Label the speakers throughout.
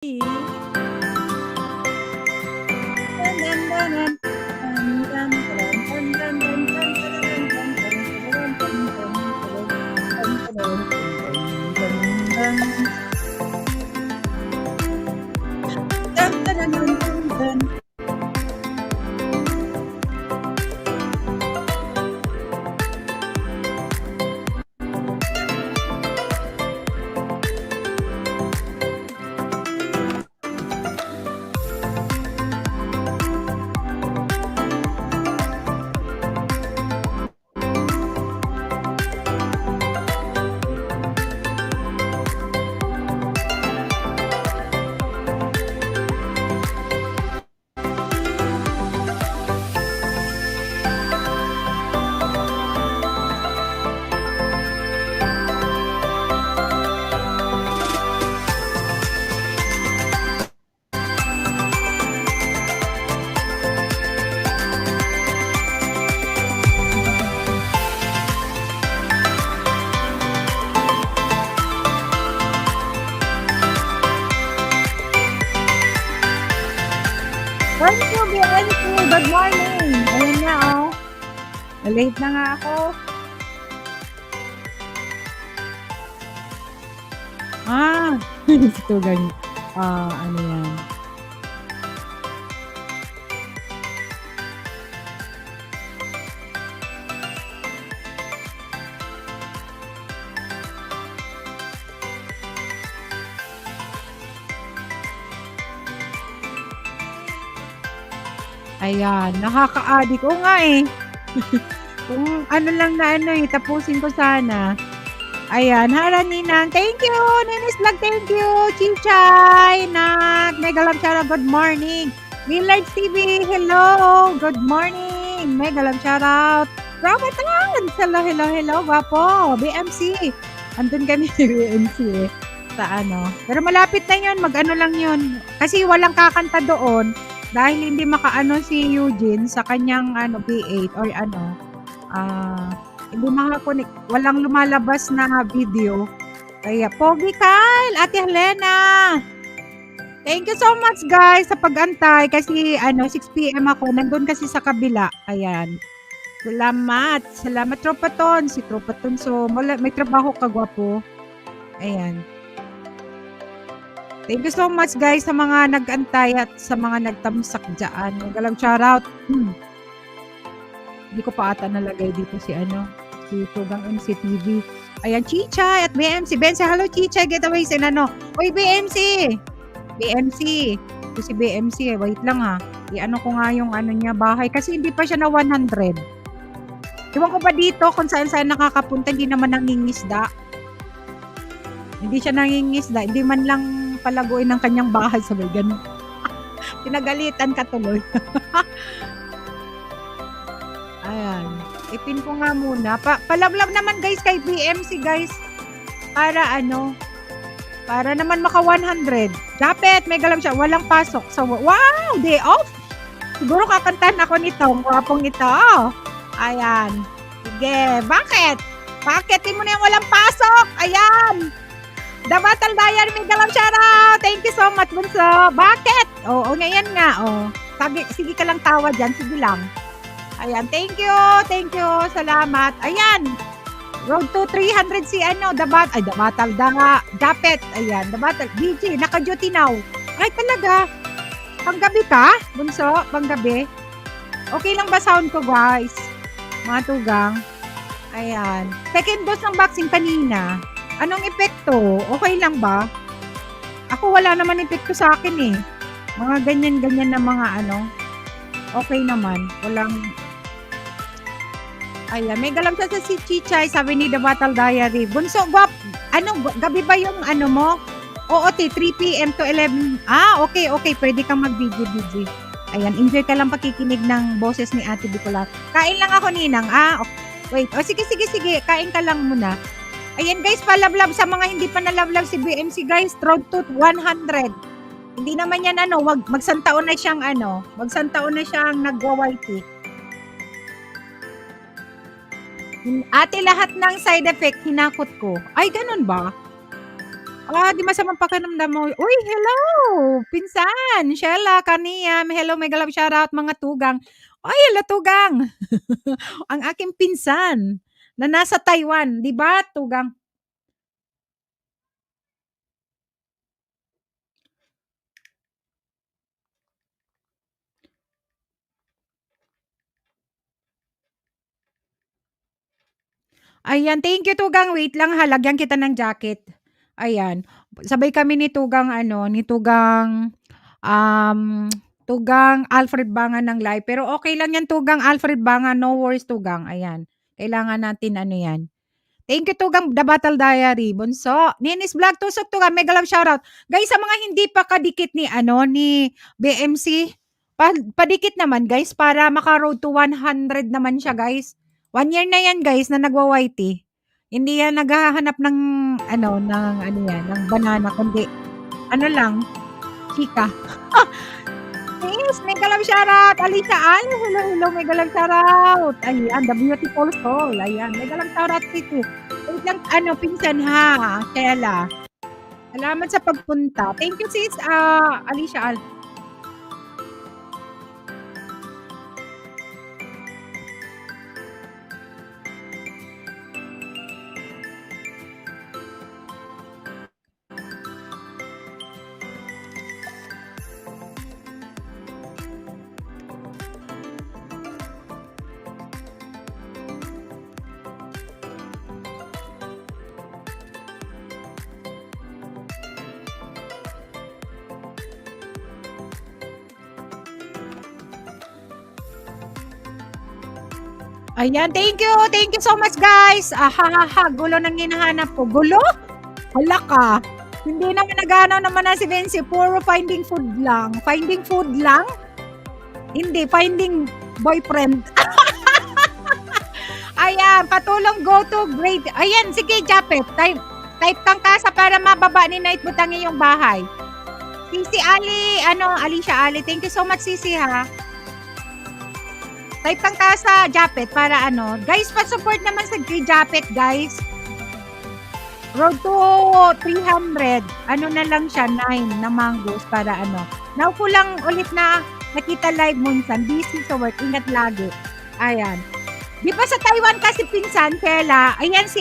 Speaker 1: Thank you, BNC. Good morning. Ayun nga, oh. Late na nga ako. Si Tugang. Ano yan? Ayan, nakaka-addict. Oo nga eh. Kung ano lang na ano eh, tapusin ko sana. Ayan, Hara Ninang, thank you! Ninis Vlog, thank you! Chichay, Nat, Mega Love Shoutout, good morning! Millard TV, hello! Good morning! Mega Love Shoutout! Ramatan! Hello, hello, hello, wapo! BMC! Andun kami sa BMC eh. Sa ano. Pero malapit na yun, mag-ano lang yun. Kasi walang kakanta doon. Dahil hindi makaano si Eugene sa kanyang ano P8 or ano, hindi makakonek, walang lumalabas na video. Kaya Pogi Kyle, Ate Helena. Thank you so much guys sa pag-antay kasi ano 6 PM ako nandun kasi sa kabila. Ayan. Salamat. Salamat Tropaton, si Tropaton. So may trabaho ka gwapo. Ayan. Thank you so much guys sa mga nag-antay at sa mga nagtamsak dyan. Magalang shoutout. Hindi ko pa ata nalagay dito si ano, si Tugang MCTV. Ayan, Chichay at BMC. Bense, hello Chichay, getaway sin ano. Oy, BMC! BMC. Ito si BMC, wait lang ha. I-ano ko nga yung ano niya, bahay. Kasi hindi pa siya na 100. Iwan ko ba dito kung saan nakakapunta, hindi naman nangingisda. Hindi siya nangingisda. Hindi man lang palaguin ng kanyang bahay sa ganun. Pinagalitan ka tuloy. Ayan. Ipin ko nga muna. Palablab naman guys kay BMC guys. Para ano, para naman maka 100. Japet, may galam siya. Walang pasok. So, wow! Day off! Siguro kakantahan ako nito. Ang gwapong ito. Ayan. Sige. Bakit? Bakit? Di mo na yung walang pasok? Ayan. The Battle Diary, may galam shoutout. Thank you so much, Bunso. Bakit? Oo, ngayon nga. Oh. Sabi, sige ka lang tawa dyan. Sige lang. Ayan, thank you. Thank you. Salamat. Ayan. Road to 300 si ano, The Battle, Japet. Ayan, The Battle. DJ, naka-duty now. Ay, talaga. Panggabi ka, Bunso? Panggabi? Okay lang ba sound ko, guys? Mga tugang. Ayan. Second dose ng vaccine kanina. Anong epekto? Okay lang ba? Ako wala naman epekto sa akin eh. Mga ganyan-ganyan na mga ano. Okay naman. Walang... Ayan, may galam sa si Chichay, sabi ni The Battle Diary. Bunso, ano, gabi ba yung ano mo? Oo, 3 PM to 11. Okay. Pwede kang mag-video. Ayan, enjoy ka lang pakikinig ng boses ni Ate Bicola. Kain lang ako, Ninang. Okay. Wait. Sige. Kain ka lang muna. Ayan guys, palablab sa mga hindi pa nalablab si BMC guys, road to 100. Hindi naman yan ano, magsantaon na siyang ano, nagwa-YT. Ate, lahat ng side effect hinakot ko. Ay, ganun ba? Di masamang pakiramdam mo. Uy, hello! Pinsan, Shella, Kaniam, hello, mega love shoutout mga tugang. Ay, hello tugang. Ang aking pinsan na nasa Taiwan, 'di ba, tugang? Ayan, thank you tugang. Wait lang ha, lagyan kita ng jacket. Ayan, sabay kami ni tugang ano, ni tugang, um, tugang Alfred Bangan ng live. Pero okey lang 'yan tugang Alfred Bangan, no worries tugang, ayan. Kailangan natin ano 'yan. Thank you tugang The Battle Diary, Bunso. Ninis Vlog, tusok tugang, mega love shoutout. Guys, sa mga hindi pa kadikit ni ano, ni BMC, padikit naman guys para maka-road to 100 naman siya guys. 1 year na yan guys na nagwa-YT. Hindi yan naghahanap ng ano, ng ano yan, ng banana kundi ano lang, chika. Yes, mega love shoutout, Alisa Al. Hello, hello, mega love shoutout. Ayan, the beautiful soul. Ayan, mega love shoutout Titi. Wait lang, ano, pinsan ha, Shella. Salamat sa pagpunta. Thank you sis, Alicia Al. Ayan, thank you. Thank you so much guys. Gulo ng hinahanap ko. Gulo? Hala ka. Hindi naman nag-ano naman na si Vinci. Puro finding food lang. Finding food lang? Hindi, finding boyfriend. Ayan, patulong go to grade. Ayan, sige, Japet. Type kang kasa para mababa ni Night Butang iyong bahay. Sisi Ali, Alicia Ali. Thank you so much, Sisi, ha. Type kang kasa, Japet, para ano. Guys, pa-support naman sa Japet, guys. Road to 300. Ano na lang siya, 9 na mangoes para ano. Now ko lang ulit na nakita live minsan. Busy sa work. Ingat lagi. Ayan. Di ba sa Taiwan kasi pinsan, Kela, ayan si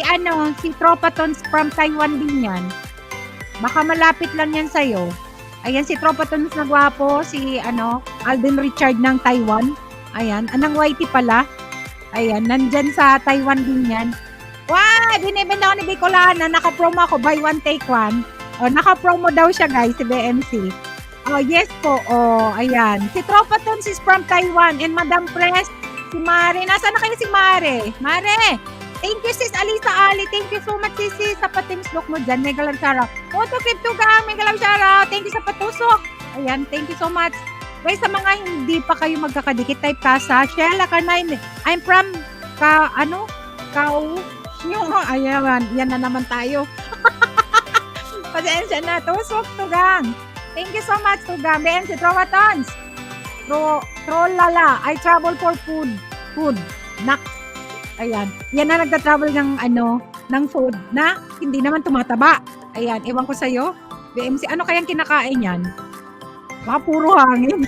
Speaker 1: Tropa Tons from Taiwan din yan. Baka malapit lang yan sa'yo. Ayan si Tropa Tons na gwapo, si Alden Richard ng Taiwan. Ayan, anang YT pala. Ayan, nandyan sa Taiwan din yan. Wow, binibenta ko ni Bicolana, naka-promo ako, buy one take one. Naka-promo daw siya guys, si BMC. Yes po, ayan. Si Tropa Tons is from Taiwan and Madam Press, si Mare. Nasaan na kayo si Mare? Mare! Thank you sis Alisa Ali. Thank you so much sis sa patimslok mo dyan. Mega love shoutout. Autoclip to ka. Mega love shoutout. Thank you sa patusok. Ayan, thank you so much. Guys, sa mga hindi pa kayo magkakadikit, type ka sa Shella Carmine. I'm from Ayan, yan na naman tayo. Pasensya na. Tusok, Tugang. Thank you so much, Tugang. BMC Trovatons. Trollala. I travel for food. Nak. Ayan. Yan na nagta-travel ng food na hindi naman tumataba. Ayan. Ewan ko sa'yo. BMC, ano kayang kinakain yan? Baka puro hangin.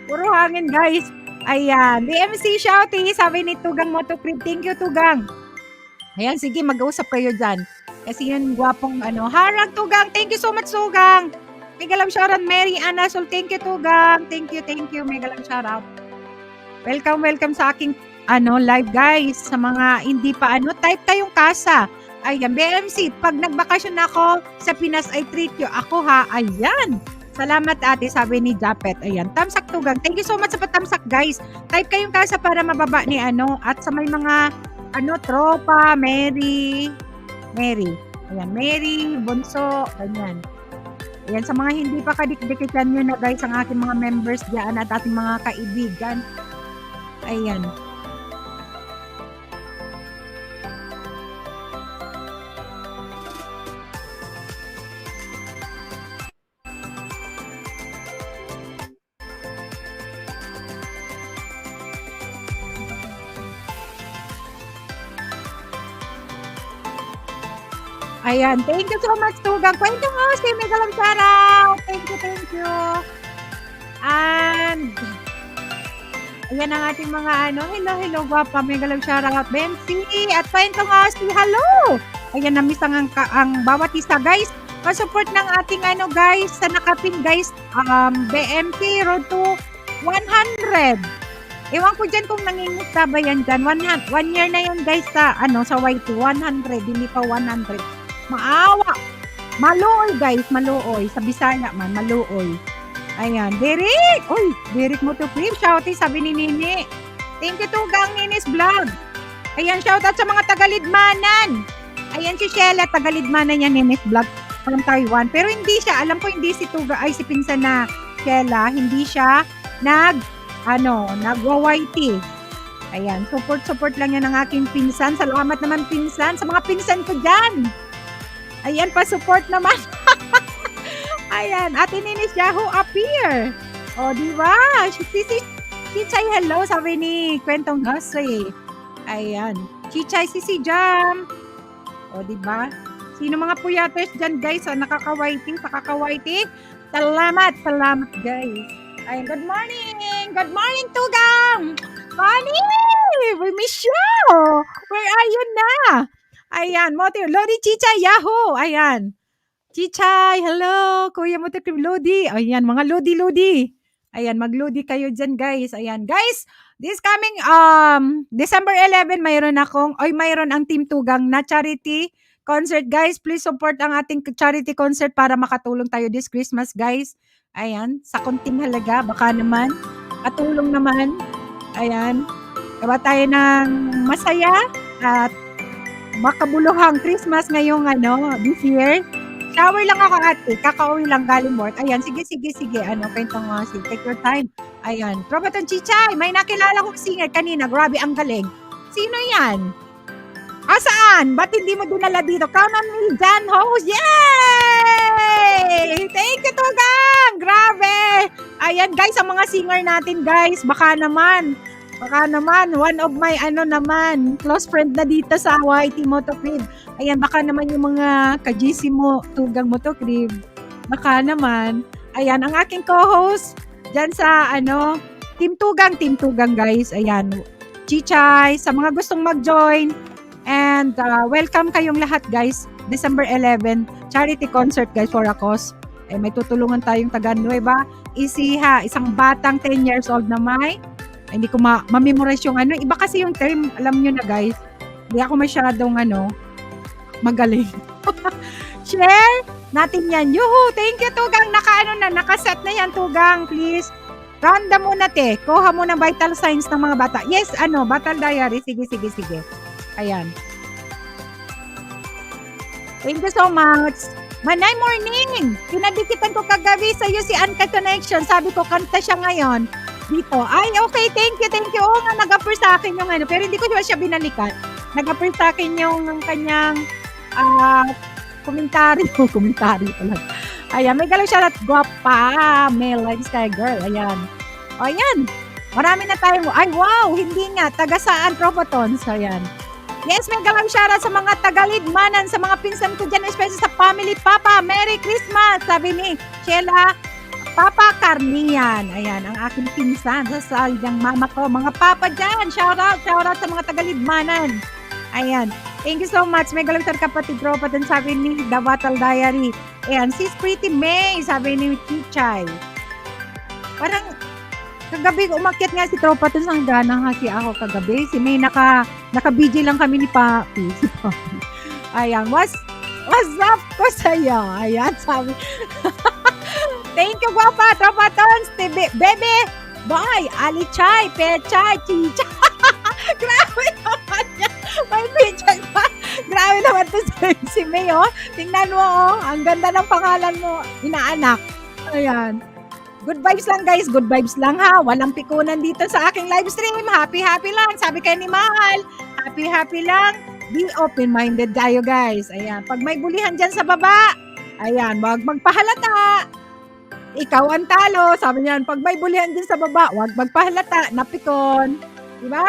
Speaker 1: Puro hangin, guys. Ayan. BMC Shouty, sabi ni Tugang Motocrip. Thank you, Tugang. Ayan, sige, mag-usap kayo dyan. Kasi yun, gwapong Harag, Tugang. Thank you so much, Tugang. Mega love shoutout, Mary Anna Sol. Thank you, Tugang. Thank you. Mega love shoutout. Welcome sa aking live, guys. Sa mga hindi pa type kayong kasa. Ayan, BMC, pag nagbakasyon ako sa Pinas, I treat you. Ako ha, ayan. Salamat ate, sabi ni Japet. Ayan, tamsak Tugang. Thank you so much sa patamsak, guys. Type kayong kasa para mababa ni at sa may mga tropa, Mary. Ayan, Mary, Bunso, ganyan. Ayan, sa mga hindi pa kadikdikitan nyo na guys, ang aking mga members dyan at ating mga kaibigan. Ayan. Ayan, thank you so much, Tugang. Kwento mo, si Mega Love shoutout. Thank you, thank you. And, ayan ang ating mga hello, guwapa, Mega Love shoutout, Bensi. At kwento nga si hello. Ayan, na-miss ang bawat isa, guys. Pa-support ng ating guys, sa nakapin, guys, BMT Road to 100. Ewan ko dyan kung nangingusta ba yan dyan. 1 year na yan, guys, sa YT. 100, hindi pa 100. Maawa. Maluoy, guys, maluoy. Sa Bisaya man, maluoy. Ayan, Derek! Uy, Derek mo to flip. Shouty, sabi ni Nini. Thank you, Tugang Ninis Vlog. Ayan, shoutout sa mga Tagalidmanan. Ayan, si Sheila, Tagalidmanan yan, Ninis Vlog from Taiwan. Pero hindi siya, alam ko hindi si Tuga, ay si pinsan na Sheila, hindi siya nag-YT. Ayan, support lang yan ng aking pinsan. Salamat naman, pinsan, sa mga pinsan ko dyan. Ayan, pa-support naman. Ayan, Ate Ninis Yahoo appear. O, diba? Chichay, hello, sabi ni Kwentong Hase. Ayan, Chichay, Sisi Jam. O, diba? Sino mga puyaters dyan, guys, nakaka-waiting, Salamat, guys. Ayan, good morning, Tugang. Connie, we miss you. Where are you na? Ayan, Lodi Chichay, Yahoo. Ayan. Chichay, hello, Kuya Motokrib Lodi. Ayan, mga Lodi. Ayan, mag-Lodi kayo dyan, guys. Ayan, guys, this coming December 11, mayroon ang Team Tugang na charity concert, guys. Please support ang ating charity concert para makatulong tayo this Christmas, guys. Ayan, sa konting halaga, baka naman, katulong naman. Ayan, gawa tayo ng masaya at makabuluhang Christmas ngayong this year. Shower lang ako, ate. Kakauwi lang galing work. Ayan, sige. Kwento nga, take your time. Ayan. Trobaton Chichay, may nakilala kong singer kanina. Grabe, ang galing. Sino yan? Saan? Ba't hindi mo dinala dito? Count on me, Jan Host. Yay! Thank you, Tugang! Grabe! Ayan, guys, ang mga singer natin, guys. Baka naman, one of my close friend na dito sa YT Motocrib. Ayan, baka naman yung mga ka-GC mo, Tugang Motocrib. Baka naman. Ayan, ang aking co-host dyan sa Team Tugang, guys. Ayan, Chichay, sa mga gustong mag-join. And welcome kayong lahat, guys. December 11, charity concert, guys, for a cause. May tutulungan tayong taga Nueva Ecija, isang batang 10 years old na hindi ko ma-memorize yung iba kasi yung term, alam nyo na, guys. Hindi ako masyadong magaling. Share natin yan. Yuhu! Thank you, Tugang. Nakaset na yan, Tugang. Please. Random muna, te. Kuha mo ng vital signs ng mga bata. Yes, Battle Diary. Sige. Ayan. Thank you so much. Manay morning! Pinadikitan ko kagabi sa iyo si Anka Connection. Sabi ko, kanta siya ngayon. Dito. Ay, okay. Thank you. Oo nga, nag-offer sa akin yung pero hindi ko siya binalikan. Nag-offer sa akin yung kanyang komentaryo talaga. Ayan, may galaw siya at guwapa. Male lifestyle girl. Ayan. O, ayan. Marami na tayo. Ay, wow. Hindi nga. Taga saan, Tropotons? Ayan. Yes, may galaw siya sa mga Tagalidmanan, sa mga pinsan ko dyan, especially sa family. Papa, Merry Christmas. Sabi ni Sheila, Papa Carnian. Ayan, ang aking pinsan. Sa salyang mama ko. Mga papa dyan. Shout out sa mga Tagalidmanan. Ayan. Thank you so much. May galang kapatid Tropa. Then sabi ni The Battle Diary. Ayan, sis Pretty May. Sabi ni Chichay. Parang, kagabi umakyat nga si Tropa. Tapos ang gana kasi ako kagabi. Si May naka-BJ lang kami ni Papi. Ayan, what's up ko sa'yo? Ayan, sabi. Thank you, guwapa. Tropa Tons. Bebe. Boy. Ali Chay. Pechay. Chicha. Grabe naman yan. May pichay pa. Grabe naman to si May, oh. Tingnan mo, oh. Ang ganda ng pangalan mo. Inaanak. Ayan. Good vibes lang, guys. Good vibes lang, ha. Walang pikunan dito sa aking live stream. Happy lang. Sabi kayo ni Mahal. Happy lang. Be open-minded tayo, guys. Ayan. Pag may bulihan dyan sa baba, ayan, wag magpahalata. Ikaw ang talo. Sabi niyan, pag may bulihan din sa baba, wag magpahalata. Napikon. Diba?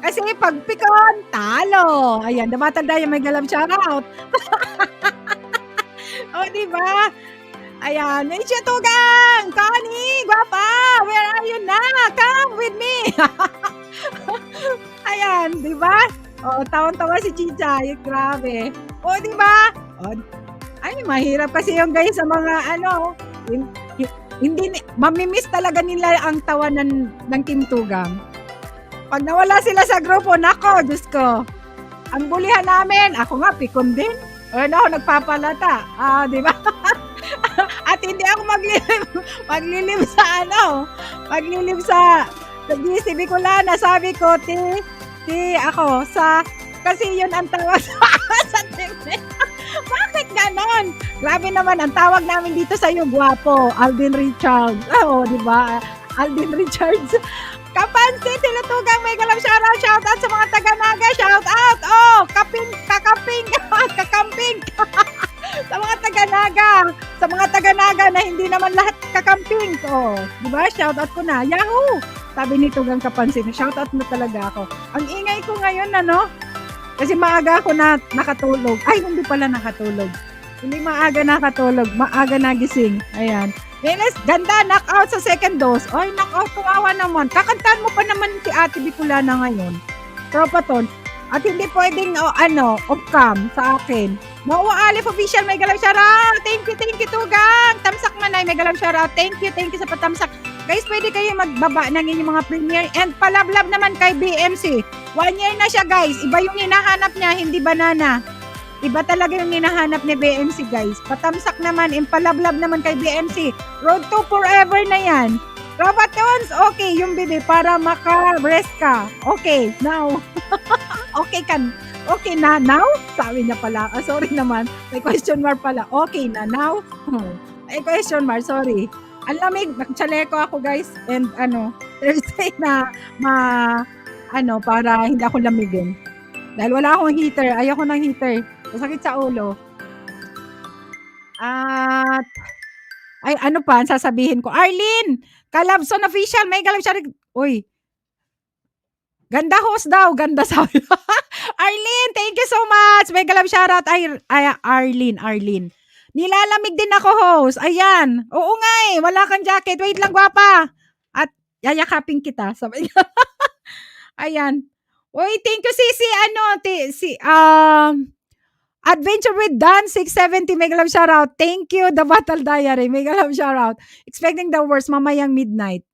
Speaker 1: Kasi pag pikon, talo. Ayan, damatanda yung may galam shoutout. Oh, 'di ba? Ayan, Miss Tugang! Connie, gwapa! Where are you na? Come with me! Ayan, 'di ba? Oh, tawang-tawa si Chichay, grabe. Oh, 'di ba? Oh, ay mahirap kasi yung guys sa mga ano, hin hi hindi mami-miss talaga nila ang tawanan ng Team Tugang. 'Pag nawala sila sa grupo, nako, Diyos ko, ang bulihan namin, ako nga pikon din. Ano ako nagpapalata, 'di ba? At hindi ako maglilib sa ano, maglilib sa GC Bicolana. Sabi ko, ako sa kasi yun ang tawag sa TV. Bakit ganon? Grabe naman, ang tawag namin dito sa'yo, gwapo, Alden Richards. Oo, di ba? Alden Richards. Kapansin, Tinutugang, may galang shout out sa mga taga-Naga, shout out. Oh, kakamping, sa mga taga-Naga na hindi naman lahat kakamping. Oh, di ba? Shout out ko na. Yahoo! Sabi ni Tugang Kapansin, shout out na talaga ako. Ang ingay ko ngayon, ano? Kasi maaga ako na nakatulog. Ay, hindi pala nakatulog. Hindi maaga nakatulog. Maaga nagising. Ayan. Menes, ganda, knockout sa second dose. Ay, knockout, kawawa naman. Kakantahan mo pa naman si Ate Bicolana ngayon. Tropaton. At hindi pwedeng, off-cam sa akin. Mau Alif Official, may galang shoutout. Thank you, Tugang. Tamsak Manay, may galang shoutout. Thank you sa patamsak. Guys, pwede kayo magbaba ng inyong mga premiere. And palablab naman kay BMC. 1 year na siya, guys. Iba yung hinahanap niya, hindi banana. Iba talaga yung hinahanap ni BMC, guys. Patamsak naman, impalablab naman kay BMC. Road to forever na yan. Robatons, okay, yung bebe, para maka-rest ka. Okay, now. Okay na now? Sabi niya pala. Sorry naman. May question mark pala. Okay na now? May question mark, sorry. Ang lamig, nagchaleko ako, guys. And Thursday na para hindi ako lamigin. Dahil wala akong heater. Ayoko ng heater. Masakit sa ulo. At, ay, ano pa ang sasabihin ko? Arlene! Kalabson Official, may galang siya. Uy, ganda host daw. Ganda sabi. Arlene, thank you so much. May galang shoutout. Ay, Arlene. Nilalamig din ako, host. Ayan. Oo nga eh. Wala kang jacket. Wait lang, gwapa. At yayakapin kita. Sabi niya. Ayan. Uy, thank you, Adventure with Dan 670, mega love shoutout. Thank you, The Battle Diary, mega love shoutout. Expecting the worst, mamayang midnight.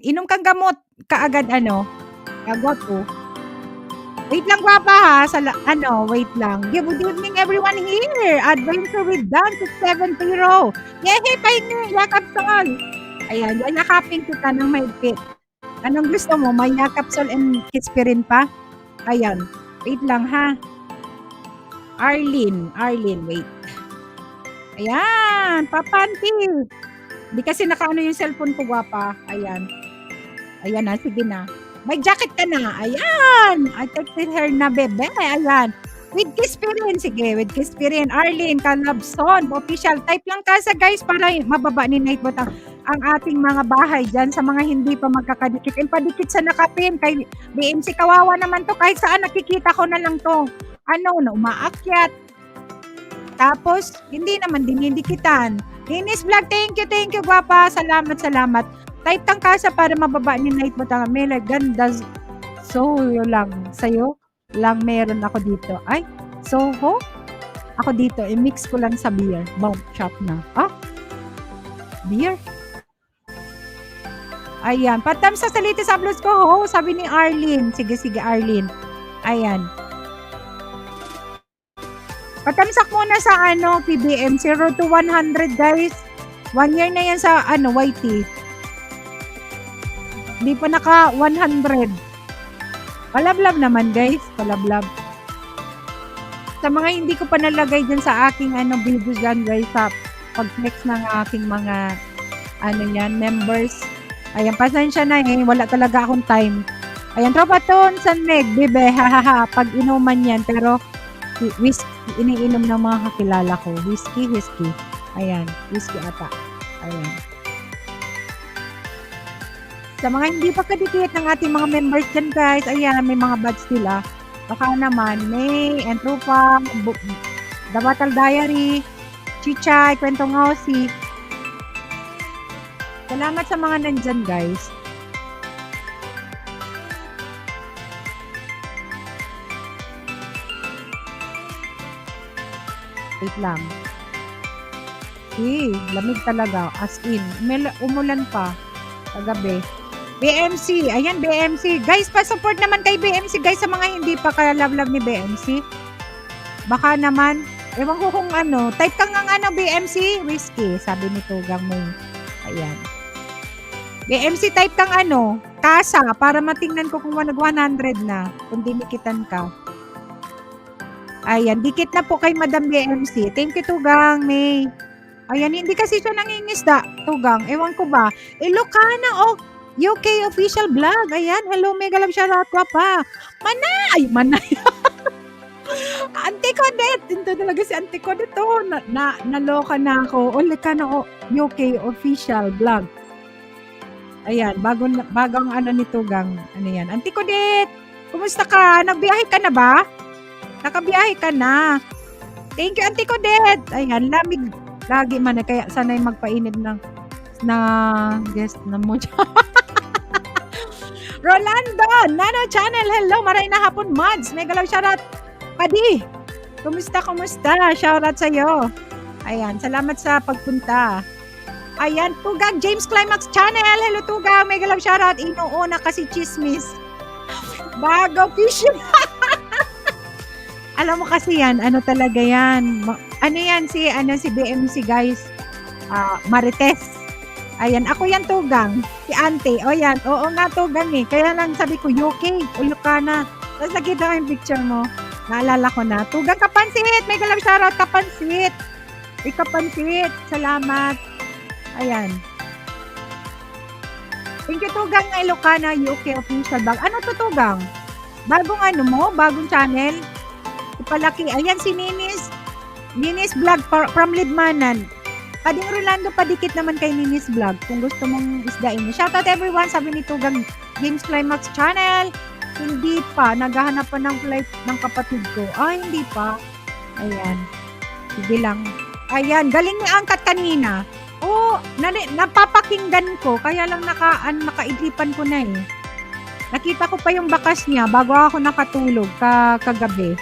Speaker 1: Inom kang gamot kaagad Agad ko. Wait lang, gwapa ha. Wait lang. Good evening everyone here. Adventure with Dan 670. Yehey, pahingi. Yakap sol. Ayan, yakapin kita ng mahigpit. Anong gusto mo? May yakap sol and kispirin pa? Ayan. Wait lang ha. Arlene, wait. Ayan, papanti. Hindi kasi nakaano yung cellphone ko, gwapa. Ayan. Ayan na, sige na. May jacket ka na. Ayan. I texted her na, bebe. Ayan. With Kispirin. Sige, with Kispirin. Arlene, Kalabson, official. Type lang kasi, guys, para mababa ni Nightbot ang ating mga bahay dyan sa mga hindi pa magkakadikit. And padikit sa nakapin. Kay BMC, kawawa naman to. Kahit saan nakikita ko na lang to. Na umaakyat. Tapos, hindi naman dinidikitan. Linis Vlog, thank you, gwapa. Salamat. Type kang kasa para mababa ni Nightbot ang mela. Ganda. Soho lang. Sa'yo lang meron ako dito. Ay, Soho? Ako dito. I-mix ko lang sa beer. Bomb shop na. Beer? Ayan. Patam sa salita sa blues ko. Sabi ni Arlene. Sige, Arlene. Ayan. Patamsak muna sa PBM. 0 to 100, guys. 1 year na yan sa YT. Hindi pa naka 100. Palablab naman, guys. Palablab. Sa mga hindi ko pa nalagay dyan sa aking video dyan, guys, sa pag-flex ng aking mga members. Ayan, pasensya na eh. Wala talaga akong time. Ayan, Tropaton, San Meg, bebe, hahaha. Pag inuman yan, pero whiskey, iniinom ng mga kakilala ko. Whiskey. Ayan, whiskey ata. Ayan. Sa mga hindi pa kadikit ng ating mga members dyan, guys, ayan, may mga badge sila. Baka naman, May, Entropa, The Battle Diary, Chichay, Kwentong Aussie. Salamat sa mga nandyan, guys. Wait lang. Lamig talaga. As in. Umulan pa. Kagabi. BMC. Ayan, BMC. Guys, pa-support naman kay BMC. Guys, sa mga hindi pa ka-love ni BMC. Baka naman. Ewan ko kung ano. Type ka nga BMC. Whiskey. Sabi ni Tugang mo. Ayan. BMC, type kang Kasa. Para matingnan ko kung 100 na. Kung dinikitan ka. Ayan. Dikit na po kay Madam BMC. Thank you, Tugang, May. Ayan, hindi kasi siya nangingisda, Tugang. Ewan ko ba. Ilocana, UK official vlog. Ayan, hello, mega love shoutout pa. Manay! Auntie Codet! Ito talaga si Auntie Codet. Naloka na ako. Ilocana, UK official vlog. Ayan, bagong ni Tugang. Ano yan? Auntie Codet! Kumusta ka? Nagbiyahe ka na ba? Nakabiyahe ka na. Thank you, Auntie Codet. Ayan, lamig. Lagi man kaya sanay magpainit na guest na mo. Rolando, Nano Channel, hello, maray na hapon, Mads. Mega love shoutout. Padi, kumusta? Shoutout sa'yo. Ayan, salamat sa pagpunta. Ayan, Tugang, James Climax Channel, hello Tugang, mega love shoutout. Inuuna kasi chismis. Bago fishing. Alam mo kasi yan, talaga yan. Si BMC, guys. Marites. Ayan, ako yan, Tugang. Si Ante. O yan, oo nga, Tugang eh. Kaya lang sabi ko, UK, Ilocana. Tapos nakita ko yung picture mo. Naalala ko na. Tugang, Kapansit. May galang shoutout, Kapansit. Kapansit. Salamat. Ayan. Thank you, Tugang, Ilocana, UK official bag. Ano to, Tugang? Bagong Bagong channel? Ipalaki. Ayan si Ninis. Ninis Vlog from Lidmanan. Pading Rolando, padikit naman kay Ninis Vlog kung gusto mong isdain niya. Shoutout everyone, sabi ni Tugang, James Climax Channel. Hindi pa. Naghahanap pa ng flight ng kapatid ko. Hindi pa. Ayan. Sige lang. Ayan. Galing ni Angkat kanina. Napapakinggan ko. Kaya lang nakaidlipan ko na eh. Nakita ko pa yung bakas niya bago ako nakatulog kagabi.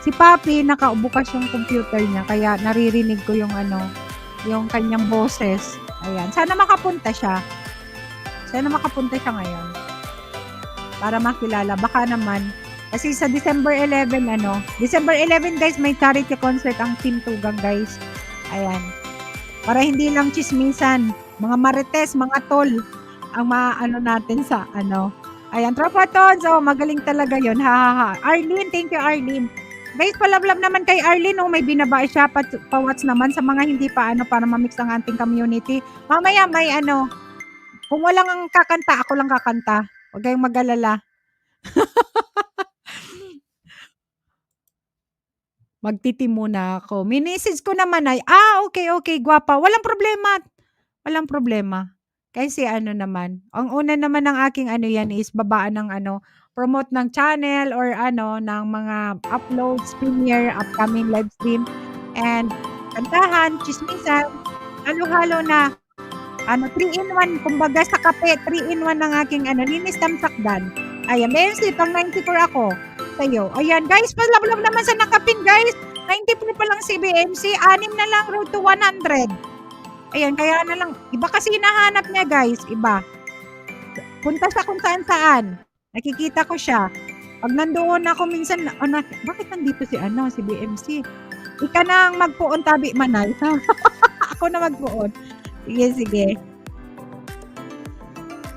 Speaker 1: Si Papi, nakabukas yung computer niya, kaya naririnig ko yung kanyang boses. Ayan. Sana makapunta siya ngayon. Para makilala. Baka naman. Kasi sa December 11, guys, may charity concert ang Team Tugang, guys. Ayan. Para hindi lang chismisan. Mga marites, mga tol, ang natin sa Ayan, Tropa Tons. Magaling talaga yun. Arlene, thank you, Arlene. Guys, palablab naman kay Arlene, may binabae siya, pa-watch naman sa mga hindi pa, para mamix ang ating community. Mamaya may kung walang ang kakanta, ako lang kakanta. Huwag kayong mag-alala. Magtiti muna ako. Message ko naman ay, okay, gwapa. Walang problema. Kasi naman, ang una naman ng aking yan is babaan ng promote ng channel or ng mga uploads, premiere, upcoming live stream, and kantahan, chismisan, halo-halo na 3-in-1, kumbaga sa kape, 3-in-1 ng aking Linis Tamsakdan. Ayan, BMC, pang 94 ako sa'yo. Ayan, guys, palablab naman sa nakapin, guys. 94 pa lang si BMC, 6 na lang, road to 100. Ayan, kaya na lang, iba kasi hinahanap niya, guys, iba. Punta sa kung saan. Nakikita ko siya. Pag nandoon ako minsan, bakit nandito si BMC? Ika nang magpuon, tabi manay. Ako na magpuon. Sige.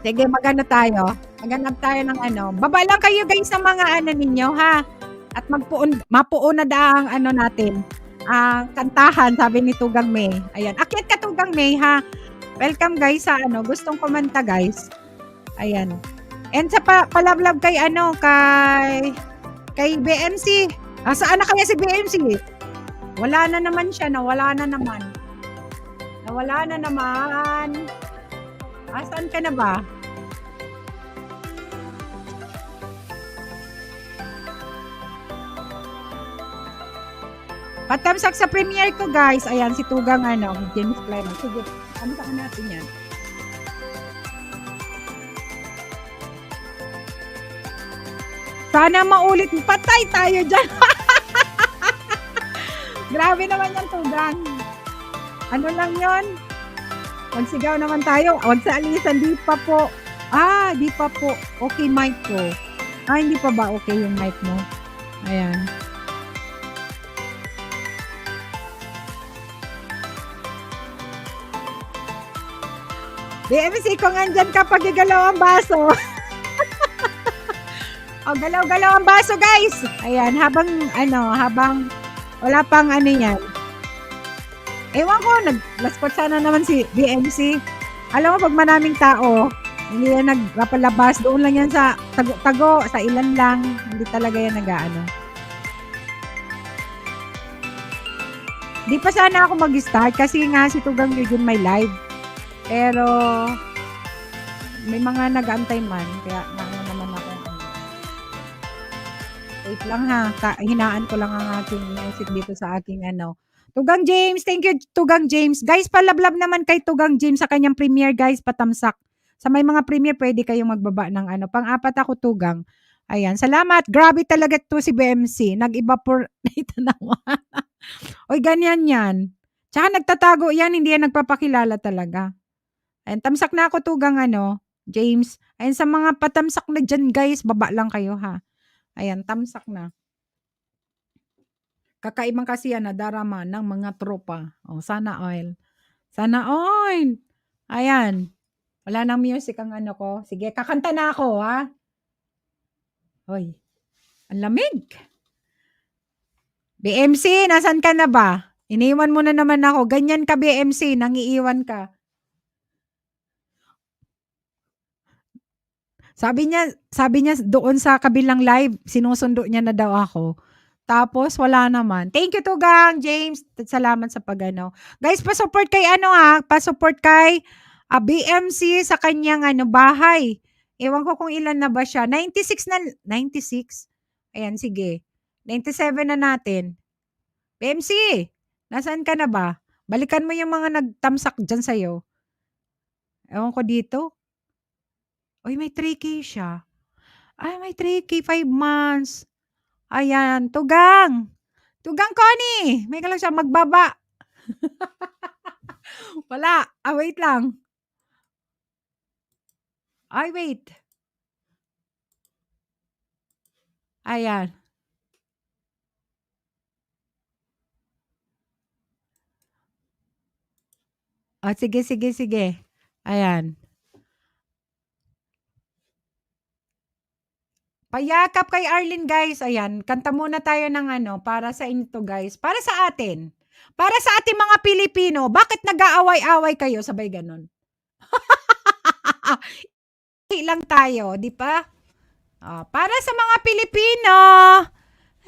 Speaker 1: Sige, maghanap tayo ng Baba lang kayo, guys, sa mga ninyo, ha? At mapuon na ang natin. Kantahan, sabi ni Tugang May. Ayan. Akyat ka, Tugang May, ha? Welcome, guys, sa gustong kumanta, guys. Ayan. And sa palablab kay kay BMC. Saan na kaya si BMC? Wala na naman siya, nawala na naman. Saan ka na ba? Patamsak sa premiere ko, guys. Ayan, si Tugang, James Clement. Sige, tamsakan natin yan. Sana maulit. Patay tayo dyan. Grabe naman yan, Tugang. Ano lang yon? Magsigaw naman tayo. Huwag sa alisan. Di pa po. Di pa po. Okay, mic ko. Hindi pa ba okay yung mic mo? Ayan. BMC, kung andyan ka, pagigalaw ang baso. Galaw-galaw ang baso, guys. Ayan, habang wala pang yan. Ewan ko, naglaspot sana naman si BMC. Alam mo, pag maraming tao, hindi yan nagpapalabas. Doon lang yan sa tago, sa ilan lang. Hindi talaga yan Di pa sana ako mag-start kasi nga si Tugang yun may live. Pero, may mga nag-aantay man. Kaya, naman ako. Wait lang ha. Hinaan ko lang ang aking music dito sa aking Tugang James, thank you Tugang James. Guys, palablab naman kay Tugang James sa kanyang premiere, guys, patamsak. Sa may mga premiere, pwede kayong magbaba ng Pang-apat ako, Tugang. Ayan, salamat. Grabe talaga to si BMC. Nag-evaporate naman. Oy, ganyan yan. Tsaka nagtatago yan, hindi yan nagpapakilala talaga. Ayan, tamsak na ako, Tugang James. Ayan, sa mga patamsak na dyan, guys, baba lang kayo, ha. Ayan, tamsak na. Kakaibang kasi yan na darama ng mga tropa. Sana oil. Sana oil. Ayan. Wala nang music ang ko. Sige, kakanta na ako, ha? Hoy. Ang lamig. BMC, nasan ka na ba? Iniwan mo na naman ako. Ganyan ka, BMC. Nangiiwan ka. Sabi niya doon sa kabilang live, sinusundo niya na daw ako. Tapos wala naman. Thank you, Tugang James. Salamat sa Guys, pa-support kay pa-support kay BMC sa kanyang bahay. Ewan ko kung ilan na ba siya. 96. Ayan, sige. 97 na natin. BMC, nasaan ka na ba? Balikan mo yung mga nagtamsak dyan sa'yo. Ewan ko dito. Uy, may 3K siya. Ay, may 3K, 5 months. Ayan, Tugang. Tugang Connie. May ka lang siya magbaba. Wala. Wait lang. Ay, wait. Ayan. Sige. Ayan. Payakap kay Arlene, guys. Ayan, kanta muna tayo ng para sa inyo to, guys. Para sa atin. Para sa ating mga Pilipino. Bakit nag-aaway-away kayo? Sabay ganon. lang tayo, di ba? Para sa mga Pilipino.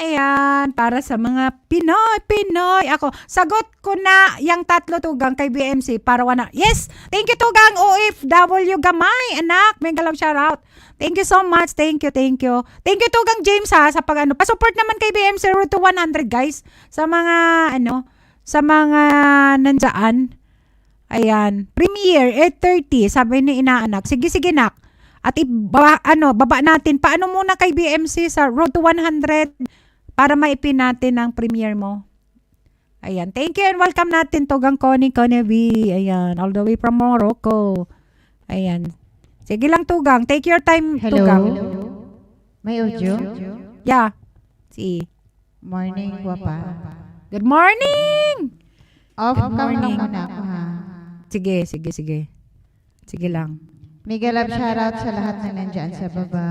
Speaker 1: Ayan, para sa mga Pinoy. Ako, sagot ko na yung 3 Tugang kay BMC para Yes! Thank you, Tugang OFW Gamay, anak. May galang shoutout. Thank you so much. Thank you. Thank you, Tugang James, ha, sa pa-support naman kay BMC Road to 100, guys. Sa mga, sa mga nandyan. Ayan. Premiere, 8:30. Sabi ni inaanak. Sige, nak. At baba natin. Paano muna kay BMC sa Road to 100 para maipin natin ang premiere mo. Ayan. Thank you and welcome natin Tugang Connie B. Ayan. All the way from Morocco. Ayan. Sige lang, Tugang. Take your time,
Speaker 2: Hello?
Speaker 1: Tugang.
Speaker 2: May audio?
Speaker 1: Yeah. See.
Speaker 2: Morning, guwapa.
Speaker 1: Good morning!
Speaker 2: Off
Speaker 1: Good
Speaker 2: cam lang
Speaker 1: morning.
Speaker 2: muna ako, ha.
Speaker 1: Sige. Sige lang.
Speaker 2: Mega love shoutout sa lahat na nandyan sa baba.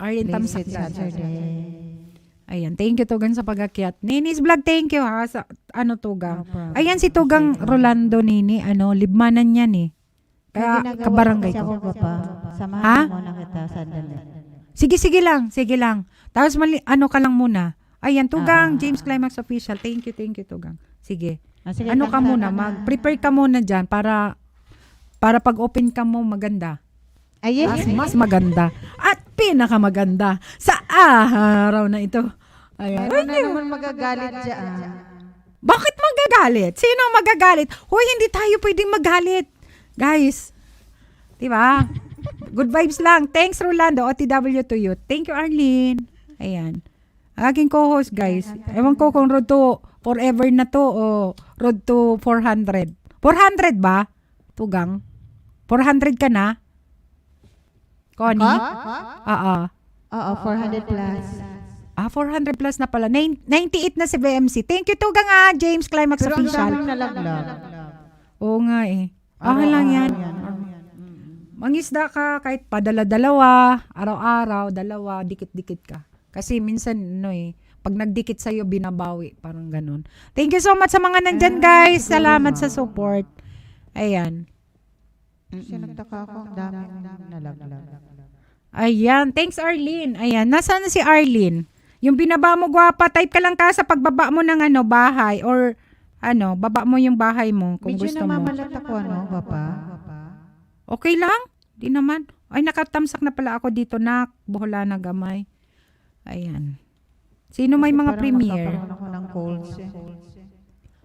Speaker 1: Arlene Tamsit.
Speaker 2: Blessed Saturday.
Speaker 1: Ayan. Thank you, Tugang, sa pag-akyat. Ninis Vlog, thank you, ha. Sa, Tugang.
Speaker 2: No problem.
Speaker 1: Ayan si Tugang Rolando, Nini. Libmanan yan, eh. Kaya, kabarangay
Speaker 2: Kasi ako,
Speaker 1: ko.
Speaker 2: guwapa.
Speaker 1: Ha?
Speaker 2: Samahan mo na kita sandali.
Speaker 1: Sige lang. Tapos ka lang muna. Ayan, Tugang,
Speaker 2: Ah.
Speaker 1: James Climax Official. Thank you, Tugang. Sige.
Speaker 2: Sige,
Speaker 1: Ka
Speaker 2: kanta
Speaker 1: muna,
Speaker 2: na.
Speaker 1: mag-prepare ka muna dyan para pag open ka mo maganda.
Speaker 2: Ay, yes.
Speaker 1: Mas maganda. At pinakamaganda sa araw na ito. Ayan.
Speaker 2: Meron na naman magagalit dyan.
Speaker 1: Bakit magagalit? Sino ang magagalit? Hoy, hindi tayo pwedeng magalit. Guys. Diba? Good vibes lang. Thanks, Rolando. OTW to you. Thank you, Arlene. Ayan. Aking co-host, guys. Ewan ko kung road to forever na to o road to 400. 400 ba? Tugang. 400 ka na? Connie? Oo.
Speaker 2: Oo, 400 plus.
Speaker 1: 400 plus na pala. 98 na si BMC. Thank you, Tugang James Climax
Speaker 2: Pero ang
Speaker 1: Official.
Speaker 2: daming nalaglag.
Speaker 1: Oo nga eh. Okay lang yan. Mangisda ka kahit padala-dalawa, araw-araw, dalawa, dikit-dikit ka. Kasi minsan, pag nagdikit sa'yo, binabawi. Parang ganun. Thank you so much sa mga nandyan, guys. Salamat sa support. Ayan.
Speaker 2: Kasi nagtaka ako, ang daming nalaglag.
Speaker 1: Ayan. Thanks, Arlene. Ayan. Nasaan na si Arlene? Yung binaba mo, gwapa, type ka lang ka sa pagbaba mo ng bahay or baba mo yung bahay mo kung
Speaker 2: Medyo
Speaker 1: gusto mo.
Speaker 2: namamalat ako, Papa?
Speaker 1: Okay lang? Di naman. Ay, nakatamsak na pala ako dito, nak. Buhola na gamay. Ayan. Sino may mga premiere?
Speaker 2: Parang ako ng colds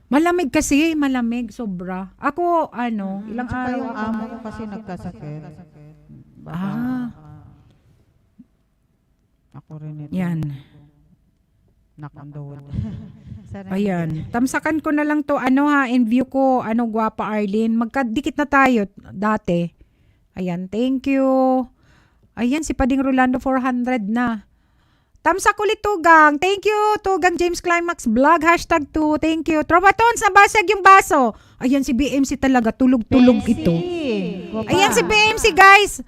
Speaker 1: Malamig kasi, malamig, sobra. Ako, ilang
Speaker 2: Tsaka
Speaker 1: araw
Speaker 2: yung
Speaker 1: ako.
Speaker 2: amo ko kasi nagkasakit. Ako rin ito.
Speaker 1: Yan.
Speaker 2: Nakandawad.
Speaker 1: Ayan. Tamsakan ko na lang to, in view ko, gwapa Arlene. Magkadikit na tayo dati. Ayan, thank you. Ayan, si Pading Rolando 400 na. Tamsak ulit, Tugang. Thank you, Tugang James Climax Vlog, #2. Thank you. Trovatons, nabasag yung baso. Ayan, si BMC talaga. Tulog-tulog ito. Ayan, si BMC, guys.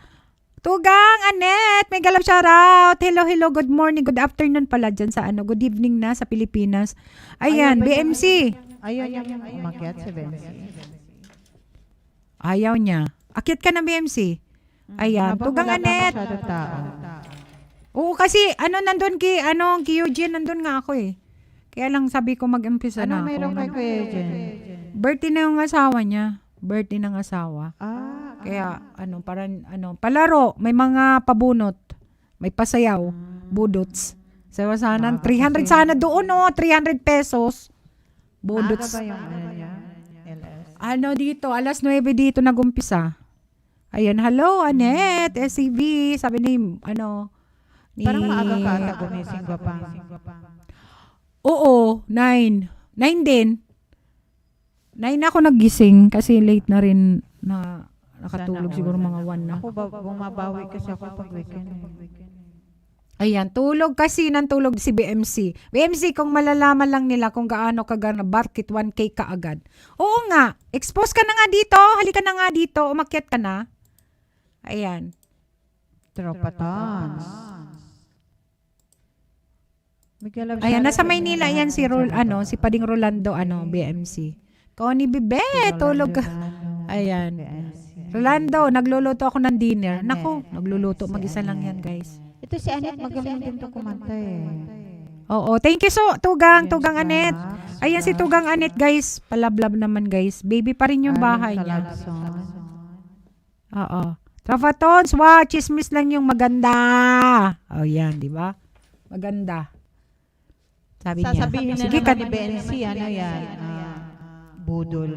Speaker 1: Tugang, Annette, may galap shoutout. Hello, good morning, good afternoon pala dyan sa good evening na sa Pilipinas. Ayan, BMC.
Speaker 2: Ayaw niya umakyat sa BMC.
Speaker 1: Ayaw niya. Akyat ka na, BMC. Ayan, Tugang Annette. Oo, kasi nandun ki Eugene, nandun nga ako eh. Kaya lang sabi ko mag-umpisa na ako.
Speaker 2: Mayroon kay Kuya Eugene?
Speaker 1: Birthday na yung asawa niya. Birthday ng asawa. Kaya parang palaro, may mga pabunot, may pasayaw, budots. So sana 300 sana doon 300 pesos. Budots.
Speaker 2: Ba yung niya? LS?
Speaker 1: Dito, alas 9 dito nagumpisa. Ayan, hello Annette, SCV, sabi ni
Speaker 2: Parang maaga ka ata gumising ba pa?
Speaker 1: Oo, 9. 9 din. 9 ako nagising kasi late na rin na nakatulog siguro mga 1 na.
Speaker 2: Ako bumabawi kasi ako pag weekend.
Speaker 1: Ayan, tulog kasi ng tulog si BMC. BMC, kung malalaman lang nila kung gaano ka bakit 1K ka agad. Oo nga, expose ka na nga dito. Halika na nga dito, umakyat ka na. Ayan.
Speaker 2: Tropatons.
Speaker 1: Ayan, nasa Maynila yan si si Pading Rolando, BMC. Connie Bibe, tulog ka. Ayan. Rolando, nagluluto ako ng dinner. Nako, nagluluto. Mag-isa lang yan, guys.
Speaker 2: Ito si Annette, magaling din to kumanta eh.
Speaker 1: Oo, thank you Tugang Annette. Ayan si Tugang Annette, guys. Palablab naman, guys. Baby pa rin yung bahay niya. Oo. Trafatons, wow, chismis lang yung maganda. Oh, yan, di ba? Maganda. Sabi niya.
Speaker 2: Sasabihin na naman ni BNC, yan? Budol.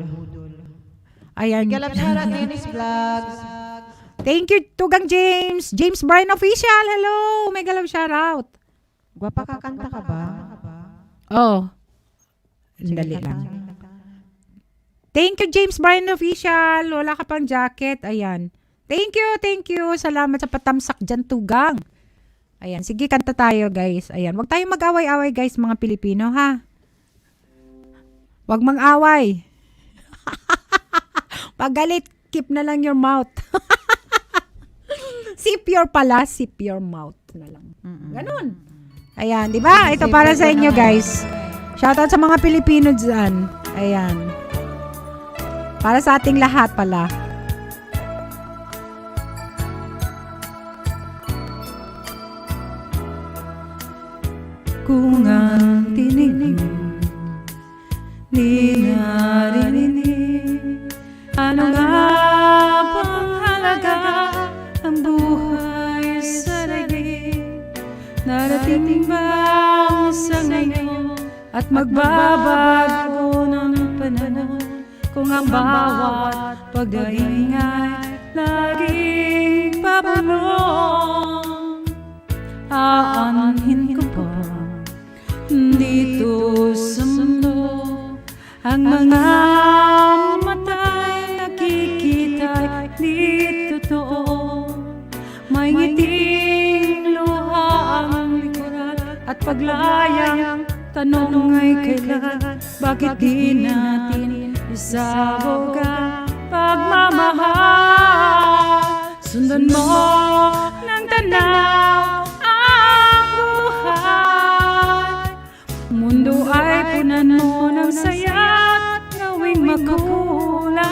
Speaker 1: Ayan.
Speaker 2: Galap shoutout Dennis Vlogs.
Speaker 1: Thank you, Tugang James. James Bryan Official. Hello. May galap shoutout.
Speaker 2: Gwapa kakanta ka ba?
Speaker 1: Oh. Dali lang. Thank you, James Bryan Official. Wala ka pang jacket. Ayan. Thank you. Salamat sa patamsak dyan, Tugang. Ayan. Sige, kanta tayo, guys. Ayan. Huwag tayong mag-away-away, guys, mga Pilipino, ha? Huwag mang-away. Pag galit, keep na lang your mouth. Sip your mouth na lang. Ganun. Ayan, di ba? Ito para sa inyo, guys. Shoutout sa mga Pilipino dyan. Ayan. Para sa ating lahat pala. Kung ang tinig di narinig, ano nga bang halaga ang buhay sa daigdig? Narating ba ang
Speaker 3: at magbabago ng panahon. Kung ang bawat pagdaing ay laging pabulong, aanhin ko pa dito sa mundo ang mga mata'y nakikita'y di totoo. May ngiting luha ang likuran at paglayang tanong ay kailan, bakit di natin isabog ang pagmamahal? Sundan mo ng tanaw ang buhay, mundo ay punan mo ng saya, gawing makulay.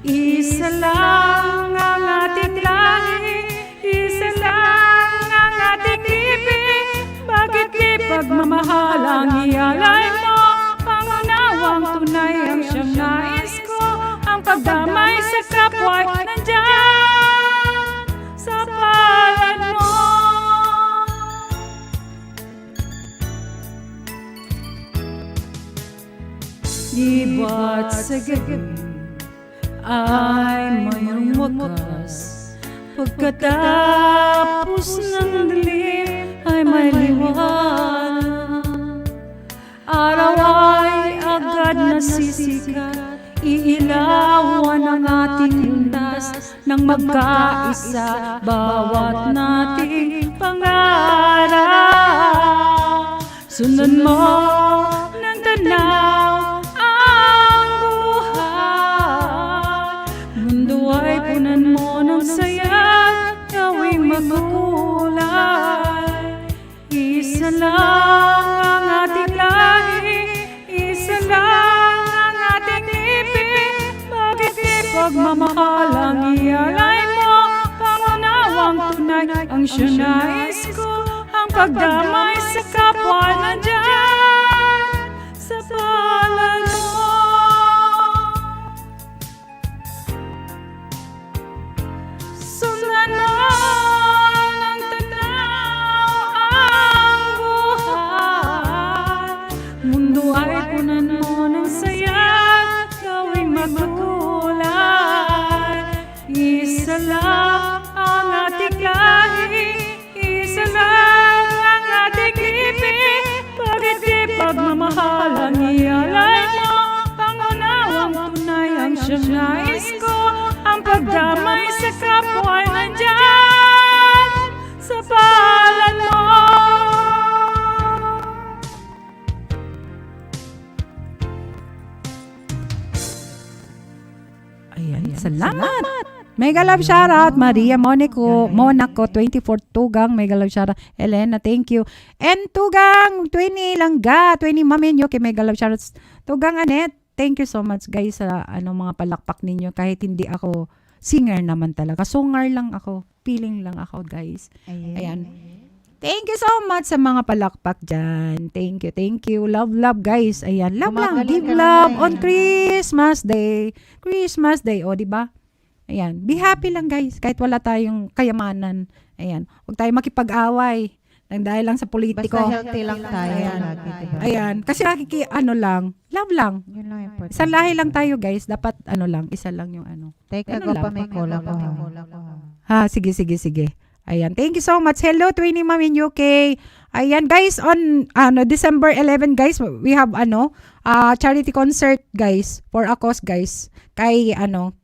Speaker 3: Isa lang ang ating lahi, isa lang ang ating ibig. Bakit di pagmamahal ang ialay mo? Pangunawang tunay ang siyang nais ko, ang pagdamay sa kapwa'y nandyan sa palad mo. Di ba't sa gabi ay mayroong wakas, pagkatapos ng dilim ay may liwanag. Araw ay agad nasisikat, iilawan ang ating landas nang magkaisa bawat nating pangarap. Sundan mo ng tanaw ang buhay, mundo ay punan mo ng saya, gawing makulay. Isa lang ang ating lahi, isa lang ang ating ibig. Bakit di pagmamahal ang ialay mo? Pangunawang tunay ang siya nais ko, ang pagdamay sa kapwa nandyan sa palad mo. Sundan mo ng tanaw ang buhay, mundo ay punan mo ng saya, gawing makulay. Isa lang ang ating lahi, isa lang ang ating ibig. Bakit di pagmamahal ang ialay mo? Pangunawang tunay ang siyang nais ko, ang pagdamay sa kapwa'y nandyan sa palad mo.
Speaker 1: Ayan, salamat. Mega love shoutout, Maria Monaco, 24 Tugang, mega love shoutout. Elena, thank you. And Tugang, 20 Langga, 20 Mamenyo, kay mega love shoutouts. Tugang Anet, thank you so much guys sa mga palakpak ninyo. Kahit hindi ako singer naman talaga. Sungar lang ako. Feeling lang ako guys. Ayan. Thank you so much sa mga palakpak dyan. Thank you, thank you. Love, love guys. Ayan, love lang.
Speaker 2: Gumagaling
Speaker 1: Give
Speaker 2: ka
Speaker 1: love
Speaker 2: naman
Speaker 1: on Christmas Day. Christmas Day, o diba? Ayan, be happy lang guys. Kahit wala tayong kayamanan. Ayan, huwag tayong makipag-away. Dahil lang sa politiko.
Speaker 2: Basta healthy lang tayo.
Speaker 1: Ayan.
Speaker 2: Lagi, diba?
Speaker 1: Ayan, kasi lang, love lang.
Speaker 2: Yun lang important.
Speaker 1: Isang lahi lang tayo guys. Dapat lang, isa lang yung
Speaker 2: Teka,
Speaker 1: Ano
Speaker 2: go pa
Speaker 1: lang?
Speaker 2: may cola ko.
Speaker 1: Ha, sige. Ayan, thank you so much. Hello, Twinnie Ma'am in UK. Ayan, guys, on December 11, guys, we have charity concert, guys, for a cause, guys, kay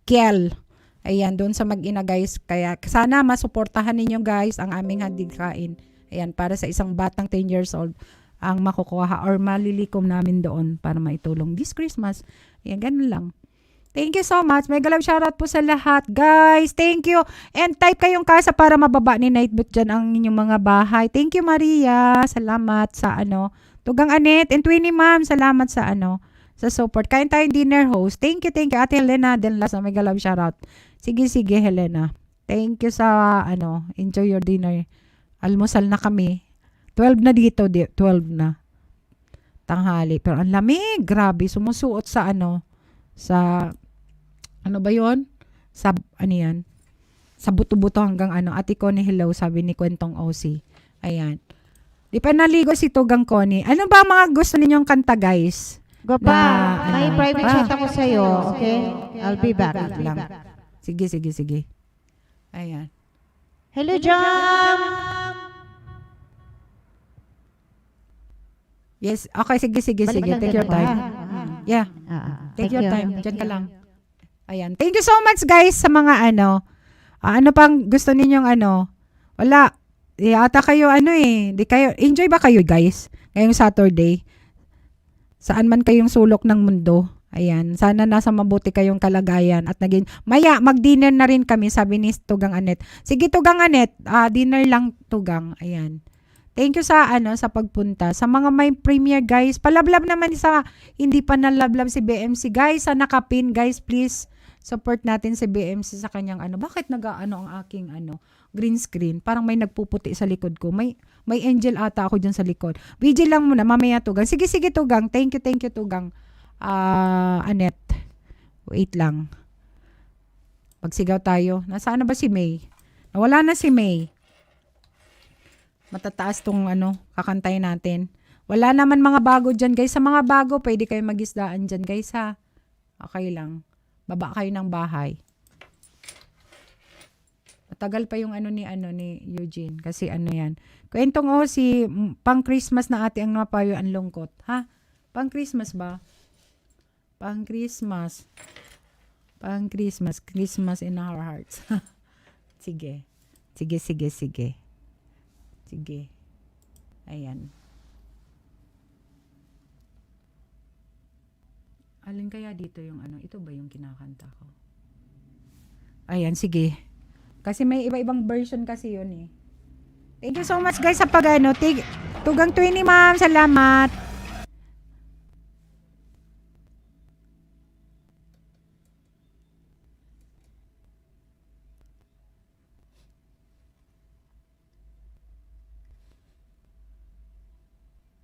Speaker 1: Kiel. Ayan, doon sa Mag-ina, guys. Kaya sana masuportahan ninyo, guys, ang aming handikain. Ayan, para sa isang batang 10 years old ang makukuha or malilikom namin doon para maitulong this Christmas. Ayan, ganun lang. Thank you so much. Mega love shoutout po sa lahat, guys. Thank you. And type kayong kasa para mababa ni Nightbot dyan ang inyong mga bahay. Thank you, Maria. Salamat sa Tugang Anet and Twinnie Ma'am. Salamat sa sa support. Kain tayong dinner host. Thank you. Ate Helena. Then last na mega love shoutout. Sige, Helena. Thank you sa enjoy your dinner. Almusal na kami. 12 na dito. 12 na. Tanghali. Pero ang lamig. Grabe. Sumusuot sa sa ba yun? Sa yan? Sa buto-buto hanggang Ate ko ni hello, sabi ni Kwentong OC. Ayan. Di pa naligo si Tugang Connie. Ano ba ang mga gusto ninyong kanta, guys?
Speaker 2: Go pa.
Speaker 1: Na,
Speaker 2: May
Speaker 1: ano,
Speaker 2: private
Speaker 1: pa.
Speaker 2: chat ako sa'yo. Okay? I'll be back.
Speaker 1: Wait lang. Sige. Ayan.
Speaker 2: Hello, Jam!
Speaker 1: Yes, okay, sige.
Speaker 2: Balik lang
Speaker 1: Take your
Speaker 2: dito,
Speaker 1: time.
Speaker 2: ha?
Speaker 1: Yeah, take
Speaker 2: Thank
Speaker 1: your
Speaker 2: you.
Speaker 1: time. Diyan ka lang. Ayan. Thank you so much, guys, sa mga ano pang gusto ninyong wala. Ata kayo di kayo, enjoy ba kayo, guys? Ngayong Saturday. Saan man kayong sulok ng mundo. Ayan. Sana nasa mabuti kayong kalagayan. At maya, mag-dinner na rin kami, sabi ni Tugang Anet. Sige, Tugang Anet, dinner lang, Tugang. Ayan. Thank you sa pagpunta. Sa mga may premiere, guys, palablab naman sa hindi pa nalablab si BMC. Guys, sa nakapin, guys, please support natin si BMC sa kanyang Bakit ang aking green screen? Parang may nagpuputi sa likod ko. May angel ata ako dyan sa likod. Vigil lang muna, mamaya, Tugang. Sige, Tugang. Thank you, Tugang. Anet. Wait lang. Magsigaw tayo. Nasaan na ba si May? Nawala na si May. Matataas tong kakantay natin. Wala naman mga bago dyan, guys. Sa mga bago, pwede kayo mag-isdaan dyan, guys, ha? Okay lang. Baba kayo ng bahay. Matagal pa yung ni Eugene. Kasi yan. Kwentong si pang Christmas na ate ang napayo ang lungkot. Ha? Pang Christmas ba? Pang Christmas. Christmas in our hearts. Sige. Ayan. Alin kaya dito yung ito ba yung kinakanta ko? Ayan, sige. Kasi may iba-ibang version kasi yun eh. Thank you so much, guys, sa Tugang 20, ma'am. Salamat.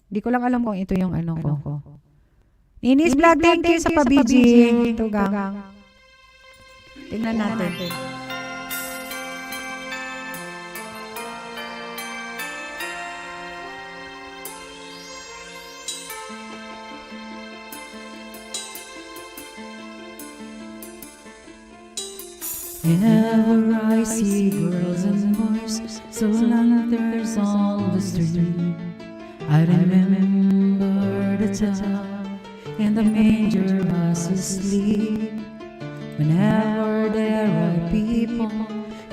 Speaker 1: Di ko lang alam kung ito yung ko. Ninis Vlog, thank you sa pabiji. Tugang. Tingnan natin.
Speaker 3: Whenever I see girls and boys, so lanterns on the street, I remember the time and the manger was asleep. Whenever there are people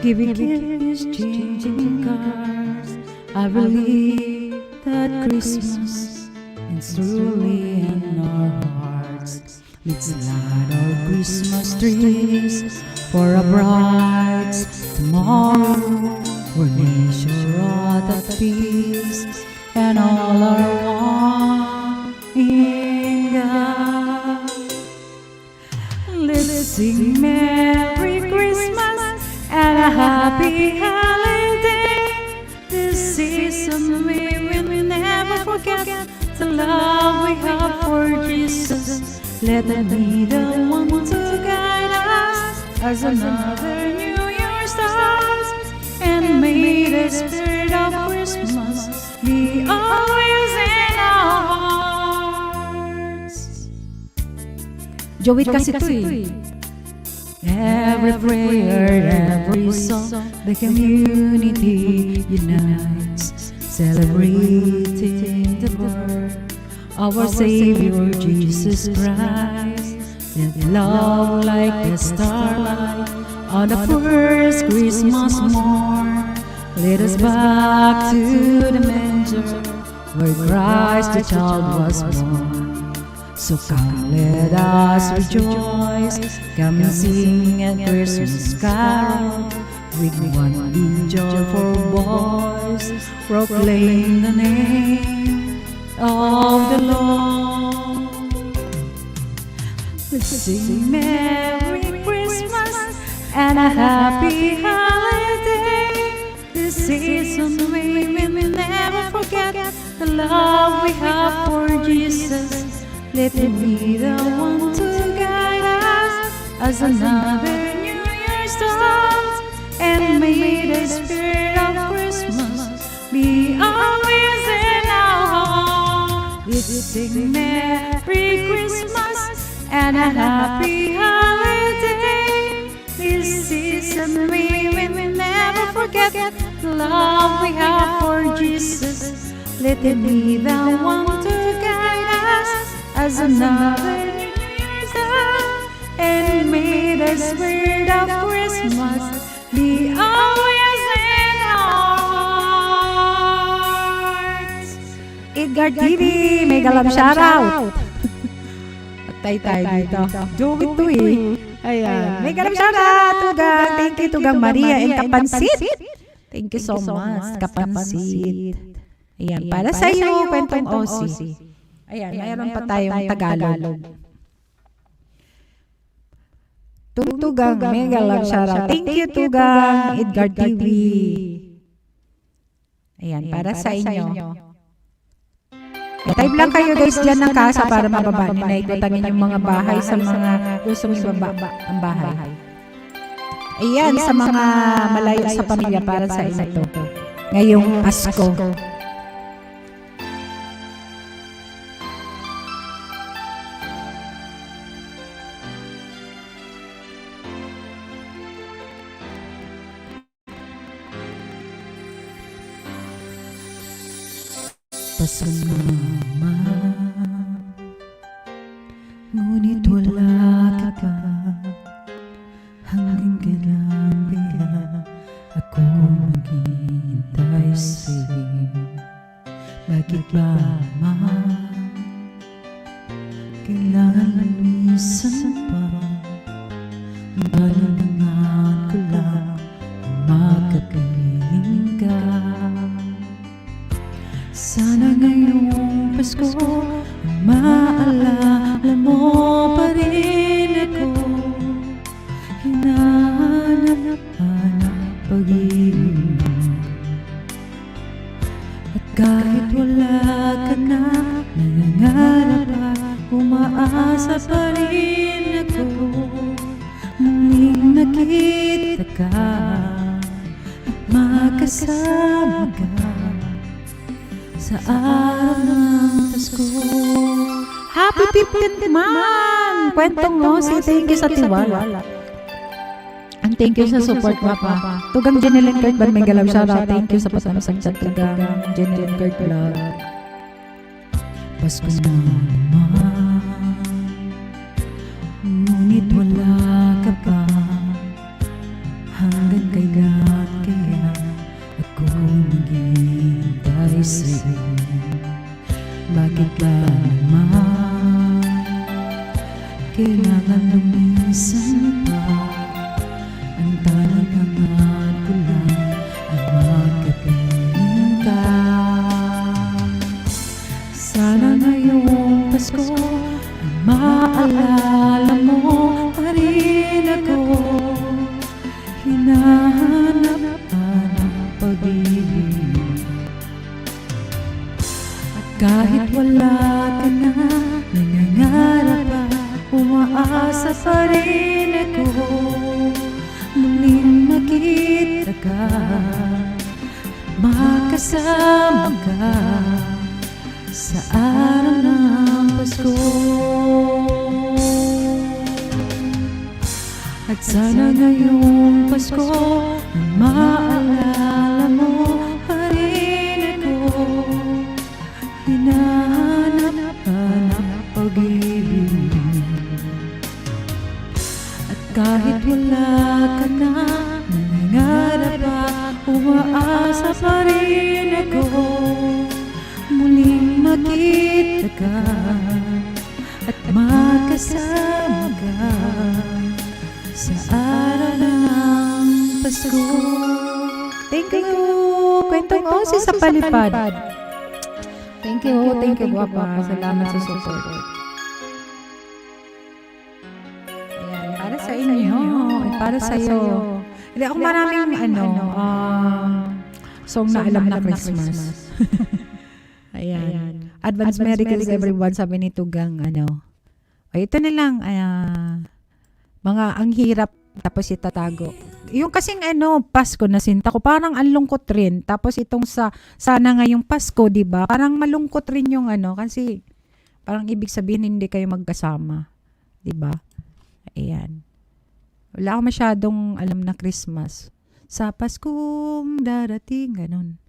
Speaker 3: giving gifts, changing cars, I believe that Christmas is truly in our hearts. Let's light our Christmas trees for a bright tomorrow, where nature wrought at peace and all are one in God. Let's sing Merry Christmas and a Happy Holiday. This season we will never forget the love we have for Jesus. Let them be the one to guide us as another New Year starts, and may the spirit of Christmas be always in our hearts.
Speaker 1: Joey kasi ito eh.
Speaker 3: Every prayer, every song, the community unites, celebrating the birth of our Savior Jesus Christ. Let love like the starlight on the first Christmas morn lead us back to the manger where Christ the child was born. So come, let us rejoice, come and sing a Christmas carol with one joyful voice, proclaim the name of the Lord. Let's sing Merry Christmas and a Happy Holiday. This season we will never forget the love we have for Jesus. Let him be the one to guide us as another New Year starts, and may the spirit of Christmas be always in We sing Merry Christmas and a Happy Holiday. This season we will never forget the love we have for Jesus. Let him be the one to guide us as another New Year's Eve. And may the spirit of Christmas be always in our hearts.
Speaker 2: Edgar TV, may galam shoutout. Patay tayo dito. Joke to eh. Ayan. May galam shoutout. Tugang. Thank you, Tugang Maria and Kapansit. Thank you so much, Kapansit. Ayan. Para sa iyo, kwentong Aussie. Ayan. Mayroon pa tayong Tagalog. Tugang. May galam shoutout. Thank you, Tugang. Edgar TV. Ayan. Para sa inyo. Type lang kayo guys dyan ng kasa para mababa nyo. Naikutan yung mga bahay sa mga gusto mong ibaba ang bahay. Ayan, sa mga malayo sa pamilya para sa inyo to. Ngayong Pasko.
Speaker 3: Pasko na ngunit wala ka pa. Hanggang kailan kaya ako maghihintay sa'yo? Bakit ba kailangan minsan pa ang kailangan ko lang makapiling ka? Sana ngayong Pasko maalala mo pa rin ako. Hinahanap ang pag-ibig mo. At kahit wala ka na, nangangarap at umaasa pa rin ako. Muling nakita ka at makasama ka sa araw ng Pasko.
Speaker 2: Happy 15th man! Kwentong Aussie, thank you sa tiwala. And thank you sa support, Papa. Tugang Jeneline Kurt Ban, may galam shoutout. Thank you sa patanusang chat, Tugang Jeneline Kurt Vlog.
Speaker 3: Pasko na naman, ngunit wala ka pa. Hanggang kailan kaya ako maghihintay sa'yo? Bakit ba naman kailangan lumisan pa? Ang talagang ko lang ay makapiling ka. Sana ngayong Pasko ay maalala mo pa rin ako. Hinahanap ang pag-ibig. At kahit wala ka na, nangangarap at umaasa pa rin ako. Muling makita ka, makasama ka sa araw ng Pasko. At sana ngayong Pasko ay maalala mo pa rin ako. Hinahanap ang pag-ibig. At kahit wala ka na, nangangarap at umaasa pa rin ako. Muling makita ka at makasama ka sa araw ng Pasko.
Speaker 2: Thank you, kwentong Aussie sa palipad. Thank you, Guapa. Salamat sa support. Ayan, para sa inyo, para sa iyo. Hindi ako maraming song na alam na Christmas. Ayan. Advance Merry Christmas everyone, sabi ni Tugang, Ay, ito na lang, mga ang hirap tapos itatago. yung kasing Pasko na sinta ko, parang ang lungkot rin. Tapos itong sana ngayong Pasko, di ba? Parang malungkot rin yung kasi parang ibig sabihin hindi kayo magkasama. Di ba? Ayan. Wala akong masyadong alam na Christmas. Sa Paskong darating, ganun.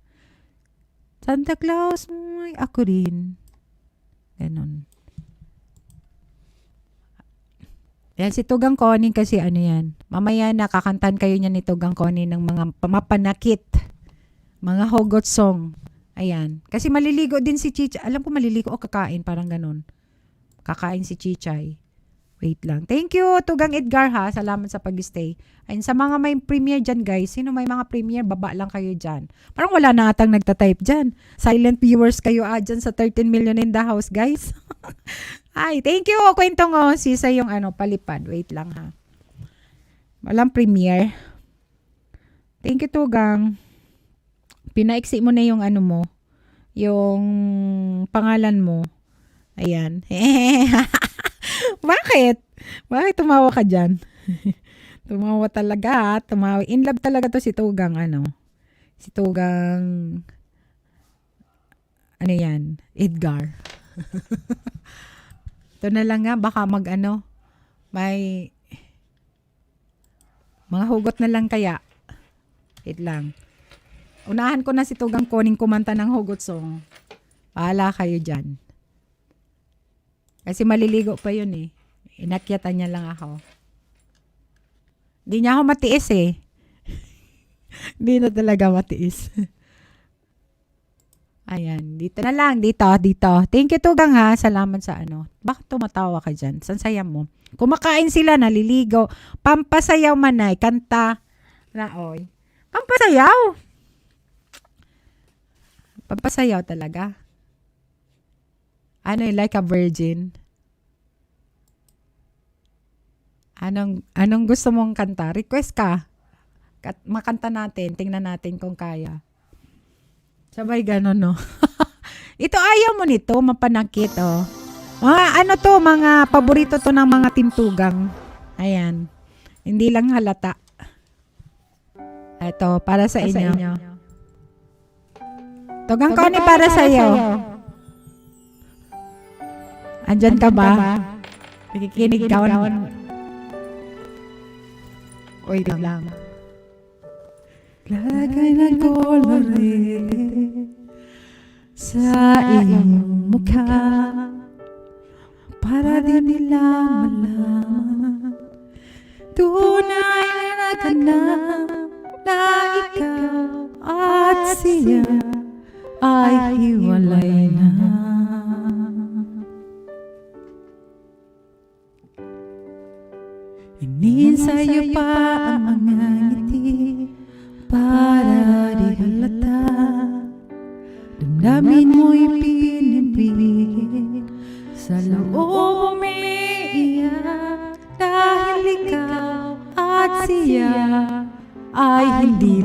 Speaker 2: Santa Claus, ako rin. Ganun. Yan, si Tugang Connie kasi yan. Mamaya nakakantan kayo niya ni Tugang Connie ng mga mapanakit. Mga hugot song. Ayan. Kasi maliligo din si Chichay. Alam ko maliligo o kakain, parang ganun. Kakain si Chichay. Wait lang. Thank you, Tugang Edgar ha. Salamat sa pag-stay. Ayun, sa mga may premiere dyan guys, sino may mga premiere, baba lang kayo dyan. Parang wala na atang nagtatype dyan. Silent viewers kayo dyan sa 13 million in the house guys. Ay, thank you. Kwentong sisa yung palipad. Wait lang ha. Walang premiere. Thank you, Tugang. Pinaiksi mo na yung mo. Yung pangalan mo. Ayan. Bakit? Bakit tumawa ka dyan? Tumawa talaga. Tumawa. In love talaga to si Tugang. Si Tugang yan? Edgar. Ito na lang nga, baka may mga hugot na lang kaya. Wait lang. Unahan ko na si Tugang Koning kumanta ng hugot song. Pahala kayo dyan. Kasi maliligo pa yun eh. Inakyatan niya lang ako. Di niya ako matiis eh. Di na talaga matiis. Ayan, dito na lang, dito. Thank you, Tugang ha. Salamat sa Bakit tumatawa ka dyan? San saya mo? Kumakain sila, naliligo. Pampasayaw manay, kanta. Naoy. Pampasayaw? Pampasayaw talaga. Like a virgin? Anong gusto mong kanta? Request ka. Makanta natin, tingnan natin kung kaya. Sabay gano'n, no? Ito, ayaw mo nito, mapanakit, Mga mga paborito to ng mga tintugang. Ayan. Hindi lang halata. Ito, para sa inyo. Tugang Connie, para sa iyo. Andyan ka ba? Nakikinig ka. Wait lang. Lagay ng kolorete sa iyong mukha para di nila malaman tunay na ganap na ikaw at siya ay hiwalay na. Hinin sa'yo pa ang mga ngiti para di halata, damdamin mo'y pinipigil, sa loob umiiyak, dahil ikaw at siya ay hindi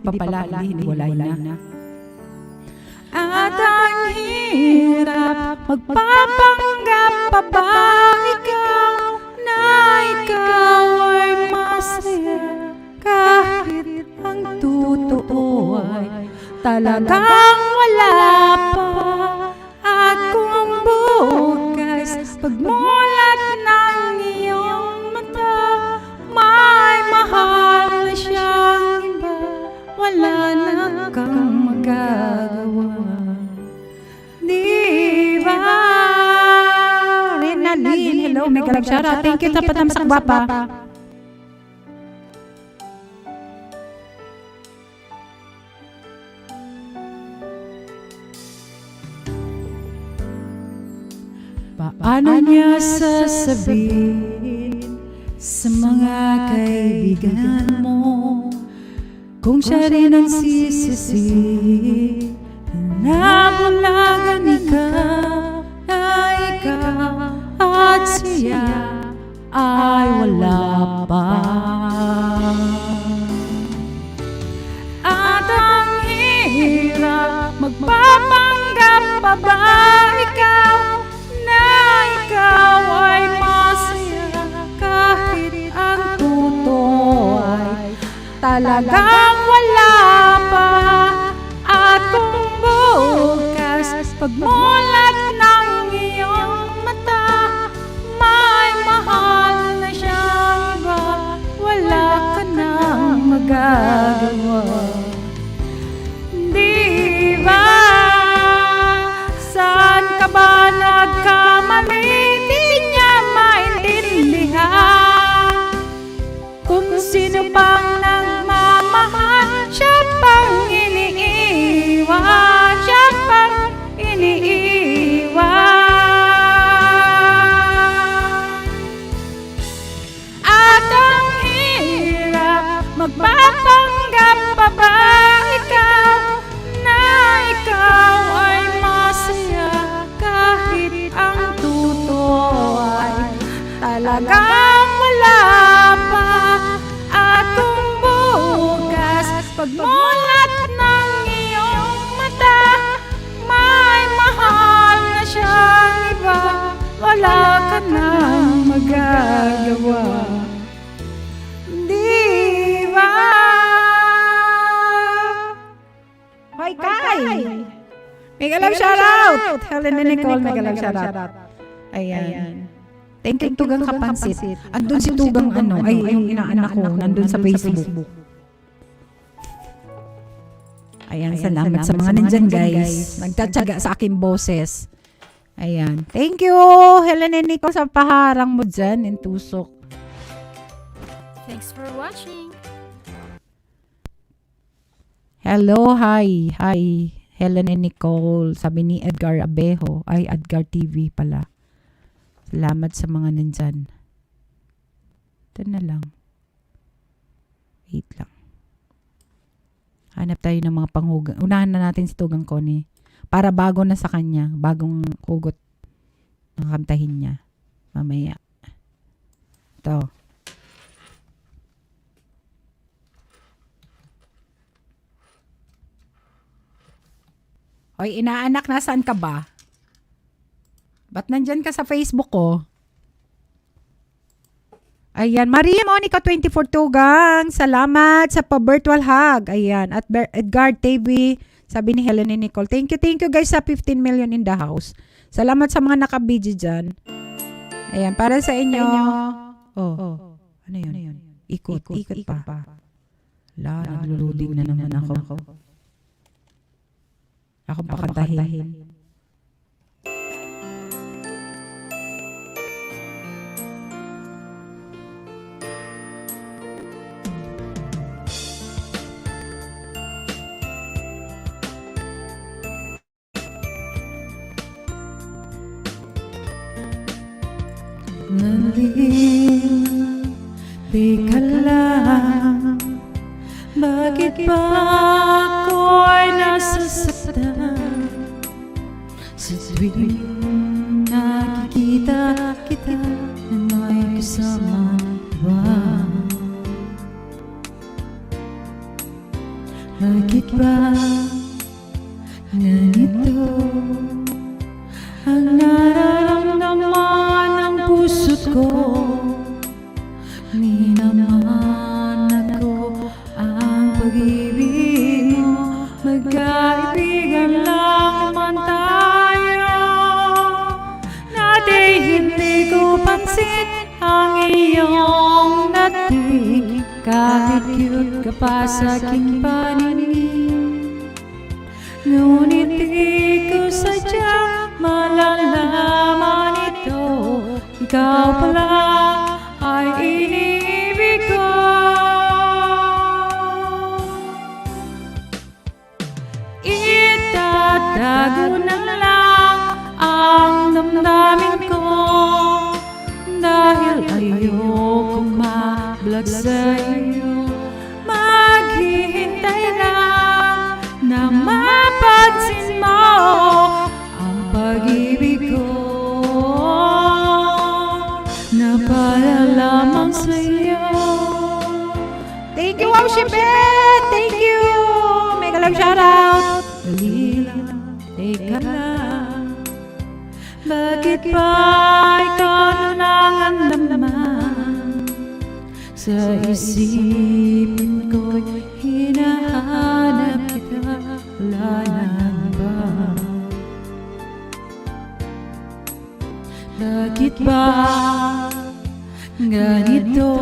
Speaker 2: pa pala, hiniwalay na. At ang hirap, magpapanggap pa ba ikaw na ikaw ay masaya, kahit ang totoo ay talagang wala pa. At kung bukas pagmulat ng iyong mata, may mahal na siyang iba, wala na kang magagawa. Diba? Renalyn, hello, may galag shoutout. Thank you, tapat naman sa gwapa. Paano niya sasabihin sa mga kaibigan mo kung siya rin ang sisisi na bulagan ikaw, na ikaw at siya ay wala pa. At ang hirap, magpapanggap pa ba ikaw na ikaw ay masaya, kahit ang totoo talagang wala pa. At kung bukas pagmulat ng iyong mata, may mahal na siyang iba, wala ka nang magagawa. Di ba? Saan ka ba nagkamali? Di niya maintindihan. Kung sino pang nagmamahal, siya pang iniiwan, siya pang iniiwan. At ang hirap magpapanggap pa ba ikaw na ikaw ay masaya kahit ang totoo ay talagang wala pa. At kung bukas pagmulat ng iyong mata, may mahal na siyang iba, wala ka nang magagawa. Di ba? Hoy, Kai! Mega love shoutout! Helen and Nicole, mega love shoutout. Ayan. Thank you, Tugang Kapansit. Andun si Tugang ay yung inaanak ko, nandun sa Facebook. Ayan, salamat sa mga nandyan, guys. Nagtatsaga sa aking boses. Ayan. Thank you, Helen and Nicole, sa paharang mo dyan, in tusok.
Speaker 3: Thanks for watching.
Speaker 2: Hello, hi. Hi, Helen and Nicole. Sabi ni Edgar Abejo. Ay, Edgar TV pala. Salamat sa mga nandyan. Ito na lang. Wait lang. Hanap tayo ng mga panghugang. Unahan na natin si Tugang Connie. Para bago na sa kanya. Bagong hugot. Nakantahin niya. Mamaya. Ito. Oy, inaanak, nasaan ka ba? Ba't nandyan ka sa Facebook ko? Ayan, Maria Monica 24 Tugang. Salamat sa pa-virtual hug. Ayan, at Edgar TV. Sabi ni Helen and Nicole. Thank you guys sa 15 million in the house. Salamat sa mga nakabidyo dyan. Ayan, para sa inyo. Oh. Ano yun? Ikot pa. La, nagluluding na naman ako. Akong pakantahin.
Speaker 3: Nalim, teka lang, bakit ba ako'y nasasaktan? Sa tuwing nakikita kita na may kasama ba? Bakit ba ganito ang nararamdaman ng puso't ko? Ni naman ako ang pag-ibig mo, magkaibigan lang naman tayo. Dati hindi ko pansin ang iyong dating, kahit cute ka pa sa aking paningin. Ngunit di ko sadyang malalaman ito, ikaw pala ay iniibig ko. Itatago na lang ang damdamin ko, dahil ayokong ma-vlog sa'yo. Maghihintay lang na mapansin mo ang pag-ibig ko na para lamang sa'yo.
Speaker 2: Thank you, Wowshipet! Thank you! Mega love shoutout!
Speaker 3: Dali lang, teka lang, bakit ba ikaw na lang ang naman? Sa isipin ko'y ba ganito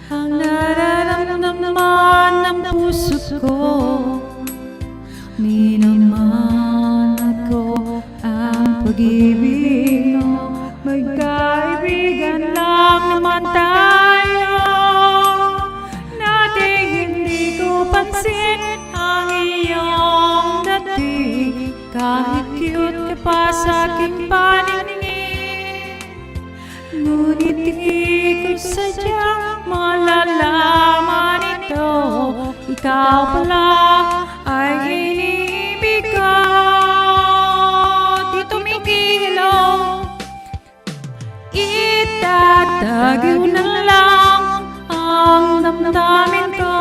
Speaker 3: ang nararamdaman ng puso ko? Minamahal ako ang pag-ibig mo. Magkaibigan lang naman tayo. Nating hindi ko pansin ang iyong dating. Kahit cute ka pa sa aking paningin, ngunit di ko sadyang malalaman ito. Ikaw pala ay iniibig ko. Tito Mickey, hello. Itatago na lang ang damdamin ko,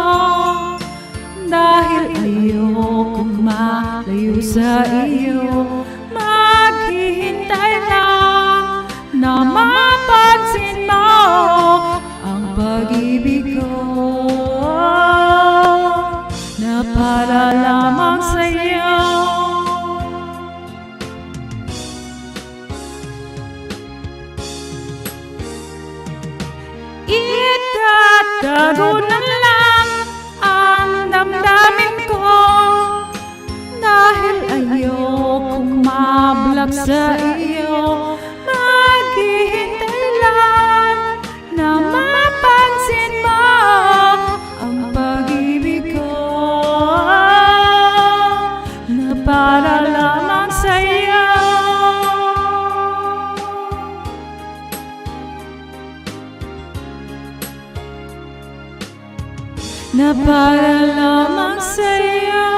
Speaker 3: dahil ayokong malayo sa iyo. Maghihintay lang na mapansin mo ang pag-ibig ko, na para lamang sa iyo. Itatago na lang ang damdamin ko, dahil ayokong mablak sa iyo. Maghihintay lang na mapansin mo ang pag-ibig ko, na para lamang sa iyo. Na para lamang sa'yo.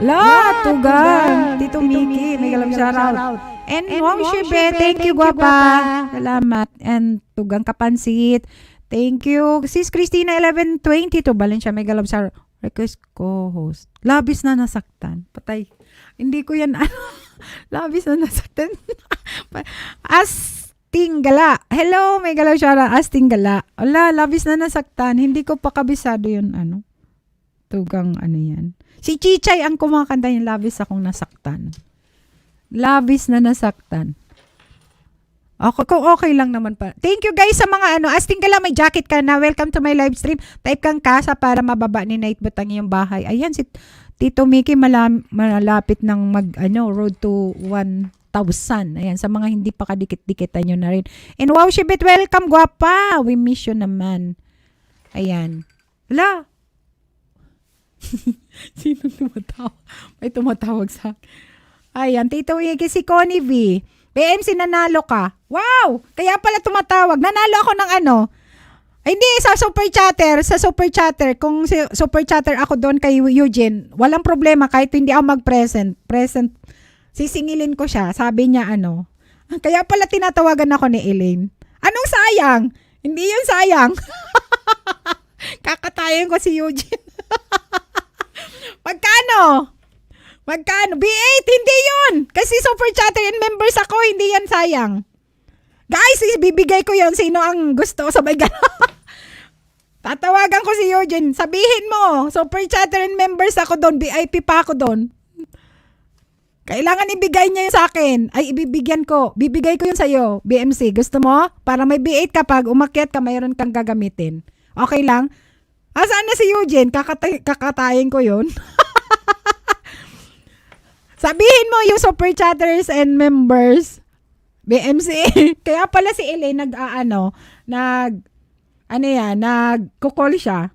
Speaker 2: La, tugan. Tito Mickey, may galang shoutout. And wow, Shibe, thank you, guwapa. Salamat. And tugang kapansit. Thank you. Sis Christina 1122, Valencia, may galang shoutout. Request co-host. Labis na nasaktan. Patay. Hindi ko yan, labis na nasaktan. Astinggala. Hello, may galaw siya. Astinggala. Ala, labis na nasaktan. Hindi ko pa kabisado yun, tugang yan. Si Chichay ang kumakanta yung labis akong nasaktan. Labis na nasaktan. Okay lang naman pa. Thank you guys sa mga Astinggala, may jacket ka na. Welcome to my live stream. Type kang kasa para mababa ni Nightbot ang iyong bahay. Ayan, si Tito Mickey malapit ng road to 1,000. Ayan, sa mga hindi pa kadikit-dikitan nyo na rin. And wow, Shibit, welcome, guwapa. We miss you naman. Ayan. Wala. Sino tumatawag? May tumatawag sa ayan, Tito Mickey, si Connie V. PMC, nanalo ka. Wow! Kaya pala tumatawag. Nanalo ako ng Ay, hindi, sa super chatter. Sa super chatter. Kung super chatter ako doon kay Eugene, walang problema kahit hindi ako mag-present. Sisingilin ko siya. Sabi niya kaya pala tinatawagan ako ni Elaine. Anong sayang? Hindi yun sayang. Kakatayin ko si Eugene. Magkano? B8? Hindi yun. Kasi super chatter and members ako. Hindi yan sayang. Guys, bibigay ko yun. Sino ang gusto? Sabay gano'n. Tatawagan ko si Eugene. Sabihin mo, super chatter and members ako doon. VIP pa ako doon. Kailangan ibigay niya yun sa akin. Ay, ibibigyan ko. Bibigay ko yun sa'yo, BMC. Gusto mo? Para may B8 ka, pag umakyat ka, mayroon kang gagamitin. Okay lang? Saan na si Eugene? Kakatayin ko yun. Sabihin mo yung super chatters and members. BMC. Kaya pala si Elaine nagko-call siya.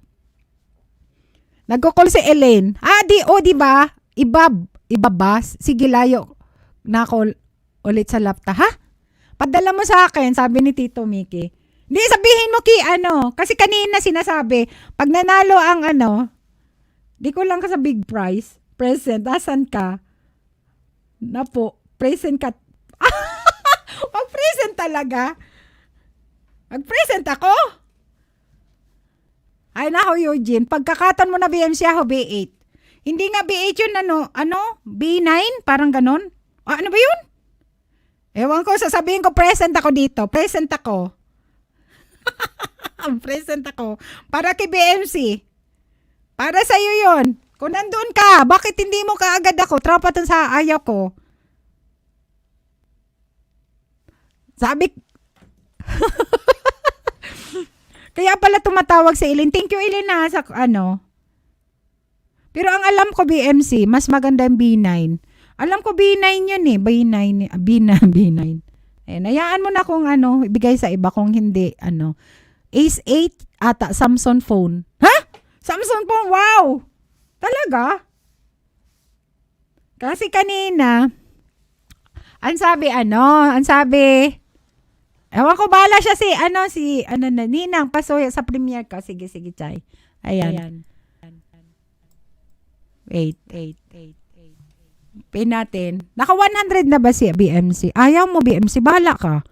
Speaker 2: Nagko-call si Elaine. Di ba? Iba ba? Sige, layo na ako ulit sa laptop. Ha? Padala mo sa akin, sabi ni Tito Mickey. Hindi, sabihin mo kasi kanina sinasabi, pag nanalo ang di ko lang ka sa big prize, present, asan ka? Napo, present ka. Mag-present talaga. Mag-present ako? Ay nako, Eugene, pagkakatan mo na BMC ako, B8. Hindi nga B8 yun, B9? Parang ganon? Ano ba yun? Ewan ko, sasabihin ko, present ako dito. Present ako. Present ako. Para kay BMC. Para sa'yo yun. Kung nandun ka, bakit hindi mo kaagad ako? Tropa dun sa ayaw ko. Sabi, kaya pala tumatawag si Eileen. Thank you, Eileen, ha, sa ano. Pero ang alam ko, BMC, mas maganda yung B9. Alam ko B9 yun eh. B9. Ayan, hayaan mo na kung ano, ibigay sa iba kung hindi, ano. Ace 8 ata, Samsung phone. Ha? Samsung phone, wow! Talaga? Kasi kanina, ang sabi, ewan ko, bahala siya si Ninang, pasuya sa premiere ka. Sige, Chay. Ayan. Wait. Pin natin. Naka 100 na ba si BMC? Ayaw mo, BMC, bahala ka.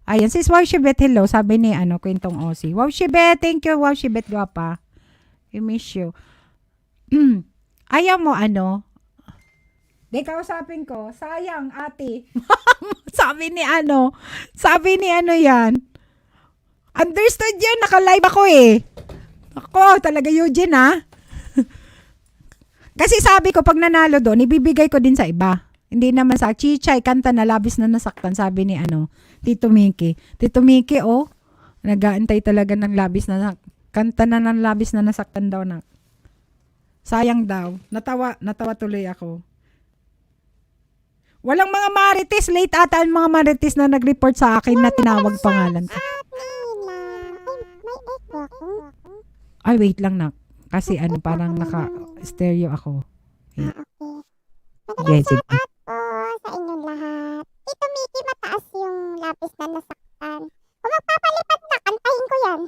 Speaker 2: Ayan, sis Wow Shibet, hello. Sabi ni, Kwentong Aussie. Wow Shibet, thank you, Wow Shibet, guwapa. I miss you. Ayaw mo, Di kausapin ko, sayang, ate. sabi ni yan. Understood yan, naka-live ako eh. Ako, talaga Eugene, ha? Kasi sabi ko, pag nanalo doon, ibibigay ko din sa iba. Hindi naman sa Chichay, kanta na labis na nasaktan, sabi ni Tito Mickey. Tito Mickey, nag-aantay talaga ng labis na kanta na ng labis na nasaktan daw na. Sayang daw. Natawa tuloy ako. Walang mga marites. Late ata ang mga marites na nag-report sa akin na tinawag pangalan ko. Ay, wait lang na. Kasi parang naka-stereo ako.
Speaker 4: Okay.
Speaker 2: Yes, sige.
Speaker 4: Po sa inyong lahat. Tito Mickey, mataas yung lapis na nasaktan. Kung magpapalipat na, kantahin ko yan.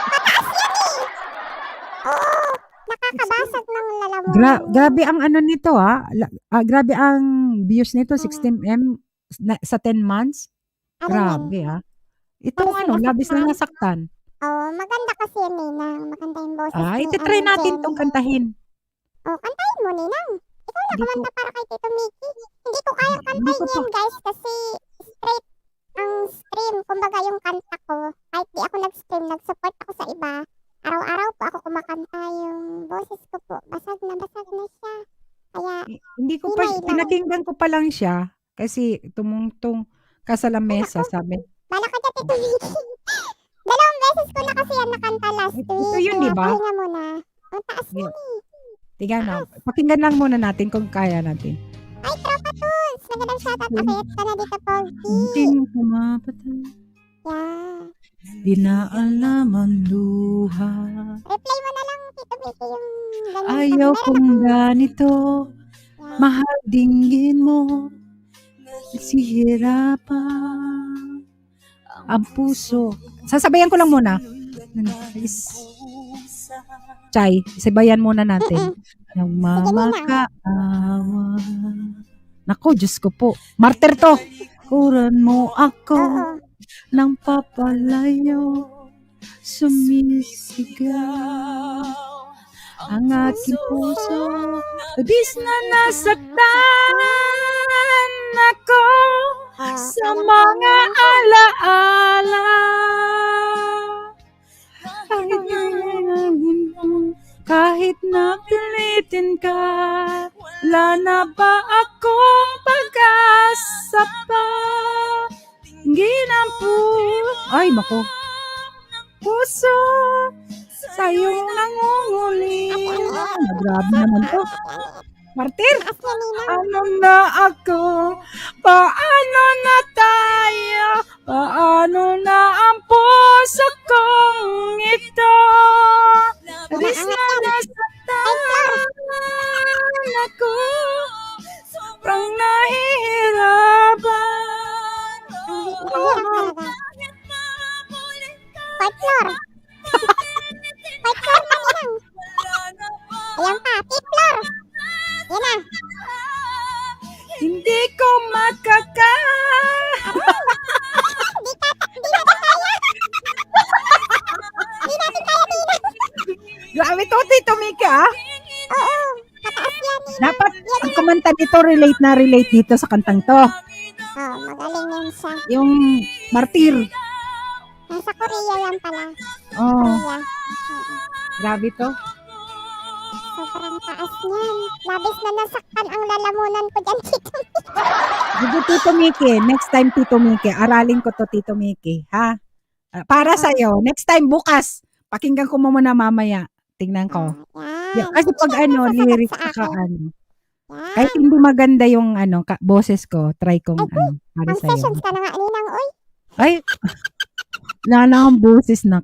Speaker 4: Mataas yan eh. Oo, nakakabasag ng lalamunan.
Speaker 2: Grabe ang nito, ha? Grabe ang views nito, 16M sa 10 months.
Speaker 4: Ano
Speaker 2: Grabe, ha? Itong labis na nasaktan.
Speaker 4: Oo, maganda kasi yan, Ninang. Maganda yung boses ni
Speaker 2: Itatry natin
Speaker 4: Jenny.
Speaker 2: itong kantahin.
Speaker 4: Kantahin mo, Ninang. Ikaw na
Speaker 2: Hindi
Speaker 4: kumanta para kay Tito Mickey. Hindi ko kayang
Speaker 2: Hindi ko
Speaker 4: kantahin yan, guys, kasi straight ang stream. Kumbaga yung kanta ko, kahit di ako nag-stream, nag-support ako sa iba. Araw-araw po ako kumakanta, yung boses ko po. Basag na siya. Kaya,
Speaker 2: Hindi ko pa,
Speaker 4: Hinay lang.
Speaker 2: pinakinggan ko pa lang siya. Kasi tumungtong ka sa lamesa, sabi.
Speaker 4: bala ka dyan, Tito Mickey. Dalawang beses ko na kasi yan nakanta last week.
Speaker 2: Ito yun, di ba?
Speaker 4: Pahinga muna. Ang taas
Speaker 2: Yeah.
Speaker 4: yan eh.
Speaker 2: Tingnan na. Pakinggan lang muna natin kung kaya natin.
Speaker 4: Ay, Tropa Tools! Magandang shoutout. Akayat ka na dito, Pogi.
Speaker 3: Hindi mo kumapatay,
Speaker 4: Yeah.
Speaker 3: di na alam ang luha.
Speaker 4: Replay mo na lang, Tito Mickey, yung ganyan.
Speaker 3: Ayaw kong ganito,
Speaker 4: Yeah.
Speaker 3: mahal dinggin mo, nagsihirapan
Speaker 2: Ang puso. Sasabayan ko lang muna. Chay, sabayan muna natin. Ang mamakaawa. Nako, Diyos ko po. Martyr to.
Speaker 3: Kuran mo ako
Speaker 4: Oo.
Speaker 3: ng papalayo, sumisigaw ang aking puso. Bis na nasaktan ako sa mga alaala. Kahit na pilitin ka, wala na ba akong pag-asa pa?
Speaker 2: Ay, mako. Puso, sa'yong nangunguli. Grabe naman to. Martyr,
Speaker 4: Taas na, Ninang.
Speaker 2: ano na ako? Paano na tayo? Paano na ang puso kong ito? Bis na nasaktan ako, sobrang nahihirapan.
Speaker 4: Mahirap talaga. Fourth floor. Fourth floor na, Ninang. Ayan pa, fifth floor. Yan na.
Speaker 2: Hindi ko makaka...
Speaker 4: Di natin kaya. Di natin kaya, Ninang.
Speaker 2: Grabe to, Tito Mika.
Speaker 4: Oo, mataas yan, Ninang.
Speaker 2: Dapat ang kumanta dito, relate dito sa kantang to.
Speaker 4: Magaling yan siya.
Speaker 2: Yung martir.
Speaker 4: Nasa Korea yan pala.
Speaker 2: Oh,
Speaker 4: Korea. Oo.
Speaker 2: grabe to.
Speaker 4: Sobrang taas niyan. Labis na nasaktan ang lalamunan ko dyan, Tito.
Speaker 1: Sige, Tito Miki. Next time, Tito Miki. Aralin ko to, Tito Miki. Ha? Para sa'yo. Next time, bukas. Pakinggan ko mo muna mamaya. Tingnan ko.
Speaker 4: Yan.
Speaker 1: Kasi pag
Speaker 4: Hindi
Speaker 1: ano,
Speaker 4: ka sasagot
Speaker 1: lyrics
Speaker 4: sa
Speaker 1: saka
Speaker 4: akin.
Speaker 1: ano.
Speaker 4: Yan.
Speaker 1: Kahit hindi maganda yung ano, boses ko, try kong ano, para
Speaker 4: Ang
Speaker 1: sa'yo.
Speaker 4: sessions ka na nga, Ninang. Uy,
Speaker 1: Ay, wala na akong boses na.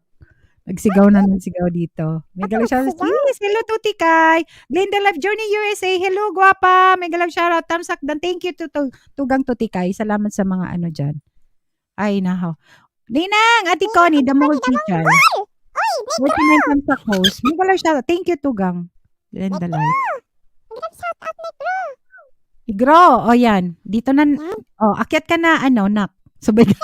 Speaker 1: Nagsigaw na ng sigaw dito. May galang shoutout.
Speaker 4: nagsigaw?
Speaker 1: Yes, hello Tuti Kai. Glenda Life Journey USA. Hello, guwapa. May galang shoutout. Thumbs up. Thank you to Tugang Tuti Kai. Salamat sa mga ano dyan. Ay, naho. Ninang, Ate Connie, the mole teacher.
Speaker 4: uy,
Speaker 1: 49 thumbs up host. May galang shoutout. Thank you, Tugang. Glenda Life.
Speaker 4: shout out, Negro.
Speaker 1: Igro, o yan. Dito na, akyat ka na, ano, nak. Sabay ka.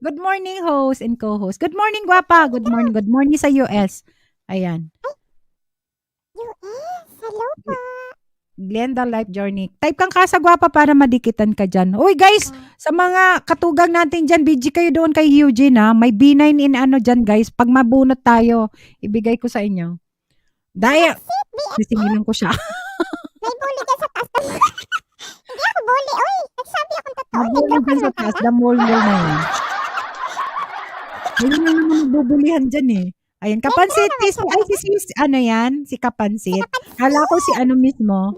Speaker 1: Good morning, host and co-host. Good morning, guwapa. Good morning sa US. Ayan.
Speaker 4: US, hello po.
Speaker 1: Glenda Life Journey. Type kang kasa guwapa para madikitan ka dyan. Uy, guys, sa mga katugang natin dyan, BG kayo doon kay Eugene, ha? May B9 in ano dyan, guys. Pag mabunot tayo, ibigay ko sa inyo. Dahil, sisingilan ko siya.
Speaker 4: May bully dyan sa taas. Hindi ako bully. Uy, nagsabi akong totoo.
Speaker 1: Mabulol
Speaker 4: Negro
Speaker 1: dyan
Speaker 4: ka
Speaker 1: sa
Speaker 4: na
Speaker 1: taas.
Speaker 4: pala.
Speaker 1: Damol-mol na yun. Ayun na naman nabubulihan dyan eh. Ayan, Kapansit. Ay, ano yan? Si Kapansit. Kala ko si ano mismo.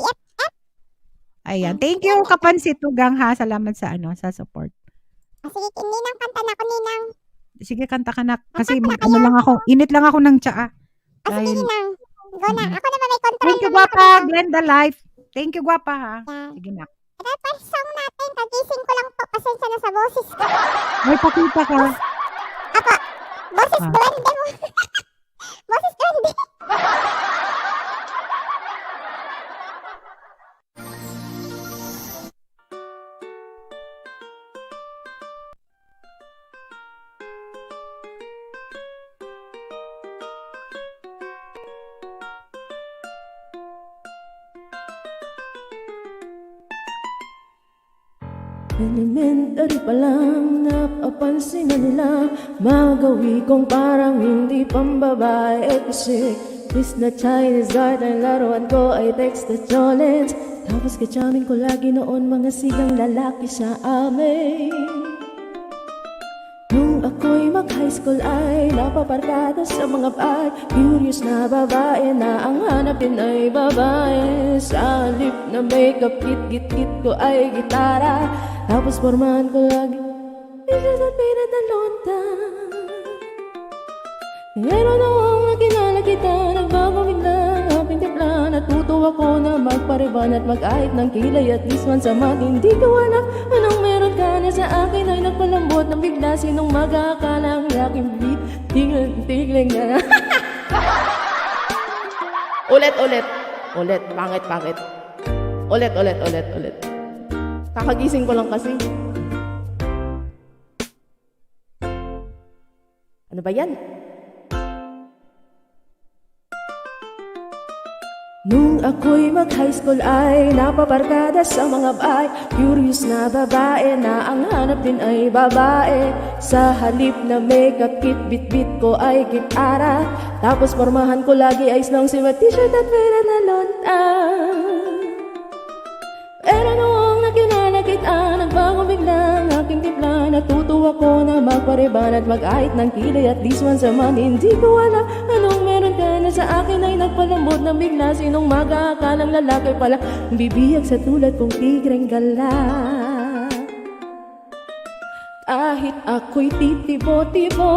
Speaker 1: Ayan. Thank you, Kapansit Tugang, ha. Salamat sa ano, sa support.
Speaker 4: Sige, Ninang, kanta na ako, Ninang.
Speaker 1: Sige, kanta ka na. Kasi ano lang ako, init lang ako ng tsaa.
Speaker 4: Sige,
Speaker 1: Dahil,
Speaker 4: Ninang. Go na. Ako naman may control
Speaker 1: thank you,
Speaker 4: naman ako,
Speaker 1: guwapa.
Speaker 4: Ninang.
Speaker 1: Glenda Life. Thank you, guwapa, ha.
Speaker 4: Yan.
Speaker 1: Sige na.
Speaker 4: Ito, first song natin. Kagising ko lang po. Pasensya na sa boses ko.
Speaker 1: May pakita ka.
Speaker 4: Boses
Speaker 1: Ah.
Speaker 4: duwende mo. Boses duwende.
Speaker 3: Elementary pa lang, napapansin na nila magawi kong parang hindi pambabae kasi Miss na Chinese garden, laruan ko ay text na challenge. Tapos kachamin ko lagi noon mga sigang lalaki sa amin. Nung ako'y mag-high school ay napaparkada sa mga bar. Curious na babae na ang hanapin ay babae. Sa halip na makeup kit, git-git ko ay gitara. Tapos formahan ko lagi Pictures at pera na lonta. Pero noong nakilala kita, nagbago bigla ang aking timpla. Natutuwa ko na magpariban at mag-ahit ng kilay. At least man sa hindi ko alam anong meron ka na sa akin ay nagpalambot ng bigla. Sinong mag-aakala ang aking beat? Tigling na. Ulit. Pangit. Ulit. Kakagising ko lang kasi. Ano ba yan? Nung ako'y mag-high school ay napaparkada sa mga bahay. Curious na babae na ang hanap din ay babae. Sa halip na makeup kit, bit-bit ko ay gitara. Tapos formahan ko lagi ay long sleeve t-shirt at pera na lonta. Pero noong nakilala kita, nagbago bigla ang aking timpla. Natutuwa ko na magpariban at mag-ahit ng kilay. At least once a month, hindi ko alam anong meron ka na sa akin ay nagpalambot ng bigla. Sinong mag-aakalang lalaki pala bibiyag sa tulad kong tigreng gala. Kahit ako'y titibo-tibo,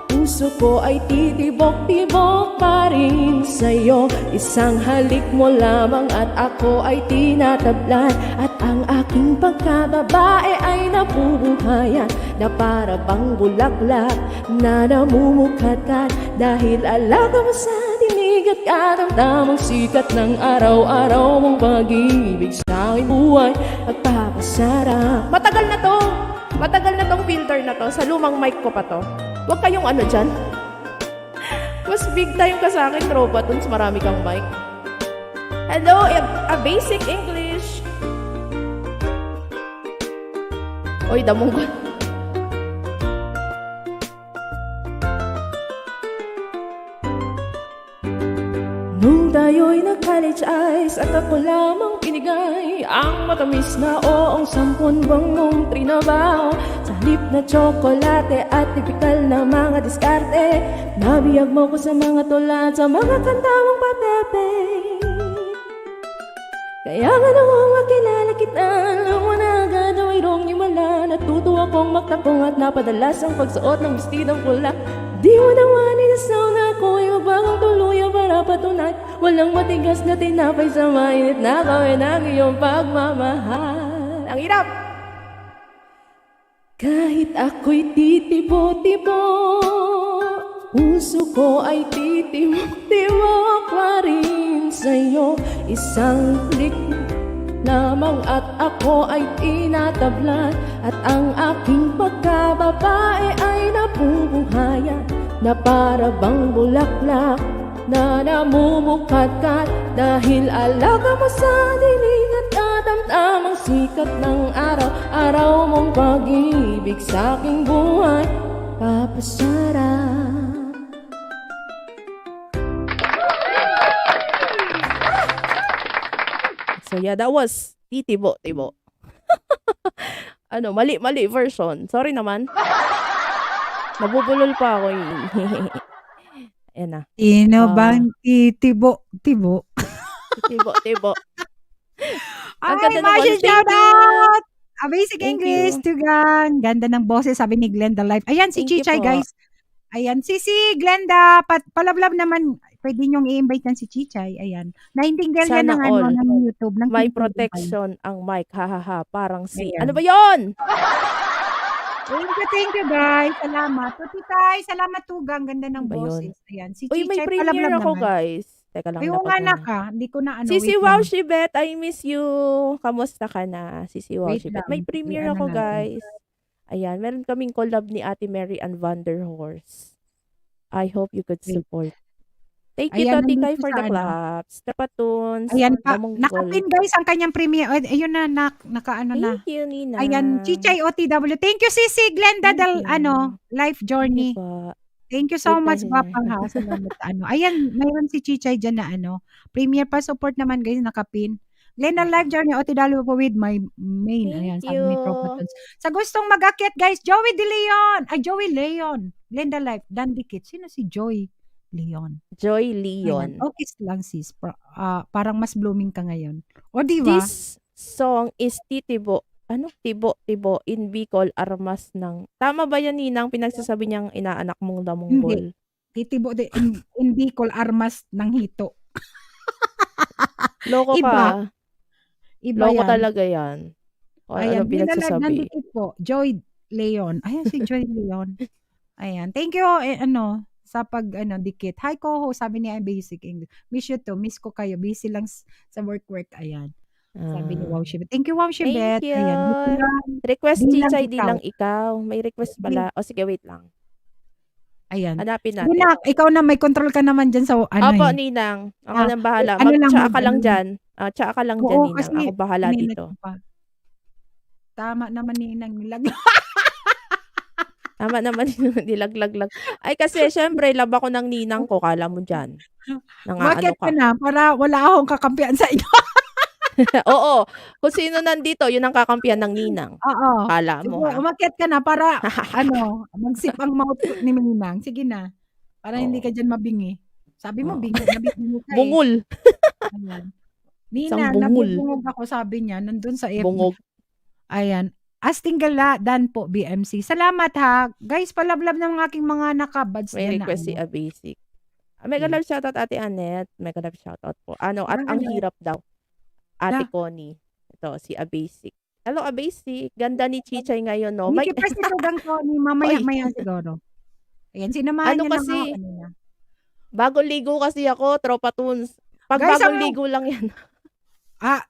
Speaker 3: puso ko ay titibok-tibok pa rin sa'yo. Isang halik mo lamang at ako ay tinatablan. At ang aking pagkababae ay nabubuhayan na para bang bulaklak na namumukhat-kat. Dahil alaga mo sa dinig at karamdamang sikat ng araw-araw mong pag-ibig sa aking buhay at papasarap. Matagal na tong filter na to. Sa lumang mic ko pa to. Huwag kayong ano dyan. Mas big time ka sa akin, tropa, tuns marami kang mic. Hello, a basic English. Oy, damong ko.
Speaker 5: college eyes at ako lamang pinigay ang matamis na oong 10 buwang mong trinabaho. Sa halip na tsokolate at tipikal na mga diskarte, nabiyag mo ko sa mga tula at sa mga kanta mong papepe. Kaya nga nung makilala kita, alam mo na agad na mayroong himala. Natuto akong magtakong at napadalas ang pagsuot ng vestidong pula. Di mo naman inasaw na ako'y magbagong tuluyan para patunay walang matigas na tinapay sa mainit na gawin ang iyong pagmamahal. Ang hirap! Kahit ako'y titibo-tibo, puso ko ay titibok pa rin sa'yo. Isang klik lamang at ako ay tinatablan, at ang aking pagkababae ay nabubuhayan na para bang bulaklak na namumukadkad. Dahil alaga mo sa dilig at katamtamang sikat ng araw, araw mong pag-ibig sa aking buhay papasarap. So yeah, that was Titibo-Tibo. Mali version. Sorry naman. Nabubulol pa ako. Ayan na.
Speaker 2: Sino bang titibo-tibo?
Speaker 5: Titibo-Tibo. Ang
Speaker 2: Ay,
Speaker 5: ganda naman.
Speaker 2: Marcia,
Speaker 5: Thank
Speaker 2: shout
Speaker 5: you.
Speaker 2: out! Basic
Speaker 5: Thank
Speaker 2: English,
Speaker 5: you.
Speaker 2: Tugang. Ganda ng boses, sabi ni Glenda Life. Ayan, si
Speaker 5: Thank you
Speaker 2: Chichay,
Speaker 5: po.
Speaker 2: guys. Ayan, si Glenda, palablab naman, pwede niyong i-invite yan si Chichay. Ayan. Naintindihan yan
Speaker 5: Sana
Speaker 2: ng,
Speaker 5: all.
Speaker 2: ng YouTube. Ng
Speaker 5: May
Speaker 2: YouTube.
Speaker 5: protection ang mic. Hahaha. Parang si...
Speaker 2: Ayan.
Speaker 5: Ano ba yon?
Speaker 2: Thank you, guys. Salamat. Tutitay, salamat, Tugang. Ganda ng
Speaker 5: Ano ba yun?
Speaker 2: boses. Ayan, si
Speaker 5: Uy, may
Speaker 2: Chichay,
Speaker 5: premiere
Speaker 2: palablab
Speaker 5: ako,
Speaker 2: naman.
Speaker 5: guys. Teka lang.
Speaker 2: Ay, oo nga na ka. Hindi ko na
Speaker 5: Sisi
Speaker 2: wait
Speaker 5: Wow
Speaker 2: lang.
Speaker 5: Shibet, I miss you. Kamusta ka na? Sisi Wow
Speaker 2: Wait
Speaker 5: Shibet.
Speaker 2: lang.
Speaker 5: May premiere
Speaker 2: Ano
Speaker 5: ako,
Speaker 2: natin.
Speaker 5: guys. Ayan, meron kaming collab ni Ate Mary and Vanderhorst. I hope you could
Speaker 2: Wait.
Speaker 5: support. Thank you,
Speaker 2: Ayan,
Speaker 5: Tati Kai,
Speaker 2: nandito
Speaker 5: for
Speaker 2: sa
Speaker 5: the
Speaker 2: ano.
Speaker 5: claps. Tapatoons.
Speaker 2: Ayan pa.
Speaker 5: Damonggol.
Speaker 2: Nakapin, guys, ang kanyang premiere. Ayun na, nakaano na.
Speaker 5: Thank you, Nina.
Speaker 2: Ayan, Chichay OTW. Thank you, Sisi Glenda
Speaker 5: Thank you.
Speaker 2: Life
Speaker 5: Thank you
Speaker 2: Journey.
Speaker 5: po.
Speaker 2: Thank you so
Speaker 5: Wait
Speaker 2: much,
Speaker 5: lang.
Speaker 2: Bapang ha. Salamat sa Ayan, mayroon si Chichay dyan na Premier pa support naman, guys, nakapin. Glenda Life Journey OTW po with my main. Ayan,
Speaker 5: Thank
Speaker 2: sabi ni
Speaker 5: you.
Speaker 2: Propotons. Sa gustong mag-akyat, guys, Joey De Leon. Joey Leon. Glenda Life, Dandikit. Sino si Joey Leon?
Speaker 5: Joy
Speaker 2: Ayan,
Speaker 5: Leon.
Speaker 2: okay lang, sis. Parang mas blooming ka ngayon. O, di ba?
Speaker 5: This song is Titibo. Tibo-Tibo in Bicol, Armas ng... Tama ba yan, Ninang? Pinagsasabi niyang inaanak mong damonggol.
Speaker 2: Titibo de in Bicol, armas ng hito.
Speaker 5: Loko
Speaker 2: Iba.
Speaker 5: ka.
Speaker 2: Iba
Speaker 5: Loko
Speaker 2: yan.
Speaker 5: talaga yan. O ano pinagsasabi?
Speaker 2: Nandito po. Joy Leon. Ayan si Joy Leon. Ayan. Thank you, sa dikit. Hi, Koho. Sabi niya, basic English. Miss you too. Miss ko kayo. Busy lang sa work. Ayan. Sabi ni Wow Shibet. Thank you, Wow Shibet.
Speaker 5: Thank you.
Speaker 2: Ayan.
Speaker 5: Request,
Speaker 2: Di lang
Speaker 5: Chichay, di
Speaker 2: ikaw.
Speaker 5: lang ikaw. May request pala. O sige, wait lang.
Speaker 2: Ayan.
Speaker 5: Hanapin
Speaker 2: Sige
Speaker 5: natin.
Speaker 2: na, ikaw na may control ka naman dyan sa
Speaker 5: Opo,
Speaker 2: eh.
Speaker 5: Ninang. Ako
Speaker 2: Ah,
Speaker 5: nang bahala.
Speaker 2: ano lang,
Speaker 5: Mag-tsaa ka lang
Speaker 2: ano
Speaker 5: dyan. Tsaa ka lang dyan,
Speaker 2: Oo,
Speaker 5: Ninang.
Speaker 2: kasi
Speaker 5: Ako bahala
Speaker 2: minute
Speaker 5: dito.
Speaker 2: pa. Tama naman ni Inang nilaglag.
Speaker 5: Tama naman nilaglag-lag. Ay, kasi syempre, laba ko ng ninang ko. Kala mo dyan. Nangaano
Speaker 2: Bakit
Speaker 5: ka.
Speaker 2: ka na? Para wala akong kakampihan sa inyo.
Speaker 5: Oo. Kung sino nandito, yun ang kakampihan ng ninang.
Speaker 2: Oo.
Speaker 5: Kala mo,
Speaker 2: Sige,
Speaker 5: ha?
Speaker 2: umakyat ka na para, mag-sip ang mouth ni Minang. Sige na. Para hindi
Speaker 5: Oo.
Speaker 2: ka dyan mabingi. Sabi mo,
Speaker 5: Oo.
Speaker 2: nabingi ka
Speaker 5: Bungol.
Speaker 2: Ayan.
Speaker 5: Isang
Speaker 2: Nina,
Speaker 5: bungol.
Speaker 2: nabubungog ako, sabi niya, nandun sa FB.
Speaker 5: Bungog.
Speaker 2: Ayan. Astinggala, Dan po, BMC. Salamat ha. Guys, palablab ng aking mga nakabads
Speaker 5: May
Speaker 2: dyan na.
Speaker 5: request si A Basic. Mega love shoutout, Ate Annette. Mega love shoutout po. At
Speaker 2: Ang
Speaker 5: ang
Speaker 2: ano?
Speaker 5: hirap daw. Ate
Speaker 2: Na?
Speaker 5: Connie. Ito, si A Basic. Hello, A Basic. Ganda ni Chichay ngayon, no?
Speaker 2: Hindi pa si Tugang Tony, mamaya siguro. Ayan, sinamahan
Speaker 5: Ano
Speaker 2: niya
Speaker 5: kasi?
Speaker 2: lang ako kanina.
Speaker 5: Bagong ligo kasi ako, Tropa Tunes. Pag
Speaker 2: Guys,
Speaker 5: bagong
Speaker 2: ang-
Speaker 5: ligo lang yan.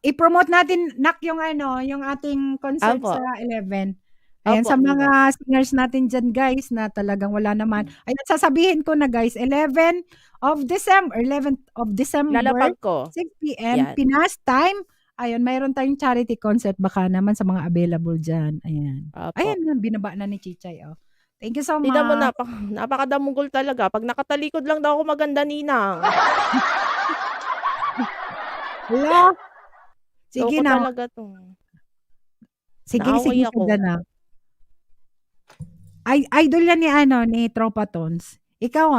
Speaker 2: I-promote natin, Nak, yung ating concert
Speaker 5: Apo.
Speaker 2: sa 11. Ayan,
Speaker 5: Opo,
Speaker 2: sa mga singers natin dyan, guys, na talagang wala naman. Ayan, sasabihin ko na, guys, 11th of December,
Speaker 5: Lalapag ko.
Speaker 2: 6 p.m.
Speaker 5: Yan.
Speaker 2: Pinas time. Ayun, mayroon tayong charity concert baka naman sa mga available dyan. Ayan.
Speaker 5: Opo.
Speaker 2: Ayan, binaba na ni Chichay. Oh. Thank you so much.
Speaker 5: Tignan mo, napakadamugol talaga. Pag nakatalikod lang daw ako maganda, Ninang.
Speaker 1: Hala, sige
Speaker 5: Loko
Speaker 1: na.
Speaker 5: talaga 'to.
Speaker 1: Sige,
Speaker 5: Naaway
Speaker 1: sige,
Speaker 5: ako.
Speaker 1: sige na. Ay, idol yan ni Tropa Tons. Ikaw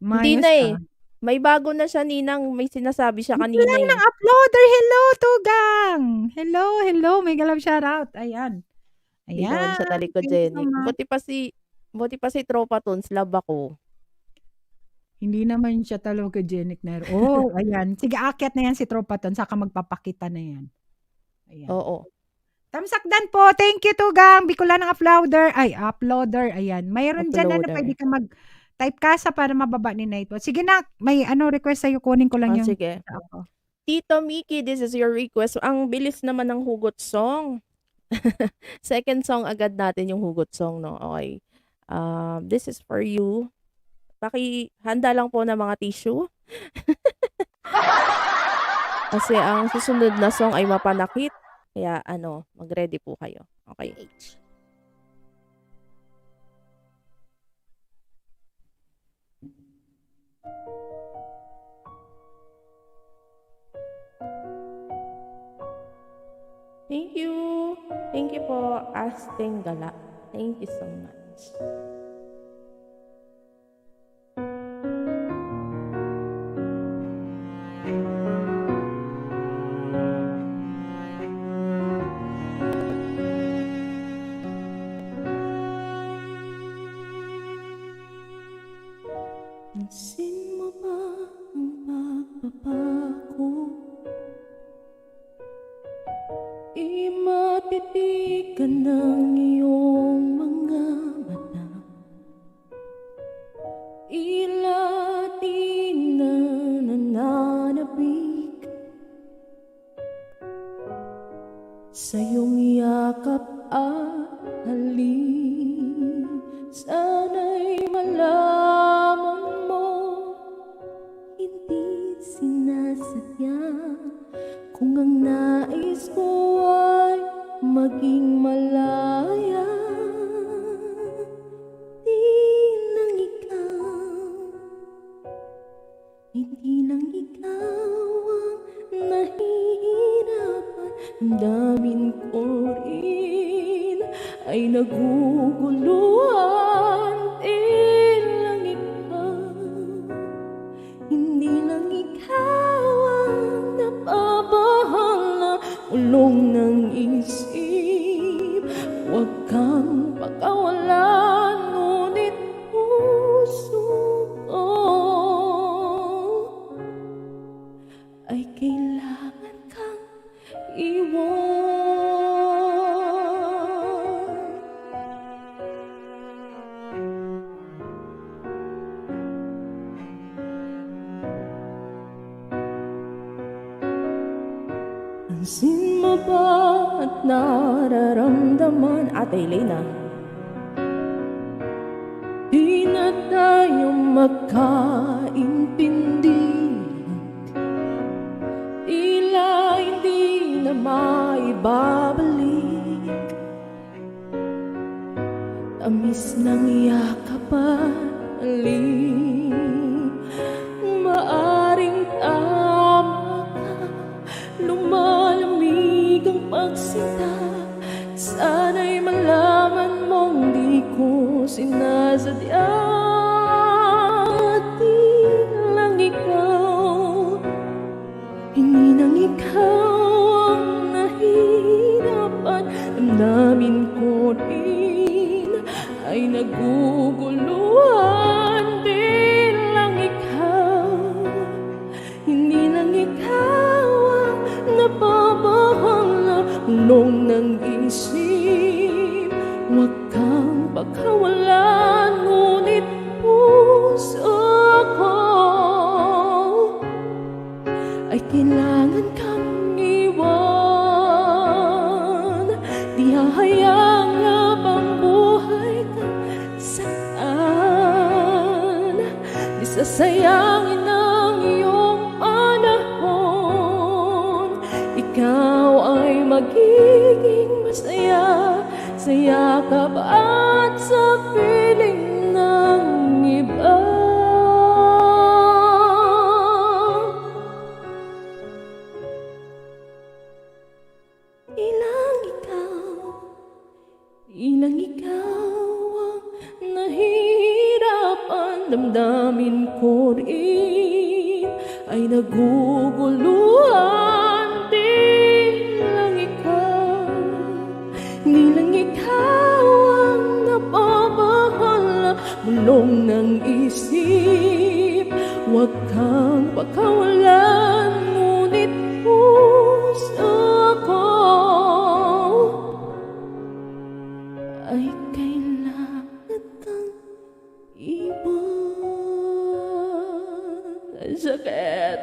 Speaker 5: Hindi
Speaker 1: mayos
Speaker 5: na
Speaker 1: ka.
Speaker 5: may bago na siya ninang, may sinasabi siya
Speaker 1: Ito
Speaker 5: kanina
Speaker 1: lang ng
Speaker 5: eh.
Speaker 1: uploader. Hello, Tugang. Hello, hello. May galap shoutout. Ayan.
Speaker 5: Hindi naman
Speaker 1: Ayan.
Speaker 5: siya
Speaker 1: Thank you so
Speaker 5: talikogenic.
Speaker 1: much.
Speaker 5: Buti pa si Tropa Toons, love ako.
Speaker 1: Hindi naman siya talogogenic na. Oh, ayan. Sige, akyat na yan si Tropa Tons. Saka magpapakita na yan. Ayan.
Speaker 5: Oo.
Speaker 1: Tamsakdan po. Thank you, Tugang. Bicolanang uploader. Ay, uploader. Ayan. Mayroon dyan
Speaker 5: Uploader.
Speaker 1: pwede ka type ka sa para mababa ni Nightbot. Sige na, may request sa'yo. Kunin ko lang yung
Speaker 5: Sige.
Speaker 1: ako.
Speaker 5: Tito Mickey, this is your request. Ang bilis naman ng hugot song. Second song agad natin yung hugot song, no? Okay. This is for you. Handa lang po ng mga tissue. Kasi ang susunod na song ay mapanakit. Kaya mag-ready po kayo. Okay. Thank you. Thank you po, Asteng Gala. Thank you so much. Pansin mo ba ang pagbabago? Matitigan ng iyong mga mata. Tila di na nananabik sa iyong yakap at halik. Sana'y malaman mo, hindi sinasadya. Kung ang nais ko ay maging malaya, di lang ikaw, hindi lang ikaw ang nahihirapan. Damdamin ko rin ay naguguluhan. Di lang ikaw, hindi lang ikaw ang napabahala. Ulong ng isip, huwag kang pakawalan, ngunit puso ko ay kailangan kang iwan. Pansin mo ba at nararamdaman, Ate Elena? Di na tayo magkaintindihan. Tila hindi na maibabalik. Tamis ng yakap at halik. Maaring tama ka, lumalamig ang pagsinta. Sana'y malaman mong di ko sinasadya. Di lang ikaw, hindi nang ikaw ang nahihirapan. Damdamin ko rin ay naguguluhan. Di lang ikaw, hindi lang ikaw ang napabahala. Ulong ng isip, huwag kang pagkawalan, ngunit puso ko ay kailangan kang iwan. Di hahayang habang buhay kang saktan. Di sasayangin ang iyong panahon. Ikaw ay magiging masaya sa yakap at sa piling ng iba. Ilang ikaw ang nahihirapan, damdamin ko rin ay naguguluhan. Di lang ikaw, di lang ikaw ang napapahala, bulong ng isip. Huwag kang pagkawalan, ngunit puso ko ay kailangan ng iba. Ang sakit.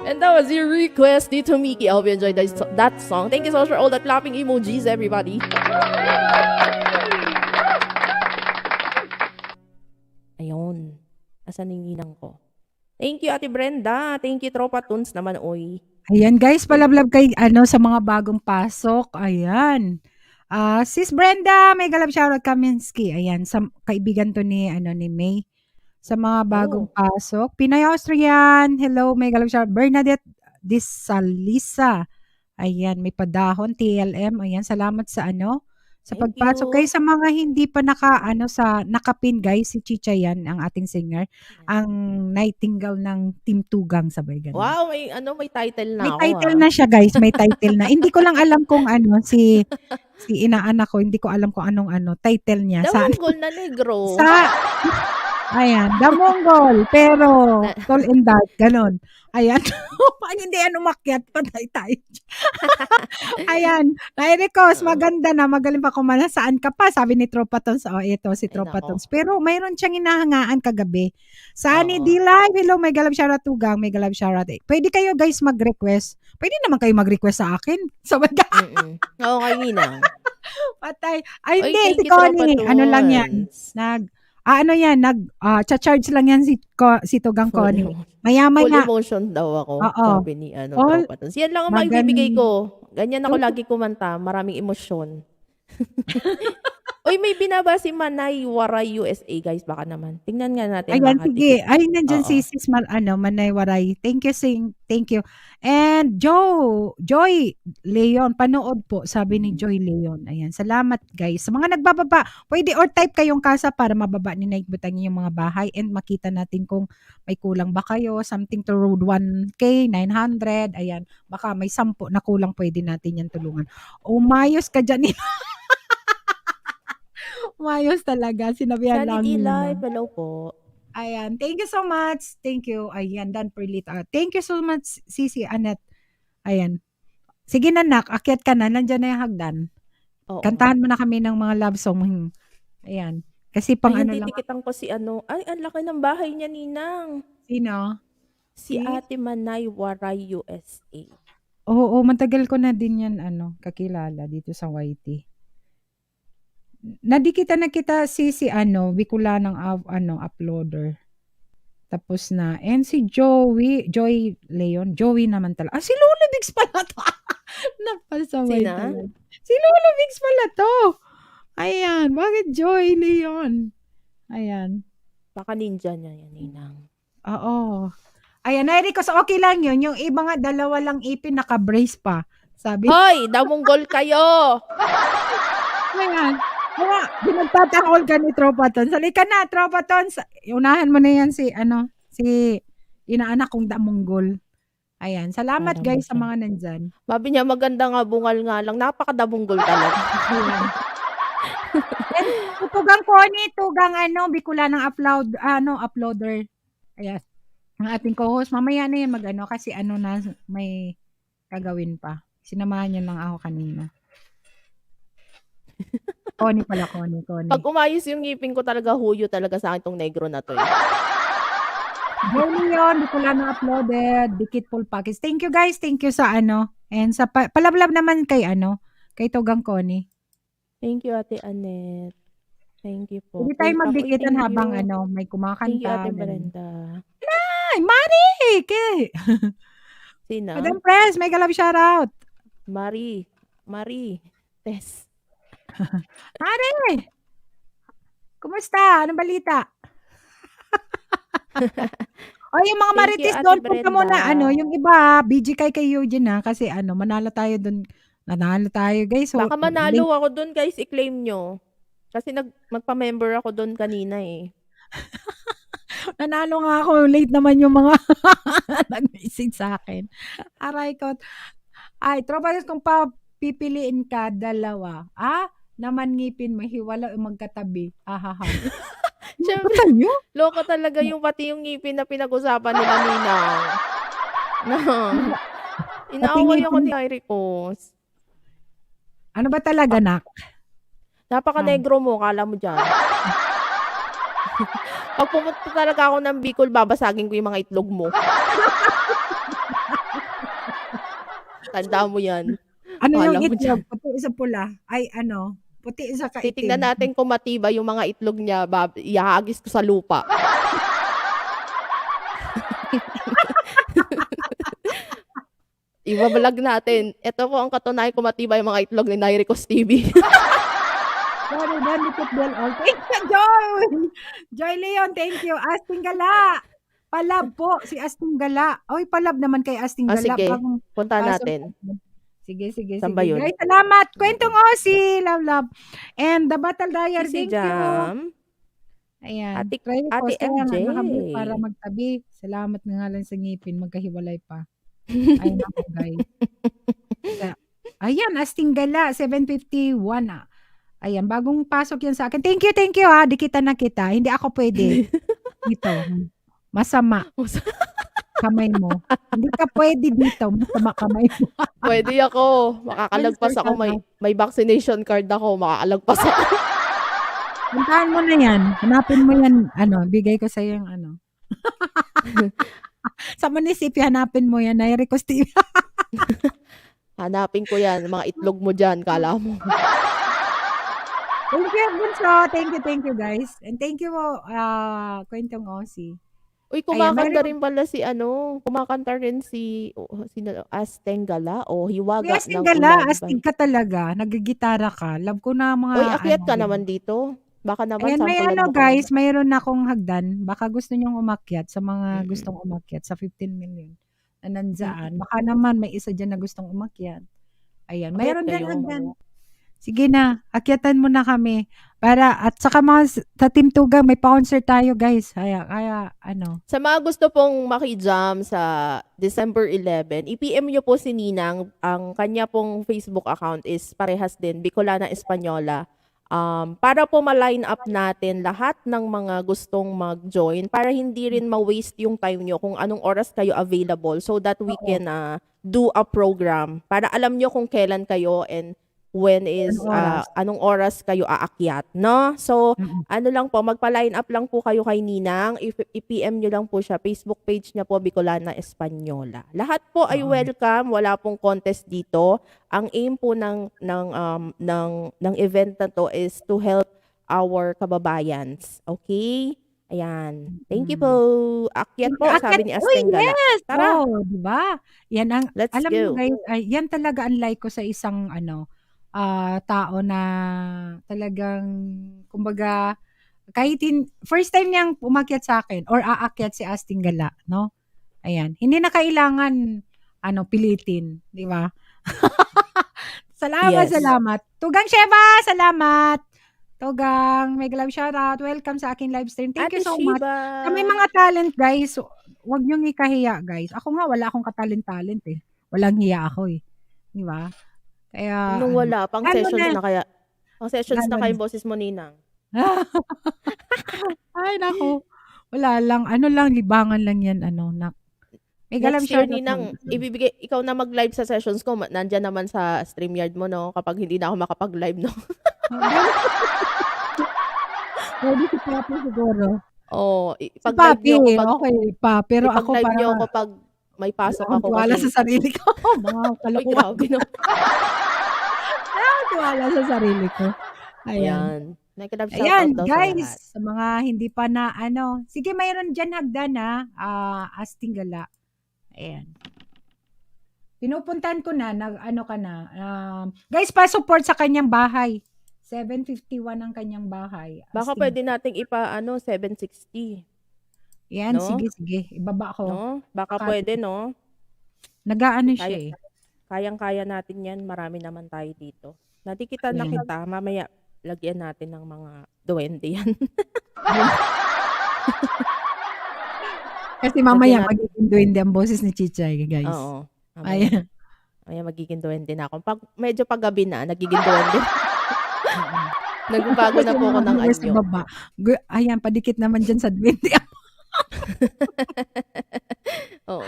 Speaker 5: And that was your request, Dito Miki. I hope you enjoyed that song. Thank you so much for all the clapping emojis, everybody. Ayun. Asan yung ninang ko? Thank you, Ate Brenda. Thank you, Tropa Tunes naman, oy.
Speaker 2: Ayan guys, palablab kay sa mga bagong pasok. Ayan. Sis Brenda, may galap shoutout Kaminsky. Ayan, sa kaibigan to ni ni May. Sa mga bagong pasok. Pinay Austrian. Hello, may galap shoutout Bernadette Disalisa. Ayan, may padahon TLM. Ayan, salamat sa sa
Speaker 5: Thank
Speaker 2: pagpasok.
Speaker 5: you.
Speaker 2: Guys, sa mga hindi pa nakapin guys, si Chicha yan, ang ating singer, ang nightingale ng Team Tugang, sabay ganun.
Speaker 5: Wow, may title na
Speaker 2: May
Speaker 5: ako.
Speaker 2: title na siya guys, may title na. Hindi ko lang alam kung si inaanak ko, hindi ko alam kung anong title niya.
Speaker 5: Damunggol na negro.
Speaker 2: Ayan, The Mongol, pero tall and dark, ganon. Ayan, pag hindi umakyat, patay tayo. Ayan, Nairikos, maganda na, magaling pa kumana, saan ka pa? Sabi ni Tropa Tons, ito si
Speaker 5: Ay,
Speaker 2: Tropa
Speaker 5: nako.
Speaker 2: Tons. Pero mayroon siyang inahangaan kagabi. Sunny
Speaker 5: Oo.
Speaker 2: D Live, hello, may galab shoutout Tugang, may galab shoutout. Pwede kayo guys mag-request. Pwede naman kayo mag-request sa akin. So,
Speaker 5: Oo, kay Ninang.
Speaker 2: patay. Ay,
Speaker 5: Oy,
Speaker 2: hindi,
Speaker 5: thank
Speaker 2: si
Speaker 5: you, Tropa
Speaker 2: Connie. Ano lang yan?
Speaker 5: Tunes.
Speaker 2: Cha-charge lang yan si Tugang Connie.
Speaker 5: Full
Speaker 2: Maya-maya.
Speaker 5: emotion daw ako,
Speaker 2: Oo.
Speaker 5: sabi ni
Speaker 2: All-
Speaker 5: Tropa Tunes. Yan lang ang
Speaker 2: Magaling.
Speaker 5: maibibigay ko. Ganyan ako lagi kumanta, maraming emosyon. Uy, may binaba si Manay Waray USA, guys. Baka naman. Tingnan nga natin.
Speaker 2: Ayan,
Speaker 5: baka
Speaker 2: sige.
Speaker 5: tikit.
Speaker 2: Ay, nandyan
Speaker 5: Oo.
Speaker 2: si Sis Manay Waray. Thank you, thank you. And Joy Leon, panood po, sabi ni Joy Leon. Ayan, salamat guys. Sa mga nagbababa, pwede or type kayong kasa para mababa ni Nike Butang yung mga bahay and makita natin kung may kulang ba kayo. Something to road 1K, 900. Ayan, baka may 10 na kulang, pwede natin yan tulungan. Umayos ka dyan. Umayos talaga. Sinabihan lang
Speaker 5: Sanity
Speaker 2: nila.
Speaker 5: Live, hello po.
Speaker 2: Ayan, thank you so much. Thank you. Ayan, Dan Perlit. Thank you so much, Sisi Anet. Ayan. Sige na, nak. Akyat ka na. Nandiyan na yung hagdan.
Speaker 5: Oo.
Speaker 2: Kantahan mo na kami ng mga love song. Ayan. Kasi pang
Speaker 5: Ayun,
Speaker 2: lang.
Speaker 5: titikitan ko si Ay, ang laki ng bahay niya, Ninang.
Speaker 2: Sino?
Speaker 5: Si Ate Manay Waray USA.
Speaker 2: Oo, matagal ko na din yan, kakilala dito sa YT. Nadikitan na kita si Bicolanang uploader. Tapos na. And si Joy Leon. Joey naman talaga. Si Lolo Bix pala to. Napasaway
Speaker 5: Sina?
Speaker 2: talaga. Si Lolo Bix pala to. Ayan. Bakit Joy Leon? Ayan.
Speaker 5: Baka ninja niya yan, Ninang.
Speaker 2: Oo. Ayan. Nairi ko sa okay lang yun. Yung iba nga, 2 lang ipin, naka-brace pa. Sabi.
Speaker 5: Hoy, damunggol kayo!
Speaker 2: Ayan. Kaya, pinagtatakol ka ni Tropa Tons. Halika na, Tropa Tons. Unahan mo na yan si inaanak kong damunggol. Ayan. Salamat
Speaker 5: Alam mo
Speaker 2: guys sa
Speaker 5: siya.
Speaker 2: mga nandyan.
Speaker 5: Sabi niya, maganda nga, bungal nga lang. Napakadamunggol talaga.
Speaker 2: Ayan. And tugang Connie, tugang Bicolanang uploader. Ayan. Ang ating co-host. Mamaya na yan kasi na may kagawin pa. Sinamahan niya lang ako kanina. Connie pala, Connie.
Speaker 5: Pag umayos yung ngipin ko talaga, huyo talaga sa akin tong negro na to.
Speaker 2: Journey yun, Bicolanang uploaded, Dikit Full Package. Thank you guys, thank you sa and sa palablab naman kay kay Tugang Connie.
Speaker 5: Thank you, Ate Annette. Thank you po.
Speaker 2: Hindi tayo
Speaker 5: Uy,
Speaker 2: magdikitan
Speaker 5: thank
Speaker 2: habang
Speaker 5: you.
Speaker 2: may kumakanta.
Speaker 5: Thank you, Ate
Speaker 2: ganun.
Speaker 5: Brenda.
Speaker 2: Ay, Mari!
Speaker 5: Sina?
Speaker 2: Madam Press, may galab shoutout.
Speaker 5: Marie. Tess.
Speaker 2: Mari! Kumusta? Anong balita?
Speaker 1: O yung mga
Speaker 5: Thank you,
Speaker 1: marites
Speaker 5: Ate
Speaker 1: doon, punta muna,
Speaker 5: Brenda.
Speaker 1: yung iba, BG kay Eugene kasi manalo tayo doon. Nanalo tayo guys. So,
Speaker 5: Baka manalo ako doon, guys, i-claim nyo. Kasi magpa-member ako doon kanina eh.
Speaker 1: nanalo nga ako. Late naman yung mga nag-message sa akin. Aray ko. Ay, tropa kung pipiliin ka, dalawa. Naman ngipin, mahiwala o magkatabi. Ahaha.
Speaker 5: Siyempre,
Speaker 1: Tayo?
Speaker 5: loko talaga yung pati yung ngipin na pinag-usapan nila Ninang. Na, inaaway ako ni Iricos.
Speaker 1: Ano ba talaga, nak?
Speaker 5: Napaka-negro mo, kala mo dyan. Pag pumunta talaga ako ng Bicol, babasagin ko yung mga itlog mo. Tanda mo yan.
Speaker 1: Ano
Speaker 5: Kala
Speaker 1: yung
Speaker 5: mo
Speaker 1: itlog? Puti isa pula. Ay, puti isa kaitim.
Speaker 5: Titingnan natin kung matibay yung mga itlog niya, ihahagis ko sa lupa. Ibabalag natin. Ito po ang katunayan kung matibay yung mga itlog ni Nairicos TV.
Speaker 1: Sorry, then we took them all. Thank you, Joy! Joy Leon, thank you. Asting Gala. Palab po, si Asting Gala. Oy, palab naman kay Asting Gala.
Speaker 5: Sige,
Speaker 1: Bagong
Speaker 5: punta
Speaker 1: pasok.
Speaker 5: natin.
Speaker 1: Sige.
Speaker 5: Saan ba yun?
Speaker 1: Guys, salamat. Kwentong Osi. Love. And the Battle Diary,
Speaker 5: Si
Speaker 1: thank you.
Speaker 5: Ayan.
Speaker 1: Ate
Speaker 5: Ate MJ.
Speaker 1: para magtabi. Salamat nga lang sa ngipin. Magkahiwalay pa. Ayun ako, guys. Ayan, Asting Gala, 751. Ayan, bagong pasok yan sa akin. Thank you. Dikitan na kita. Hindi ako pwede. Dito. Masama. Kamay mo. Hindi ka pwede dito. Masama kamay mo.
Speaker 5: Pwede ako. Makakalagpas ako. May vaccination card ako. Makakalagpas ako.
Speaker 1: Puntahan mo na yan. Hanapin mo yan. Bigay ko sa'yo yung sa munisipyo, hanapin mo yan. Nairicos TV.
Speaker 5: Hanapin ko yan. Mga itlog mo dyan. Kala mo.
Speaker 1: Thank you, Bunso. Thank you, guys. And thank you, Kwentong Osi.
Speaker 5: Uy, kumakanta rin pala kumakanta rin si Asteng Gala o Hiwaga
Speaker 1: Astig
Speaker 5: ng
Speaker 1: Gala,
Speaker 5: Ulan.
Speaker 1: astig ka talaga. Nagigitara ka. Love ko na mga...
Speaker 5: Uy, akyat ka naman dito. Baka naman
Speaker 1: Ayan, may
Speaker 5: sampulan mo
Speaker 1: guys,
Speaker 5: kami.
Speaker 1: mayroon akong hagdan. Baka gusto nyong umakyat sa mga gustong umakyat sa 15 million na nandyan. Baka naman may isa dyan na gustong umakyat. Ayan, mayroon din
Speaker 5: kayo.
Speaker 1: hagdan. Sige na, akyatan mo na kami. At saka mga sa Team Tugang, may pa-concert tayo guys. Kaya
Speaker 5: Sa mga gusto pong makijam sa December 11, i-PM nyo po si Ninang. Ang kanya pong Facebook account is parehas din, Bicolana Española. Para po ma-line up natin lahat ng mga gustong mag-join para hindi rin ma-waste yung time nyo kung anong oras kayo available so that we can do a program para alam nyo kung kailan kayo and when is anong oras kayo aakyat, no? So, lang po, magpa-line up lang po kayo kay Ninang. I-PM nyo lang po siya. Facebook page niya po, Bicolana Española. Lahat po ay welcome. Wala pong contest dito. Ang aim po ng event na to is to help our kababayans. Okay? Ayan. Thank you po. Akyat po, sabi ni Asteng Gala.
Speaker 1: Yes!
Speaker 5: Tara.
Speaker 1: Diba? Yan ang,
Speaker 5: Let's
Speaker 1: alam
Speaker 5: go.
Speaker 1: mo guys, yan talaga ang like ko sa isang tao na talagang, kumbaga, first time niyang umakyat sa akin or aakyat si Asting Gala, no? Ayan. Hindi na kailangan, pilitin. Di ba? Salamat. Tugang Sheva, salamat. Tugang, mega love shoutout. Welcome sa akin live stream. Thank you so much. Sa may mga talent, guys, huwag niyong ikahiya, guys. Ako nga, wala akong katalent-talent eh. Walang hiya ako eh. Di ba? Kaya,
Speaker 5: Nung wala, pang sessions na kaya. Pang sessions na
Speaker 1: Lalo
Speaker 5: kayo, boses mo, Ninang.
Speaker 1: Ay, naku. Wala lang. Libangan lang yan, nak. Mega love
Speaker 5: Next year,
Speaker 1: shoutout.
Speaker 5: Ninang, ikaw na mag-live sa sessions ko. Nandyan naman sa StreamYard mo, no? Kapag hindi na ako makapag-live, no?
Speaker 1: Pwede si Papi siguro.
Speaker 5: Oo.
Speaker 1: Si
Speaker 5: Pag-live
Speaker 1: Papi,
Speaker 5: nyo ako pag,
Speaker 1: okay pa. Pero ako
Speaker 5: ipag-live nyo
Speaker 1: parang,
Speaker 5: ako pag may pasok
Speaker 1: akong
Speaker 5: ako.
Speaker 1: tiwala
Speaker 5: Kasi,
Speaker 1: sa sarili ko. Mga
Speaker 5: Uy,
Speaker 1: kalokohan.
Speaker 5: grabe, no?
Speaker 1: Tiwala sa sarili ko. Ayan.
Speaker 5: Ayan. Nag-love
Speaker 1: Ayan,
Speaker 5: shoutout daw sa lahat.
Speaker 1: guys. Sa mga hindi pa na, sige, mayroon dyan hagdan Asting Gala. Ayan. Pinupuntahan ko na, guys, pa-support sa kanyang bahay. 751 ang kanyang bahay.
Speaker 5: Baka
Speaker 1: Asting.
Speaker 5: pwede nating 760.
Speaker 2: Yan,
Speaker 5: No?
Speaker 2: sige, sige. Ibaba ko.
Speaker 5: No? Baka
Speaker 2: Baka-
Speaker 5: pwede, no?
Speaker 2: Nag-aano siya
Speaker 5: Kaya,
Speaker 2: eh.
Speaker 5: kayang-kaya natin yan. Marami naman tayo dito. Natikitan na
Speaker 2: Yan.
Speaker 5: kita. Mamaya, lagyan natin ng mga duwende yan.
Speaker 2: Kasi mamaya
Speaker 5: Lagyan
Speaker 2: magiging duwende ang boses ni Chichay, guys.
Speaker 5: Oo. Mamaya,
Speaker 2: Ayan.
Speaker 5: mamaya magiging duwende na ako. Pag medyo paggabi na, nagiging duwende. Nagbabago na po ako ng
Speaker 2: Kasi
Speaker 5: anyo.
Speaker 2: sa baba. Ayan, padikit naman dyan sa duwende.
Speaker 5: Oo.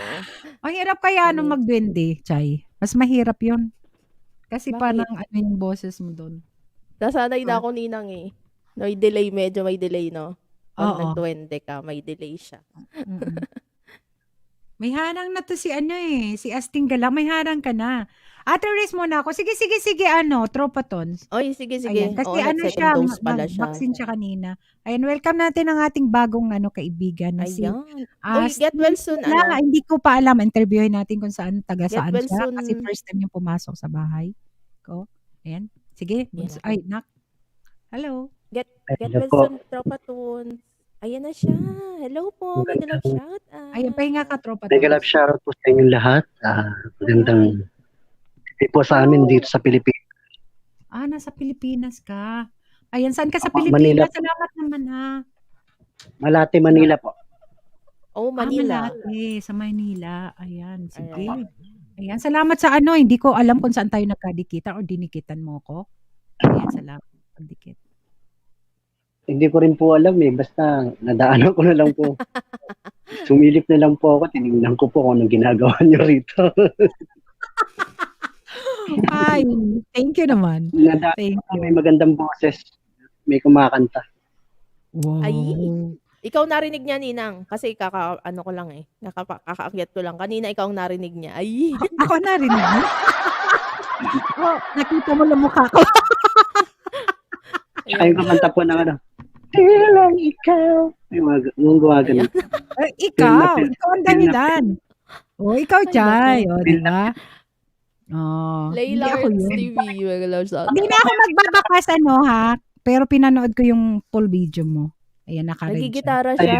Speaker 2: Ang hirap kaya
Speaker 5: Ano yun?
Speaker 2: magduwende, Chay. Mas mahirap yun. Kasi
Speaker 5: Bakit?
Speaker 2: parang ano yung boses mo doon.
Speaker 5: Nasanay na ako ninang eh. May delay, medyo may delay, no? Pag
Speaker 2: Oo.
Speaker 5: nagduwende ka, may delay siya.
Speaker 2: Mm. May harang na to si ano eh. Si Asting Gala. May harang ka na. Ate race mo na ako. Sige, sige, sige. Tropatons.
Speaker 5: Oy, sige,
Speaker 2: Ayan.
Speaker 5: sige.
Speaker 2: Kasi
Speaker 5: Oo,
Speaker 2: ano
Speaker 5: nag-second
Speaker 2: siya,
Speaker 5: dose pala siya.
Speaker 2: nag-vaccine siya kanina. Ayan, welcome natin ang ating bagong kaibigan na si
Speaker 5: Ayan. Uy, get well soon,
Speaker 2: Gala. Hindi ko pa alam. Interviewin natin kung saan, taga
Speaker 5: Get
Speaker 2: saan
Speaker 5: well
Speaker 2: siya.
Speaker 5: soon.
Speaker 2: Kasi first time yung pumasok sa bahay ko. Ayan. Sige.
Speaker 5: Yan ako.
Speaker 2: Ay, nak. Hello.
Speaker 5: Get
Speaker 6: Hello
Speaker 5: well
Speaker 6: po.
Speaker 5: soon, Tropa Tunes. Ayan na siya. Hello po. May love shout.
Speaker 2: Ayan, pahinga ka, tropa.
Speaker 6: Mega love shoutout po sa inyong lahat. Magandang gabi po sa amin dito sa Pilipinas.
Speaker 2: Nasa Pilipinas ka. Ayan, saan ka sa
Speaker 6: Ako,
Speaker 2: Pilipinas?
Speaker 6: Manila.
Speaker 2: Salamat naman ha.
Speaker 6: Malate, Manila po.
Speaker 5: Oh, Manila.
Speaker 2: Malate, sa Manila. Ayan, sige.
Speaker 5: Ayan.
Speaker 2: Ayan, salamat sa hindi ko alam kung saan tayo nagkadikitan o dinikitan mo ko. Ayan, salamat. Pagdikit.
Speaker 6: Hindi ko rin po alam eh. Basta nadaanan ko na lang po. Sumilip na lang po ako. Tinignan ko po kung anong ginagawa niyo rito.
Speaker 2: Ay, thank you naman.
Speaker 6: Nadaanan
Speaker 2: Thank
Speaker 6: ko,
Speaker 2: you.
Speaker 6: may magandang boses. May kumakanta.
Speaker 2: Wow.
Speaker 5: Ay. Ikaw narinig niya, Ninang. Kasi ano ko lang eh. Kakaakyat ko lang. Kanina ikaw ang narinig niya. Ay.
Speaker 2: Ako narinig mo? Nakita mo lang mukha ko.
Speaker 6: Tsaka yung kumanta po ng Tilang ikaw. May mga gumagano.
Speaker 2: Ay, ikaw ang dahilan. Ikaw, Chay. Di ba? Hindi
Speaker 5: Layla
Speaker 2: ako yun.
Speaker 5: TV. Mega love shout.
Speaker 2: Hindi na ako magbabakas ha. Pero pinanood ko yung full video mo. Ayan, naka-red siya.
Speaker 5: Nagigitara
Speaker 6: Ay,
Speaker 5: siya.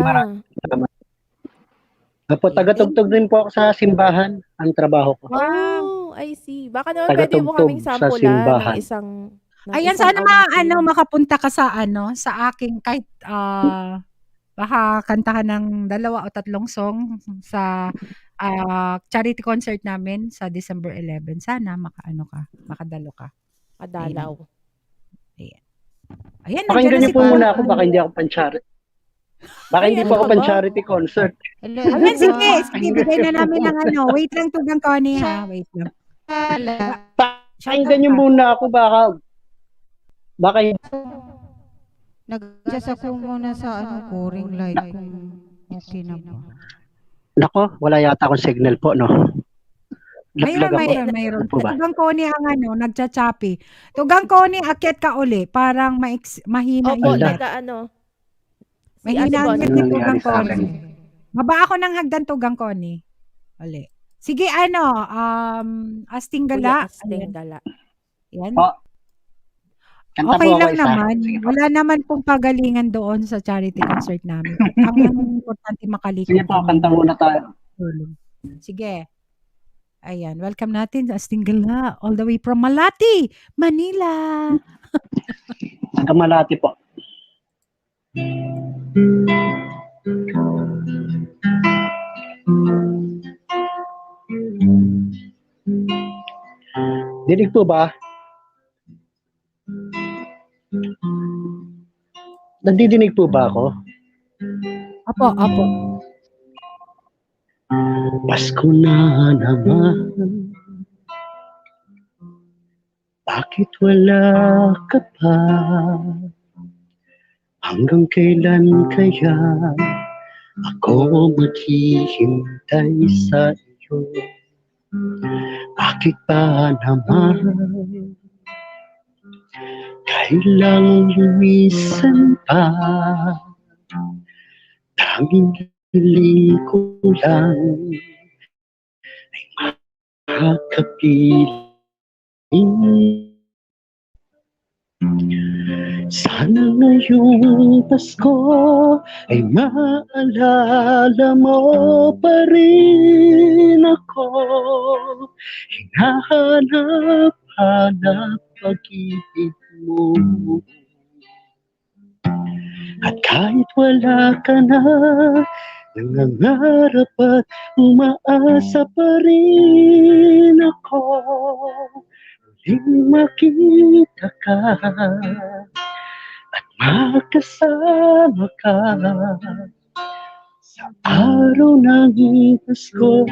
Speaker 6: Apo, tagatugtog din po ako sa simbahan. Ang trabaho ko.
Speaker 5: Oh, I see. Baka naman pwede mo
Speaker 6: Tagatugtog
Speaker 5: kaming
Speaker 6: sa
Speaker 5: sampulan
Speaker 6: simbahan.
Speaker 5: ng isang
Speaker 2: Ayan,
Speaker 5: isang
Speaker 2: sana
Speaker 5: awitin.
Speaker 2: makapunta ka sa sa aking kahit baka kantahan ng 2 o 3 song sa charity concert namin sa December 11. Sana makadalo ka.
Speaker 5: Kadalaw.
Speaker 2: Ayan,
Speaker 6: Pakinggan niyo po
Speaker 2: Paul.
Speaker 6: muna ako. Baka hindi ako pan-charity. Baka
Speaker 5: Ay,
Speaker 6: hindi
Speaker 5: ano
Speaker 6: po ako
Speaker 5: ka ba?
Speaker 6: pan-charity concert.
Speaker 2: Ayan, sige, bigay na namin ng Wait lang, Tugang Connie ha. Wait lang.
Speaker 6: Pakinggan niyo muna ako. Baka
Speaker 7: Nag-adjust ako muna sa ring light kung okay na ba.
Speaker 6: Nako, wala yata akong signal po, no?
Speaker 2: Mayroon.
Speaker 6: Ano po ba?
Speaker 2: Tugang Connie ang nagchachapi. Tugang Connie, akyat ka uli. Parang mahina
Speaker 5: Opo,
Speaker 6: Ala.
Speaker 2: Mahina
Speaker 5: Ate
Speaker 2: ang
Speaker 5: Bonnie.
Speaker 2: net ni
Speaker 6: Ano
Speaker 2: Tugang
Speaker 6: nangyari sa akin?
Speaker 2: Connie. Baba ako ng hagdan, Tugang Connie. Uli. Sige, Asting Gala.
Speaker 5: Asting Gala.
Speaker 2: Yan.
Speaker 6: Oh, kanta
Speaker 2: Okay
Speaker 6: po ako
Speaker 2: lang
Speaker 6: isa.
Speaker 2: naman.
Speaker 6: Sige po.
Speaker 2: Wala naman pong pagalingan doon sa charity concert namin. Ang importante makalikom.
Speaker 6: Sige po, kanta muna tayo.
Speaker 2: Sige. Ayan, welcome natin sa Asting Gala. All the way from Malati, Manila.
Speaker 6: Hanggang Malati po. Dinig po ba? Nandidinig po ba ako?
Speaker 2: Apo.
Speaker 6: Pasko na naman. Bakit wala ka pa? Hanggang kailan kaya ako maghihintay sa iyo? Bakit ba naman kailang lumisan pa? Tanging hiling ko lang ay makapiling sa Sana ngayong Pasko ay maalala mo pa rin ako. Hinahanap-hanap pag-ibig mo. At kahit wala ka na, nangangarap at umaasa pa rin ako. Muling makita ka at makasama ka sa araw ng Pasko.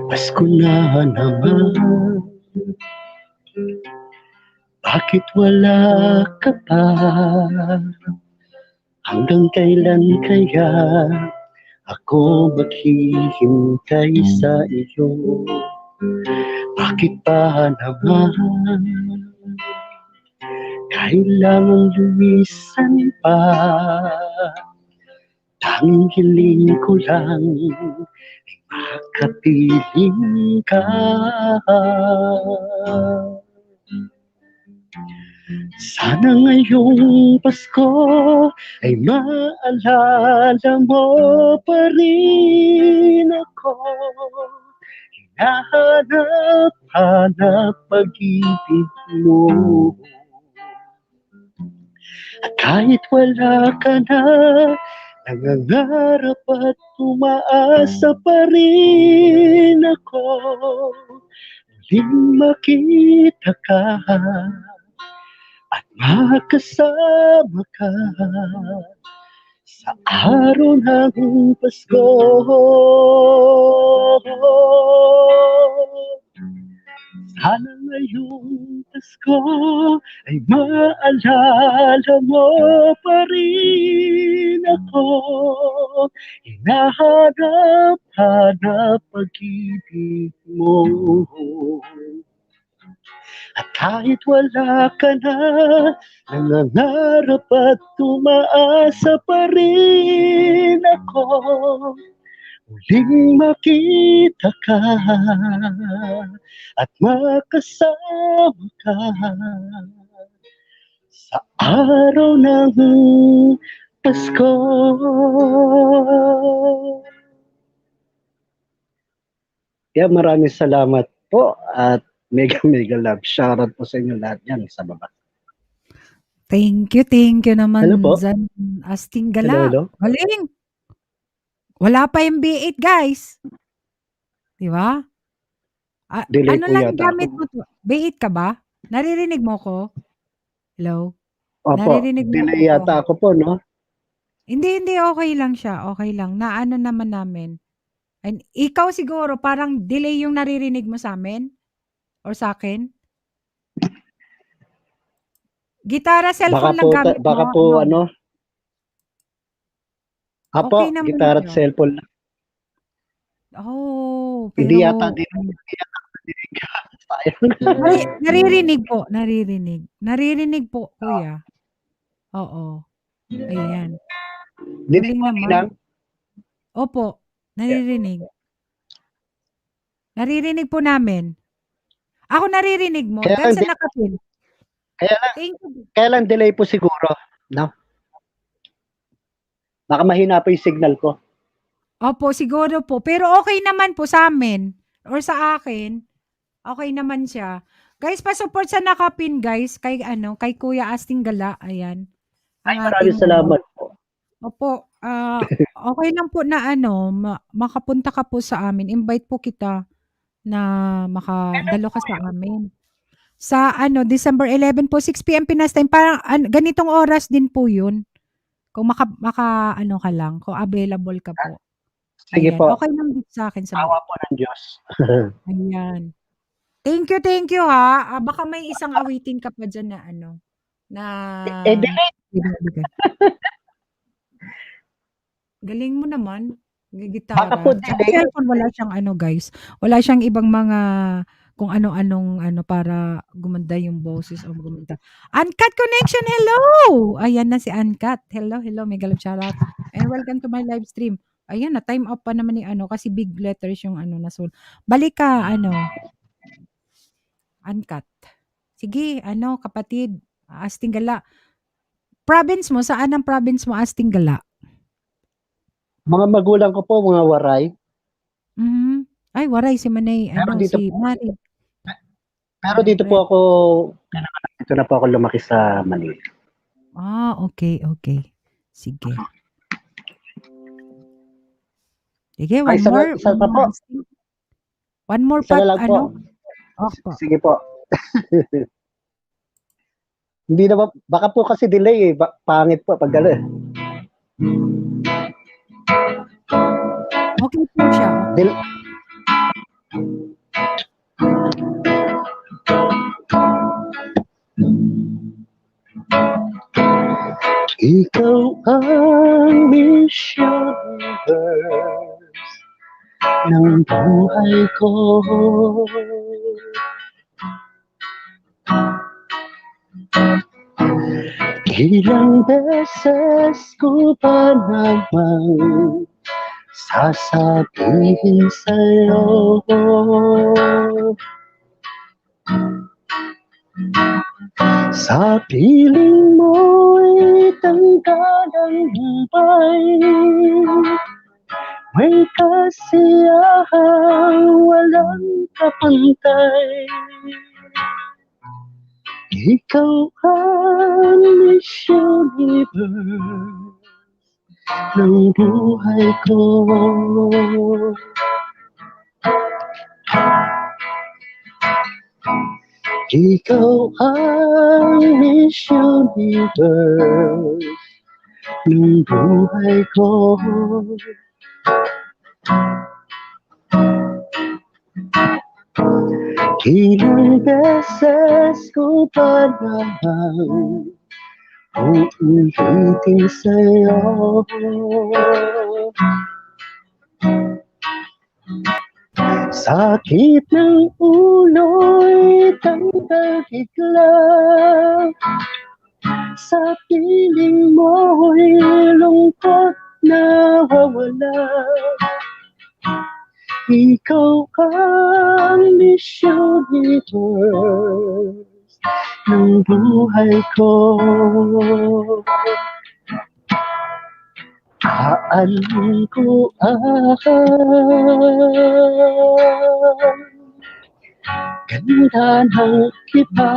Speaker 6: Pasko na naman, bakit wala ka pa? Hanggang kailan kaya ako maghihintay sa iyo? Bakit pa naman kailangang lumisan pa? Tanging hiling ko lang makapiling ka. Sana ngayong Pasko ay maalala mo pa rin ako. Hinahanap-hanap pag-ibig mo. At kahit wala ka na, nangangarap at umaasa pa rin ako. Muling makita ka at makasama ka sa araw ng Pasko. Sana ngayong Pasko ay maalala mo pa rin ako. Hinahanap-hanap pag-ibig mo. At kahit wala ka na, nangangarap at umaasa pa rin ako. Muling makita ka at makasama ka sa araw ng Pasko. Kaya maraming salamat po at mega love. Shoutout po sa inyo lahat yan sa baba.
Speaker 2: Thank you naman
Speaker 6: Hello po.
Speaker 2: Zan Asting
Speaker 6: Hello,
Speaker 2: Gala.
Speaker 6: hello.
Speaker 2: Galing. Wala pa yung B8 guys. Di ba?
Speaker 6: Delay
Speaker 2: Ano
Speaker 6: po
Speaker 2: lang
Speaker 6: yata
Speaker 2: gamit
Speaker 6: ako.
Speaker 2: mo to? B8 ka ba? Naririnig mo ko? Hello?
Speaker 6: Opo,
Speaker 2: Naririnig mo
Speaker 6: delay
Speaker 2: ko?
Speaker 6: yata ako po, no?
Speaker 2: Hindi, okay lang siya. Okay lang. Naano naman namin. And ikaw siguro, parang delay yung naririnig mo sa amin? Or sa akin? Gitara,
Speaker 6: Baka
Speaker 2: cellphone lang
Speaker 6: po,
Speaker 2: gamit
Speaker 6: baka
Speaker 2: mo?
Speaker 6: po
Speaker 2: No.
Speaker 6: ano? Apo,
Speaker 2: Okay naman
Speaker 6: gitara at
Speaker 2: siya.
Speaker 6: cellphone lang.
Speaker 2: Oh,
Speaker 6: Hindi
Speaker 2: pero
Speaker 6: yata narinig. Sayang.
Speaker 2: naririnig po, naririnig. Naririnig po, kuya. Oo. Ayan.
Speaker 6: Dinig
Speaker 2: Galing
Speaker 6: po,
Speaker 2: naman.
Speaker 6: Ninang.
Speaker 2: Opo, naririnig. Naririnig po namin. Ako naririnig mo.
Speaker 6: Kaya
Speaker 2: Dahil
Speaker 6: lang,
Speaker 2: sa nakapin. Thank you.
Speaker 6: kaya lang delay po siguro. No? Baka mahina po yung signal ko.
Speaker 2: Opo, siguro po. Pero okay naman po sa amin. Or sa akin. Okay naman siya. Guys, pa-support sa nakapin, guys. Kay kay Kuya Asting Gala. Ayan.
Speaker 6: Ay,
Speaker 2: Ang
Speaker 6: maraming
Speaker 2: ating
Speaker 6: salamat po.
Speaker 2: Opo, okay lang po na makapunta ka po sa amin. Invite po kita na makadalo ka sa amin. Sa December 11 po, 6 PM Pinas time. Parang ganitong oras din po 'yun. Kung maka ka lang, kung available ka po.
Speaker 6: Sige
Speaker 2: Ayan,
Speaker 6: po.
Speaker 2: okay lang din sa akin
Speaker 6: Awa po ng Diyos.
Speaker 2: Ayan. Thank you ha. Baka may isang awitin ka pa diyan na na
Speaker 6: Delay.
Speaker 2: Galing mo naman.
Speaker 6: Baka
Speaker 2: Gitara.
Speaker 6: po
Speaker 2: Sa
Speaker 6: delay.
Speaker 2: cellphone wala siyang guys. Wala siyang ibang mga kung ano-anong para gumanda yung boses o gumanda. Uncut Connection, hello! Ayan na si Uncut. Hello. Mega love shoutout. And welcome to my live stream.
Speaker 1: Ayan na, time up pa naman ni ano, kasi big letters yung ano, nasul. Balik ka, ano, uncut. Sige, ano, kapatid, Astinggala. Province mo, saan ang province mo, Astinggala?
Speaker 6: Mga magulang ko po, mga Waray.
Speaker 1: Mhm. Ay, waray si Manay,
Speaker 6: Pero
Speaker 1: ano,
Speaker 6: dito
Speaker 1: si Mari.
Speaker 6: pero dito po
Speaker 1: Red.
Speaker 6: ako, dito na po ako lumaki sa Manila.
Speaker 1: Okay, okay. Sige. Sige,
Speaker 6: Ay,
Speaker 1: one more.
Speaker 6: isa pa po.
Speaker 1: One more
Speaker 6: Isa
Speaker 1: pat,
Speaker 6: na lang po.
Speaker 1: ano? Opo.
Speaker 6: Sige po. Hindi na ba, baka po kasi delay pangit po pag gano'n.
Speaker 1: Okay po siya.
Speaker 6: Ikaw ang mission universe ng buhay ko. Ilang beses ko pa namang sasabihin sa'yo, sa piling mo'y tanggalang hubay, may kasiyahang walang kapantay. Ikaw ang Miss Universe ng buhay ko. Ikaw ang Miss Universe ng buhay ko. Ilang beses ko pa namang uulitin sa'yo, sakit ng ulo'y tanggal bigla, sa piling mo'y lungkot na wawala. Ikaw ang Miss Universe ng buhay ko. Aalim ko ang ganda ng iba.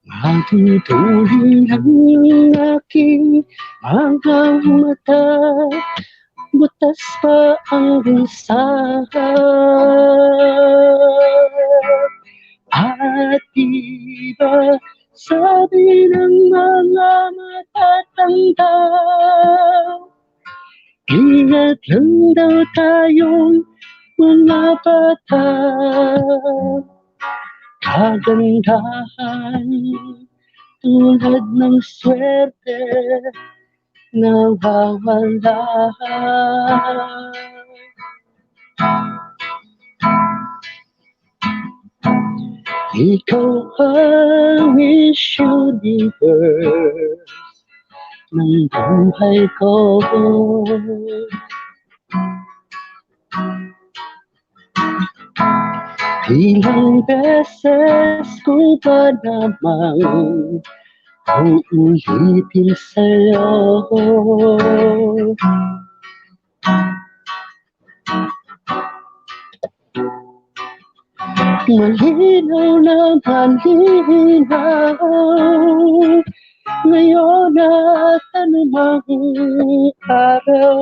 Speaker 6: Matutuloy ang aking mga mata, butas pa ang lisahan. At diba sabi ng mga matatanda, ingat lang daw tayong mga bata. Kagandahan tulad ng swerte nawawala. Ikaw ang Miss Universe ng buhay ko. Ilang beses ko ba namang uulitin sa'yo, malinaw na malinaw ngayon at anumang araw.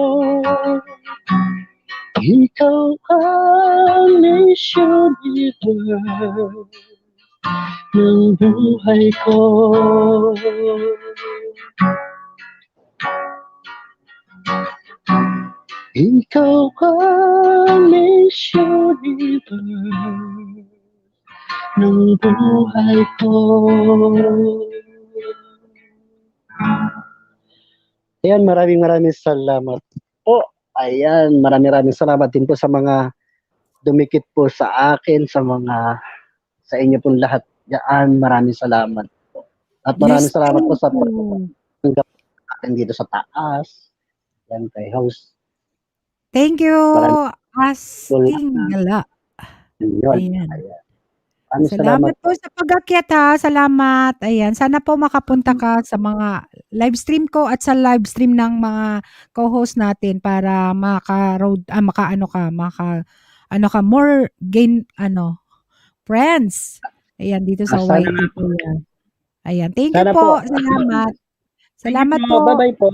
Speaker 6: Ikaw ang Miss Universe ng buhay ko. Ikaw ang Miss Universe ng buhay ko. Ayan, maraming salamat po. Ayan, maraming salamat din po sa mga dumikit po sa akin, sa inyo pong lahat. Yan, maraming salamat po. At maraming salamat po sa akin dito sa taas. Yan kay host.
Speaker 2: Thank you, Asting
Speaker 6: Salamat.
Speaker 2: Gala.
Speaker 6: Yun.
Speaker 2: Ayan.
Speaker 6: Maraming salamat.
Speaker 2: Salamat po sa pag-akyat ha. Salamat. Ayan. Sana po makapunta ka sa mga live stream ko at sa live stream ng mga co-host natin para ano ka, more gain, friends. Ayan, dito sa
Speaker 6: Sana
Speaker 2: YT po yan. Ayan. Thank you
Speaker 6: Sana
Speaker 2: po.
Speaker 6: po.
Speaker 2: Salamat.
Speaker 6: Thank
Speaker 2: Salamat
Speaker 6: you
Speaker 2: po.
Speaker 6: Bye-bye po.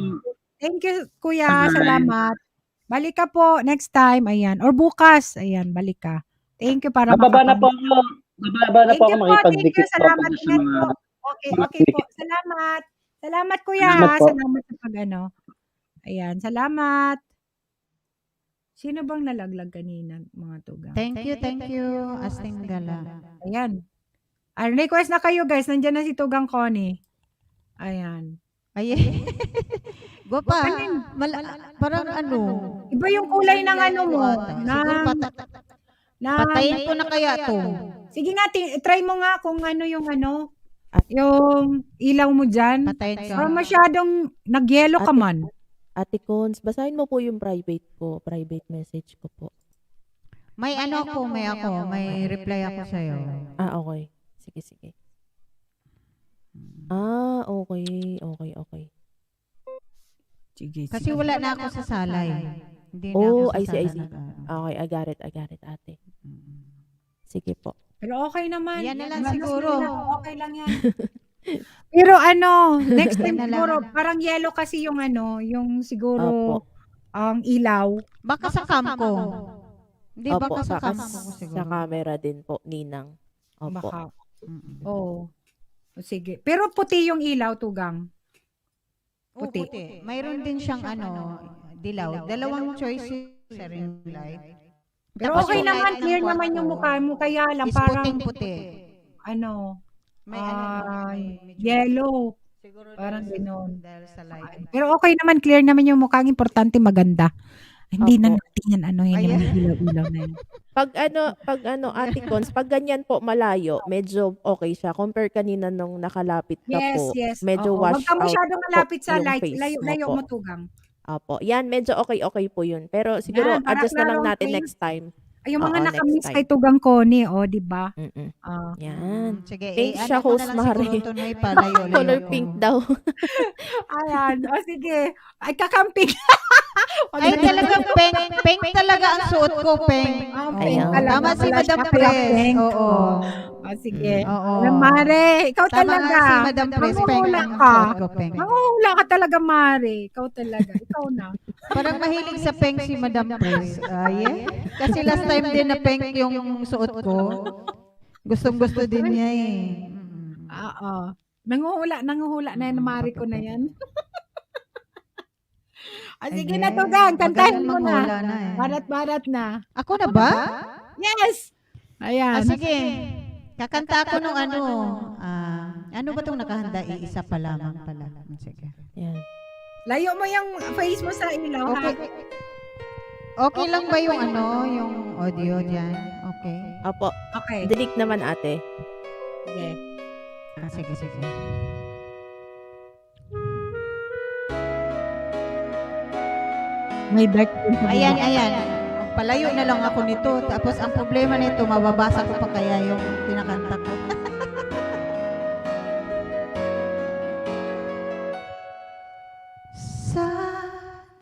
Speaker 2: Thank you, Kuya.
Speaker 6: Bye-bye.
Speaker 2: Salamat. Balik ka po next time. Ayan. Or bukas. Ayan, balik ka. Thank you para
Speaker 6: Bababa na po
Speaker 2: makapag-
Speaker 6: ako. Bababa na
Speaker 2: Thank
Speaker 6: po ako
Speaker 2: you po. Thank you.
Speaker 6: makipagdikit po
Speaker 2: Salamat
Speaker 6: ako sa
Speaker 2: din
Speaker 6: mga...
Speaker 2: po. Okay po. Salamat. Salamat, Kuya.
Speaker 6: Salamat po.
Speaker 2: Salamat sa pag-ano. Ayan. Salamat. Sino bang nalaglag kanina, mga tugang?
Speaker 7: Thank you, Asting Gala.
Speaker 2: Ayan. Request na kayo, guys. Nandiyan na si Tugang Connie. Ayan.
Speaker 7: Ay, Guwapa. Parang ano.
Speaker 2: Iba yung kulay ng ano mo.
Speaker 7: Siguro
Speaker 2: ng-
Speaker 7: patayin ko na kaya to.
Speaker 2: Sige nga, try mo nga kung ano yung yung ilaw mo dyan.
Speaker 7: Patayin ka.
Speaker 2: Or masyadong nag-yellow ka man.
Speaker 5: Ate Cons, basahin mo po yung private message ko po.
Speaker 7: May may reply ako sa'yo.
Speaker 5: Okay. Sige. Okay.
Speaker 2: Sige,
Speaker 7: Kasi wala na ako sa salay. Hindi na
Speaker 5: Oh,
Speaker 7: ako sa
Speaker 5: I see.
Speaker 7: salay.
Speaker 5: Okay, I got it, ate. Sige po.
Speaker 2: Pero okay naman.
Speaker 7: Yan na lang
Speaker 2: Mas
Speaker 7: siguro.
Speaker 2: Okay lang yan. Pero next time
Speaker 7: Na lang.
Speaker 2: siguro, parang yellow kasi yung yung siguro,
Speaker 5: Opo.
Speaker 2: ang ilaw.
Speaker 7: Baka sa cam ko. Hindi,
Speaker 5: Opo,
Speaker 7: baka sa
Speaker 5: baka
Speaker 7: cam ko siguro.
Speaker 5: sa camera din po, Ninang. Opo.
Speaker 2: Baka. Oo. Sige. Pero puti yung ilaw, Tugang.
Speaker 7: Puti. Mayroon din siyang dilaw. Dalawang choices sa ring light.
Speaker 2: Pero
Speaker 7: Tapos
Speaker 2: okay
Speaker 7: yung
Speaker 2: naman,
Speaker 7: light ng
Speaker 2: clear naman yung
Speaker 7: kwarto
Speaker 2: mukha mo. Kaya lang,
Speaker 7: is
Speaker 2: parang,
Speaker 7: puting-puti. May
Speaker 2: yellow.
Speaker 7: Siguro
Speaker 2: Parang gano'n.
Speaker 7: dahil sa light.
Speaker 2: Pero okay naman, clear naman yung mukha. Ang importante, maganda. Hindi na
Speaker 5: Opo.
Speaker 2: natin yan, yung
Speaker 7: Ayan.
Speaker 2: mga ilaw-ilaw na yun.
Speaker 5: Pag Ate Cons, pag ganyan po malayo, medyo okay siya. Compare kanina nung nakalapit ka po.
Speaker 2: Yes.
Speaker 5: Medyo
Speaker 2: Oo.
Speaker 5: wash
Speaker 2: Huwag ka
Speaker 5: out
Speaker 2: masyadong malapit sa
Speaker 5: yung
Speaker 2: light.
Speaker 5: face mo
Speaker 2: Layo
Speaker 5: po.
Speaker 2: mo, Tugang.
Speaker 5: Opo. Yan, medyo okay po yun. Pero siguro,
Speaker 2: Yan, para
Speaker 5: adjust na lang
Speaker 2: klaro ang
Speaker 5: natin
Speaker 2: face.
Speaker 5: next time.
Speaker 2: Ay, yung mga
Speaker 5: Oo,
Speaker 2: nakamiss
Speaker 5: next
Speaker 2: kay Tugang Connie, di ba?
Speaker 5: Mm-mm.
Speaker 2: Ah.
Speaker 5: Yan.
Speaker 7: Sige,
Speaker 5: Pink siya,
Speaker 7: ko
Speaker 5: host
Speaker 7: na lang siguro
Speaker 5: Mari.
Speaker 7: ito na ipalayo-layo
Speaker 5: Color
Speaker 7: ko.
Speaker 5: pink daw.
Speaker 2: Ayan. Sige. Ay, kakamping.
Speaker 7: Ay, talagang pink talaga ang suot ko, pink.
Speaker 2: Pink
Speaker 5: Ayan.
Speaker 2: talaga.
Speaker 7: Tama si
Speaker 2: Wala
Speaker 7: Madam
Speaker 2: siya
Speaker 7: Pres.
Speaker 2: pink.
Speaker 7: Oo.
Speaker 2: Sige.
Speaker 7: Oo.
Speaker 2: Mare, ikaw
Speaker 7: Tama
Speaker 2: talaga.
Speaker 7: si Madam Pres, pink
Speaker 2: Manguhula
Speaker 7: ang
Speaker 2: ka.
Speaker 7: suot ko, pink.
Speaker 2: Manguhula ka talaga, Mare. Ikaw talaga. Ikaw na.
Speaker 7: Parang mahilig sa pink si Madam Pres. Kasi last time din na pink yung suot ko. Gustong-gusto din niya eh.
Speaker 2: Oo. Nanguhula na yan, Mare ko na yan. Sige na, Tugang. Kantahin mo na. Barat-barat na.
Speaker 7: Ako na ba?
Speaker 2: Yes! Ayan.
Speaker 7: Sige. Kakanta ako nung ano ba itong nakahanda? Iisa pa lamang pala. Sige.
Speaker 5: Yan.
Speaker 2: Layo mo yung face mo sa ilaw, ha?
Speaker 7: Okay lang ba yung yung audio dyan? Okay.
Speaker 5: Opo.
Speaker 2: Okay.
Speaker 5: Delete naman, ate.
Speaker 2: Sige.
Speaker 7: Sige.
Speaker 2: May dark.
Speaker 7: Ayan. Palayo na lang ako nito. Tapos ang problema nito, mababasa ko pa kaya yung kinakanta ko. Sa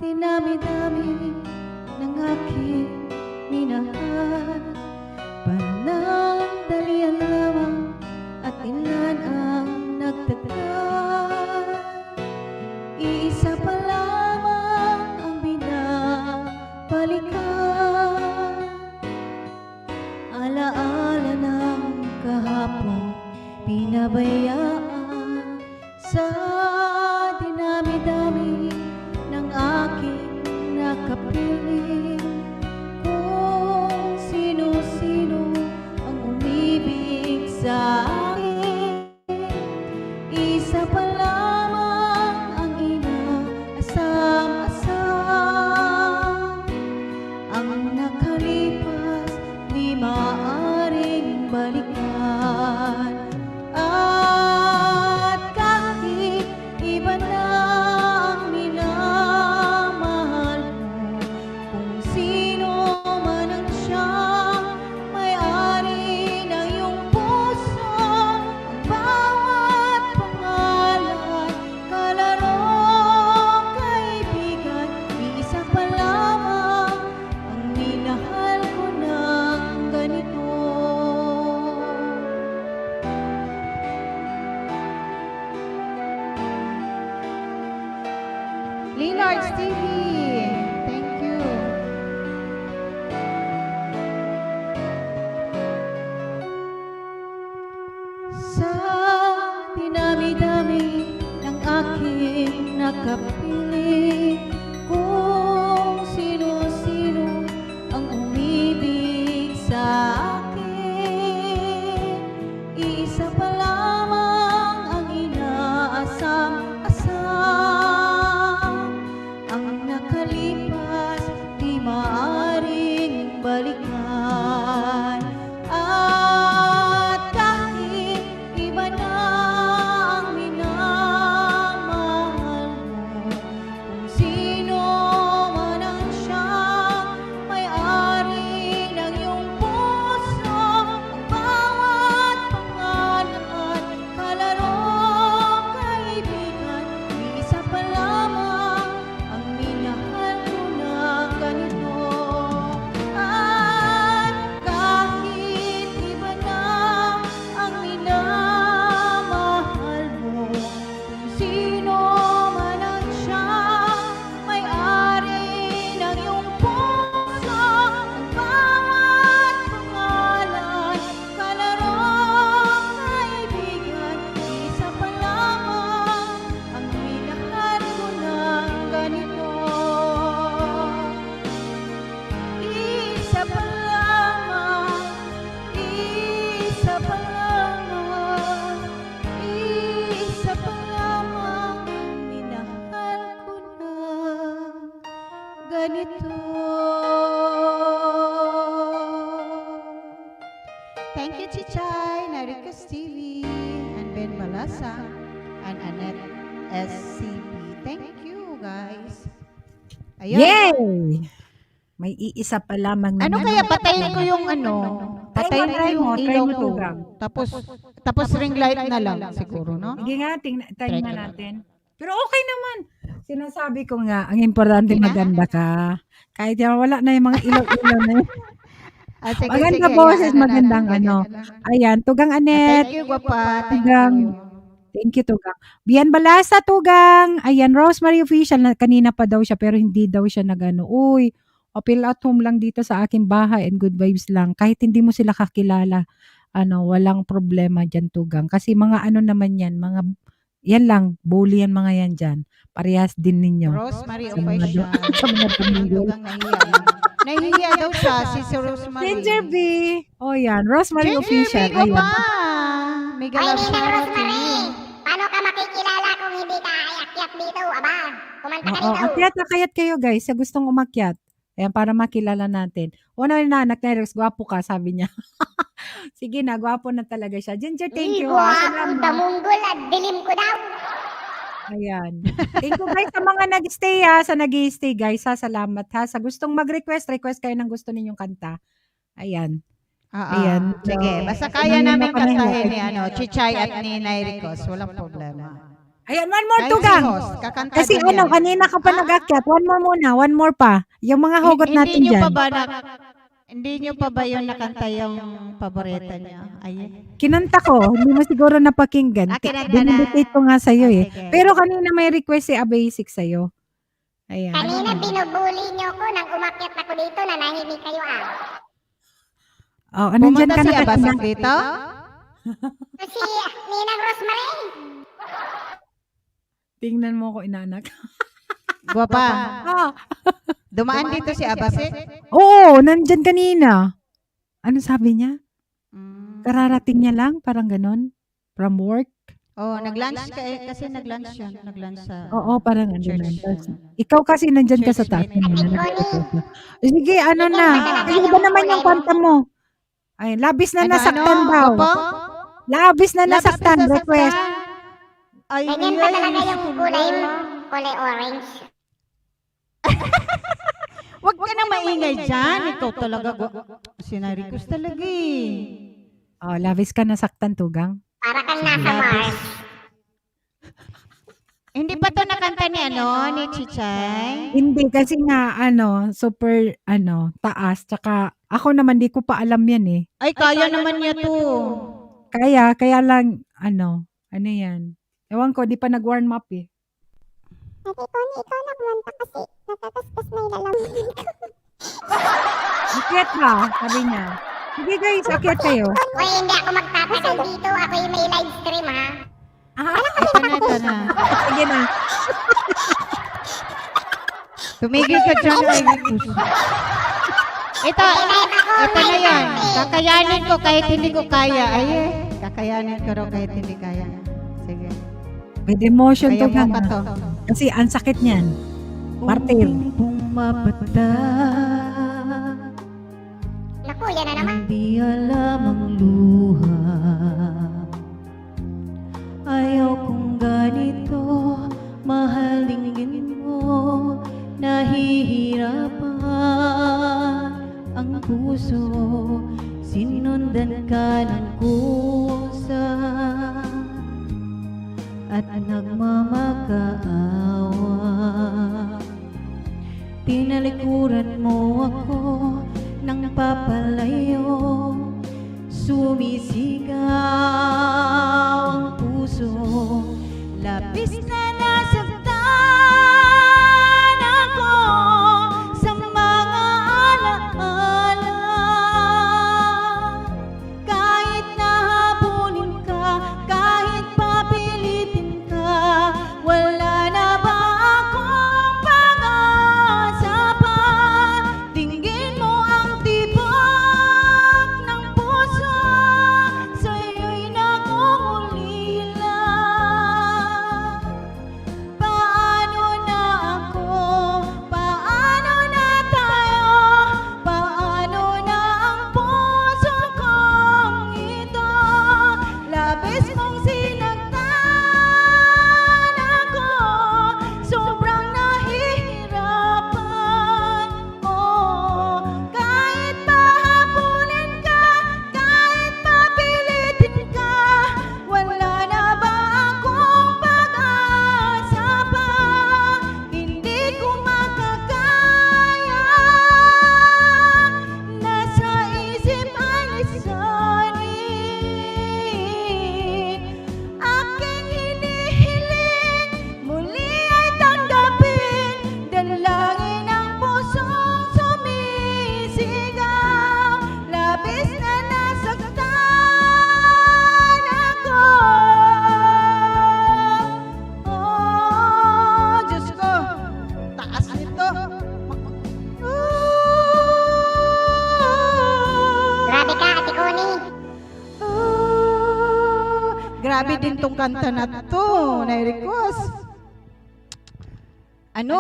Speaker 7: dinami-dami ng aking minahal, panandalian lamang at ilan ang nagtagal. Iisa pa lamang ang binabalikan, alaala ng kahapon pinabayaan. Sa dinami-dami ng aking nakapiling, kung sino-sino ang umibig sa akin, isa pa lamang ang inaasam-asam. Ang nakalipas di maaaring balikan. At kahit iba na ang Rex TV. Thank you.
Speaker 3: Sa dinami-dami ng aking nakapili, kung sino-sino ang umibig sa akin, isa pa lamang ang inaasam-asam. Ang nakalipas di maaring balikan, at kahit iba na ang minamahal mo, kung sino man ang siyang may-ari ng iyong puso, ang bawat pangalan, kalarong kaibigan, isa pa lamang ang minahal ko na ganito. At kahit iba na ang minamahal mo, kung sino man ang siyang may-ari ng iyong puso, ang bawat pangalan, kalarong kaibigan, isa pa lamang ang minahal ko ng ganito. Isa pa lamang, isa pa lamang, isa pa lamang ang minahal ko ng ganito.
Speaker 7: Thank you, Chichay, Naricas TV, and Ben Balasa, and Annette SCP. Thank you, guys. Ayun.
Speaker 2: Yay! May iisa pa lamang
Speaker 7: Ano
Speaker 2: naman.
Speaker 7: kaya patayin ko yung ano? Patayin ko
Speaker 2: try
Speaker 7: yung
Speaker 2: mo, try
Speaker 7: ilaw
Speaker 2: mo,
Speaker 7: ko.
Speaker 2: Tugang.
Speaker 7: Tapos ring light na lang siguro, no?
Speaker 2: Sige nga, try
Speaker 7: Try
Speaker 2: na
Speaker 7: ko lang.
Speaker 2: natin. Pero okay naman. Sinasabi ko nga, ang importante
Speaker 7: Sige.
Speaker 2: maganda ka. Kahit yan, wala na yung mga ilaw-ilaw na yun.
Speaker 7: Ah, sige,
Speaker 2: Maganda
Speaker 7: sige,
Speaker 2: boses,
Speaker 7: hayaan na
Speaker 2: magandang
Speaker 7: natin,
Speaker 2: ano.
Speaker 7: ganyan lang.
Speaker 2: Ayan, Tugang
Speaker 7: Thank
Speaker 2: Anet.
Speaker 7: you, guwapa. Thank
Speaker 2: Tugang.
Speaker 7: you.
Speaker 2: Thank you, Tugang. Bian Balasa, Tugang. Ayan, Rosemary Official. Kanina pa daw siya, pero hindi daw siya nagano. Uy, feel at home lang dito sa aking bahay and good vibes lang. Kahit hindi mo sila kakilala, walang problema dyan, Tugang. Kasi mga ano naman yan, yan lang, bully yan mga yan dyan. Parehas din ninyo.
Speaker 7: Rosemary
Speaker 2: Sa mga
Speaker 7: Official.
Speaker 2: sa mga tumigil.
Speaker 7: Tugang nahihiya. Nahihiya daw siya, si Rosemary.
Speaker 2: Ginger B. O yan, Rosemary Official.
Speaker 7: Ginger B,
Speaker 2: Ayan.
Speaker 7: guwapa. May
Speaker 4: Ay,
Speaker 7: galap
Speaker 4: Ninang
Speaker 7: siya.
Speaker 4: Rosemary! Paano ka makikilala kung hindi ka akyat dito, aba? Kumanta ka
Speaker 2: Oo,
Speaker 4: dito.
Speaker 2: akyat na kayat kayo guys sa gustong umakyat. Ayan, para makilala natin. Una na, anak na Rex, gwapo ka, sabi niya. Sige na, gwapo na talaga siya. Ginger, thank you.
Speaker 4: Akong
Speaker 2: Salamat.
Speaker 4: damunggol at dilim ko daw.
Speaker 2: Ayan. Thank you guys sa mga nag-stay sa nag-stay guys Salamat Sa gustong mag-request, request kayo ng gusto ninyong kanta. Ayan. Ayan.
Speaker 7: Sige,
Speaker 2: So,
Speaker 7: basta kaya
Speaker 2: ano
Speaker 7: namin
Speaker 2: na kami,
Speaker 7: kantahin ni Chichay at ni Nairicos. Walang problema.
Speaker 2: Ayan, one more
Speaker 7: Kahit
Speaker 2: Tugang.
Speaker 7: si host, kakanta
Speaker 2: Kasi
Speaker 7: din yan.
Speaker 2: kanina ka pa nag-akyat. One more muna, one more pa. Yung mga hugot natin
Speaker 7: Hindi nyo
Speaker 2: dyan.
Speaker 7: pa ba hindi nyo pa ba yung nakanta yung paborita niya? Ayun.
Speaker 2: Kinanta ko, hindi mo siguro napakinggan.
Speaker 7: Kinanta na.
Speaker 2: Dinidictate ko nga sa'yo
Speaker 7: Ah,
Speaker 2: eh.
Speaker 7: sige.
Speaker 2: Pero kanina may request si A-Basic sa'yo. Ayan.
Speaker 4: Kanina binubuli niyo ko nang umakyat ako dito na nahimik kayo
Speaker 2: Oh, nandyan
Speaker 7: Pumunta
Speaker 2: ka
Speaker 7: si
Speaker 2: na
Speaker 7: Abasag
Speaker 2: kanina.
Speaker 7: dito?
Speaker 4: Si Ninang Rosemary.
Speaker 2: Tingnan mo ko, inanak.
Speaker 7: Guwapa.
Speaker 2: Ah,
Speaker 7: Dumaan dito si Abasik?
Speaker 2: oo, nandyan kanina. Ano sabi niya?
Speaker 7: Mm.
Speaker 2: Kararating niya lang? Parang ganon? From work?
Speaker 7: Oh, nag-lunch ka kasi nag-lunch yan. Nag-lunch sa
Speaker 2: Oo, parang ano
Speaker 7: church.
Speaker 2: na. Ikaw kasi nandyan ka sa
Speaker 7: Church
Speaker 2: taas.
Speaker 7: meeting.
Speaker 2: kanina, nagtututo. Sige, ano na. Ay, iba naman yung kanta mo. Ay, labis na nasaktan daw.
Speaker 7: Opo?
Speaker 2: Labis na
Speaker 7: Labis
Speaker 2: nasaktan.
Speaker 7: na
Speaker 2: Request.
Speaker 7: Ay,
Speaker 4: Ganyan ba talaga yung kulay mo? Kulay orange.
Speaker 7: Huwag ka na maingay dyan. Ikaw talaga. Sinarikos talaga eh.
Speaker 2: Oh, labis ka nasaktan, Tugang.
Speaker 4: Para kang nasa Mars.
Speaker 7: Hindi pa to nakanta ni ni Chichay?
Speaker 2: Hindi, kasi nga, super, taas. Tsaka, ako naman, di ko pa alam yan eh.
Speaker 7: Ay, kaya naman niya to.
Speaker 2: Kaya lang, ano yan. Ewan ko, di pa nag-warm up eh.
Speaker 4: Ate Connie, ikaw na kumanta kasi natatastas na yung lalamunan ko.
Speaker 1: Akyat ba? Sabi niya. Sige guys, akyat kayo.
Speaker 4: Uy, hindi ako magtatagal dito. Ako yung may live stream, ha?
Speaker 7: Ito na.
Speaker 1: Sige na.
Speaker 7: Tumigil ka dyan, Irikus. Ito na yan. Kakayanin ko kahit hindi ko kaya. Ay, kakayanin ko raw kahit hindi kaya. Sige.
Speaker 2: With emotion
Speaker 7: Kaya
Speaker 2: to
Speaker 7: mo
Speaker 2: gang.
Speaker 7: ka to.
Speaker 2: Kasi ang sakit niyan. Martir.
Speaker 3: Pumapata,
Speaker 4: Naku, yan na naman.
Speaker 3: hindi alam ang luha. Ayaw kong ganito, mahal dinggin mo. Nahihirapan ang puso, sinundan ka ng kusa at nagmamakaawa. Tinalikuran mo ako ng papalayo, sumisigaw ang puso, labis na nasaktan ako sa mga alaala. Kahit nahabulin ka, kahit papilitin ka, wala na ba akong pag-asa pa? Dinggin mo ang tibok ng puso, sa'yo'y nangungulila. Paano na ako? Paano na tayo? Paano na ang puso kong ito? Labis mong sinaktan ako, sobrang nahihirapan. Oh, kahit pahabulin ka, kahit papilitin ka, wala na ba akong pag-asa pa? Hindi ko makakaya, nasa isip ay lisanin. Aking hinihiling, muli ay tanggapin, dalangin ang pusong sumisigaw. Labis na nasaktan ako. Oh, Diyos ko, taas nito.
Speaker 4: Grabe ka, Ate Connie.
Speaker 7: Grabe din tong kanta na to, Nairikos. Ano?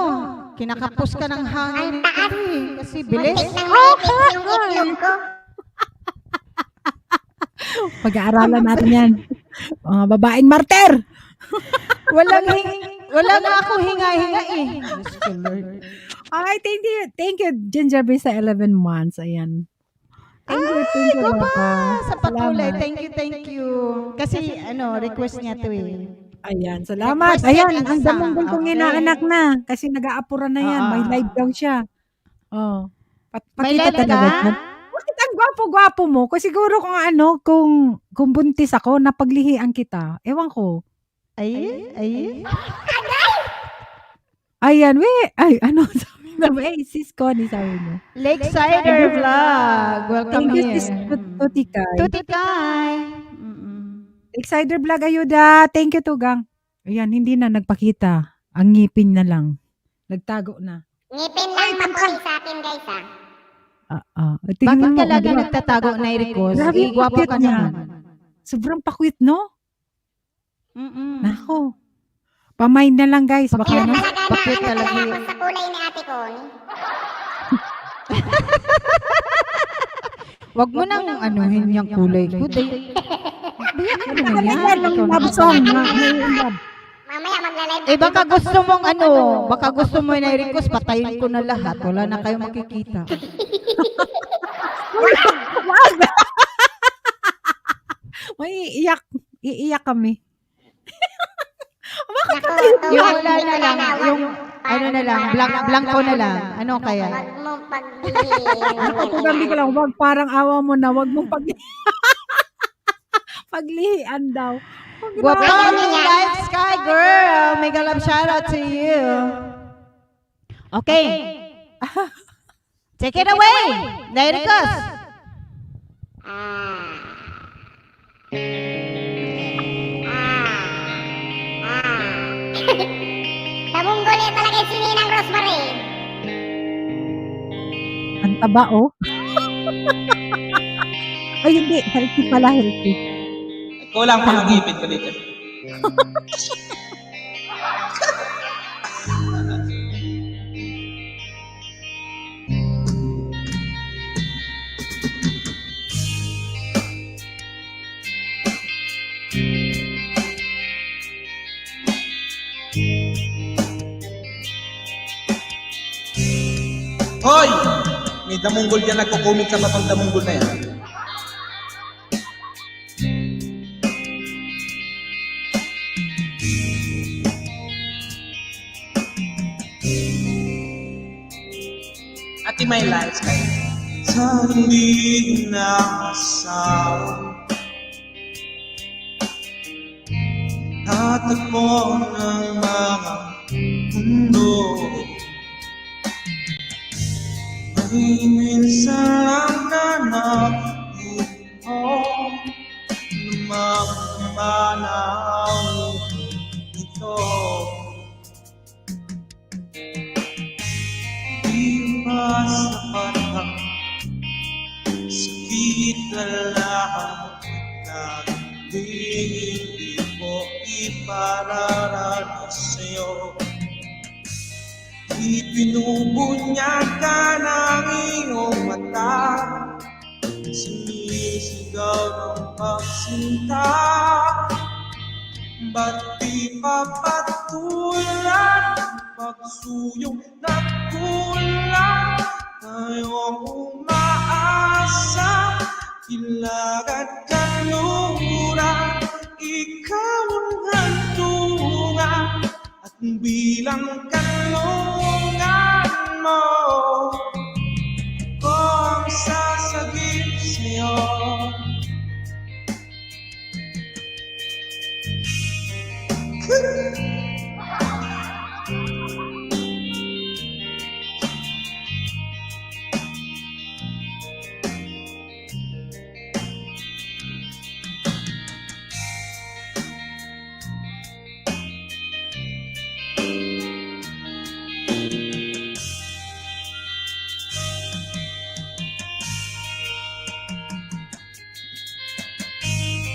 Speaker 7: Kinakapos ka ng hangin nito eh. Kasi bilis.
Speaker 4: Muntik nang maipit yung itlog ko.
Speaker 2: Pag-aaralan natin yan. Mga babaeng martir.
Speaker 7: Wala nga ako hinga-hinga eh. Diyos ko, Lord.
Speaker 2: Ay, thank you. Thank you, Ginger Bee sa 11 months. Ayan. Thank you,
Speaker 7: Ito pa,
Speaker 2: Papa.
Speaker 7: sa patuloy.
Speaker 2: Salamat.
Speaker 7: Thank you. Kasi request niya to eh.
Speaker 2: Ayan, salamat.
Speaker 7: Requested
Speaker 2: Ayan,
Speaker 7: ang
Speaker 2: ang
Speaker 7: isa.
Speaker 2: damong kong
Speaker 7: Okay.
Speaker 2: inaanak na. Kasi nag-aapuran na yan. May
Speaker 7: Ah.
Speaker 2: live daw siya. Oh.
Speaker 7: May
Speaker 2: Pakita
Speaker 7: live
Speaker 2: talaga
Speaker 7: ka?
Speaker 2: yan. Bakit ang gwapo-gwapo mo? Kasi siguro kung buntis ako, napaglihian kita. Ewan ko.
Speaker 7: Ay.
Speaker 2: Ayan, ay, ano sabi na ba? Eh, sis Connie sabi mo.
Speaker 7: Lakesider Vlog. Welcome
Speaker 2: Thank you,
Speaker 7: here.
Speaker 2: sis Tutikay.
Speaker 7: Tutikay.
Speaker 2: Excider Vlog, ayuda. Thank you, Tugang. Ayan, hindi na nagpakita. Ang ngipin na lang. Nagtago na.
Speaker 4: Ngipin lang makulit sa akin, guys, ha?
Speaker 7: Bakit ka lagi nagtatago, Nairikos?
Speaker 2: Grabe,
Speaker 7: Gwapo
Speaker 2: cute
Speaker 7: ka
Speaker 2: niya.
Speaker 7: naman.
Speaker 2: Sobrang pakwit, no?
Speaker 7: Mm-mm.
Speaker 2: Nako. Pamain na lang, guys. Baka
Speaker 4: Kaya
Speaker 2: na.
Speaker 4: talaga na
Speaker 7: Bakit
Speaker 4: ano
Speaker 7: talaga
Speaker 4: talaga
Speaker 7: yun?
Speaker 4: ako sa kulay ni Ate Connie.
Speaker 7: Wag mo nang anuhin yung kulay ko. Bayan mo naman yan.
Speaker 2: Yan ang love song.
Speaker 4: Mamaya magla-live.
Speaker 7: Eh baka gusto mong baka gusto mo na i-request, patayin ko na lahat. Wala na kayo makikita.
Speaker 2: May iiyak kami.
Speaker 4: Naku,
Speaker 7: Yung wala na lang, yung na lang, blanco na lang. Ano kaya?
Speaker 4: Wag mong pagbili.
Speaker 2: Tugang ko lang, wag parang awa mo na, wag mong paglihian daw.
Speaker 7: Guwapang life sky girl. May galap love, shout out to you. Okay. Take it away. There it goes.
Speaker 4: Namunggol niya talaga yung sininang Rosemary.
Speaker 2: Ang taba, oh. Ay, hindi. Healthy pala, healthy.
Speaker 8: Kulang pa ng ipin ko dito. Hoy! May damunggol dyan, nagkukumit sa batang damunggol na yan. Ati may lights kayo. Sa hindi nakasawa, tatagpo ng mga mundo. May minsan lang na nabuo lumamanaw ito. Di ba sapat ang sakit na lahat na hindi mo ipararanas sa'yo? Ipinubunyagan ang iyong mata, sinisigaw ng pagsinta. Ba't di papatulan ang pagsuyong na kulang? Ngayong umaasa, ilagad kanluran, ikaw ang hantungan at bilang kanlungan mo. Ako ang sasagip sa'yo.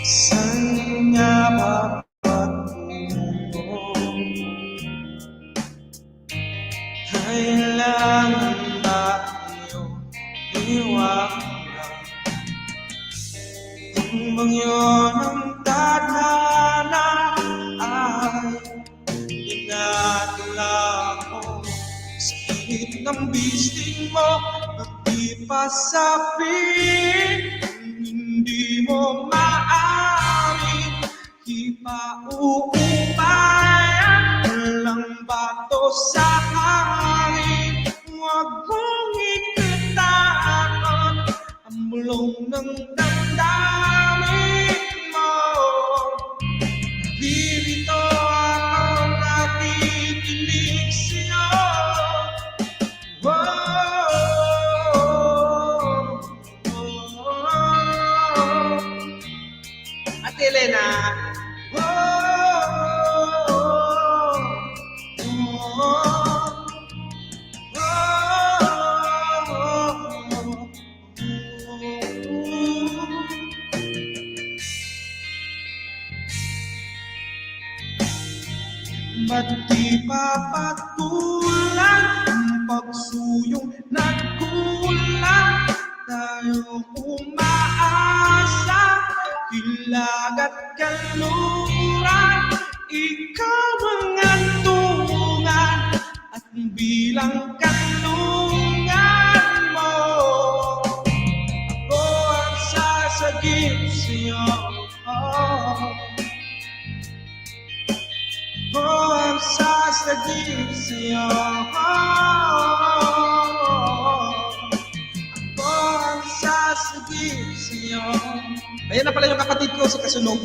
Speaker 8: Saan nga ba patungo? Kailangan ba iyong iwala? Kung bang yun ang tadhana ay inadala ko sa init ng bisting mo at di pasapin. Hindi mo maaaring ipauupayan lang bato sa hangin. Huwag mong itatakot ang bulong ng damdamin mo. Dito ako nakikinig sa'yo. Ate Elena. Ba't di papatulan ang pagsuyong nagkulang? Tayong umaasa, hilagat kanluran, ikaw ang antungan at bilang kanlungan mo. Ako ang sasagip sa'yo. Ako ang sasagip sa'yo. Ako ang sasagip sa'yo. Ayan na pala yung kapatid ko, si Kasunog.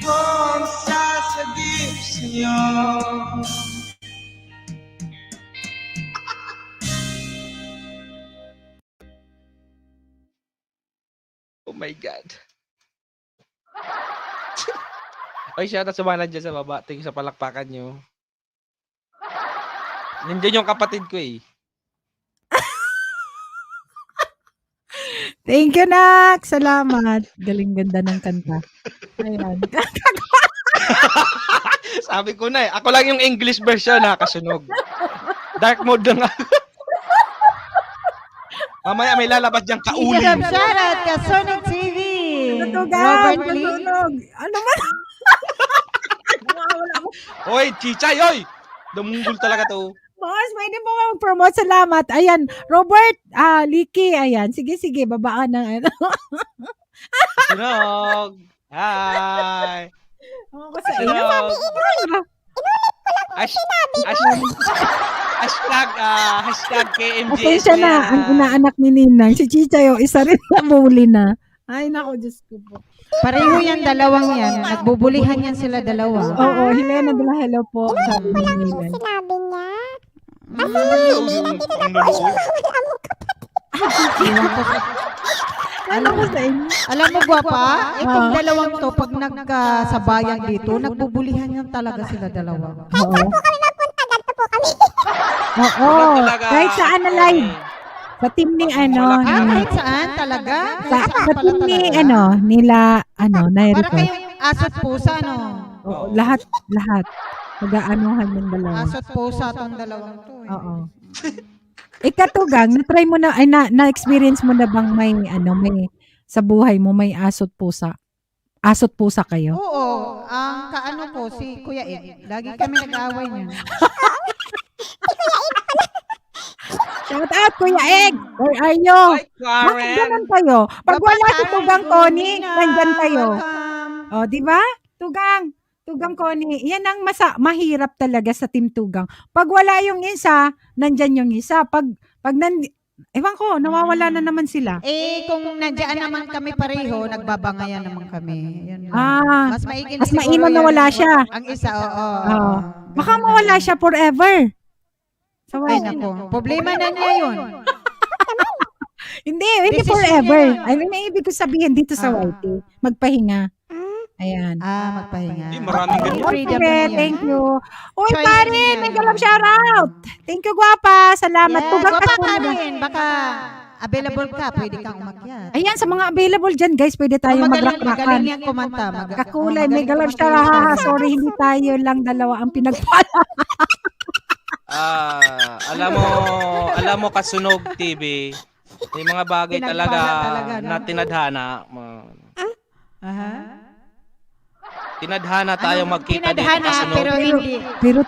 Speaker 8: Ako ang sasagip sa'yo. niya.
Speaker 9: Oh my God. Ay, shoutout sa mga nandiyan sa baba. Thank you sa palakpakan nyo. Nandiyan yung kapatid ko eh.
Speaker 2: Thank you, Nak. Salamat. Galing ganda ng kanta. Ayan.
Speaker 9: Sabi ko na eh. Ako lang yung English version nakasunog. Dark mode lang ako. Mamaya may lalabas diyang kauli.
Speaker 7: Mega love shoutout ka Sonic TV.
Speaker 2: Natugan.
Speaker 7: Robert Lee.
Speaker 2: Masunog. Ano man?
Speaker 9: Oy, Chichay, oy! Dumunggol talaga to.
Speaker 2: Boss, pwede mo mag-promote. Salamat. Ayan. Robert, Licky. Ayan. Sige, babaan ng ano.
Speaker 9: Sunog! Hi!
Speaker 2: Ako ko sa iyo.
Speaker 9: Sunog! Hashtag KMJS
Speaker 2: Pasensya na. Ang inaanak ni Ninang. Si Chichayo, isa rin na muli na. Ay, nako, Diyos ko po.
Speaker 7: Pareho yan, dalawang yan. Nagbubulihan yan sila dalawa.
Speaker 2: Oo, Helena de la hello po. Sabi ni
Speaker 4: Yung
Speaker 2: Nilan.
Speaker 4: sinabi niya.
Speaker 2: Ano ko sa inyo?
Speaker 7: Alam mo, gwapa, itong dalawang to, pag nagkasabayan dito, nagbubulihan yan talaga sila dalawa.
Speaker 2: Oo.
Speaker 4: Kami magpunta, ganito po kami.
Speaker 2: Oo. Kahit saan na live. Sa team ni ano.
Speaker 7: Kahit saan talaga?
Speaker 2: Sa team ni ano, nila,
Speaker 7: Para
Speaker 2: Nairito.
Speaker 7: kayong asot pusa, no?
Speaker 2: Oo, lahat. Mag-aanuhan yung dalawa.
Speaker 7: Asot pusa tong dalawang to.
Speaker 2: Oo. Ikatugang, na-try mo na, ay na-experience mo na bang may sa buhay mo may asot pusa? Asot pusa kayo?
Speaker 7: Oo, ang kaano ko, si Kuya Ed. Lagi kami nag-aaway niya.
Speaker 2: Shout out, Kuya Egg! Where are you?
Speaker 9: Hi,
Speaker 2: Bakit ganun kayo? Pag wala si Tugang Connie, nandyan kayo.
Speaker 7: Welcome.
Speaker 2: O, di ba? Tugang Connie. Yan ang mahirap talaga sa Team Tugang. Pag wala yung isa, nandyan yung isa. Pag ewan ko, nawawala na naman sila.
Speaker 7: Kung nandiyan naman kami pareho, nagbabangayan naman kami. Yan lang. Mas maigil
Speaker 2: mas
Speaker 7: siguro
Speaker 2: mainam na
Speaker 7: yan.
Speaker 2: wala siya.
Speaker 7: Ang isa, oo.
Speaker 2: Oo. Baka mawala siya forever. So,
Speaker 7: Ay, nako. Problema na niya yun.
Speaker 2: Hindi
Speaker 7: Decision
Speaker 2: forever.
Speaker 7: niya yun.
Speaker 2: I mean, ibig ko sabihin dito sa YT, magpahinga. Ayan.
Speaker 7: Magpahinga.
Speaker 9: Maraming ganun.
Speaker 7: Freedom
Speaker 2: Okay,
Speaker 7: na yan.
Speaker 2: thank you. Uy,
Speaker 7: Choice
Speaker 2: pare,
Speaker 7: niya yan.
Speaker 2: may galang shoutout. Thank you, gwapa. Salamat.
Speaker 7: Yeah,
Speaker 2: Tugang
Speaker 7: gwapa
Speaker 2: ka
Speaker 7: ka rin. Baka available ka, pwede kang umakyat.
Speaker 2: Ayan, sa mga available dyan, guys, pwede tayo
Speaker 7: Magaling
Speaker 2: magrakrakan.
Speaker 7: yan kumanta.
Speaker 2: Kakulay, may galang shoutout. Sorry, hindi tayo lang dalawa ang pinagpala.
Speaker 9: Alam mo Kasunog TV, may mga bagay talaga
Speaker 7: talaga, no?
Speaker 9: na tinadhana.
Speaker 7: Aha.
Speaker 9: Tinadhana tayo magkita dito
Speaker 7: Tinadhana,
Speaker 9: Kasunog.
Speaker 7: pero hindi.
Speaker 2: Pero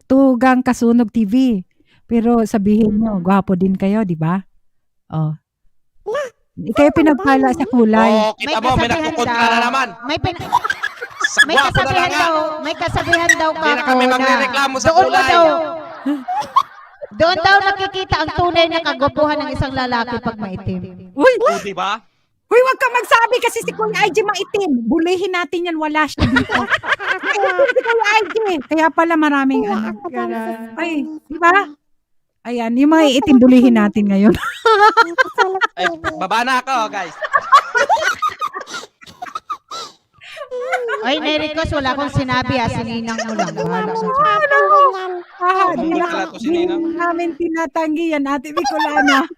Speaker 2: tugang Kasunog TV. Pero sabihin nyo, gwapo din kayo, di ba? Oh. Hindi kayo pinagpala sa kulay.
Speaker 9: Oh, kita mo, may
Speaker 7: kasabihan
Speaker 9: nagkukontra
Speaker 7: daw.
Speaker 9: na naman.
Speaker 7: May
Speaker 9: May
Speaker 7: kasabihan daw,
Speaker 9: Hindi na kami magrereklamo sa
Speaker 7: doon
Speaker 9: kulay.
Speaker 7: Doon daw nakikita ang tunay na kagwapuhan ng isang lalaki pag maitim.
Speaker 2: Uy,
Speaker 9: O, di ba?
Speaker 2: Uy, wag ka magsabi kasi si Kuya IG maitim. Bulihin natin yan, wala siya dito. Maitim si Kuya IG. Kaya pala maraming anak. Ay, di ba? Ayan, yung mga itim bulihin natin ngayon.
Speaker 9: Ay, baba na ako, guys.
Speaker 7: Ay, Nericos, wala akong sinabi sininang mo lang. Bahala ka dyan.
Speaker 2: Di
Speaker 9: Wala to si Nina.
Speaker 2: namin tinatanggi yan, Ate Bicolana.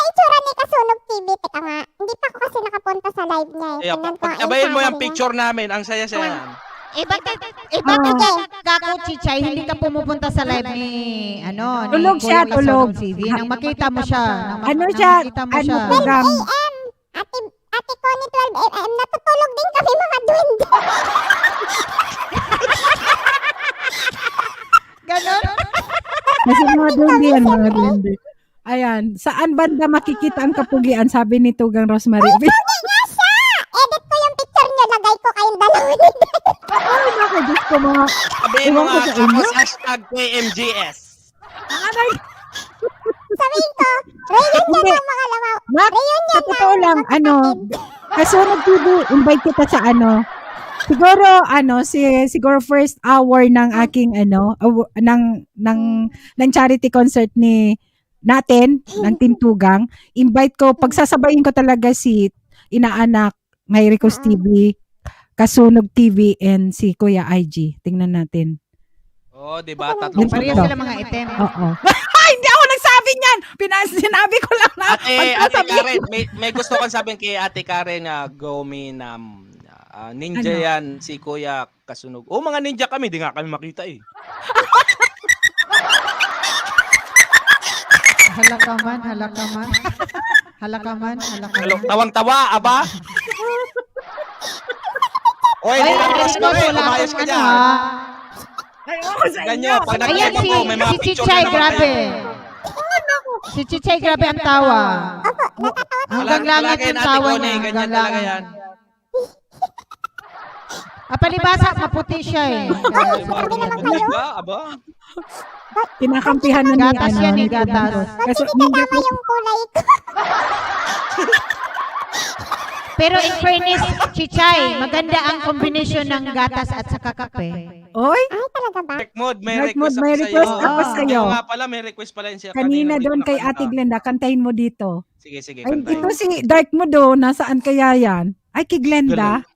Speaker 4: Itsura ni Kasunog TV. Teka nga, hindi pa ako kasi nakapunta sa live niya.
Speaker 9: Ay, pag-abayin mo yung picture namin, ang saya-saya.
Speaker 7: Bakit kako Chichay, hindi ka pumupunta sa live ni
Speaker 2: Tulog
Speaker 7: ni
Speaker 2: siya,
Speaker 7: Kuya
Speaker 2: tulog.
Speaker 7: Kasunog TV? Nang makita mo siya.
Speaker 2: Ano siya?
Speaker 7: Makita mo
Speaker 2: Ano
Speaker 7: siya.
Speaker 2: program?
Speaker 4: Ate Connie 12 AM, natutulog din kami mga duwende.
Speaker 7: Ganon?
Speaker 2: Kasi mga dundi yan, mga dundi. Ayan, saan banda makikita ang kapugian? Sabi ni Tugang Rosemary.
Speaker 4: Nga siya! Edit ko yung picture niyo, lagay ko kayong dalawa nito.
Speaker 2: Ay, naku, Diyos ko mga...
Speaker 9: Sabihin mo
Speaker 2: Ewan ko
Speaker 9: nga,
Speaker 2: sa inyo.
Speaker 9: tapos hashtag KMGS.
Speaker 2: Aray,
Speaker 4: Sabihin ko, reunion
Speaker 2: Hindi.
Speaker 4: ng mga lawaw.
Speaker 2: Nak, sa totoo lang, Kasunog TV, invite kita sa Siguro siguro first hour ng aking ng charity concert natin ng Tintugang, invite ko pagsasabayin ko talaga si inaanak, Mayricos TV, Kasunog TV and si Kuya IG. Tingnan natin.
Speaker 9: Oh, 'di ba? Tatlong
Speaker 7: Pareho
Speaker 2: Ito.
Speaker 7: sila mga item.
Speaker 2: Oo. Hindi ako nagsabi niyan. Sinabi ko lang na
Speaker 9: Ate
Speaker 2: pagsasabihin
Speaker 9: Karen, may gusto kong sabihin kay Ate Karen na Gominam. Ninja
Speaker 2: Ano?
Speaker 9: yan, si Kuya Kasunog. Oh, mga ninja kami, di nga kami makita eh.
Speaker 7: Halakaman, halakaman. Halakaman, halakaman.
Speaker 9: Tawang-tawa, aba? Oy,
Speaker 7: Ay,
Speaker 9: nilalabas
Speaker 7: Rico,
Speaker 9: ko eh,
Speaker 7: wala
Speaker 9: umayos
Speaker 7: akong
Speaker 9: ka
Speaker 7: ano
Speaker 9: dyan.
Speaker 7: ha.
Speaker 2: Ayoko sa
Speaker 9: Ganyo,
Speaker 2: inyo.
Speaker 9: pag
Speaker 7: Ayan
Speaker 9: nag-live
Speaker 7: si,
Speaker 9: ako, may mga
Speaker 7: si
Speaker 9: picture
Speaker 7: Chichay,
Speaker 9: na naman
Speaker 7: grabe.
Speaker 9: kayo.
Speaker 7: Si Chichay, grabe ang tawa. Hanggang langit
Speaker 9: Palagi
Speaker 7: yung
Speaker 9: natin
Speaker 7: tawa
Speaker 9: ko
Speaker 7: niya.
Speaker 9: ganyan
Speaker 7: Hanggang
Speaker 9: talaga
Speaker 7: langit.
Speaker 9: yan.
Speaker 7: Palibasa, maputi siya eh.
Speaker 9: Aba, aba.
Speaker 2: Kinakampihan na
Speaker 7: Gatas yan eh, gatas.
Speaker 2: Kasi
Speaker 4: Hindi tama yung kulay ko.
Speaker 7: Pero in fairness, Chichay, maganda ang kombinasyon ng gatas at saka kape.
Speaker 2: Oy,
Speaker 4: Ay, talaga ba?
Speaker 9: Dark mode, may
Speaker 2: Dark
Speaker 9: request
Speaker 2: mode, may
Speaker 9: ako
Speaker 2: request
Speaker 9: sa'yo.
Speaker 2: ako sa'yo.
Speaker 9: Oo nga pala, may request pala yun siya
Speaker 2: kanina
Speaker 9: hindi
Speaker 2: doon
Speaker 9: ko
Speaker 2: kay
Speaker 9: nakanta.
Speaker 2: Ate Glenda, kantahin mo dito.
Speaker 9: Sige, sige,
Speaker 2: Ay,
Speaker 9: kantahin.
Speaker 2: ito si Dark mo do, nasaan kaya yan? Ay, kay Glenda.